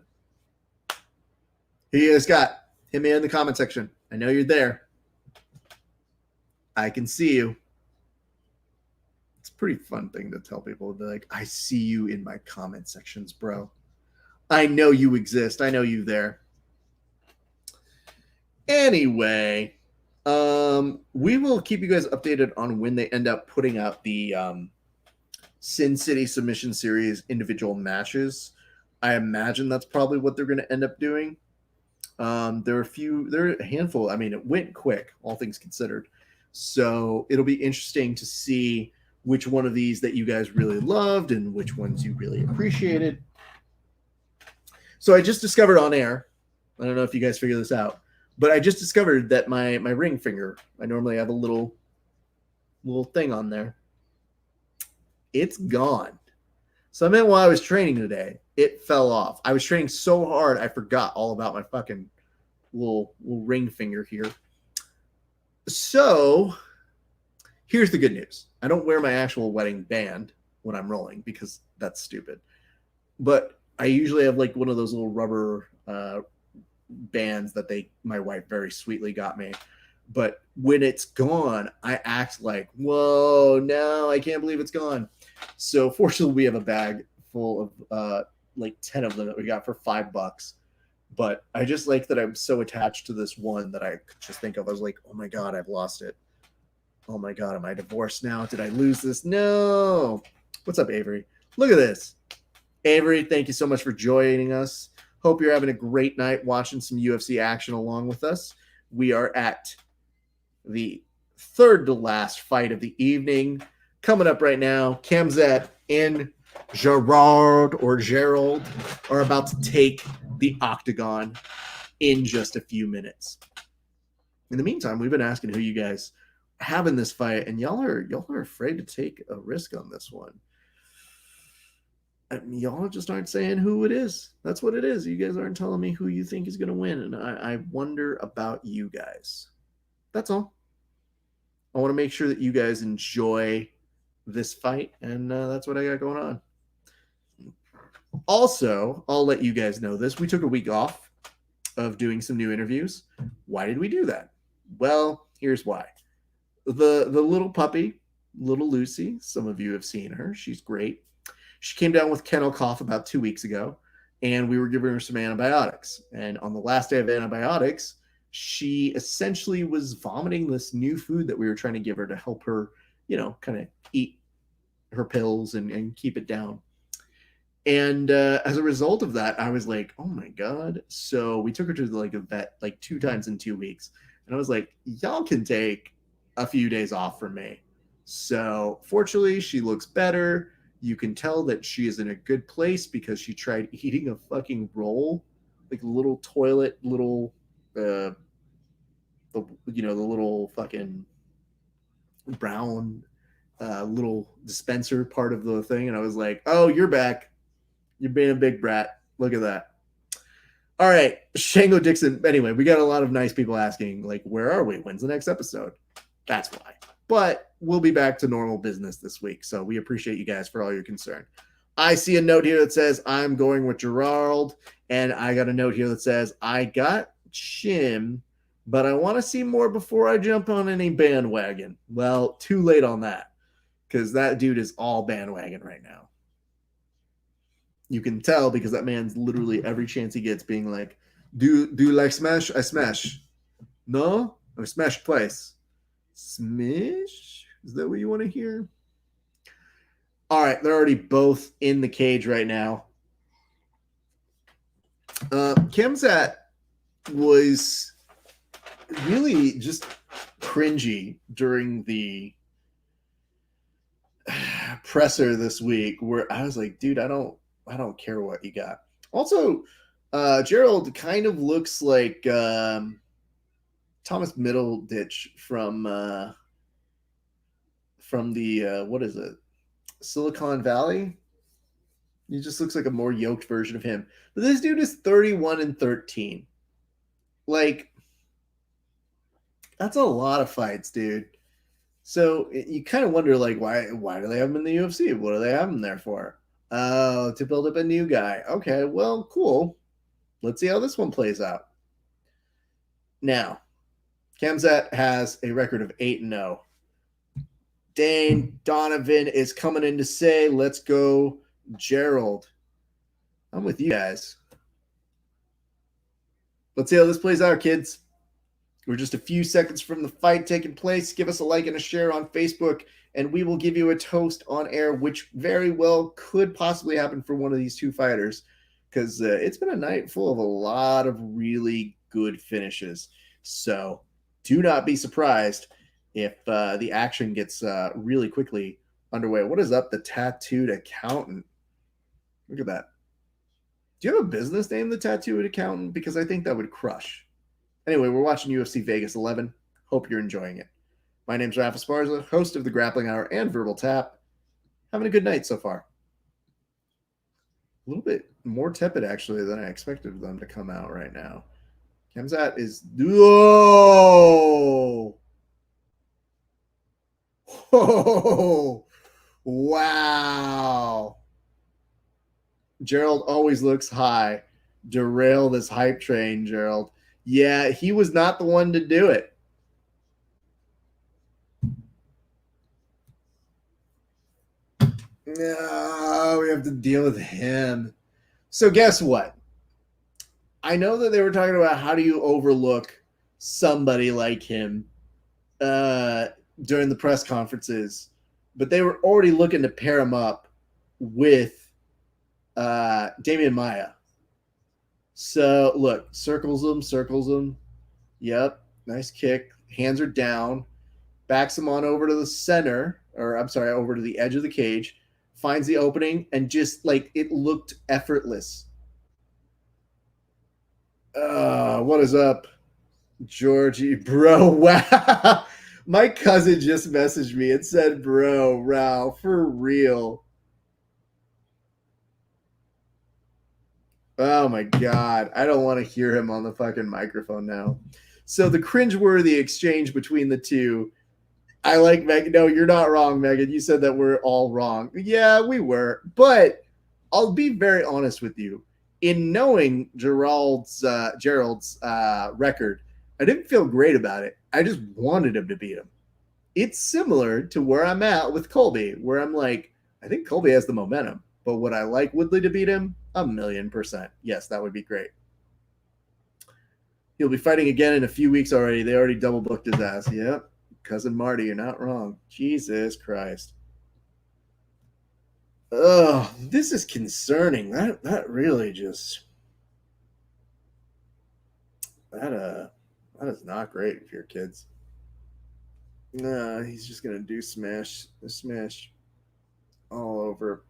S1: Who you guys got? Hit me in the comment section. I know you're there. I can see you. It's a pretty fun thing to tell people. They're like, I see you in my comment sections, bro. I know you exist. I know you there. Anyway, we will keep you guys updated on when they end up putting out the Sin City Submission Series individual matches. I imagine that's probably what they're going to end up doing. There are a handful. I mean, it went quick, all things considered. So it'll be interesting to see which one of these that you guys really loved and which ones you really appreciated. So I just discovered on air, I don't know if you guys figured this out, but I just discovered that my ring finger, I normally have a little thing on there. It's gone. So I meant while I was training today, it fell off. I was training so hard, I forgot all about my fucking little ring finger here. So here's the good news. I don't wear my actual wedding band when I'm rolling because that's stupid. But I usually have like one of those little rubber bands that my wife very sweetly got me. But when it's gone, I act like, whoa, no, I can't believe it's gone. So fortunately, we have a bag full of like 10 of them that we got for $5. But I just like that I'm so attached to this one that I could just think of. I was like, oh my God, I've lost it. Oh my God, am I divorced now? Did I lose this? No. What's up, Avery? Look at this. Avery, thank you so much for joining us. Hope you're having a great night watching some UFC action along with us. We are at the third to last fight of the evening. Coming up right now, Khamzat and Gerald are about to take the octagon in just a few minutes. In the meantime, we've been asking who you guys have in this fight, and y'all are afraid to take a risk on this one. I mean, y'all just aren't saying who it is. That's what it is. You guys aren't telling me who you think is going to win, and I wonder about you guys. That's all. I want to make sure that you guys enjoy this fight, and that's what I got going on. Also, I'll let you guys know this. We took a week off of doing some new interviews. Why did we do that? Well, here's why. The little puppy, little Lucy, some of you have seen her. She's great. She came down with kennel cough about 2 weeks ago, and we were giving her some antibiotics. And on the last day of antibiotics, she essentially was vomiting this new food that we were trying to give her to help her, kind of eat her pills and keep it down. And as a result of that, I was like, oh my God. So we took her to a vet 2 times in 2 weeks. And I was like, y'all can take a few days off from me. So fortunately, she looks better. You can tell that she is in a good place because she tried eating a fucking roll, like a little toilet, the little fucking brown little dispenser part of the thing. And I was like, oh, you're back. You're being a big brat. Look at that. All right, Shango Dixon. Anyway, we got a lot of nice people asking, where are we? When's the next episode? That's why. But we'll be back to normal business this week. So we appreciate you guys for all your concern. I see a note here that says, I'm going with Gerald. And I got a note here that says, I got Shim, but I want to see more before I jump on any bandwagon. Well, too late on that, because that dude is all bandwagon right now. You can tell because that man's literally every chance he gets being like, do you like Smash? I smash. No? I smash twice. Smash? Is that what you want to hear? All right, they're already both in the cage right now. Khamzat was really just cringy during the presser this week, where I was like, dude, I don't care what you got. Also, Gerald kind of looks like Thomas Middleditch from the what is it? Silicon Valley. He just looks like a more yoked version of him. But this dude is 31-13. That's a lot of fights, dude. So you kind of wonder, why do they have him in the UFC? What do they have him there for? Oh, to build up a new guy. Okay, well, cool. Let's see how this one plays out. Now, Kemzat has a record of 8-0. Dane Donovan is coming in to say, let's go, Gerald. I'm with you guys. Let's see how this plays out, kids. We're just a few seconds from the fight taking place. Give us a like and a share on Facebook, and we will give you a toast on air, which very well could possibly happen for one of these two fighters, because it's been a night full of a lot of really good finishes. So do not be surprised if the action gets really quickly underway. What is up, the Tattooed Accountant? Look at that. Do you have a business name, the Tattooed Accountant? Because I think that would crush. Anyway, we're watching UFC Vegas 11. Hope you're enjoying it. My name's Rafa Sparza, host of the Grappling Hour and Verbal Tap. Having a good night so far. A little bit more tepid, actually, than I expected them to come out right now. Kemzat is... Oh! Oh! Wow! Gerald always looks high. Derail this hype train, Gerald. Yeah, he was not the one to do it. No, we have to deal with him. So guess what? I know that they were talking about how do you overlook somebody like him during the press conferences, but they were already looking to pair him up with Damian Maia. So, look, circles him. Yep, nice kick. Hands are down. Backs him on over to the center, or I'm sorry, over to the edge of the cage. Finds the opening, and just, like, it looked effortless. What is up, Georgie? Bro, wow. My cousin just messaged me and said, bro, Rao, for real. Oh my God. I don't want to hear him on the fucking microphone now. So the cringeworthy exchange between the two. I like Megan. No, you're not wrong, Megan. You said that we're all wrong. Yeah, we were. But I'll be very honest with you. In knowing Gerald's record, I didn't feel great about it. I just wanted him to beat him. It's similar to where I'm at with Colby, where I'm like, I think Colby has the momentum. But would I like Woodley to beat him? 1,000,000%. Yes, that would be great. He'll be fighting again in a few weeks already. They already double booked his ass. Yep. Cousin Marty, you're not wrong. Jesus Christ. Oh, this is concerning. That really just that is not great for your kids. Nah, he's just gonna do smash all over.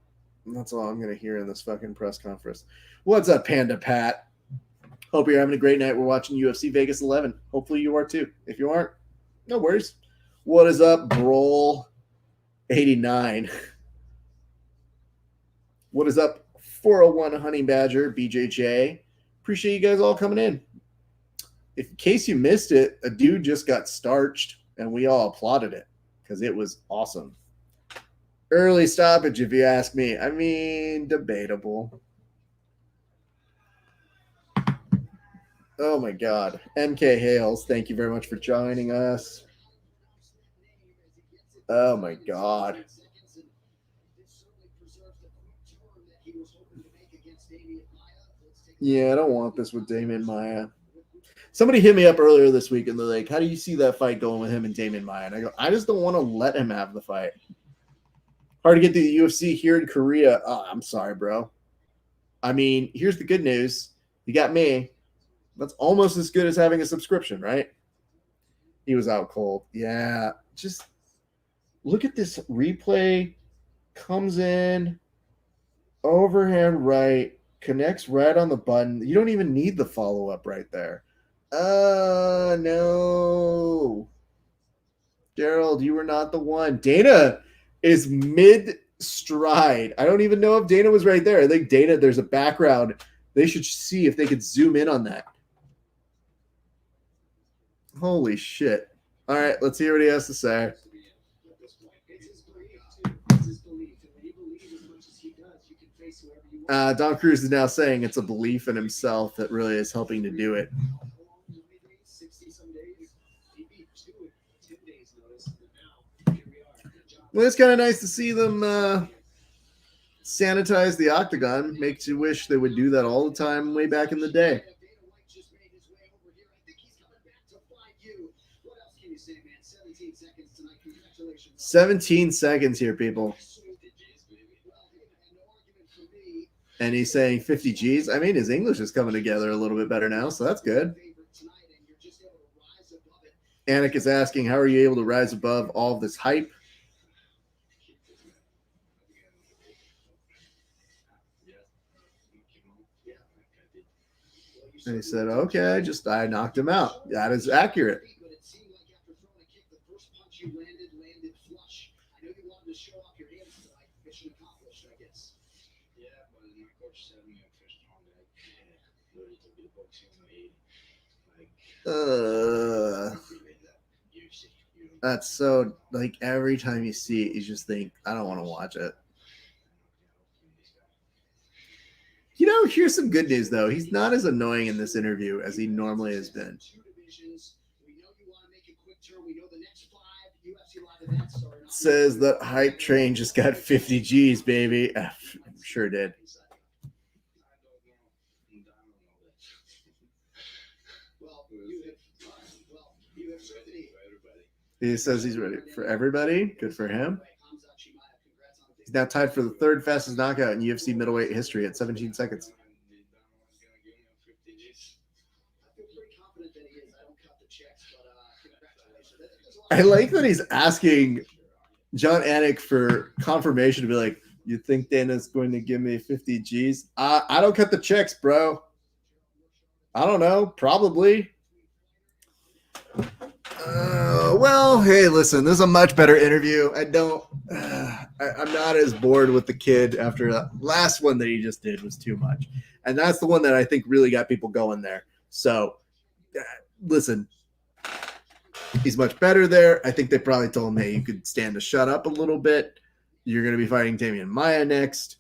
S1: And that's all I'm gonna hear in this fucking press conference. What's up, Panda Pat? Hope you're having a great night. We're watching UFC Vegas 11. Hopefully you are too. If you aren't, no worries. What is up, Broll 89? What is up, 401 Honey Badger, BJJ? Appreciate you guys all coming in. In case you missed it, a dude just got starched, and we all applauded it because it was awesome. Early stoppage, if you ask me. I mean, debatable. Oh, my God. MK Hales, thank you very much for joining us. Oh, my God. Yeah, I don't want this with Damian Maia. Somebody hit me up earlier this week, and they're like, how do you see that fight going with him and Damian Maia? And I go, I just don't want to let him have the fight. Hard to get through the UFC here in Korea. Oh, I'm sorry, bro. I mean, here's the good news. You got me. That's almost as good as having a subscription, right? He was out cold. Yeah, just look at this replay. Comes in, overhand right, connects right on the button. You don't even need the follow-up right there. No. Gerald, you were not the one. Dana is mid-stride. I don't even know if Dana was right there. I think Dana, there's a background. They should see if they could zoom in on that. Holy shit. All right, let's hear what he has to say. Don Cruz is now saying it's a belief in himself that really is helping to do it. Well, it's kind of nice to see them sanitize the octagon. Makes you wish they would do that all the time way back in the day. 17 seconds here, people. And he's saying 50 G's. I mean, his English is coming together a little bit better now, so that's good. Anik is asking, how are you able to rise above all of this hype? And he said, okay, I knocked him out. That is accurate. That's so, like, every time you see it, you just think, I don't want to watch it. You know, here's some good news, though. He's not as annoying in this interview as he normally has been. Says that hype train just got 50 G's, baby. Sure did. He says he's ready for everybody. Good for him. He's now tied for the third fastest knockout in UFC middleweight history at 17 seconds. I like that he's asking John Anik for confirmation to be like, you think Dana's going to give me 50 G's? I don't cut the checks, bro. I don't know. Probably. Well, hey, listen, this is a much better interview. I'm not as bored with the kid after the last one that he just did was too much. And that's the one that I think really got people going there. So, listen, he's much better there. I think they probably told him, hey, you could stand to shut up a little bit. You're going to be fighting Damian Maia next.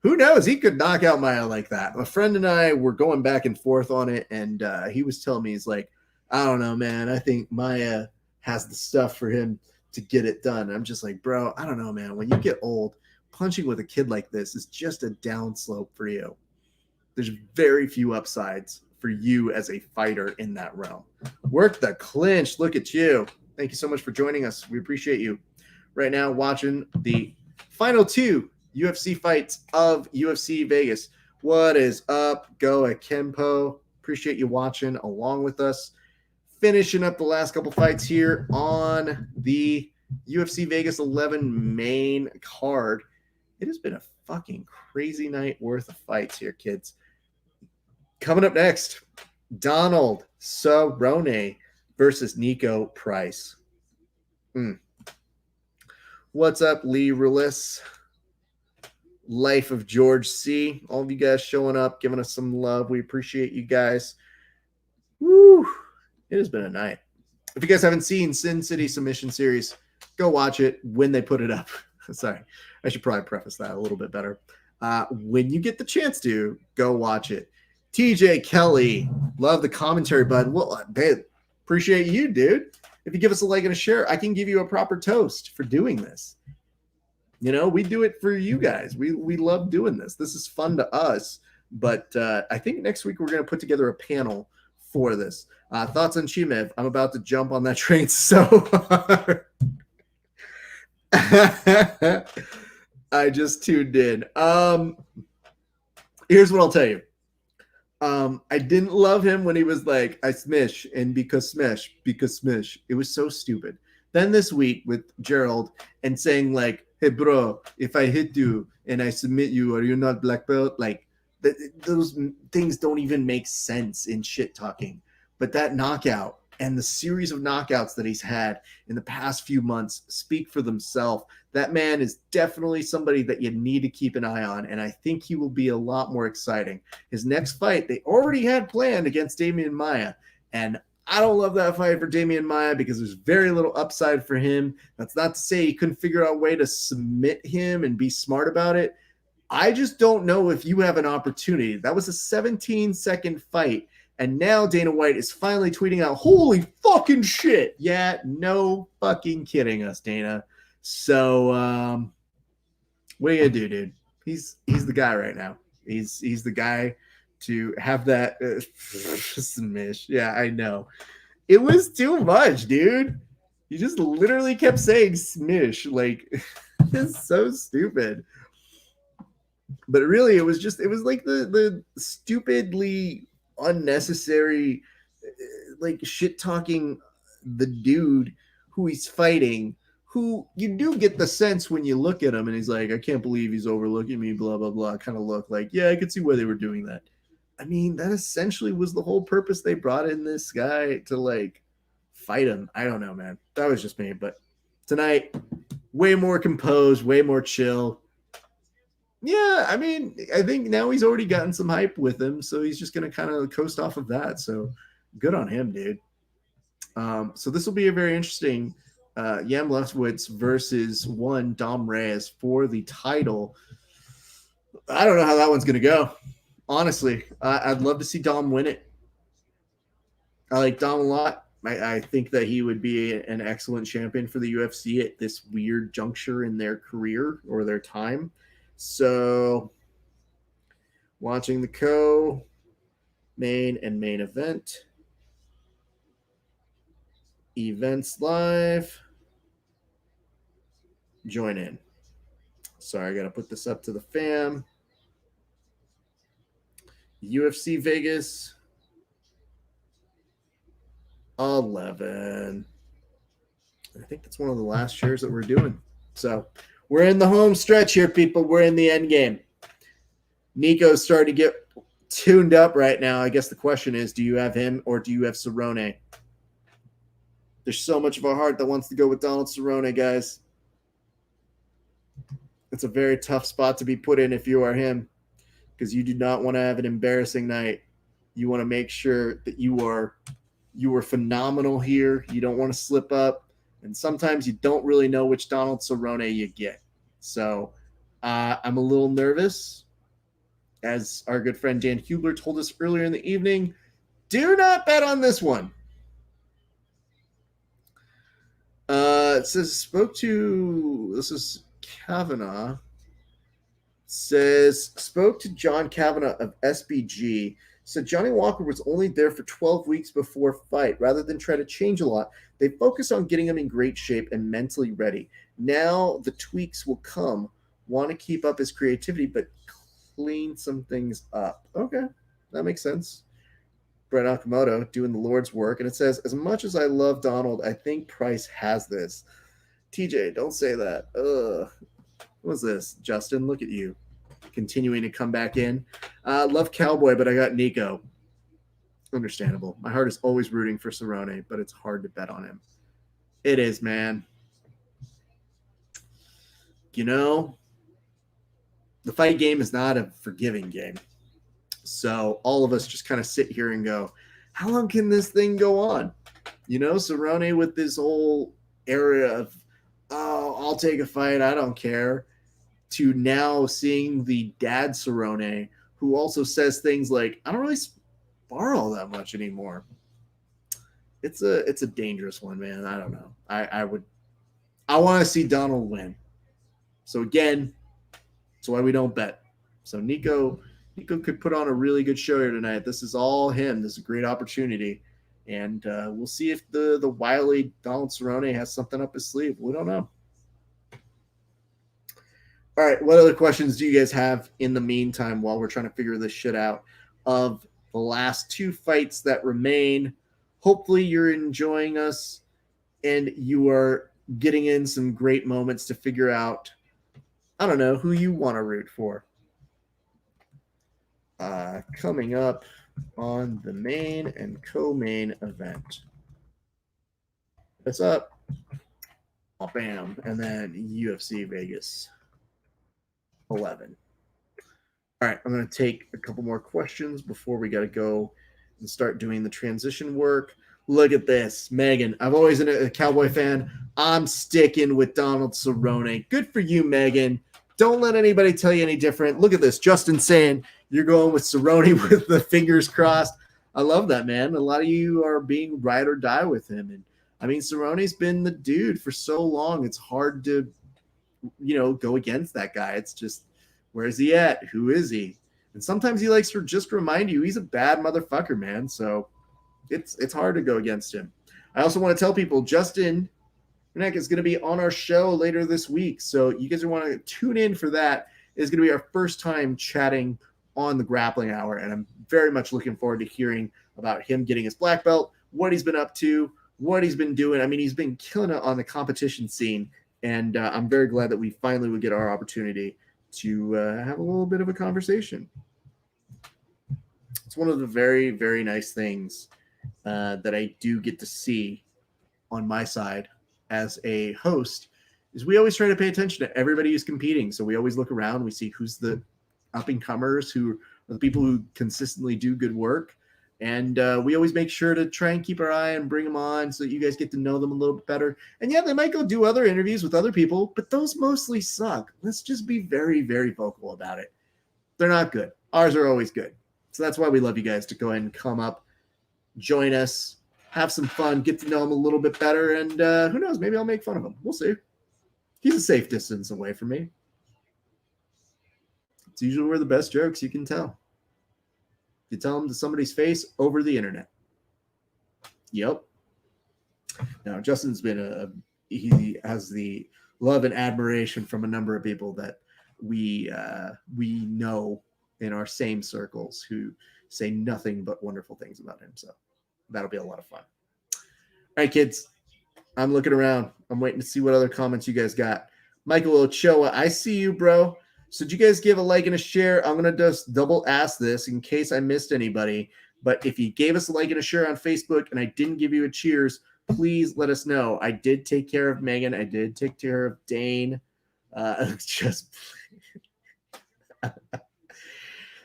S1: Who knows? He could knock out Maia like that. A friend and I were going back and forth on it, and he was telling me, he's like, I don't know, man. I think Maia has the stuff for him to get it done. I'm just like, bro, I don't know, man. When you get old, punching with a kid like this is just a downslope for you. There's very few upsides for you as a fighter in that realm. Work the clinch. Look at you. Thank you so much for joining us. We appreciate you. Right now, watching the final two UFC fights of UFC Vegas. What is up? Go Akempo. Appreciate you watching along with us. Finishing up the last couple fights here on the UFC Vegas 11 main card. It has been a fucking crazy night worth of fights here, kids. Coming up next, Donald Cerrone versus Nico Price. What's up, Lee Rulis? Life of George C. All of you guys showing up, giving us some love. We appreciate you guys. Woo! It has been a night. If you guys haven't seen Sin City Submission Series, go watch it when they put it up. Sorry, I should probably preface that a little bit better. When you get the chance to, go watch it. TJ Kelly, love the commentary, bud. Well, babe, appreciate you, dude. If you give us a like and a share, I can give you a proper toast for doing this. You know, we do it for you guys. We love doing this. This is fun to us. But I think next week we're going to put together a panel for this. Thoughts on Chimev? I'm about to jump on that train so hard. I just tuned in. Here's what I'll tell you. I didn't love him when he was like, I smish, and because smish. It was so stupid. Then this week with Gerald and saying like, hey, bro, if I hit you and I submit you, are you not black belt? Like, those things don't even make sense in shit talking. But that knockout and the series of knockouts that he's had in the past few months speak for themselves. That man is definitely somebody that you need to keep an eye on, and I think he will be a lot more exciting. His next fight, they already had planned against Damian Maia, and I don't love that fight for Damian Maia because there's very little upside for him. That's not to say he couldn't figure out a way to submit him and be smart about it. I just don't know if you have an opportunity. That was a 17-second fight. And now Dana White is finally tweeting out, holy fucking shit. Yeah, no fucking kidding us, Dana. So what are you gonna do, dude? He's the guy right now. He's the guy to have that smish. Yeah, I know. It was too much, dude. You just literally kept saying smish. Like, it's so stupid. But really, it was like the stupidly unnecessary, like, shit talking the dude who he's fighting, who you do get the sense when you look at him and he's like, I can't believe he's overlooking me, blah, blah, blah, kind of look like, yeah, I could see why they were doing that. I mean, that essentially was the whole purpose they brought in this guy to, like, fight him. I don't know, man. That was just me. But tonight, way more composed, way more chill. Yeah, I mean, I think now he's already gotten some hype with him, so he's just going to kind of coast off of that. So good on him, dude. So this will be a very interesting Yam Lefkowitz versus Dom Reyes for the title. I don't know how that one's going to go. Honestly, I'd love to see Dom win it. I like Dom a lot. I think that he would be an excellent champion for the UFC at this weird juncture in their career or their time. So, watching the co-main and main event. Events live. Join in. Sorry, I got to put this up to the fam. UFC Vegas 11. I think that's one of the last shares that we're doing. So we're in the home stretch here, people. We're in the end game. Nico's starting to get tuned up right now. I guess the question is, do you have him or do you have Cerrone? There's so much of a heart that wants to go with Donald Cerrone, guys. It's a very tough spot to be put in if you are him, because you do not want to have an embarrassing night. You want to make sure that you are phenomenal here. You don't want to slip up. And sometimes you don't really know which Donald Cerrone you get. So I'm a little nervous. As our good friend Dan Hubler told us earlier in the evening, do not bet on this one. It says, this is Kavanaugh. Says, spoke to John Kavanaugh of SBG. Said Johnny Walker was only there for 12 weeks before fight. Rather than try to change a lot, they focus on getting him in great shape and mentally ready. Now the tweaks will come. Want to keep up his creativity, but clean some things up. Okay, that makes sense. Brett Nakamoto doing the Lord's work. And it says, as much as I love Donald, I think Price has this. TJ, don't say that. Ugh. What's this? Justin, look at you. Continuing to come back in. Love Cowboy, but I got Nico. Understandable. My heart is always rooting for Cerrone, but it's hard to bet on him. It is, man. You know, the fight game is not a forgiving game. So all of us just kind of sit here and go, how long can this thing go on? You know, Cerrone with this whole area of, oh, I'll take a fight, I don't care, to now seeing the dad Cerrone, who also says things like, I don't really spar all that much anymore. It's a dangerous one, man. I don't know. I want to see Donald win. So again, that's why we don't bet. So Nico could put on a really good show here tonight. This is all him. This is a great opportunity. And we'll see if the wily Donald Cerrone has something up his sleeve. We don't know. All right, what other questions do you guys have in the meantime while we're trying to figure this shit out of the last two fights that remain? Hopefully you're enjoying us and you are getting in some great moments to figure out, I don't know, who you want to root for. Coming up on the main and co-main event. What's up? Oh, bam. And then UFC Vegas 11. All right, I'm going to take a couple more questions before we got to go and start doing the transition work. Look at this. Megan, I've always been a Cowboy fan. I'm sticking with Donald Cerrone. Good for you, Megan. Don't let anybody tell you any different. Look at this. Justin saying you're going with Cerrone with the fingers crossed. I love that, man. A lot of you are being ride or die with him. And I mean, Cerrone's been the dude for so long. It's hard to, go against that guy. It's just, where's he at? Who is he? And sometimes he likes to just remind you he's a bad motherfucker, man. So it's hard to go against him. I also want to tell people Justin Renek is going to be on our show later this week. So you guys want to tune in for that. It's going to be our first time chatting on the Grappling Hour. And I'm very much looking forward to hearing about him getting his black belt, what he's been up to, what he's been doing. I mean, he's been killing it on the competition scene. And I'm very glad that we finally would get our opportunity to have a little bit of a conversation. It's one of the very, very nice things that I do get to see on my side as a host is we always try to pay attention to everybody who's competing. So we always look around, we see who's the up and comers, who are the people who consistently do good work. And we always make sure to try and keep our eye and bring them on so that you guys get to know them a little bit better. And yeah, they might go do other interviews with other people, but those mostly suck. Let's just be very, very vocal about it. They're not good. Ours are always good. So that's why we love you guys to go ahead and come up, join us, have some fun, get to know him a little bit better. And who knows, maybe I'll make fun of him. We'll see. He's a safe distance away from me. It's usually where the best jokes you can tell. You tell them to somebody's face over the internet. Yep. Now, Justin's been he has the love and admiration from a number of people that we know in our same circles who say nothing but wonderful things about him. So that'll be a lot of fun. All right, kids. I'm looking around. I'm waiting to see what other comments you guys got. Michael Ochoa, I see you, bro. So did you guys give a like and a share? I'm going to just double ask this in case I missed anybody. But if you gave us a like and a share on Facebook and I didn't give you a cheers, please let us know. I did take care of Megan. I did take care of Dane. Just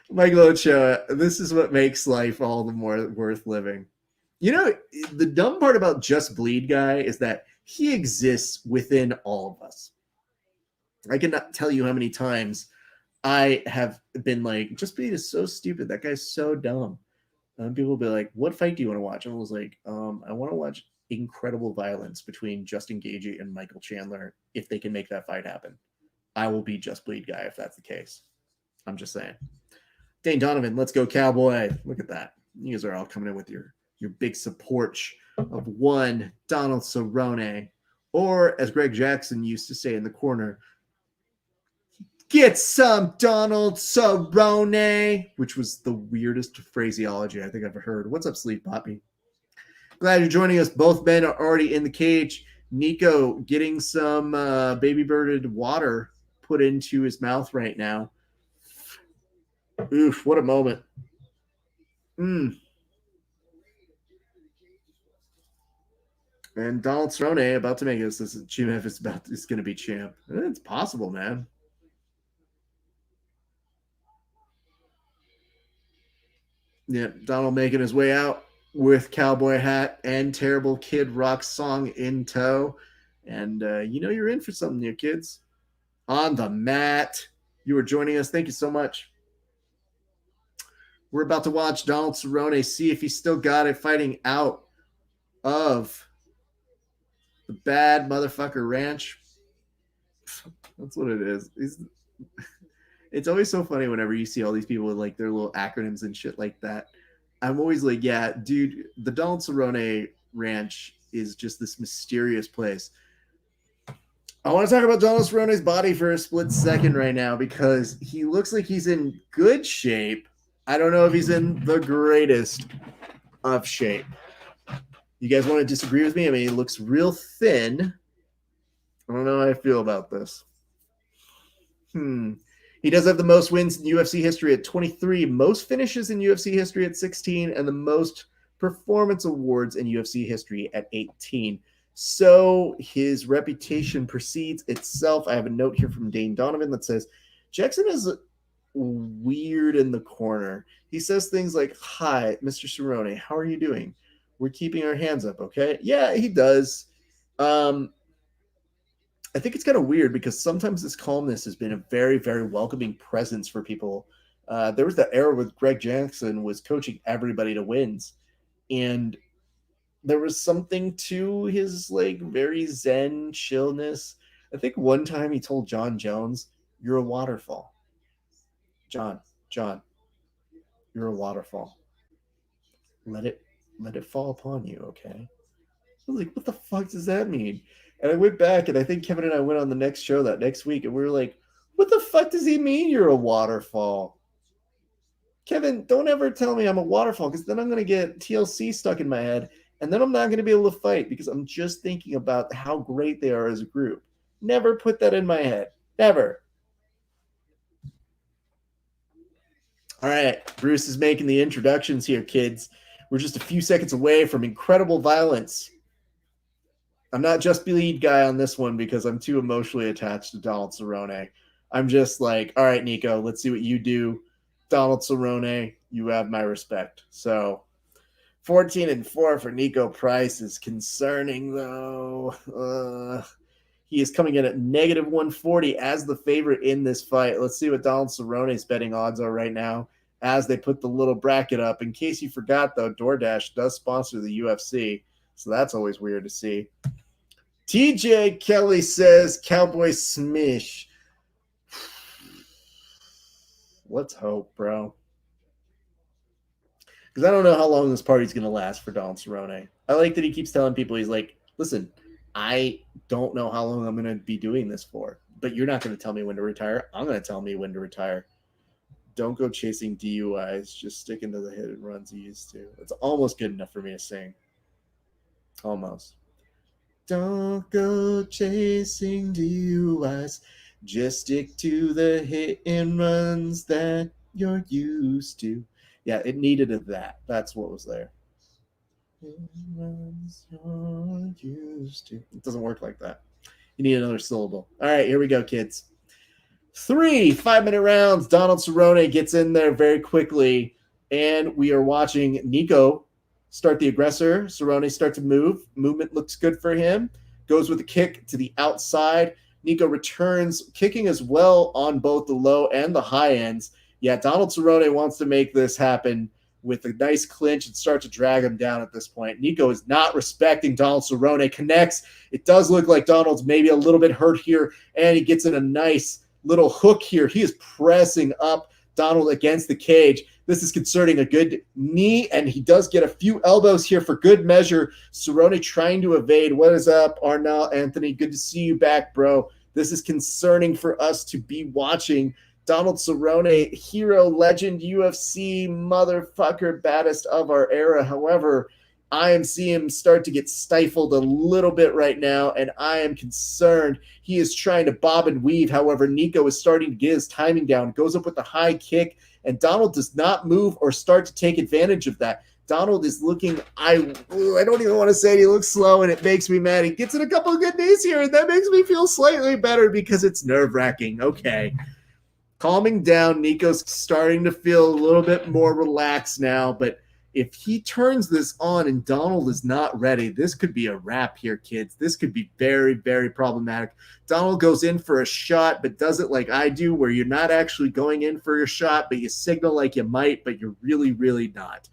S1: Michael Ochoa, this is what makes life all the more worth living. You know, the dumb part about Just Bleed Guy is that he exists within all of us. I cannot tell you how many times I have been like, Just Bleed is so stupid. That guy's so dumb. And people will be like, what fight do you want to watch? And I was like, I want to watch incredible violence between Justin Gagey and Michael Chandler if they can make that fight happen. I will be Just Bleed Guy if that's the case. I'm just saying. Dane Donovan, let's go Cowboy. Look at that. You guys are all coming in with your big support of one Donald Cerrone. Or as Greg Jackson used to say in the corner, get some Donald Cerrone, which was the weirdest phraseology I think I've ever heard. What's up, Sleep Poppy? Glad you're joining us. Both men are already in the cage. Nico getting some baby birded water put into his mouth right now. Oof, what a moment. And Donald Cerrone about to make us this is GMF is going to be champ. It's possible, man. Yeah, Donald making his way out with cowboy hat and Terrible Kid Rock song in tow. And you're in for something here, kids. On the mat. You were joining us. Thank you so much. We're about to watch Donald Cerrone see if he's still got it fighting out of the bad motherfucker ranch. That's what it is. It's always so funny whenever you see all these people with like their little acronyms and shit like that. I'm always like, yeah, dude, the Donald Cerrone ranch is just this mysterious place. I want to talk about Donald Cerrone's body for a split second right now because he looks like he's in good shape. I don't know if he's in the greatest of shape. You guys want to disagree with me? I mean, he looks real thin. I don't know how I feel about this. He does have the most wins in UFC history at 23, most finishes in UFC history at 16, and the most performance awards in UFC history at 18. So his reputation precedes itself. I have a note here from Dane Donovan that says, Jackson is weird in the corner. He says things like, hi, Mr. Cerrone, how are you doing? We're keeping our hands up, okay? Yeah, he does. I think it's kind of weird because sometimes this calmness has been a very, very welcoming presence for people. There was that era where Greg Jackson was coaching everybody to wins, and there was something to his like very zen chillness. I think one time he told John Jones, "You're a waterfall, John, you're a waterfall. Let it fall upon you, okay?" I was like, what the fuck does that mean? And I went back, and I think Kevin and I went on the next show that next week, and we were like, what the fuck does he mean you're a waterfall? Kevin, don't ever tell me I'm a waterfall, because then I'm going to get TLC stuck in my head, and then I'm not going to be able to fight because I'm just thinking about how great they are as a group. Never put that in my head. Never. All right, Bruce is making the introductions here, kids. We're just a few seconds away from incredible violence. I'm not just the lead guy on this one because I'm too emotionally attached to Donald Cerrone. I'm just like, all right, Nico, let's see what you do. Donald Cerrone, you have my respect. So 14-4 for Nico Price is concerning, though. He is coming in at negative 140 as the favorite in this fight. Let's see what Donald Cerrone's betting odds are right now as they put the little bracket up. In case you forgot, though, DoorDash does sponsor the UFC, so that's always weird to see. TJ Kelly says Cowboy Smish. Let's hope, bro. Because I don't know how long this party's going to last for Donald Cerrone. I like that he keeps telling people, he's like, listen, I don't know how long I'm going to be doing this for, but you're not going to tell me when to retire. I'm going to tell me when to retire. Don't go chasing DUIs. Just sticking to the hit and runs he used to. It's almost good enough for me to sing. Almost. Don't go chasing DUIs. Just stick to the hit and runs that you're used to. Yeah, it needed of that. That's what was there. Hit and runs you're used to. It doesn't work like that. You need another syllable. All right, here we go, kids. 3 5-minute rounds. Donald Cerrone gets in there very quickly, and we are watching Nico start the aggressor. Cerrone start to move. Movement looks good for him. Goes with a kick to the outside. Nico returns, kicking as well on both the low and the high ends. Yeah, Donald Cerrone wants to make this happen with a nice clinch and start to drag him down at this point. Nico is not respecting Donald Cerrone. Connects. It does look like Donald's maybe a little bit hurt here, and he gets in a nice little hook here. He is pressing up Donald against the cage. This is concerning. A good knee, and he does get a few elbows here for good measure. Cerrone trying to evade. What is up, Arnell Anthony? Good to see you back, bro. This is concerning for us to be watching. Donald Cerrone, hero, legend, UFC, motherfucker, baddest of our era. However, I am seeing him start to get stifled a little bit right now, and I am concerned. He is trying to bob and weave. However, Nico is starting to get his timing down, goes up with a high kick, and Donald does not move or start to take advantage of that. Donald is looking, I don't even want to say it, he looks slow, and it makes me mad. He gets in a couple of good knees here, and that makes me feel slightly better because it's nerve-wracking. Okay. Calming down, Nico's starting to feel a little bit more relaxed now, but if he turns this on and Donald is not ready, this could be a wrap here, kids. This could be very, very problematic. Donald goes in for a shot, but does it like I do, where you're not actually going in for your shot, but you signal like you might, but you're really, really not.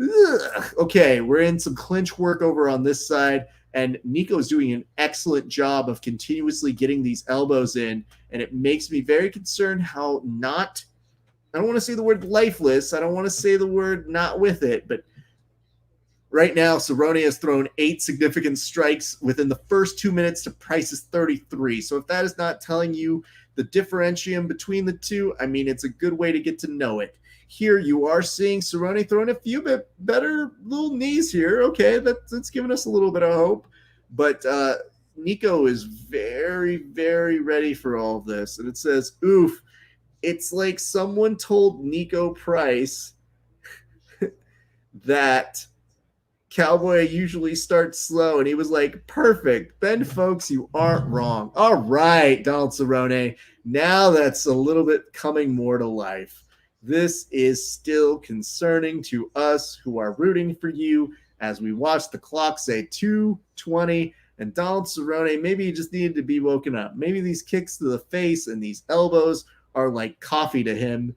S1: Ugh. Okay, we're in some clinch work over on this side, and Nico is doing an excellent job of continuously getting these elbows in, and it makes me very concerned how not – I don't want to say the word lifeless. I don't want to say the word not with it. But right now, Cerrone has thrown 8 significant strikes within the first 2 minutes to Price's 33. So if that is not telling you the differentium between the two, I mean, it's a good way to get to know it. Here you are seeing Cerrone throwing a few bit better little knees here. Okay, that's giving us a little bit of hope. But Nico is very, very ready for all of this. And it says, oof. It's like someone told Nico Price that Cowboy usually starts slow, and he was like, perfect. Ben Folks, you aren't wrong. All right, Donald Cerrone. Now that's a little bit coming more to life. This is still concerning to us who are rooting for you as we watch the clock say 2:20 And Donald Cerrone, maybe he just needed to be woken up. Maybe these kicks to the face and these elbows are like coffee to him,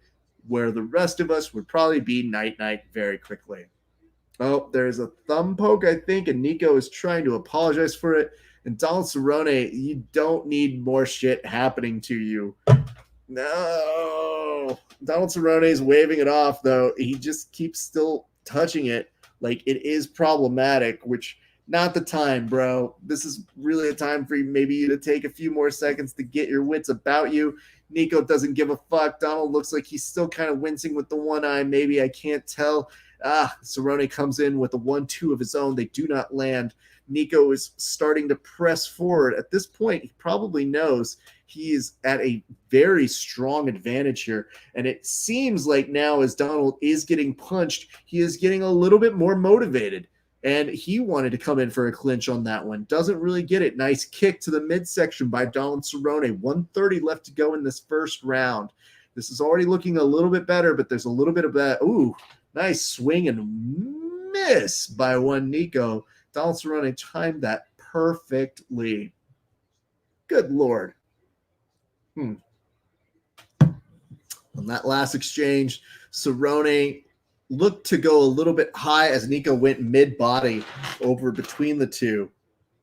S1: where the rest of us would probably be night-night very quickly. Oh, there's a thumb poke, I think, and Nico is trying to apologize for it. And Donald Cerrone, you don't need more shit happening to you. No. Donald Cerrone is waving it off, though. He just keeps still touching it like it is problematic, which not the time, bro. This is really a time for maybe you to take a few more seconds to get your wits about you. Nico doesn't give a fuck. Donald looks like he's still kind of wincing with the one eye. Maybe, I can't tell. Cerrone comes in with a 1-2 of his own. They do not land. Nico is starting to press forward. At this point, he probably knows he is at a very strong advantage here. And it seems like now as Donald is getting punched, he is getting a little bit more motivated. And he wanted to come in for a clinch on that one. Doesn't really get it. Nice kick to the midsection by Donald Cerrone. 1:30 left to go in this first round. This is already looking a little bit better, but there's a little bit of that. Ooh, nice swing and miss by one Nico. Donald Cerrone timed that perfectly. Good Lord. On that last exchange, Cerrone looked to go a little bit high as Nico went mid-body over between the two.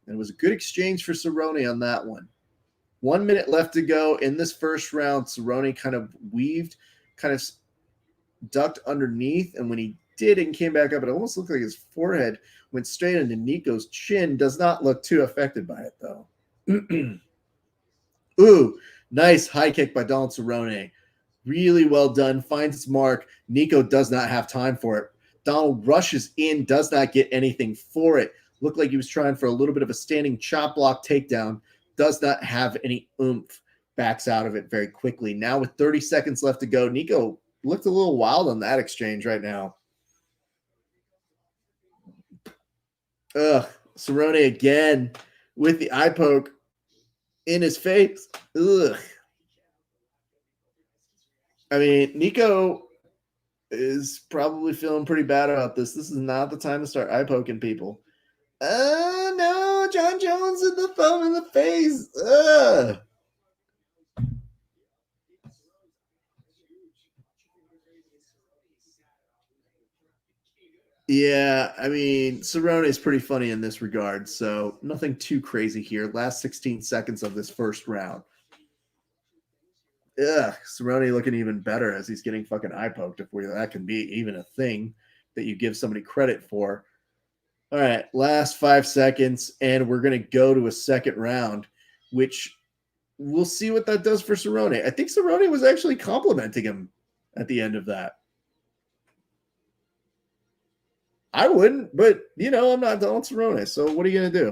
S1: And it was a good exchange for Cerrone on that one. 1 minute left to go in this first round. Cerrone kind of weaved, kind of ducked underneath, and when he did and came back up, it almost looked like his forehead went straight into Nico's chin. Does not look too affected by it, though. Ooh, nice high kick by Donald Cerrone. Really well done. Finds its mark. Nico does not have time for it. Donald rushes in, does not get anything for it. Looked like he was trying for a little bit of a standing chop block takedown. Does not have any oomph. Backs out of it very quickly. Now with 30 seconds left to go, Nico looked a little wild on that exchange right now. Cerrone again with the eye poke in his face. Ugh. I mean, Nico is probably feeling pretty bad about this. This is not the time to start eye poking people. No, John Jones with the thumb in the face. Ugh. Yeah, I mean, Cerrone is pretty funny in this regard, so nothing too crazy here. Last 16 seconds of this first round. Ugh, Cerrone looking even better as he's getting fucking eye poked. If that can be even a thing that you give somebody credit for. All right, last 5 seconds, and we're going to go to a second round, which we'll see what that does for Cerrone. I think Cerrone was actually complimenting him at the end of that. I wouldn't, but, I'm not Donald Cerrone, so what are you going to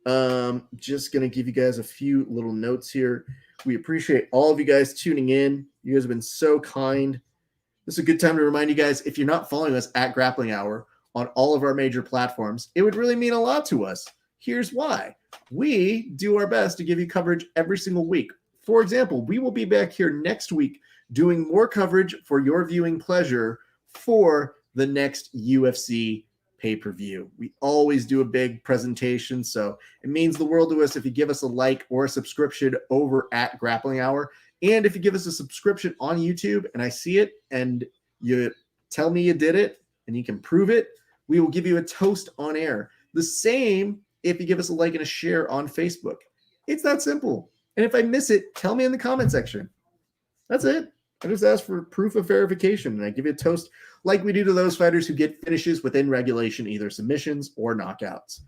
S1: do? Just going to give you guys a few little notes here. We appreciate all of you guys tuning in. You guys have been so kind. This is a good time to remind you guys, if you're not following us at Grappling Hour on all of our major platforms, it would really mean a lot to us. Here's why. We do our best to give you coverage every single week. For example, we will be back here next week doing more coverage for your viewing pleasure for the next UFC pay-per-view. We always do a big presentation, so it means the world to us if you give us a like or a subscription over at Grappling Hour. And if you give us a subscription on YouTube and I see it and you tell me you did it and you can prove it, we will give you a toast on air. The same if you give us a like and a share on Facebook. It's that simple. And if I miss it, tell me in the comment section. That's it. I just ask for proof of verification, and I give you a toast like we do to those fighters who get finishes within regulation, either submissions or knockouts.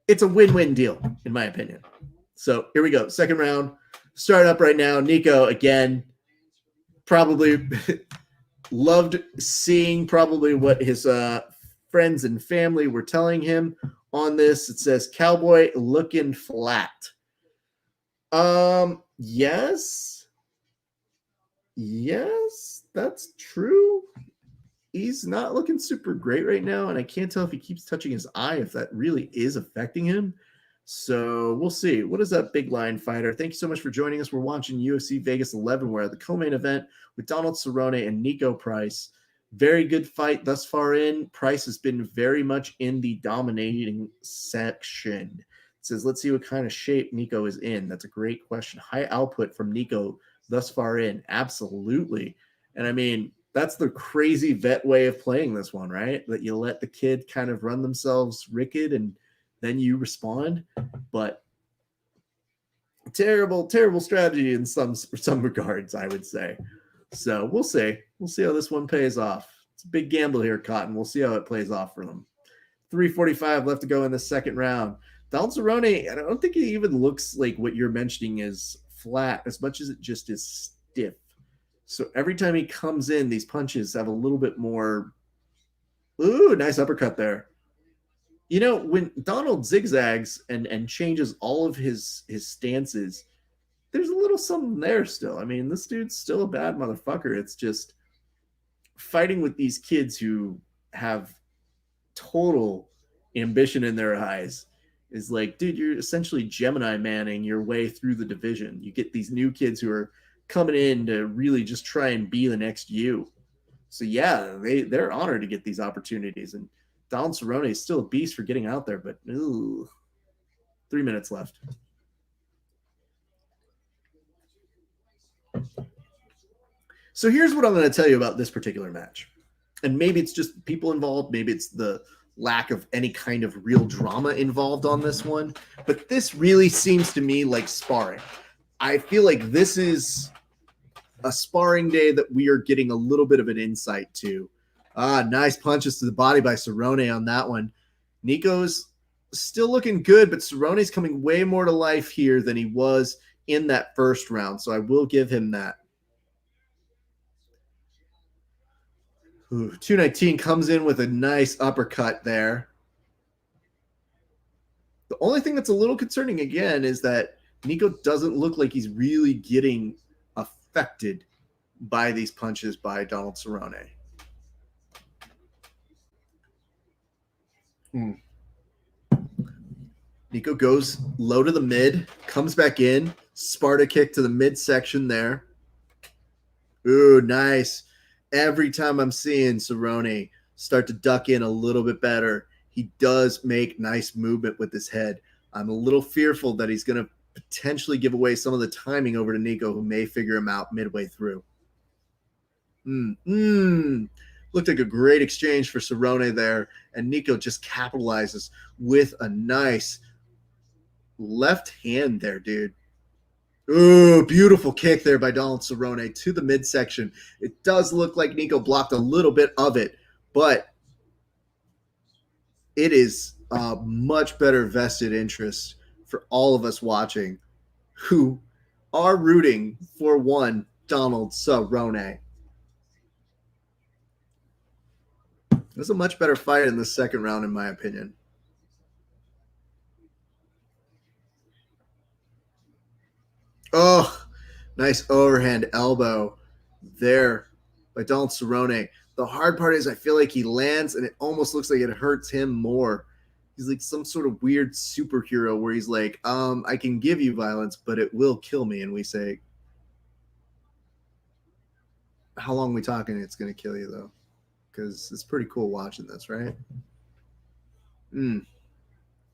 S1: It's a win-win deal, in my opinion. So here we go. Second round. Starting up right now. Nico, again, probably loved seeing probably what his friends and family were telling him on this. It says, Cowboy looking flat. Yes, that's true. He's not looking super great right now, and I can't tell if he keeps touching his eye, if that really is affecting him. So we'll see. What is that big line fighter? Thank you so much for joining us. We're watching UFC Vegas 11. We're at the co-main event with Donald Cerrone and Nico Price. Very good fight thus far in. Price has been very much in the dominating section. It says, let's see what kind of shape Nico is in. That's a great question. High output from Nico thus far in. Absolutely. And I mean, that's the crazy vet way of playing this one, right? That you let the kid kind of run themselves wicked and then you respond. But terrible strategy in some regards, I would say. So we'll see how this one pays off. It's a big gamble here, Cotton. We'll see how it plays off for them. 3:45 left to go in the second round. Donald Cerrone, I don't think he even looks like what you're mentioning is flat as much as it just is stiff. So every time he comes in, these punches have a little bit more. Ooh, nice uppercut there. You know, when Donald zigzags and changes all of his stances, there's a little something there still. I mean, this dude's still a bad motherfucker. It's just fighting with these kids who have total ambition in their eyes is like, dude, you're essentially Gemini manning your way through the division. You get these new kids who are coming in to really just try and be the next you. So yeah, they're honored to get these opportunities. And Donald Cerrone is still a beast for getting out there, but 3 minutes left. So here's what I'm going to tell you about this particular match. And maybe it's just people involved. Maybe it's the lack of any kind of real drama involved on this one. But this really seems to me like sparring. I feel like this is a sparring day that we are getting a little bit of an insight to. Nice punches to the body by Cerrone on that one. Nico's still looking good, but Cerrone's coming way more to life here than he was in that first round. So I will give him that. 219 comes in with a nice uppercut there. The only thing that's a little concerning again is that Nico doesn't look like he's really getting affected by these punches by Donald Cerrone. Nico goes low to the mid, comes back in, Sparta kick to the midsection there. Ooh, nice. Every time I'm seeing Cerrone start to duck in a little bit better, he does make nice movement with his head. I'm a little fearful that he's going to potentially give away some of the timing over to Nico, who may figure him out midway through. Looked like a great exchange for Cerrone there, and Nico just capitalizes with a nice left hand there, dude. Ooh, beautiful kick there by Donald Cerrone to the midsection. It does look like Nico blocked a little bit of it, but it is a much better vested interest for all of us watching who are rooting for one Donald Cerrone. It was a much better fight in the second round, in my opinion. Oh, nice overhand elbow there by Donald Cerrone. The hard part is I feel like he lands and it almost looks like it hurts him more. He's like some sort of weird superhero where he's like, I can give you violence, but it will kill me. And we say, how long are we talking it's going to kill you, though? Because it's pretty cool watching this, right?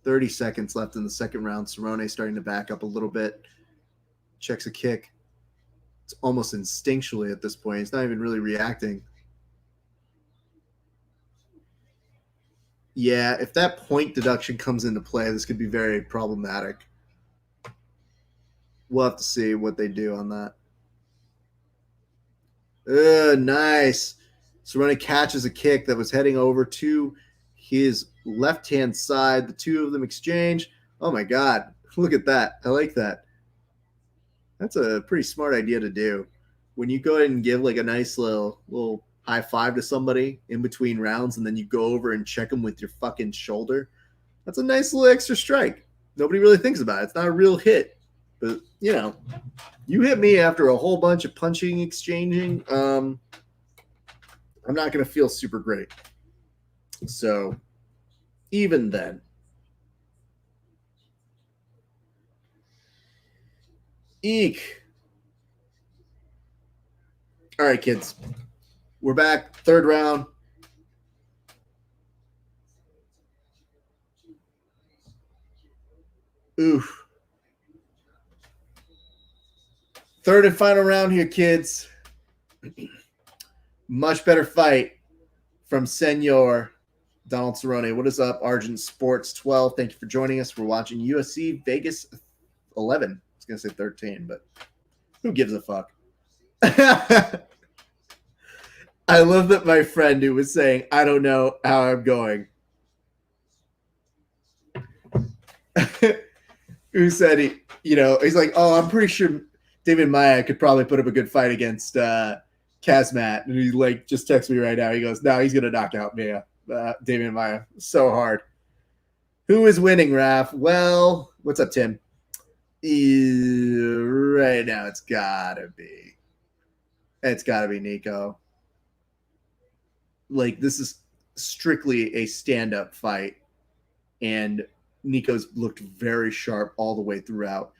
S1: 30 seconds left in the second round. Cerrone starting to back up a little bit. Checks a kick. It's almost instinctually at this point. He's not even really reacting. Yeah, if that point deduction comes into play, this could be very problematic. We'll have to see what they do on that. Nice. Cerrone catches a kick that was heading over to his left-hand side. The two of them exchange. Oh, my God. Look at that. I like that. That's a pretty smart idea to do. When you go ahead and give like a nice little high five to somebody in between rounds and then you go over and check them with your fucking shoulder, that's a nice little extra strike. Nobody really thinks about it. It's not a real hit. But, you know, you hit me after a whole bunch of punching, exchanging. I'm not going to feel super great. So, even then. Eek. All right, kids. We're back. Third round. Oof. Third and final round here, kids. Much better fight from Senor Donald Cerrone. What is up, Argent Sports 12? Thank you for joining us. We're watching UFC Vegas 11. I was going to say 13, but who gives a fuck? I love that my friend who was saying, I don't know how I'm going. Who said he's like, oh, I'm pretty sure David Maya could probably put up a good fight against Kazmat. And he like just texts me right now. He goes, no, he's going to knock out David Maya so hard. Who is winning, Raph? Well, what's up, Tim? Right now, it's gotta be Nico. Like, this is strictly a stand-up fight, and Nico's looked very sharp all the way throughout.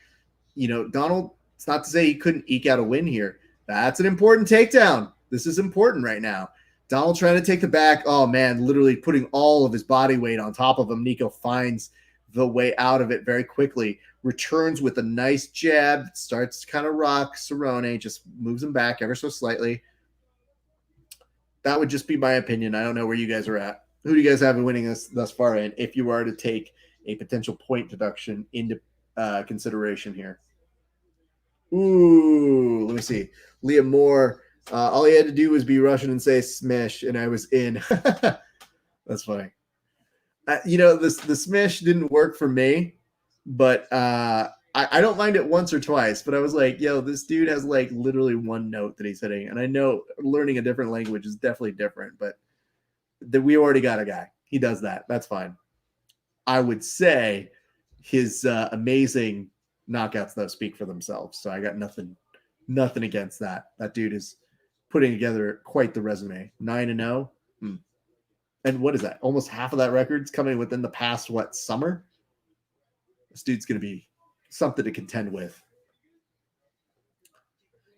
S1: Donald, it's not to say he couldn't eke out a win here. That's an important takedown. This is important right now. Donald trying to take the back. Oh, man, literally putting all of his body weight on top of him. Nico finds the way out of it very quickly. Returns with a nice jab. Starts to kind of rock Cerrone. Just moves him back ever so slightly. That would just be my opinion. I don't know where you guys are at. Who do you guys have in winning this thus far? And if you were to take a potential point deduction into consideration here. Ooh, let me see. Liam Moore. All he had to do was be Russian and say smish, and I was in. That's funny. The smish didn't work for me, but I don't mind it once or twice. But I was like, yo, this dude has like literally one note that he's hitting. And I know learning a different language is definitely different, but we already got a guy. He does that. That's fine. I would say his amazing knockouts, though, speak for themselves. So I got nothing against that. That dude is putting together quite the resume. 9-0. And what is that? Almost half of that record's coming within the past, summer? This dude's going to be something to contend with.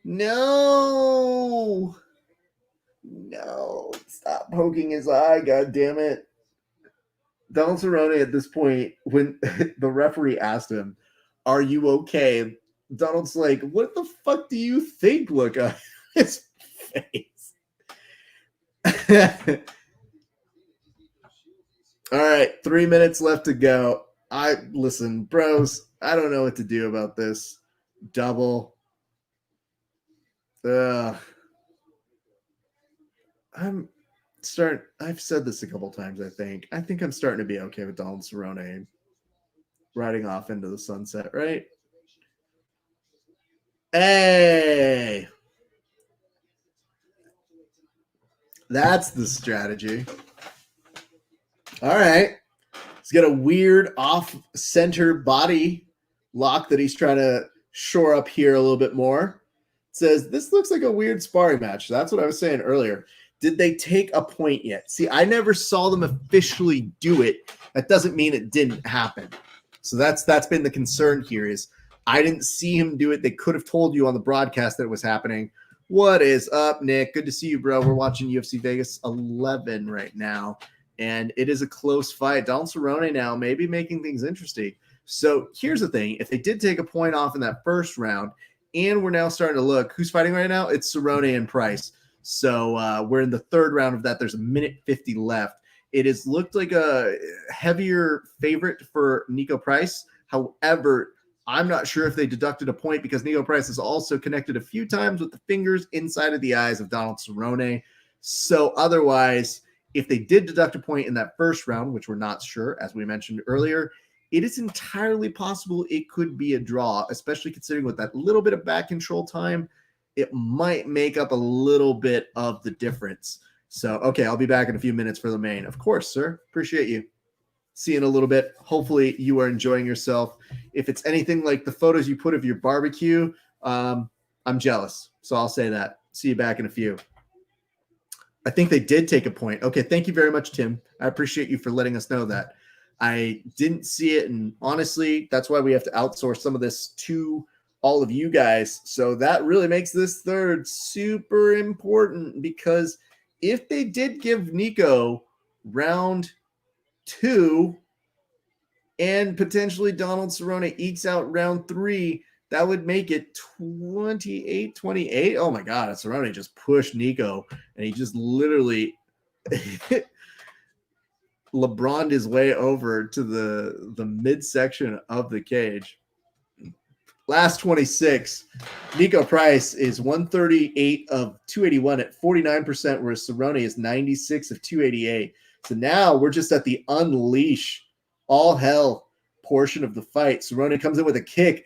S1: No. Stop poking his eye, god damn it. Donald Cerrone at this point, when the referee asked him, are you okay? Donald's like, what the fuck do you think? Look at his face. All right, 3 minutes left to go. Listen, bros, I don't know what to do about this. Double. I've said this a couple times, I think. I think I'm starting to be okay with Donald Cerrone riding off into the sunset, right? Hey! That's the strategy. All right. He's got a weird off-center body lock that he's trying to shore up here a little bit more. It says, this looks like a weird sparring match. That's what I was saying earlier. Did they take a point yet? See, I never saw them officially do it. That doesn't mean it didn't happen. So that's been the concern here is I didn't see him do it. They could have told you on the broadcast that it was happening. What is up, Nick? Good to see you, bro. We're watching UFC Vegas 11 right now, and it is a close fight. Donald Cerrone now maybe making things interesting. So here's the thing. If they did take a point off in that first round, and we're now starting to look, who's fighting right now? It's Cerrone and Price. So we're in the third round of that. There's a minute 50 left. It has looked like a heavier favorite for Nico Price. However, I'm not sure if they deducted a point because Nico Price is also connected a few times with the fingers inside of the eyes of Donald Cerrone. So otherwise, if they did deduct a point in that first round, which we're not sure, as we mentioned earlier, it is entirely possible it could be a draw, especially considering with that little bit of back control time, it might make up a little bit of the difference. So, okay, I'll be back in a few minutes for the main. Of course, sir. Appreciate you. See you in a little bit. Hopefully you are enjoying yourself. If it's anything like the photos you put of your barbecue, I'm jealous. So I'll say that. See you back in a few. I think they did take a point. Okay, thank you very much, Tim. I appreciate you for letting us know that. I didn't see it, and honestly, that's why we have to outsource some of this to all of you guys. So that really makes this third super important because if they did give Nico round 2 and potentially Donald Cerrone ekes out round 3, that would make it 28-28. Oh my God, Cerrone just pushed Nico, and he just literally LeBron'd his way over to the midsection of the cage. Last 26, Nico Price is 138 of 281 at 49%, whereas Cerrone is 96 of 288. So now we're just at the unleash all hell portion of the fight. Cerrone comes in with a kick.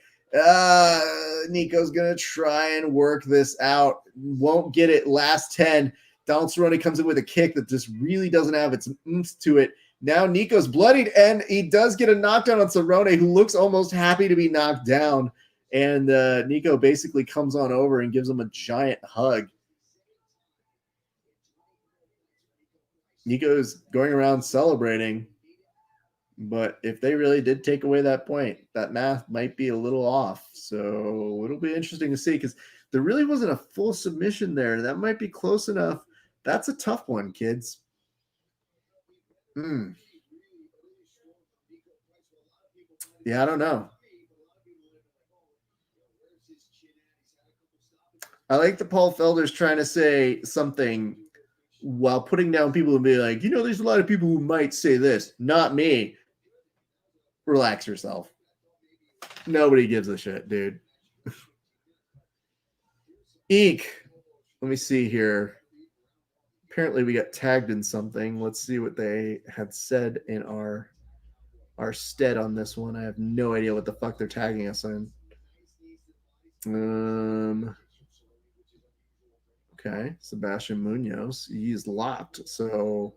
S1: Nico's going to try and work this out. Won't get it. Last 10. Donald Cerrone comes in with a kick that just really doesn't have its oomph to it. Now Nico's bloodied, and he does get a knockdown on Cerrone, who looks almost happy to be knocked down. And Nico basically comes on over and gives him a giant hug. Nico's going around celebrating, but if they really did take away that point, that math might be a little off. So it'll be interesting to see, because there really wasn't a full submission there. That might be close enough. That's a tough one, kids. Yeah, I don't know. I like that Paul Felder's trying to say something while putting down people and be like, there's a lot of people who might say this. Not me. Relax yourself. Nobody gives a shit, dude. Eek. Let me see here. Apparently we got tagged in something. Let's see what they had said in our stead on this one. I have no idea what the fuck they're tagging us in. Okay, Sebastian Munoz. He's locked, so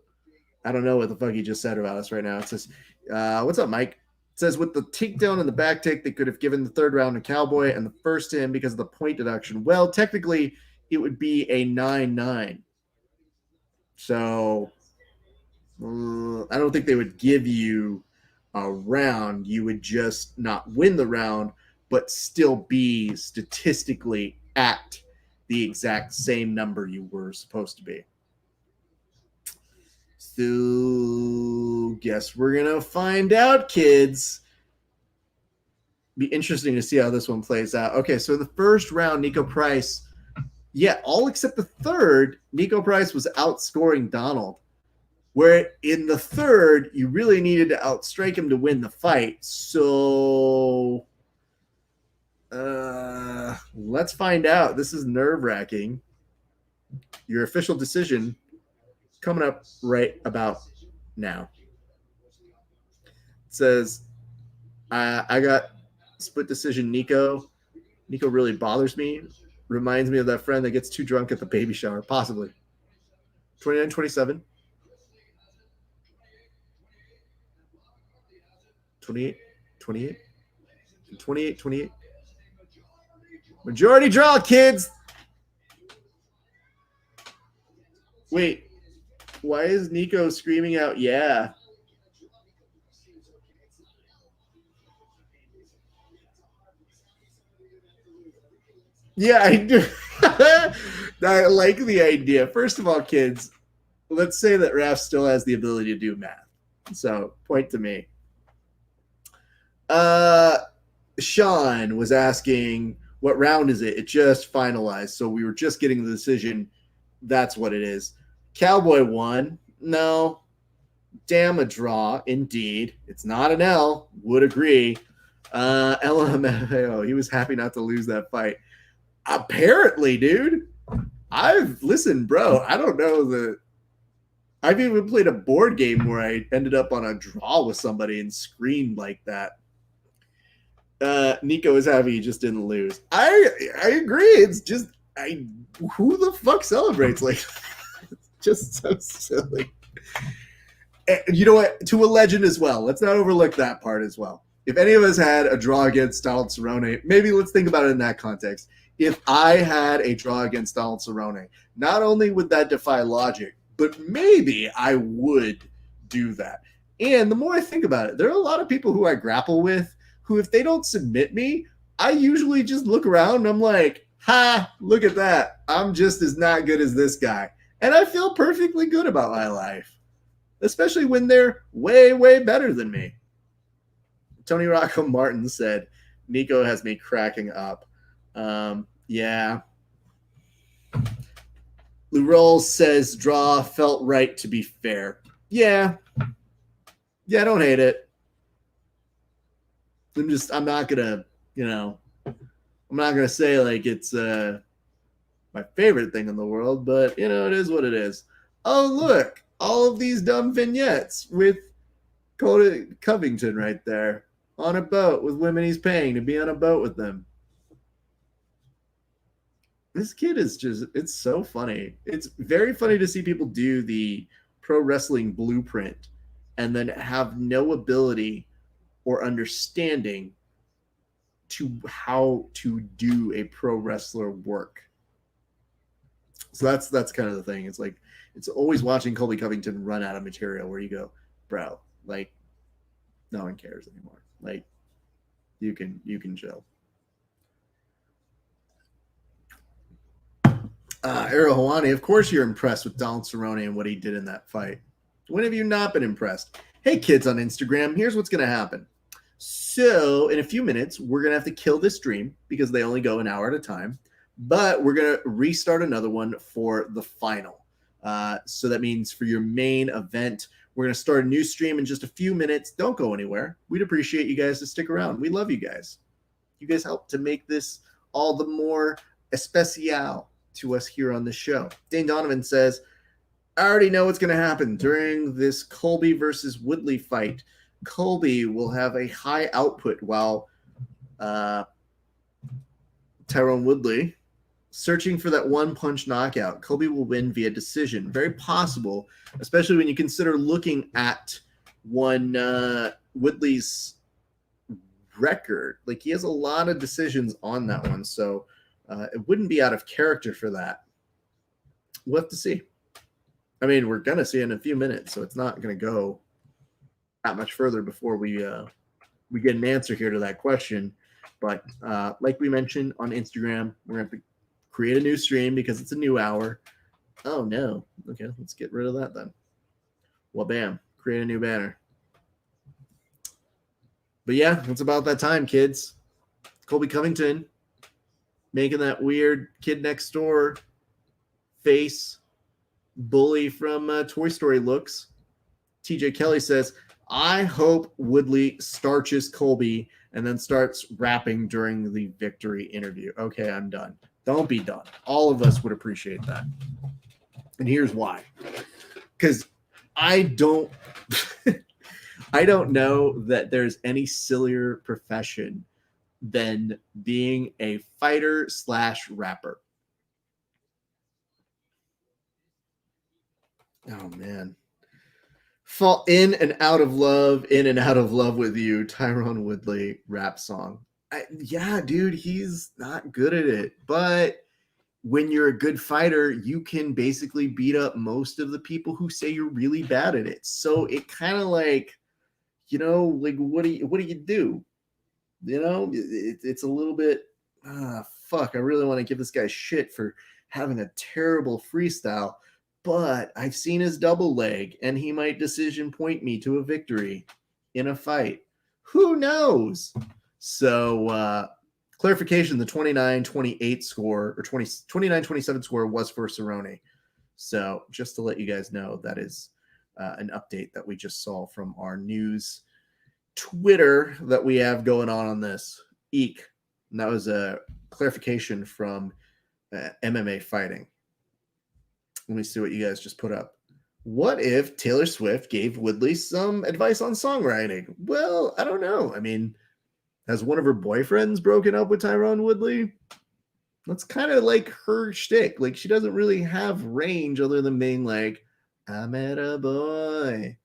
S1: I don't know what the fuck he just said about us right now. It says, what's up, Mike? It says, with the takedown and the back take, they could have given the third round to Cowboy and the first to him because of the point deduction. Well, technically, it would be a 9-9. So I don't think they would give you a round. You would just not win the round, but still be statistically at the exact same number you were supposed to be. So guess we're going to find out, kids. Be interesting to see how this one plays out. Okay, so the first round, Nico Price, all except the third, Nico Price was outscoring Donald. Where in the third, you really needed to outstrike him to win the fight. So let's find out. This is nerve-wracking. Your official decision coming up right about now. It says, I got split decision Nico. Nico really bothers me. Reminds me of that friend that gets too drunk at the baby shower. Possibly. 29-27. 28. 28. Majority draw, kids. Wait, why is Nico screaming out, yeah? Yeah, I do. I like the idea. First of all, kids, let's say that Raph still has the ability to do math. So, point to me. Sean was asking, what round is it? It just finalized. So we were just getting the decision. That's what it is. Cowboy won. No. Damn, a draw. Indeed. It's not an L. Would agree. LMFAO. He was happy not to lose that fight. Apparently, dude. Listen, bro. I don't know I've even played a board game where I ended up on a draw with somebody and screamed like that. Nico is happy he just didn't lose. I agree. It's just who the fuck celebrates like it's just so silly. And you know what? To a legend as well. Let's not overlook that part as well. If any of us had a draw against Donald Cerrone, maybe let's think about it in that context. If I had a draw against Donald Cerrone, not only would that defy logic, but maybe I would do that. And the more I think about it, there are a lot of people who I grapple with who, if they don't submit me, I usually just look around and I'm like, ha, look at that. I'm just as not good as this guy. And I feel perfectly good about my life, especially when they're way, way better than me. Tony Rocco Martin said, Nico has me cracking up. Yeah. Lou Rolls says, draw felt right to be fair. Yeah. Yeah, I don't hate it. I'm not going to say like it's my favorite thing in the world, but it is what it is. Oh, look, all of these dumb vignettes with Cody Covington right there on a boat with women he's paying to be on a boat with them. This kid is it's so funny. It's very funny to see people do the pro wrestling blueprint and then have no ability or understanding to how to do a pro wrestler work. So that's kind of the thing. It's like, it's always watching Colby Covington run out of material where you go, bro, like, no one cares anymore. Like, you can chill. Ariel Hawani, of course you're impressed with Donald Cerrone and what he did in that fight. When have you not been impressed? Hey, kids on Instagram, here's what's going to happen. So in a few minutes, we're going to have to kill this stream because they only go an hour at a time. But we're going to restart another one for the final. So that means for your main event, we're going to start a new stream in just a few minutes. Don't go anywhere. We'd appreciate you guys to stick around. We love you guys. You guys help to make this all the more especial to us here on the show. Dane Donovan says, I already know what's going to happen during this Colby versus Woodley fight. Colby will have a high output while Tyrone Woodley searching for that one-punch knockout. Colby will win via decision. Very possible, especially when you consider looking at Woodley's record. Like, he has a lot of decisions on that one, so it wouldn't be out of character for that. We'll have to see. I mean, we're going to see in a few minutes, so it's not going to go that much further before we get an answer here to that question. But like we mentioned on Instagram, we're going to create a new stream because it's a new hour. Oh, no. Okay, let's get rid of that then. Well, bam. Create a new banner. But yeah, it's about that time, kids. Colby Covington making that weird kid next door face bully from Toy Story looks. TJ Kelly says, I hope Woodley starches Colby and then starts rapping during the victory interview. Okay, I'm done. Don't be done. All of us would appreciate that. And here's why. Because I don't know that there's any sillier profession than being a fighter / rapper. Oh, man. Fall in and out of love with you, Tyrone Woodley rap song. Yeah, dude, he's not good at it. But when you're a good fighter, you can basically beat up most of the people who say you're really bad at it. So it kind of like, like what do you do? It's a little bit, fuck, I really want to give this guy shit for having a terrible freestyle. But I've seen his double leg, and he might decision point me to a victory in a fight. Who knows? So, clarification, the 29-28 score, or 29-27 score was for Cerrone. So, just to let you guys know, that is an update that we just saw from our news Twitter that we have going on this. Eek. And that was a clarification from MMA Fighting. Let me see what you guys just put up. What if Taylor Swift gave Woodley some advice on songwriting? Well, I don't know. I mean, has one of her boyfriends broken up with Tyrone Woodley? That's kind of like her shtick. Like, she doesn't really have range other than being like, I met a boy.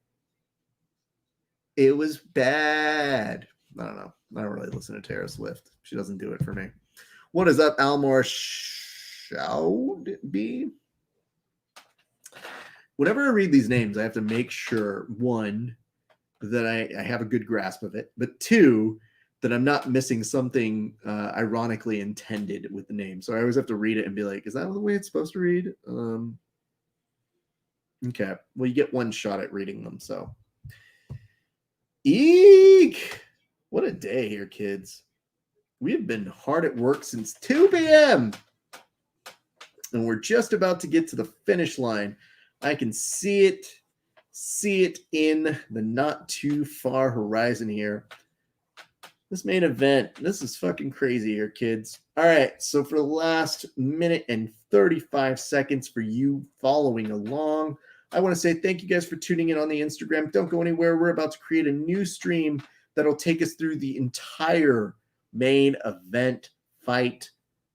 S1: It was bad. I don't know. I don't really listen to Taylor Swift. She doesn't do it for me. What is up, Almore Shoudby? Whenever I read these names, I have to make sure, one, that I have a good grasp of it, but two, that I'm not missing something ironically intended with the name. So I always have to read it and be like, is that the way it's supposed to read? Okay. Well, you get one shot at reading them, so. Eek! What a day here, kids. We have been hard at work since 2 p.m. And we're just about to get to the finish line. I can see it in the not too far horizon here. This main event, this is fucking crazy here, kids. All right, so for the last minute and 35 seconds for you following along, I want to say thank you guys for tuning in on the Instagram. Don't go anywhere. We're about to create a new stream that'll take us through the entire main event fight.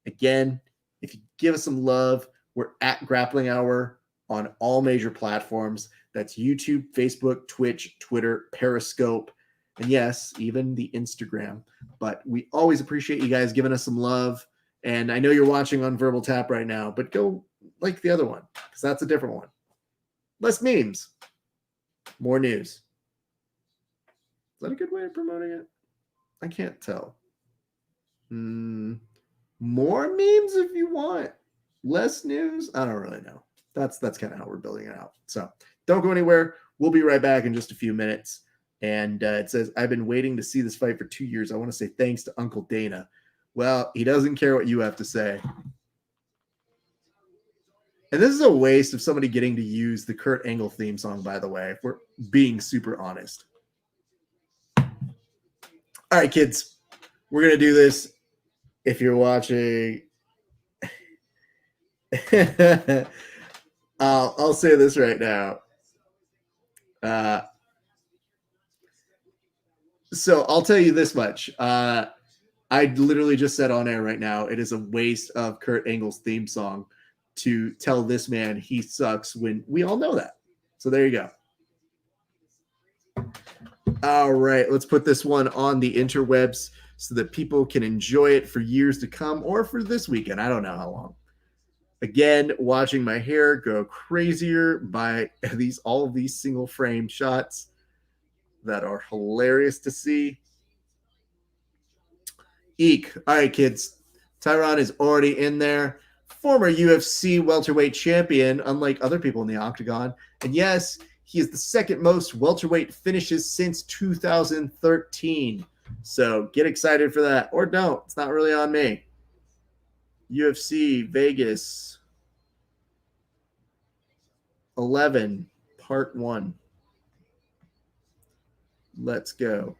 S1: Again, if you give us some love, we're at Grappling Hour on all major platforms. That's YouTube, Facebook, Twitch, Twitter, Periscope, and yes, even the Instagram. But we always appreciate you guys giving us some love. And I know you're watching on Verbal Tap right now, but go like the other one because that's a different one. Less memes, more news. Is that a good way of promoting it? I can't tell. More memes if you want. Less news? I don't really know. That's kind of how we're building it out. So don't go anywhere. We'll be right back in just a few minutes. And it says, I've been waiting to see this fight for 2 years. I want to say thanks to Uncle Dana. Well, he doesn't care what you have to say. And this is a waste of somebody getting to use the Kurt Angle theme song, by the way, if we're being super honest. All right, kids, we're going to do this. If you're watching, I'll say this right now. So I'll tell you this much. I literally just said on air right now, it is a waste of Kurt Angle's theme song to tell this man he sucks when we all know that. So there you go. All right, let's put this one on the interwebs so that people can enjoy it for years to come or for this weekend. I don't know how long. Again, watching my hair go crazier by all of these single frame shots that are hilarious to see. Eek. All right, kids. Tyron is already in there. Former UFC welterweight champion, unlike other people in the octagon. And yes, he is the second most welterweight finishes since 2013. So get excited for that. Or don't. It's not really on me. UFC Vegas 11, Part 1. Let's go.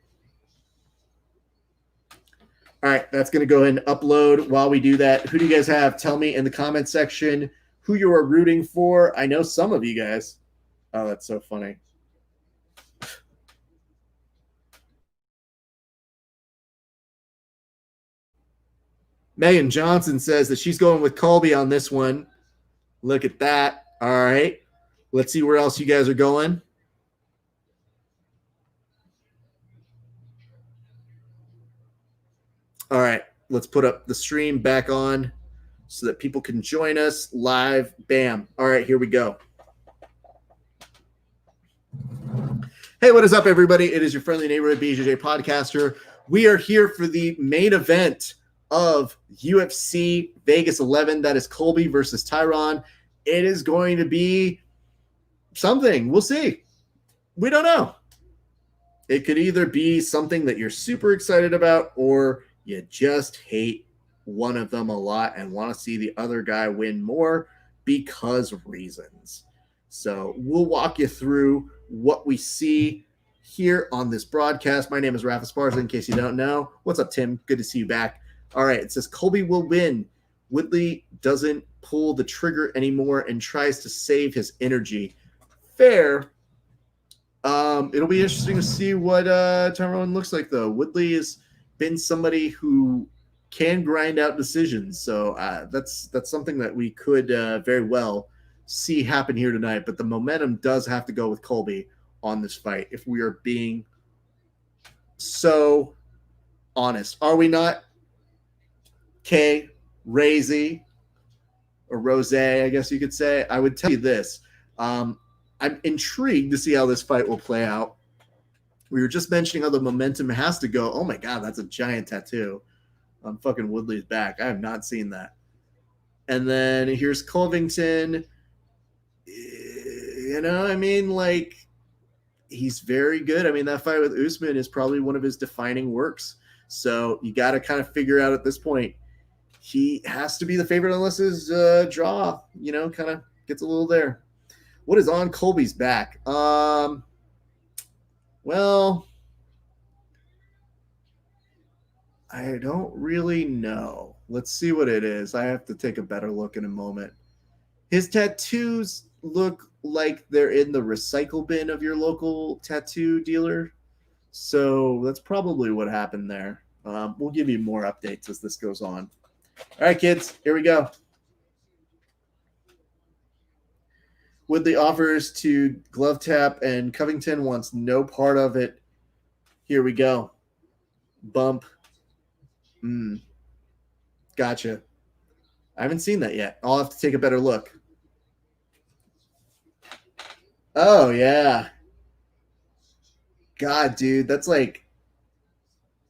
S1: All right, that's going to go ahead and upload. While we do that, who do you guys have? Tell me in the comment section who you are rooting for. I know some of you guys. Oh, that's so funny. Megan Johnson says that she's going with Colby on this one. Look at that. All right. Let's see where else you guys are going. All right, let's put up the stream back on so that people can join us live. Bam. All right, here we go. Hey, what is up, everybody? It is your friendly neighborhood BJJ podcaster. We are here for the main event of UFC Vegas 11. That is Colby versus Tyron. It is going to be something. We'll see. We don't know. It could either be something that you're super excited about or you just hate one of them a lot and want to see the other guy win more because of reasons. So we'll walk you through what we see here on this broadcast. My name is Rafa Esparza, in case you don't know. What's up, Tim? Good to see you back. All right, it says Colby will win. Woodley doesn't pull the trigger anymore and tries to save his energy. Fair. It'll be interesting to see what Tyrone looks like, though. Woodley has been somebody who can grind out decisions, so that's something that we could very well see happen here tonight. But the momentum does have to go with Colby on this fight if we are being so honest. Are we not? K, Razy, or Rose, I guess you could say. I would tell you this. I'm intrigued to see how this fight will play out. We were just mentioning how the momentum has to go. Oh, my God, that's a giant tattoo on fucking Woodley's back. I have not seen that. And then here's Covington. I mean, like, he's very good. I mean, that fight with Usman is probably one of his defining works. So you got to kind of figure out at this point, he has to be the favorite unless his draw, kind of gets a little there. What is on Colby's back? Well, I don't really know. Let's see what it is. I have to take a better look in a moment. His tattoos look like they're in the recycle bin of your local tattoo dealer. So that's probably what happened there. We'll give you more updates as this goes on. All right, kids, here we go. Woodley offers to glove tap, and Covington wants no part of it. Here we go. Bump. Gotcha. I haven't seen that yet. I'll have to take a better look. Oh, yeah. God, dude, that's like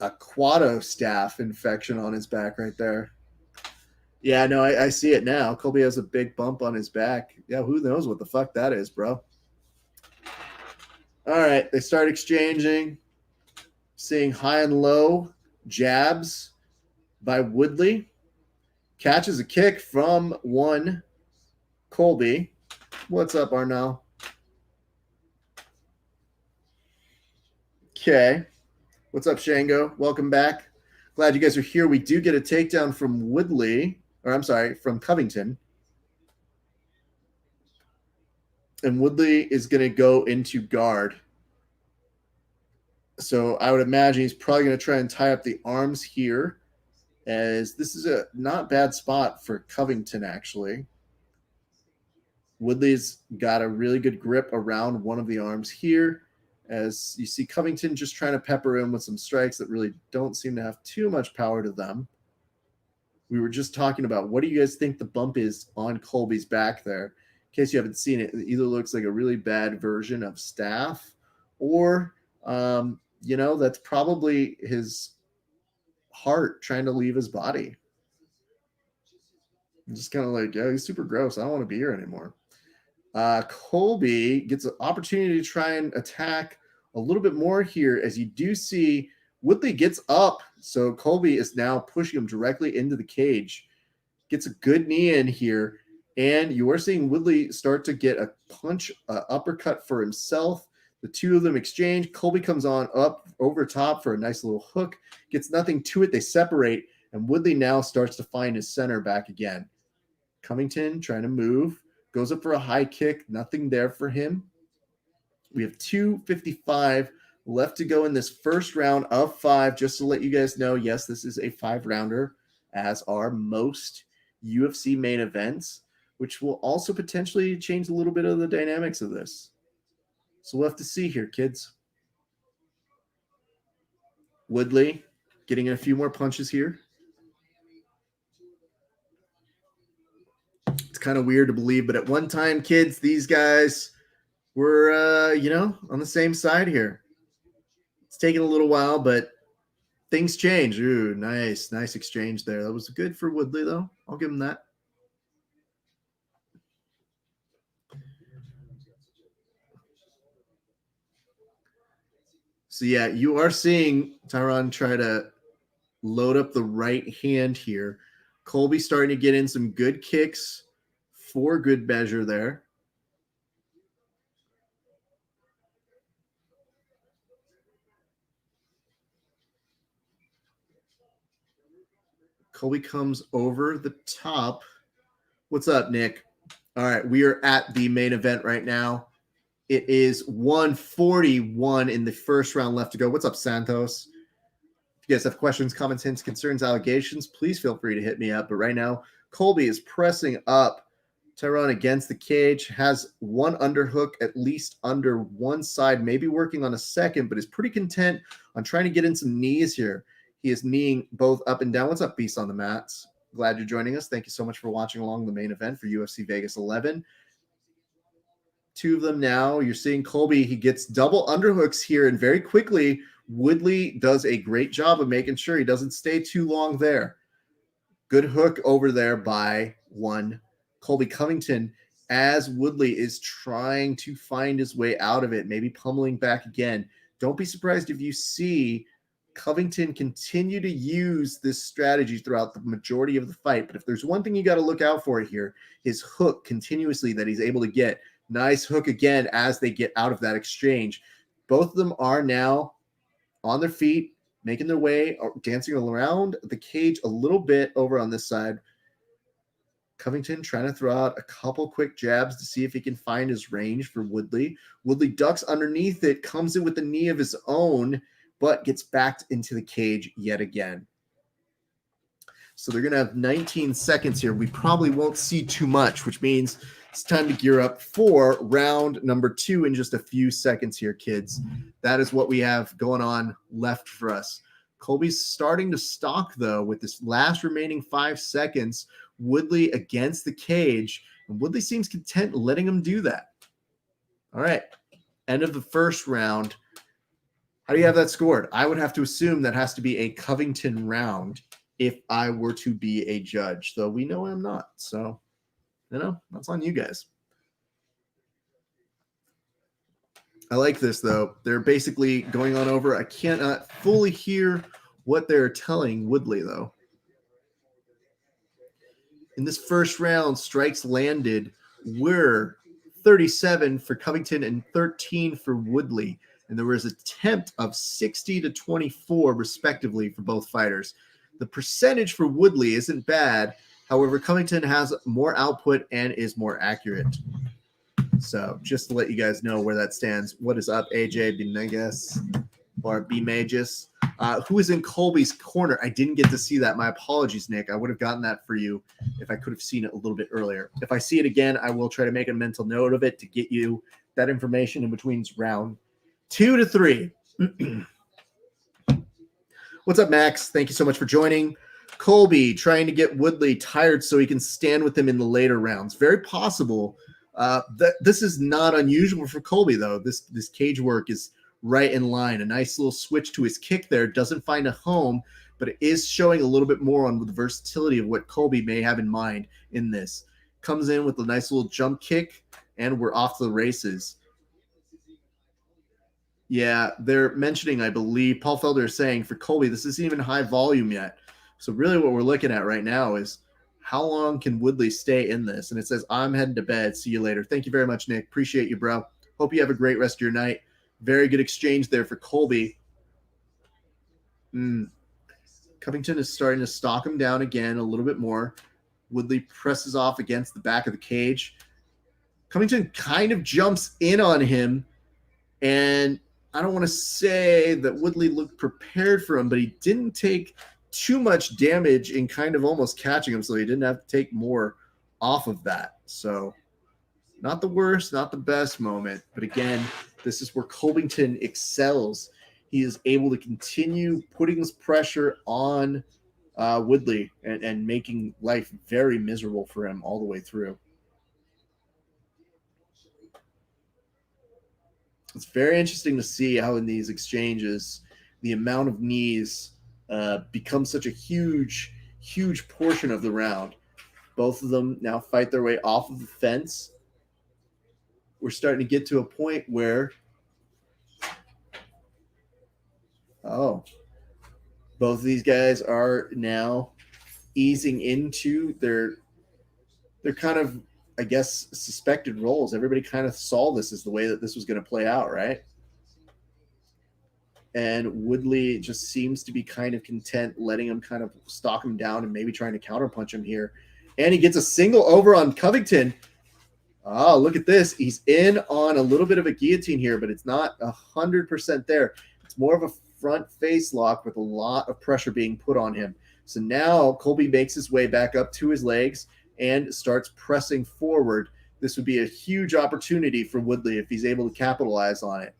S1: a quado staph infection on his back right there. Yeah, no, I see it now. Colby has a big bump on his back. Yeah, who knows what the fuck that is, bro. All right, they start exchanging. Seeing high and low jabs by Woodley. Catches a kick from one Colby. What's up, Arnell? Okay. What's up, Shango? Welcome back. Glad you guys are here. We do get a takedown from Woodley, or I'm sorry, from Covington. And Woodley is going to go into guard. So I would imagine he's probably going to try and tie up the arms here, as this is a not bad spot for Covington, actually. Woodley's got a really good grip around one of the arms here, as you see Covington just trying to pepper in with some strikes that really don't seem to have too much power to them. We were just talking about, what do you guys think the bump is on Colby's back there? In case you haven't seen it, it either looks like a really bad version of staph, or that's probably his heart trying to leave his body. I'm just kind of like, yeah, he's super gross. I don't want to be here anymore. Colby gets an opportunity to try and attack a little bit more here, as you do see Woodley gets up. So Colby is now pushing him directly into the cage. Gets a good knee in here. And you are seeing Woodley start to get a punch, uppercut for himself. The two of them exchange. Colby comes on up over top for a nice little hook. Gets nothing to it. They separate. And Woodley now starts to find his center back again. Covington trying to move. Goes up for a high kick. Nothing there for him. We have 2:55 left to go in this first round of 5. Just to let you guys know, yes, this is a 5-rounder, as are most UFC main events, which will also potentially change a little bit of the dynamics of this. So we'll have to see here, kids. Woodley getting in a few more punches here. It's kind of weird to believe, but at one time, kids, these guys were, on the same side here. It's taken a little while, but things change. Ooh, nice exchange there. That was good for Woodley, though. I'll give him that. So, yeah, you are seeing Tyron try to load up the right hand here. Colby starting to get in some good kicks for good measure there. Colby comes over the top. What's up, Nick? All right, we are at the main event right now. It is 1:41 in the first round left to go. What's up, Santos? If you guys have questions, comments, hints, concerns, allegations, please feel free to hit me up. But right now, Colby is pressing up. Tyron against the cage, has one underhook at least under one side, maybe working on a second, but is pretty content on trying to get in some knees here. He is kneeing both up and down. What's up, Beast on the Mats? Glad you're joining us. Thank you so much for watching along the main event for UFC Vegas 11. 2 of them now. You're seeing Colby. He gets double underhooks here, and very quickly, Woodley does a great job of making sure he doesn't stay too long there. Good hook over there by one Colby Covington, as Woodley is trying to find his way out of it, maybe pummeling back again. Don't be surprised if you see Covington continue to use this strategy throughout the majority of the fight. But if there's one thing you got to look out for here, his hook continuously that he's able to get. Nice hook again as they get out of that exchange. Both of them are now on their feet, making their way, dancing around the cage a little bit over on this side. Covington trying to throw out a couple quick jabs to see if he can find his range for Woodley. Woodley ducks underneath it, comes in with the knee of his own, but gets backed into the cage yet again. So they're going to have 19 seconds here. We probably won't see too much, which means it's time to gear up for round number 2 in just a few seconds here, kids. That is what we have going on left for us. Colby's starting to stalk, though, with this last remaining 5 seconds. Woodley against the cage, and Woodley seems content letting him do that. All right, end of the first round. How do you have that scored? I would have to assume that has to be a Covington round if I were to be a judge, though we know I'm not. So, that's on you guys. I like this, though. They're basically going on over. I cannot fully hear what they're telling Woodley, though. In this first round, strikes landed were 37 for Covington and 13 for Woodley. And there was an attempt of 60 to 24, respectively, for both fighters. The percentage for Woodley isn't bad. However, Covington has more output and is more accurate. So just to let you guys know where that stands. What is up, AJ Benegas or B Magus? Who is in Colby's corner? I didn't get to see that. My apologies, Nick. I would have gotten that for you if I could have seen it a little bit earlier. If I see it again, I will try to make a mental note of it to get you that information in between round 2 to 3. What's up, Max? Thank you so much for joining. Colby trying to get Woodley tired so he can stand with him in the later rounds. Very possible. This is not unusual for Colby, though. This cage work is right in line. A nice little switch to his kick there. Doesn't find a home, but it is showing a little bit more on the versatility of what Colby may have in mind in this. Comes in with a nice little jump kick, and we're off to the races. Yeah, they're mentioning, I believe, Paul Felder is saying for Colby, this isn't even high volume yet. So really what we're looking at right now is how long can Woodley stay in this? And it says, I'm heading to bed. See you later. Thank you very much, Nick. Appreciate you, bro. Hope you have a great rest of your night. Very good exchange there for Colby. Covington is starting to stalk him down again a little bit more. Woodley presses off against the back of the cage. Covington kind of jumps in on him, and I don't want to say that Woodley looked prepared for him, but he didn't take too much damage in kind of almost catching him, so he didn't have to take more off of that. So not the worst, not the best moment, but again, this is where Covington excels. He is able to continue putting his pressure on Woodley and making life very miserable for him all the way through. It's very interesting to see how in these exchanges, the amount of knees becomes such a huge, huge portion of the round. Both of them now fight their way off of the fence. We're starting to get to a point where, both of these guys are now easing into their kind of, I guess, suspected roles. Everybody kind of saw this as the way that this was going to play out, right? And Woodley just seems to be kind of content letting him kind of stalk him down and maybe trying to counterpunch him here. And he gets a single over on Covington. Oh, look at this. He's in on a little bit of a guillotine here, but it's not 100% there. It's more of a front face lock with a lot of pressure being put on him. So now Colby makes his way back up to his legs and starts pressing forward. This would be a huge opportunity for Woodley if he's able to capitalize on it.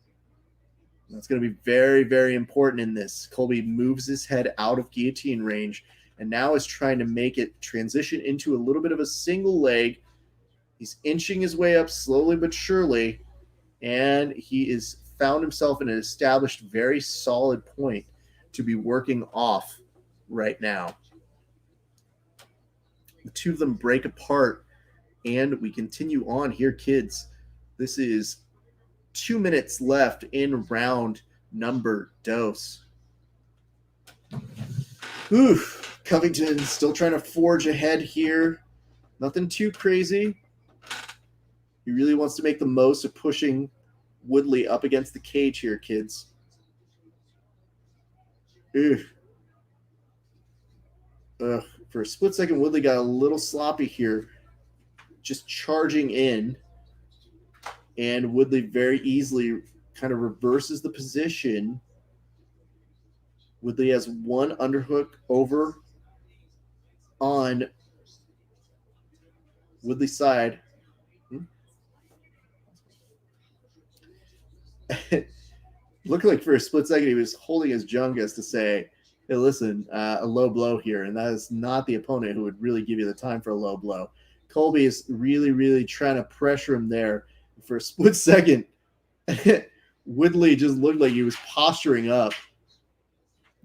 S1: That's going to be very, very important in this. Colby moves his head out of guillotine range and now is trying to make it transition into a little bit of a single leg. He's inching his way up slowly but surely, and he is found himself in an established, very solid point to be working off right now. The two of them break apart And we continue on here, kids. This is 2 minutes left in round number dos. Oof. Covington still trying to forge ahead here. Nothing too crazy. He really wants to make the most of pushing Woodley up against the cage here, kids. Ugh. For a split second, Woodley got a little sloppy here, just charging in. And Woodley very easily kind of reverses the position. Woodley has one underhook over on Woodley's side. Looked like for a split second he was holding his jungus to say, hey, listen, a low blow here. And that is not the opponent who would really give you the time for a low blow. Colby is really, really trying to pressure him there. For a split second, Woodley just looked like he was posturing up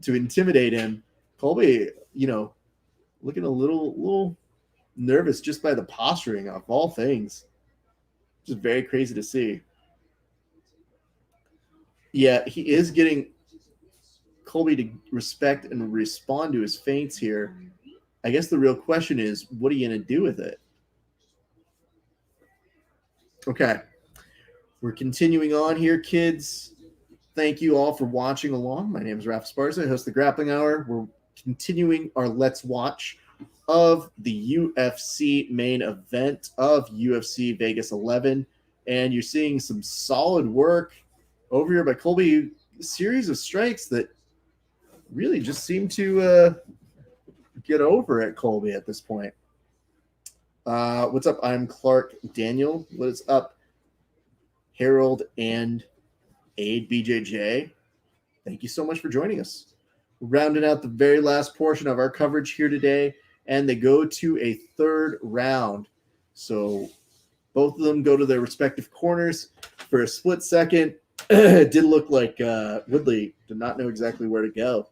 S1: to intimidate him. Colby, looking a little nervous just by the posturing of all things. Just very crazy to see. Yeah, he is getting Colby to respect and respond to his feints here. I guess the real question is, what are you going to do with it? Okay. We're continuing on here, kids. Thank you all for watching along. My name is Raph Esparza. I host the Grappling Hour. We're continuing our Let's Watch of the UFC main event of UFC Vegas 11. And you're seeing some solid work over here by Colby. A series of strikes that really just seem to get over at Colby at this point. What's up? I'm Clark Daniel. What is up, Harold and Aid BJJ? Thank you so much for joining us. We're rounding out the very last portion of our coverage here today, and they go to a third round. So both of them go to their respective corners. For a split second, it did look like Woodley did not know exactly where to go.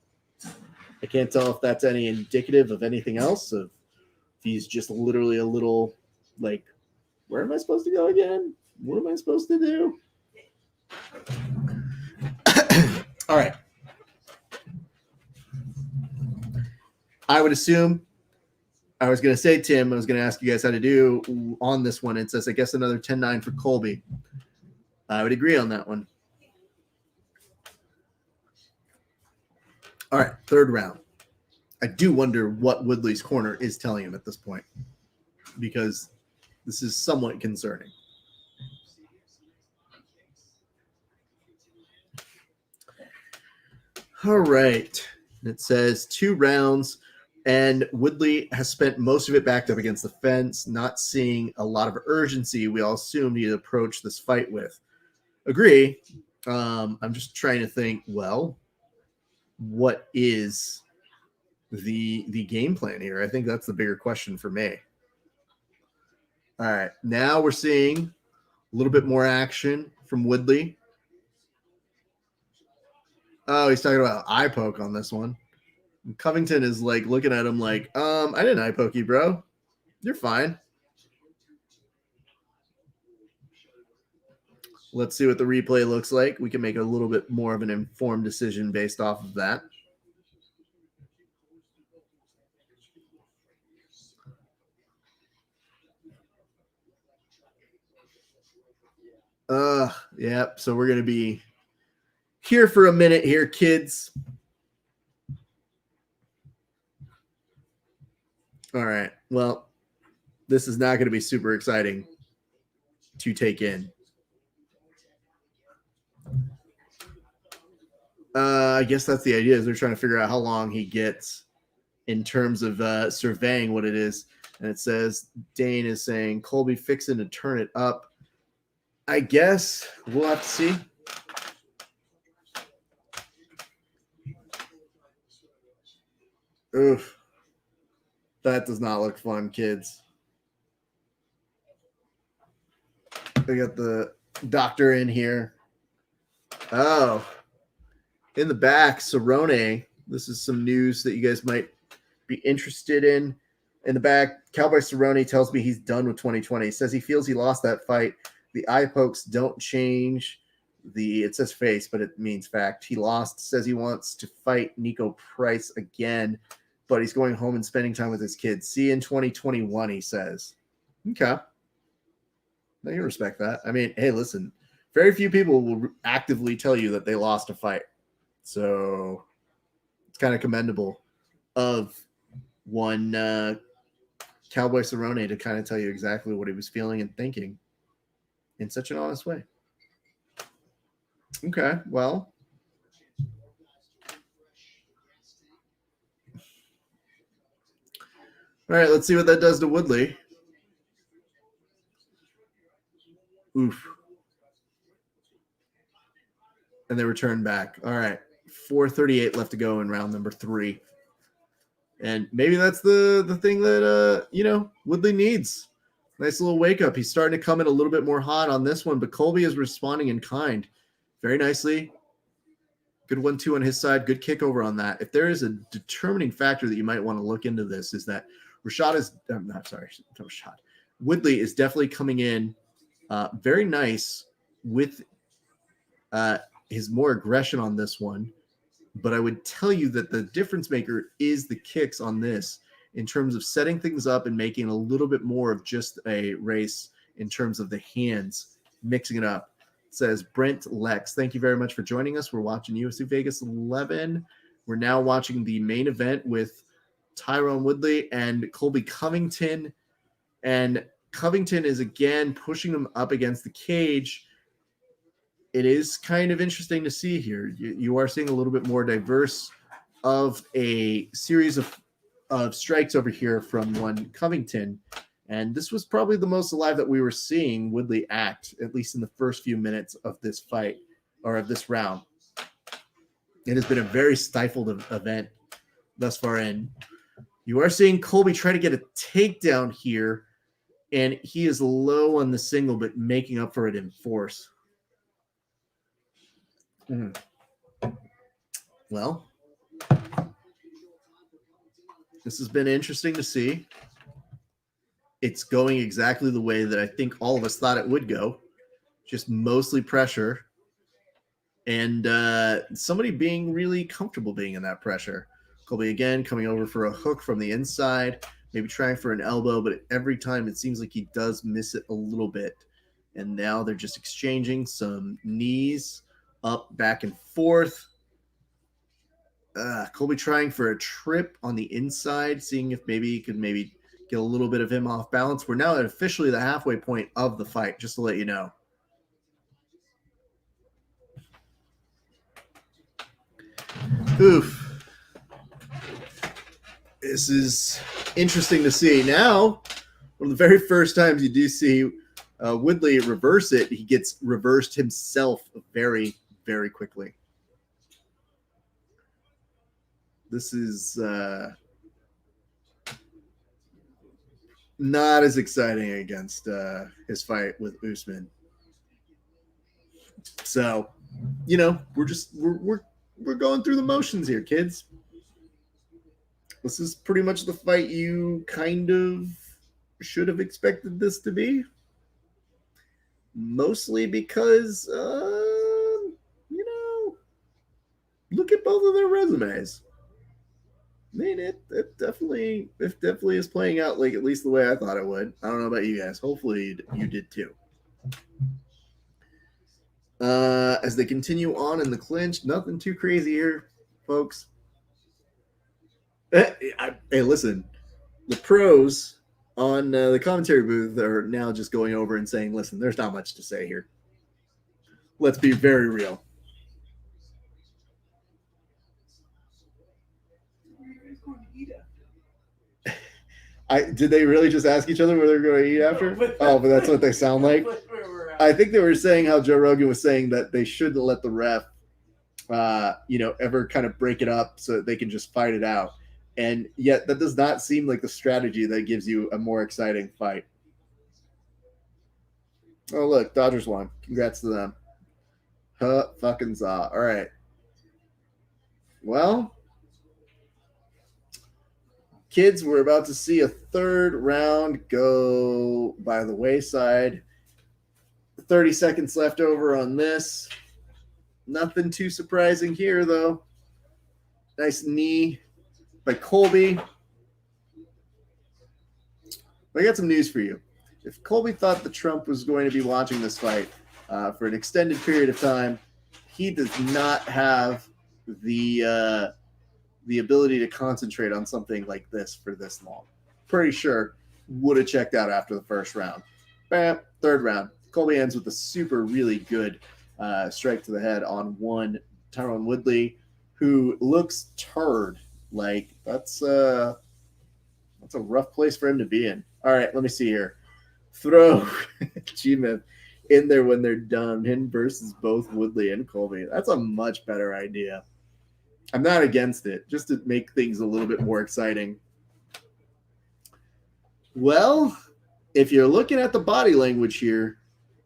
S1: I can't tell if that's any indicative of anything else, if he's just literally a little like, where am I supposed to go again? What am I supposed to do? All right. I would assume, I was going to say, Tim, I was going to ask you guys how to do on this one. It says, I guess, another 10-9 for Colby. I would agree on that one. All right, third round. I do wonder what Woodley's corner is telling him at this point, because this is somewhat concerning. All right. It says 2 rounds, and Woodley has spent most of it backed up against the fence, not seeing a lot of urgency we all assumed he'd approach this fight with. Agree. I'm just trying to think, well, what is the game plan here? I think that's the bigger question for me. All right. Now we're seeing a little bit more action from Woodley. Oh, he's talking about eye poke on this one. Covington is like looking at him like, I didn't eye poke you, bro. You're fine. Let's see what the replay looks like. We can make a little bit more of an informed decision based off of that. Yeah, so we're going to be here for a minute here, kids. All right. Well, this is not going to be super exciting to take in. I guess that's the idea, is they're trying to figure out how long he gets in terms of surveying what it is. And it says Dane is saying Colby fixing to turn it up. I guess we'll have to see. Oof. That does not look fun, kids. We got the doctor in here. Oh. In the back, Cerrone. This is some news that you guys might be interested in. In the back, Cowboy Cerrone tells me he's done with 2020. He says he feels he lost that fight. The eye pokes don't change it says face, but it means fact. He lost, says he wants to fight Nico Price again, but he's going home and spending time with his kids. See you in 2021, he says. Okay. Now you respect that. I mean, hey, listen, very few people will actively tell you that they lost a fight. So it's kind of commendable of one Cowboy Cerrone to kind of tell you exactly what he was feeling and thinking in such an honest way. Okay, well. All right, let's see what that does to Woodley. Oof. And they return back. All right, 4:38 left to go in round number 3. And maybe that's the thing that, Woodley needs. Nice little wake up. He's starting to come in a little bit more hot on this one, but Colby is responding in kind. Very nicely. Good 1-2 on his side. Good kick over on that. If there is a determining factor that you might want to look into this is that Woodley is definitely coming in very nice with his more aggression on this one. But I would tell you that the difference maker is the kicks on this in terms of setting things up and making a little bit more of just a race in terms of the hands, mixing it up. Says Brent Lex. Thank you very much for joining us. We're watching UFC Vegas 11. We're now watching the main event with Tyron Woodley and Colby Covington. And Covington is again pushing him up against the cage. It is kind of interesting to see here. You are seeing a little bit more diverse of a series of strikes over here from one Covington. And this was probably the most alive that we were seeing Woodley act, at least in the first few minutes of this fight or of this round. It has been a very stifled event thus far in. You are seeing Colby try to get a takedown here, and he is low on the single, but making up for it in force. Well, this has been interesting to see. It's going exactly the way that I think all of us thought it would go. Just mostly pressure. And somebody being really comfortable being in that pressure. Colby again coming over for a hook from the inside, maybe trying for an elbow, but every time it seems like he does miss it a little bit. And now they're just exchanging some knees up, back and forth. Colby trying for a trip on the inside, seeing if maybe he could get a little bit of him off balance. We're now at officially the halfway point of the fight, just to let you know. Oof. This is interesting to see. Now, one of the very first times you do see Woodley reverse it, he gets reversed himself very, very quickly. This is not as exciting against his fight with Usman. So, we're going through the motions here, kids. This is pretty much the fight you kind of should have expected this to be. Mostly because, look at both of their resumes. I mean, it definitely is playing out like at least the way I thought it would. I don't know about you guys. Hopefully you did too. As they continue on in the clinch, nothing too crazy here, folks. Hey, listen, the pros on the commentary booth are now just going over and saying, listen, there's not much to say here. Let's be very real. Did they really just ask each other where they're going to eat after? Oh, but that's what they sound like. I think they were saying how Joe Rogan was saying that they shouldn't let the ref, ever kind of break it up so that they can just fight it out. And yet that does not seem like the strategy that gives you a more exciting fight. Oh, look, Dodgers won. Congrats to them. Fucking zaw. All right. Well, Kids, we're about to see a third round go by the wayside. 30 seconds left over on this. Nothing too surprising here, though. Nice knee by Colby. I got some news for you. If Colby thought that Trump was going to be watching this fight for an extended period of time, he does not have the ability to concentrate on something like this for this long. Pretty sure would have checked out after the first round. Bam, third round. Colby ends with a super really good strike to the head on one Tyron Woodley, who looks turd. Like that's a rough place for him to be in. All right, let me see here. Throw G-Mip in there when they're done. Him versus both Woodley and Colby. That's a much better idea. I'm not against it, just to make things a little bit more exciting. Well, if you're looking at the body language here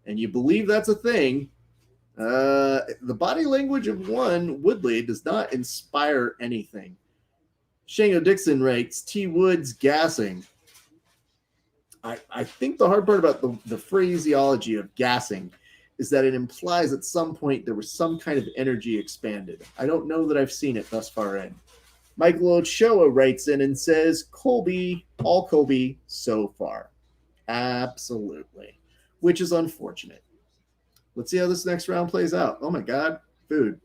S1: and you believe that's a thing, the body language of one Woodley does not inspire anything. Shango Dixon writes, T. Woods gassing. I think the hard part about the phraseology of gassing is that it implies at some point there was some kind of energy expanded. I don't know that I've seen it thus far in. Michael Ochoa writes in and says, Colby, all Colby so far. Absolutely. Which is unfortunate. Let's see how this next round plays out. Oh my God, food.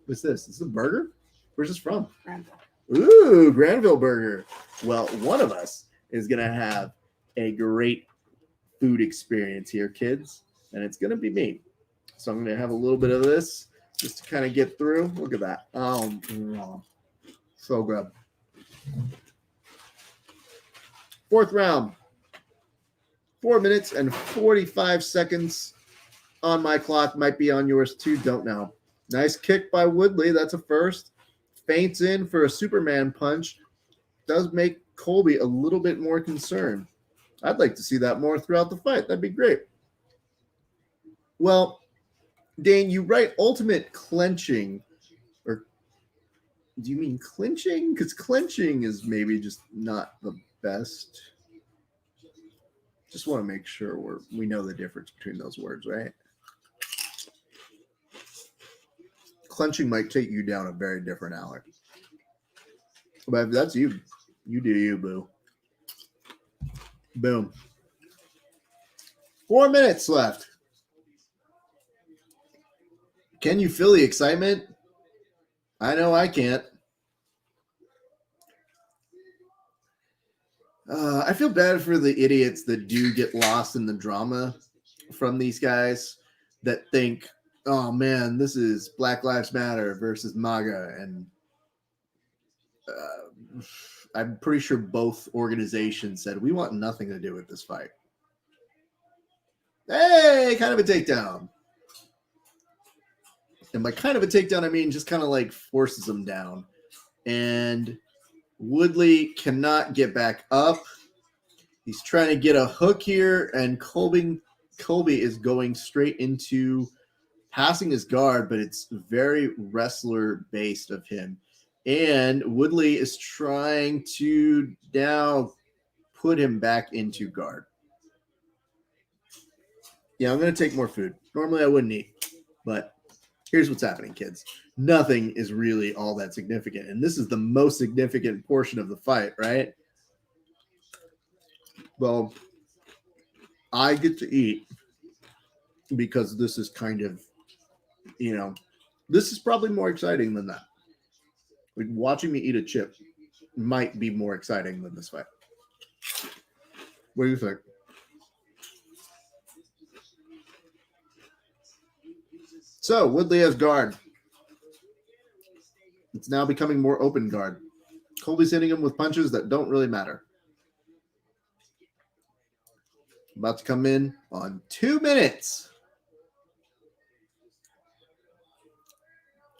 S1: What's this? Is this a burger? Where's this from?
S7: Granville.
S1: Ooh, Granville burger. Well, one of us is going to have a great food experience here, kids, and it's going to be me. So I'm going to have a little bit of this just to kind of get through. Look at that. Oh, so good. Fourth round. 4 minutes and 45 seconds on my clock. Might be on yours too. Don't know. Nice kick by Woodley. That's a first. Feints in for a Superman punch. Does make Colby a little bit more concerned. I'd like to see that more throughout the fight. That'd be great. Well, Dane, you write ultimate clenching. Or do you mean clinching? Because clenching is maybe just not the best. Just want to make sure we know the difference between those words, right? Clenching might take you down a very different alley. But if that's you, you do you, boo. Boom. 4 minutes left. Can you feel the excitement? I know I can't. I feel bad for the idiots that do get lost in the drama from these guys that think, oh man, this is Black Lives Matter versus MAGA. And I'm pretty sure both organizations said, we want nothing to do with this fight. Hey, kind of a takedown. And by kind of a takedown, I mean just kind of like forces them down. And Woodley cannot get back up. He's trying to get a hook here, and Colby is going straight into passing his guard, but it's very wrestler-based of him. And Woodley is trying to now put him back into guard. Yeah, I'm going to take more food. Normally I wouldn't eat, but here's what's happening, kids. Nothing is really all that significant. And this is the most significant portion of the fight, right? Well, I get to eat because this is kind of, this is probably more exciting than that. Like watching me eat a chip might be more exciting than this fight. What do you think? So Woodley has guard. It's now becoming more open guard. Colby's hitting him with punches that don't really matter. About to come in on 2 minutes.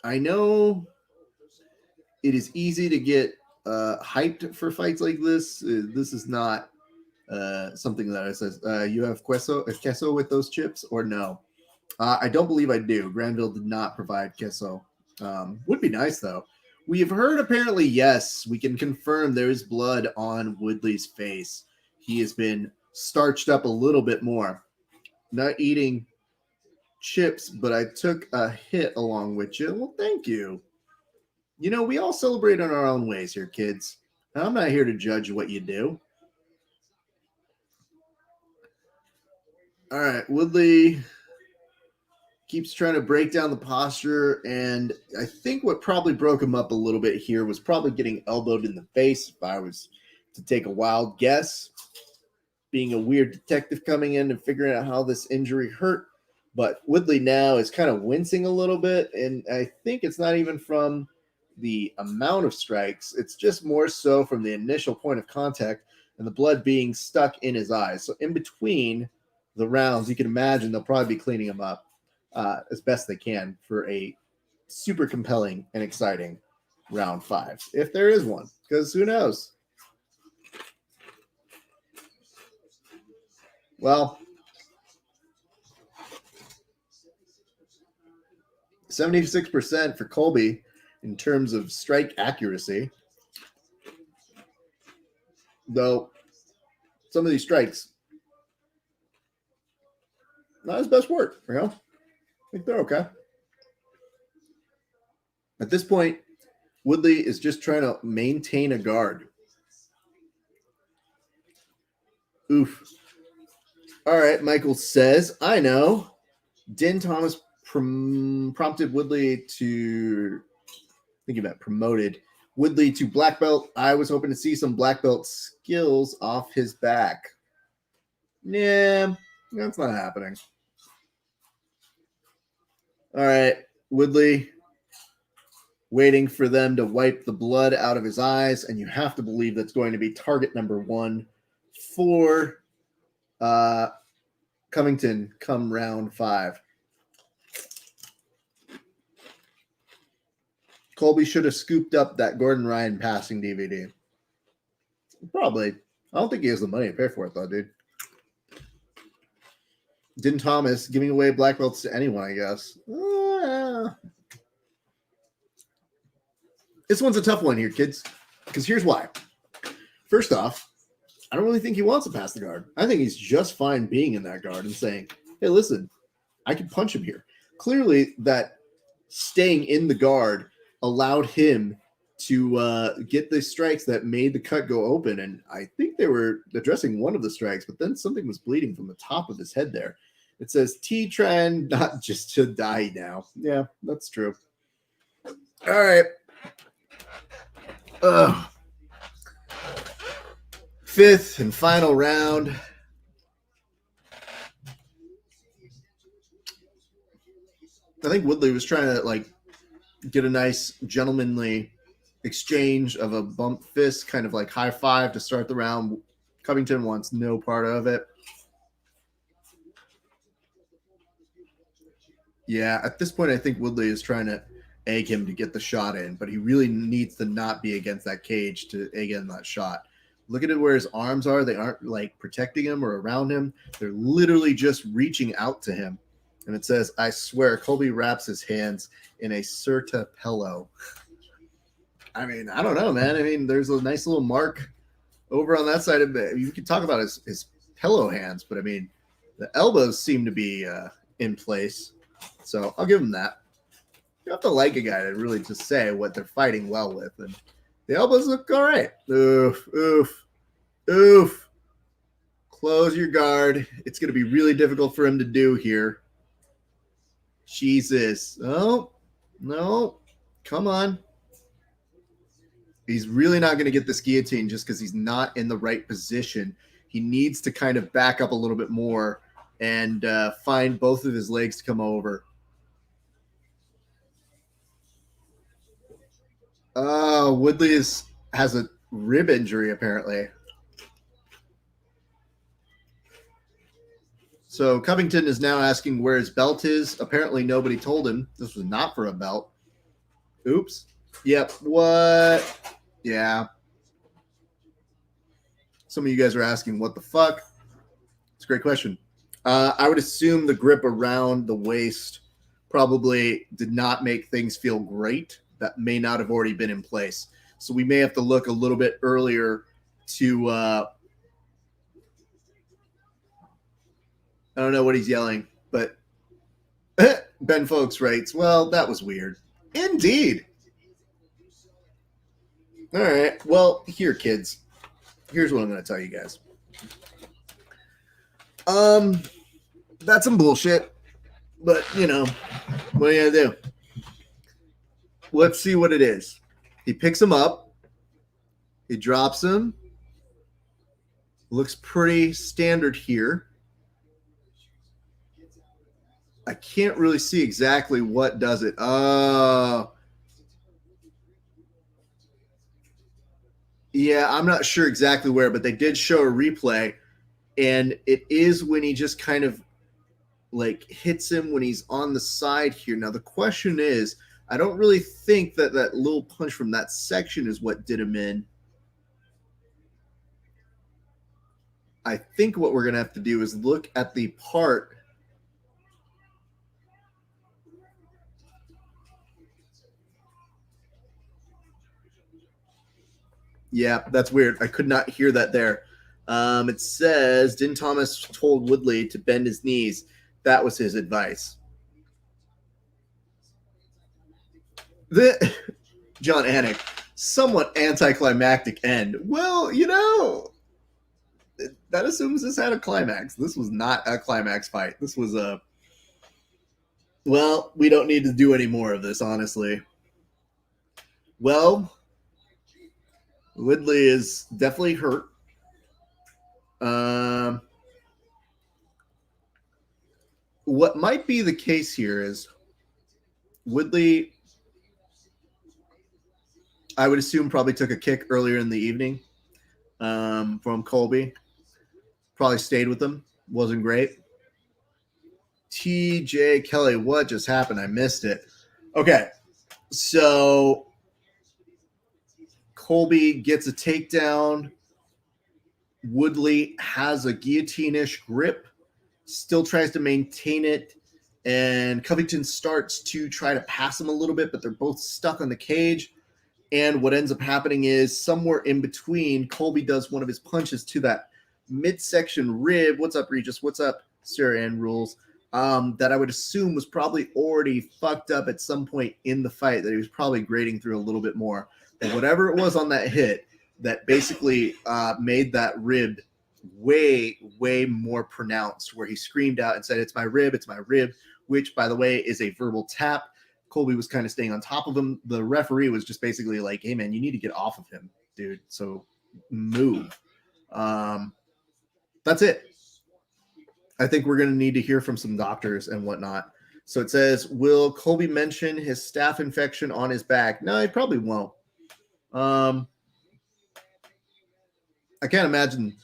S1: I know it is easy to get hyped for fights like this. This is not something that I says, you have queso with those chips or no? I don't believe I do. Granville did not provide queso. Would be nice though. We have heard apparently, yes, we can confirm there is blood on Woodley's face. He has been starched up a little bit more. Not eating chips, but I took a hit along with you. Well, thank you. You know, we all celebrate in our own ways here, kids. I'm not here to judge what you do. All right, Woodley keeps trying to break down the posture, and I think what probably broke him up a little bit here was probably getting elbowed in the face, if I was to take a wild guess. Being a weird detective coming in and figuring out how this injury hurt. But Woodley now is kind of wincing a little bit, and I think it's not even from the amount of strikes. It's just more so from the initial point of contact and the blood being stuck in his eyes. So in between the rounds, you can imagine they'll probably be cleaning him up as best they can for a super compelling and exciting round 5, if there is one, because who knows? Well, 76% for Colby in terms of strike accuracy. Though some of these strikes, not his best work, you know? I think they're okay. At this point, Woodley is just trying to maintain a guard. Oof. All right, Michael says, I know. Din Thomas prompted Woodley to, I think he meant promoted Woodley to black belt. I was hoping to see some black belt skills off his back. Yeah, that's not happening. All right, Woodley waiting for them to wipe the blood out of his eyes, and you have to believe that's going to be target number 1 for Covington come round 5. Colby should have scooped up that Gordon Ryan passing DVD. Probably. I don't think he has the money to pay for it, though, dude. Din Thomas giving away black belts to anyone, I guess. This one's a tough one here, kids, because here's why. First off, I don't really think he wants to pass the guard. I think he's just fine being in that guard and saying, hey, listen, I can punch him here. Clearly, that staying in the guard allowed him to get the strikes that made the cut go open. And I think they were addressing one of the strikes, but then something was bleeding from the top of his head there. It says, T trying not just to die now. Yeah, that's true. All right. Fifth and final round. I think Woodley was trying to get a nice gentlemanly exchange of a bump fist, kind of like high five to start the round. Covington wants no part of it. Yeah, at this point, I think Woodley is trying to egg him to get the shot in, but he really needs to not be against that cage to egg in that shot. Look at it where his arms are. They aren't protecting him or around him. They're literally just reaching out to him. And it says, I swear, Colby wraps his hands in a Serta pillow. I mean, I don't know, man. I mean, there's a nice little mark over on that side of it. You can talk about his pillow hands, but I mean, the elbows seem to be in place. So I'll give him that. You have to like a guy to really just say what they're fighting well with. And the elbows look all right. Oof, oof, oof. Close your guard. It's going to be really difficult for him to do here. Jesus. Oh, no. Come on. He's really not going to get this guillotine just because he's not in the right position. He needs to kind of back up a little bit more and find both of his legs to come over. Woodley has a rib injury, apparently. So Covington is now asking where his belt is. Apparently nobody told him this was not for a belt. Oops. Yep. What? Yeah. Some of you guys are asking, what the fuck? It's a great question. I would assume the grip around the waist probably did not make things feel great that may not have already been in place. So we may have to look a little bit earlier to I don't know what he's yelling, but Ben Folks writes, well, that was weird. Indeed. All right. Well, here, kids. Here's what I'm going to tell you guys. That's some bullshit, but you know, what are you gonna do? Let's see what it is. He picks him up. He drops him. Looks pretty standard here. I can't really see exactly what does it. Yeah, I'm not sure exactly where, but they did show a replay, and it is when he just kind of like hits him when he's on the side here. Now the question is, I don't really think that that little punch from that section is what did him in. I think what we're going to have to do is look at the part. Yeah, that's weird. I could not hear that there. It says, Din Thomas told Woodley to bend his knees. That was his advice. John Anik, somewhat anticlimactic end. Well, you know, that assumes this had a climax. This was not a climax fight. This was a, well, we don't need to do any more of this, honestly. Well, Woodley is definitely hurt. What might be the case here is Woodley, I would assume, probably took a kick earlier in the evening from Colby. Probably stayed with him. Wasn't great. TJ Kelly, what just happened? I missed it. Okay, so Colby gets a takedown. Woodley has a guillotine-ish grip, still tries to maintain it, and Covington starts to try to pass him a little bit, but they're both stuck on the cage. And what ends up happening is somewhere in between, Colby does one of his punches to that midsection rib. What's up, Regis? What's up, Syrian Rules? That I would assume was probably already fucked up at some point in the fight, that he was probably grading through a little bit more. But whatever it was on that hit that basically made that rib way, way more pronounced, where he screamed out and said, it's my rib, which, by the way, is a verbal tap. Colby was kind of staying on top of him. The referee was just basically like, hey, man, you need to get off of him, dude. So move. That's it. I think we're going to need to hear from some doctors and whatnot. So it says, will Colby mention his staph infection on his back? No, he probably won't. I can't imagine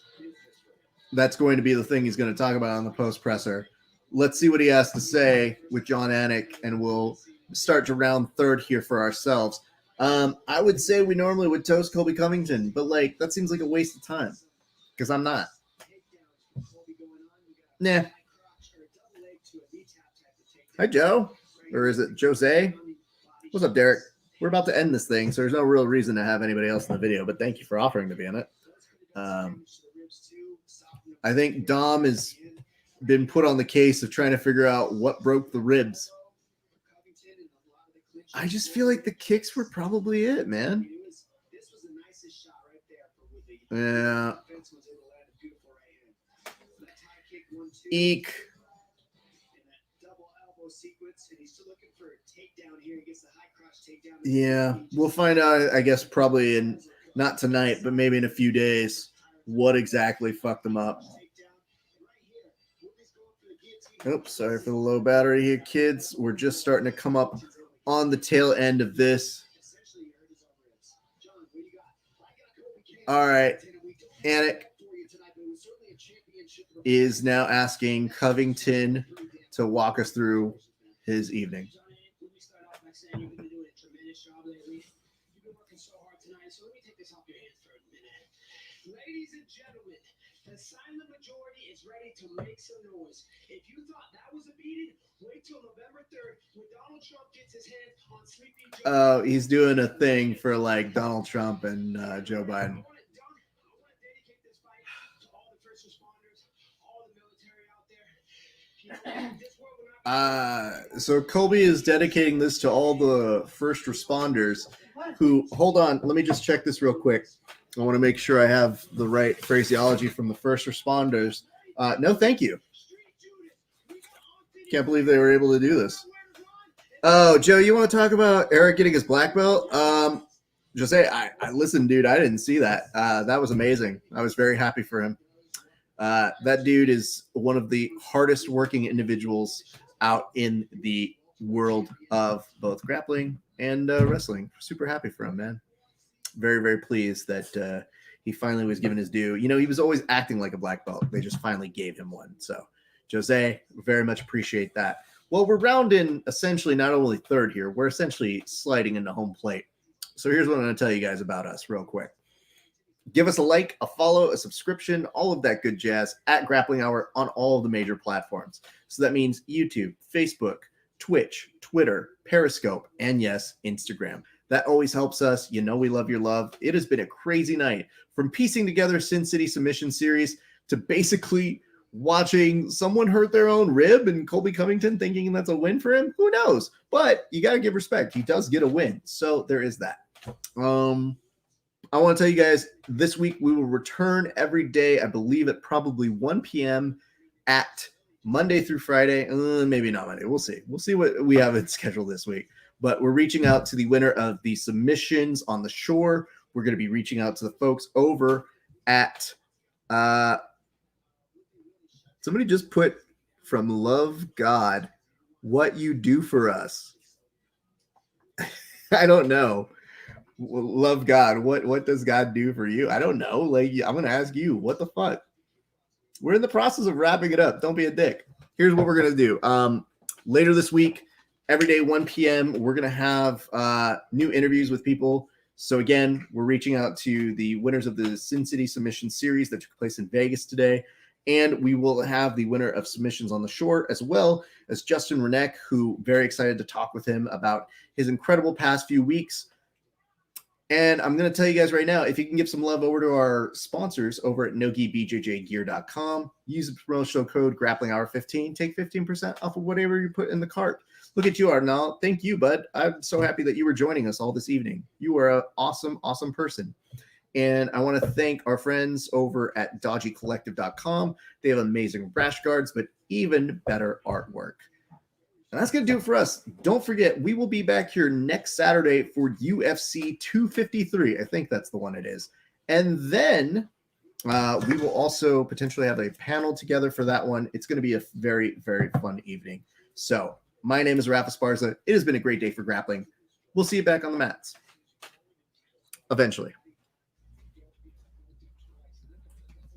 S1: that's going to be the thing he's going to talk about on the post presser. Let's see what he has to say with John Anik, and we'll start to round third here for ourselves. I would say we normally would toast Colby Covington, but like that seems like a waste of time because I'm not. Nah. Hi, Joe. Or is it Jose? What's up, Derek? We're about to end this thing, so there's no real reason to have anybody else in the video, but thank you for offering to be in it. I think Dom has been put on the case of trying to figure out what broke the ribs. I just feel like the kicks were probably it, man. Yeah. Eek. Yeah, we'll find out, I guess, probably in not tonight, but maybe in a few days, what exactly fucked them up. Oops, sorry for the low battery here, kids. We're just starting to come up on the tail end of this. All right. Anik is now asking Covington to walk us through his evening.
S7: Ladies and gentlemen, the silent majority is ready to make some noise. If you thought that was a beating, Wait till November 3rd when Donald Trump gets his hands on Sleepy Joe.
S1: Oh, he's doing a thing for like Donald Trump and Joe Biden.
S7: I want to dedicate this fight to all the first responders, all the military out there. You know, this world will not be
S1: So Colby is dedicating this to all the first responders who, hold on, let me just check this real quick. I want to make sure I have the right phraseology from the first responders. No, thank you. Can't believe they were able to do this. Oh, Joe, you want to talk about Eric getting his black belt? Jose, I listen, dude, I didn't see that. That was amazing. I was very happy for him. That dude is one of the hardest working individuals out in the world of both grappling and wrestling. Super happy for him, man. Very, very pleased that he finally was given his due. You know, he was always acting like a black belt. They just finally gave him one. So, Jose, very much appreciate that. Well, we're rounding essentially not only third here, we're essentially sliding into home plate. So here's what I'm going to tell you guys about us real quick. Give us a like, a follow, a subscription, all of that good jazz at Grappling Hour on all of the major platforms. So that means YouTube, Facebook, Twitch, Twitter, Periscope, and yes, Instagram. That always helps us. You know we love your love. It has been a crazy night from piecing together Sin City Submission Series to basically watching someone hurt their own rib and Colby Covington thinking that's a win for him. Who knows? But you got to give respect. He does get a win. So there is that. I want to tell you guys, this week we will return every day, I believe at probably 1 p.m. at Monday through Friday. Maybe not Monday. We'll see. We'll see what we have it scheduled this week. But we're reaching out to the winner of the submissions on the shore. We're going to be reaching out to the folks over at somebody just put from Love God, what you do for us. I don't know. Love God. What does God do for you? I don't know. Like, I'm going to ask you, what the fuck? We're in the process of wrapping it up. Don't be a dick. Here's what we're going to do. Later this week, every day, 1 p.m., we're going to have new interviews with people. So again, we're reaching out to the winners of the Sin City Submission Series that took place in Vegas today. And we will have the winner of Submissions on the Shore, as well as Justin Renek, who very excited to talk with him about his incredible past few weeks. And I'm going to tell you guys right now, if you can give some love over to our sponsors over at NogiBJJGear.com, use the promotional code GRAPPLINGHOUR15, take 15% off of whatever you put in the cart. Look at you, Arnal. Thank you, bud. I'm so happy that you were joining us all this evening. You are an awesome, awesome person. And I want to thank our friends over at DodgyCollective.com. They have amazing rash guards, but even better artwork. And that's going to do it for us. Don't forget, we will be back here next Saturday for UFC 253. I think that's the one it is. And then we will also potentially have a panel together for that one. It's going to be a very, very fun evening. So my name is Rafa Esparza. It has been a great day for grappling. We'll see you back on the mats eventually.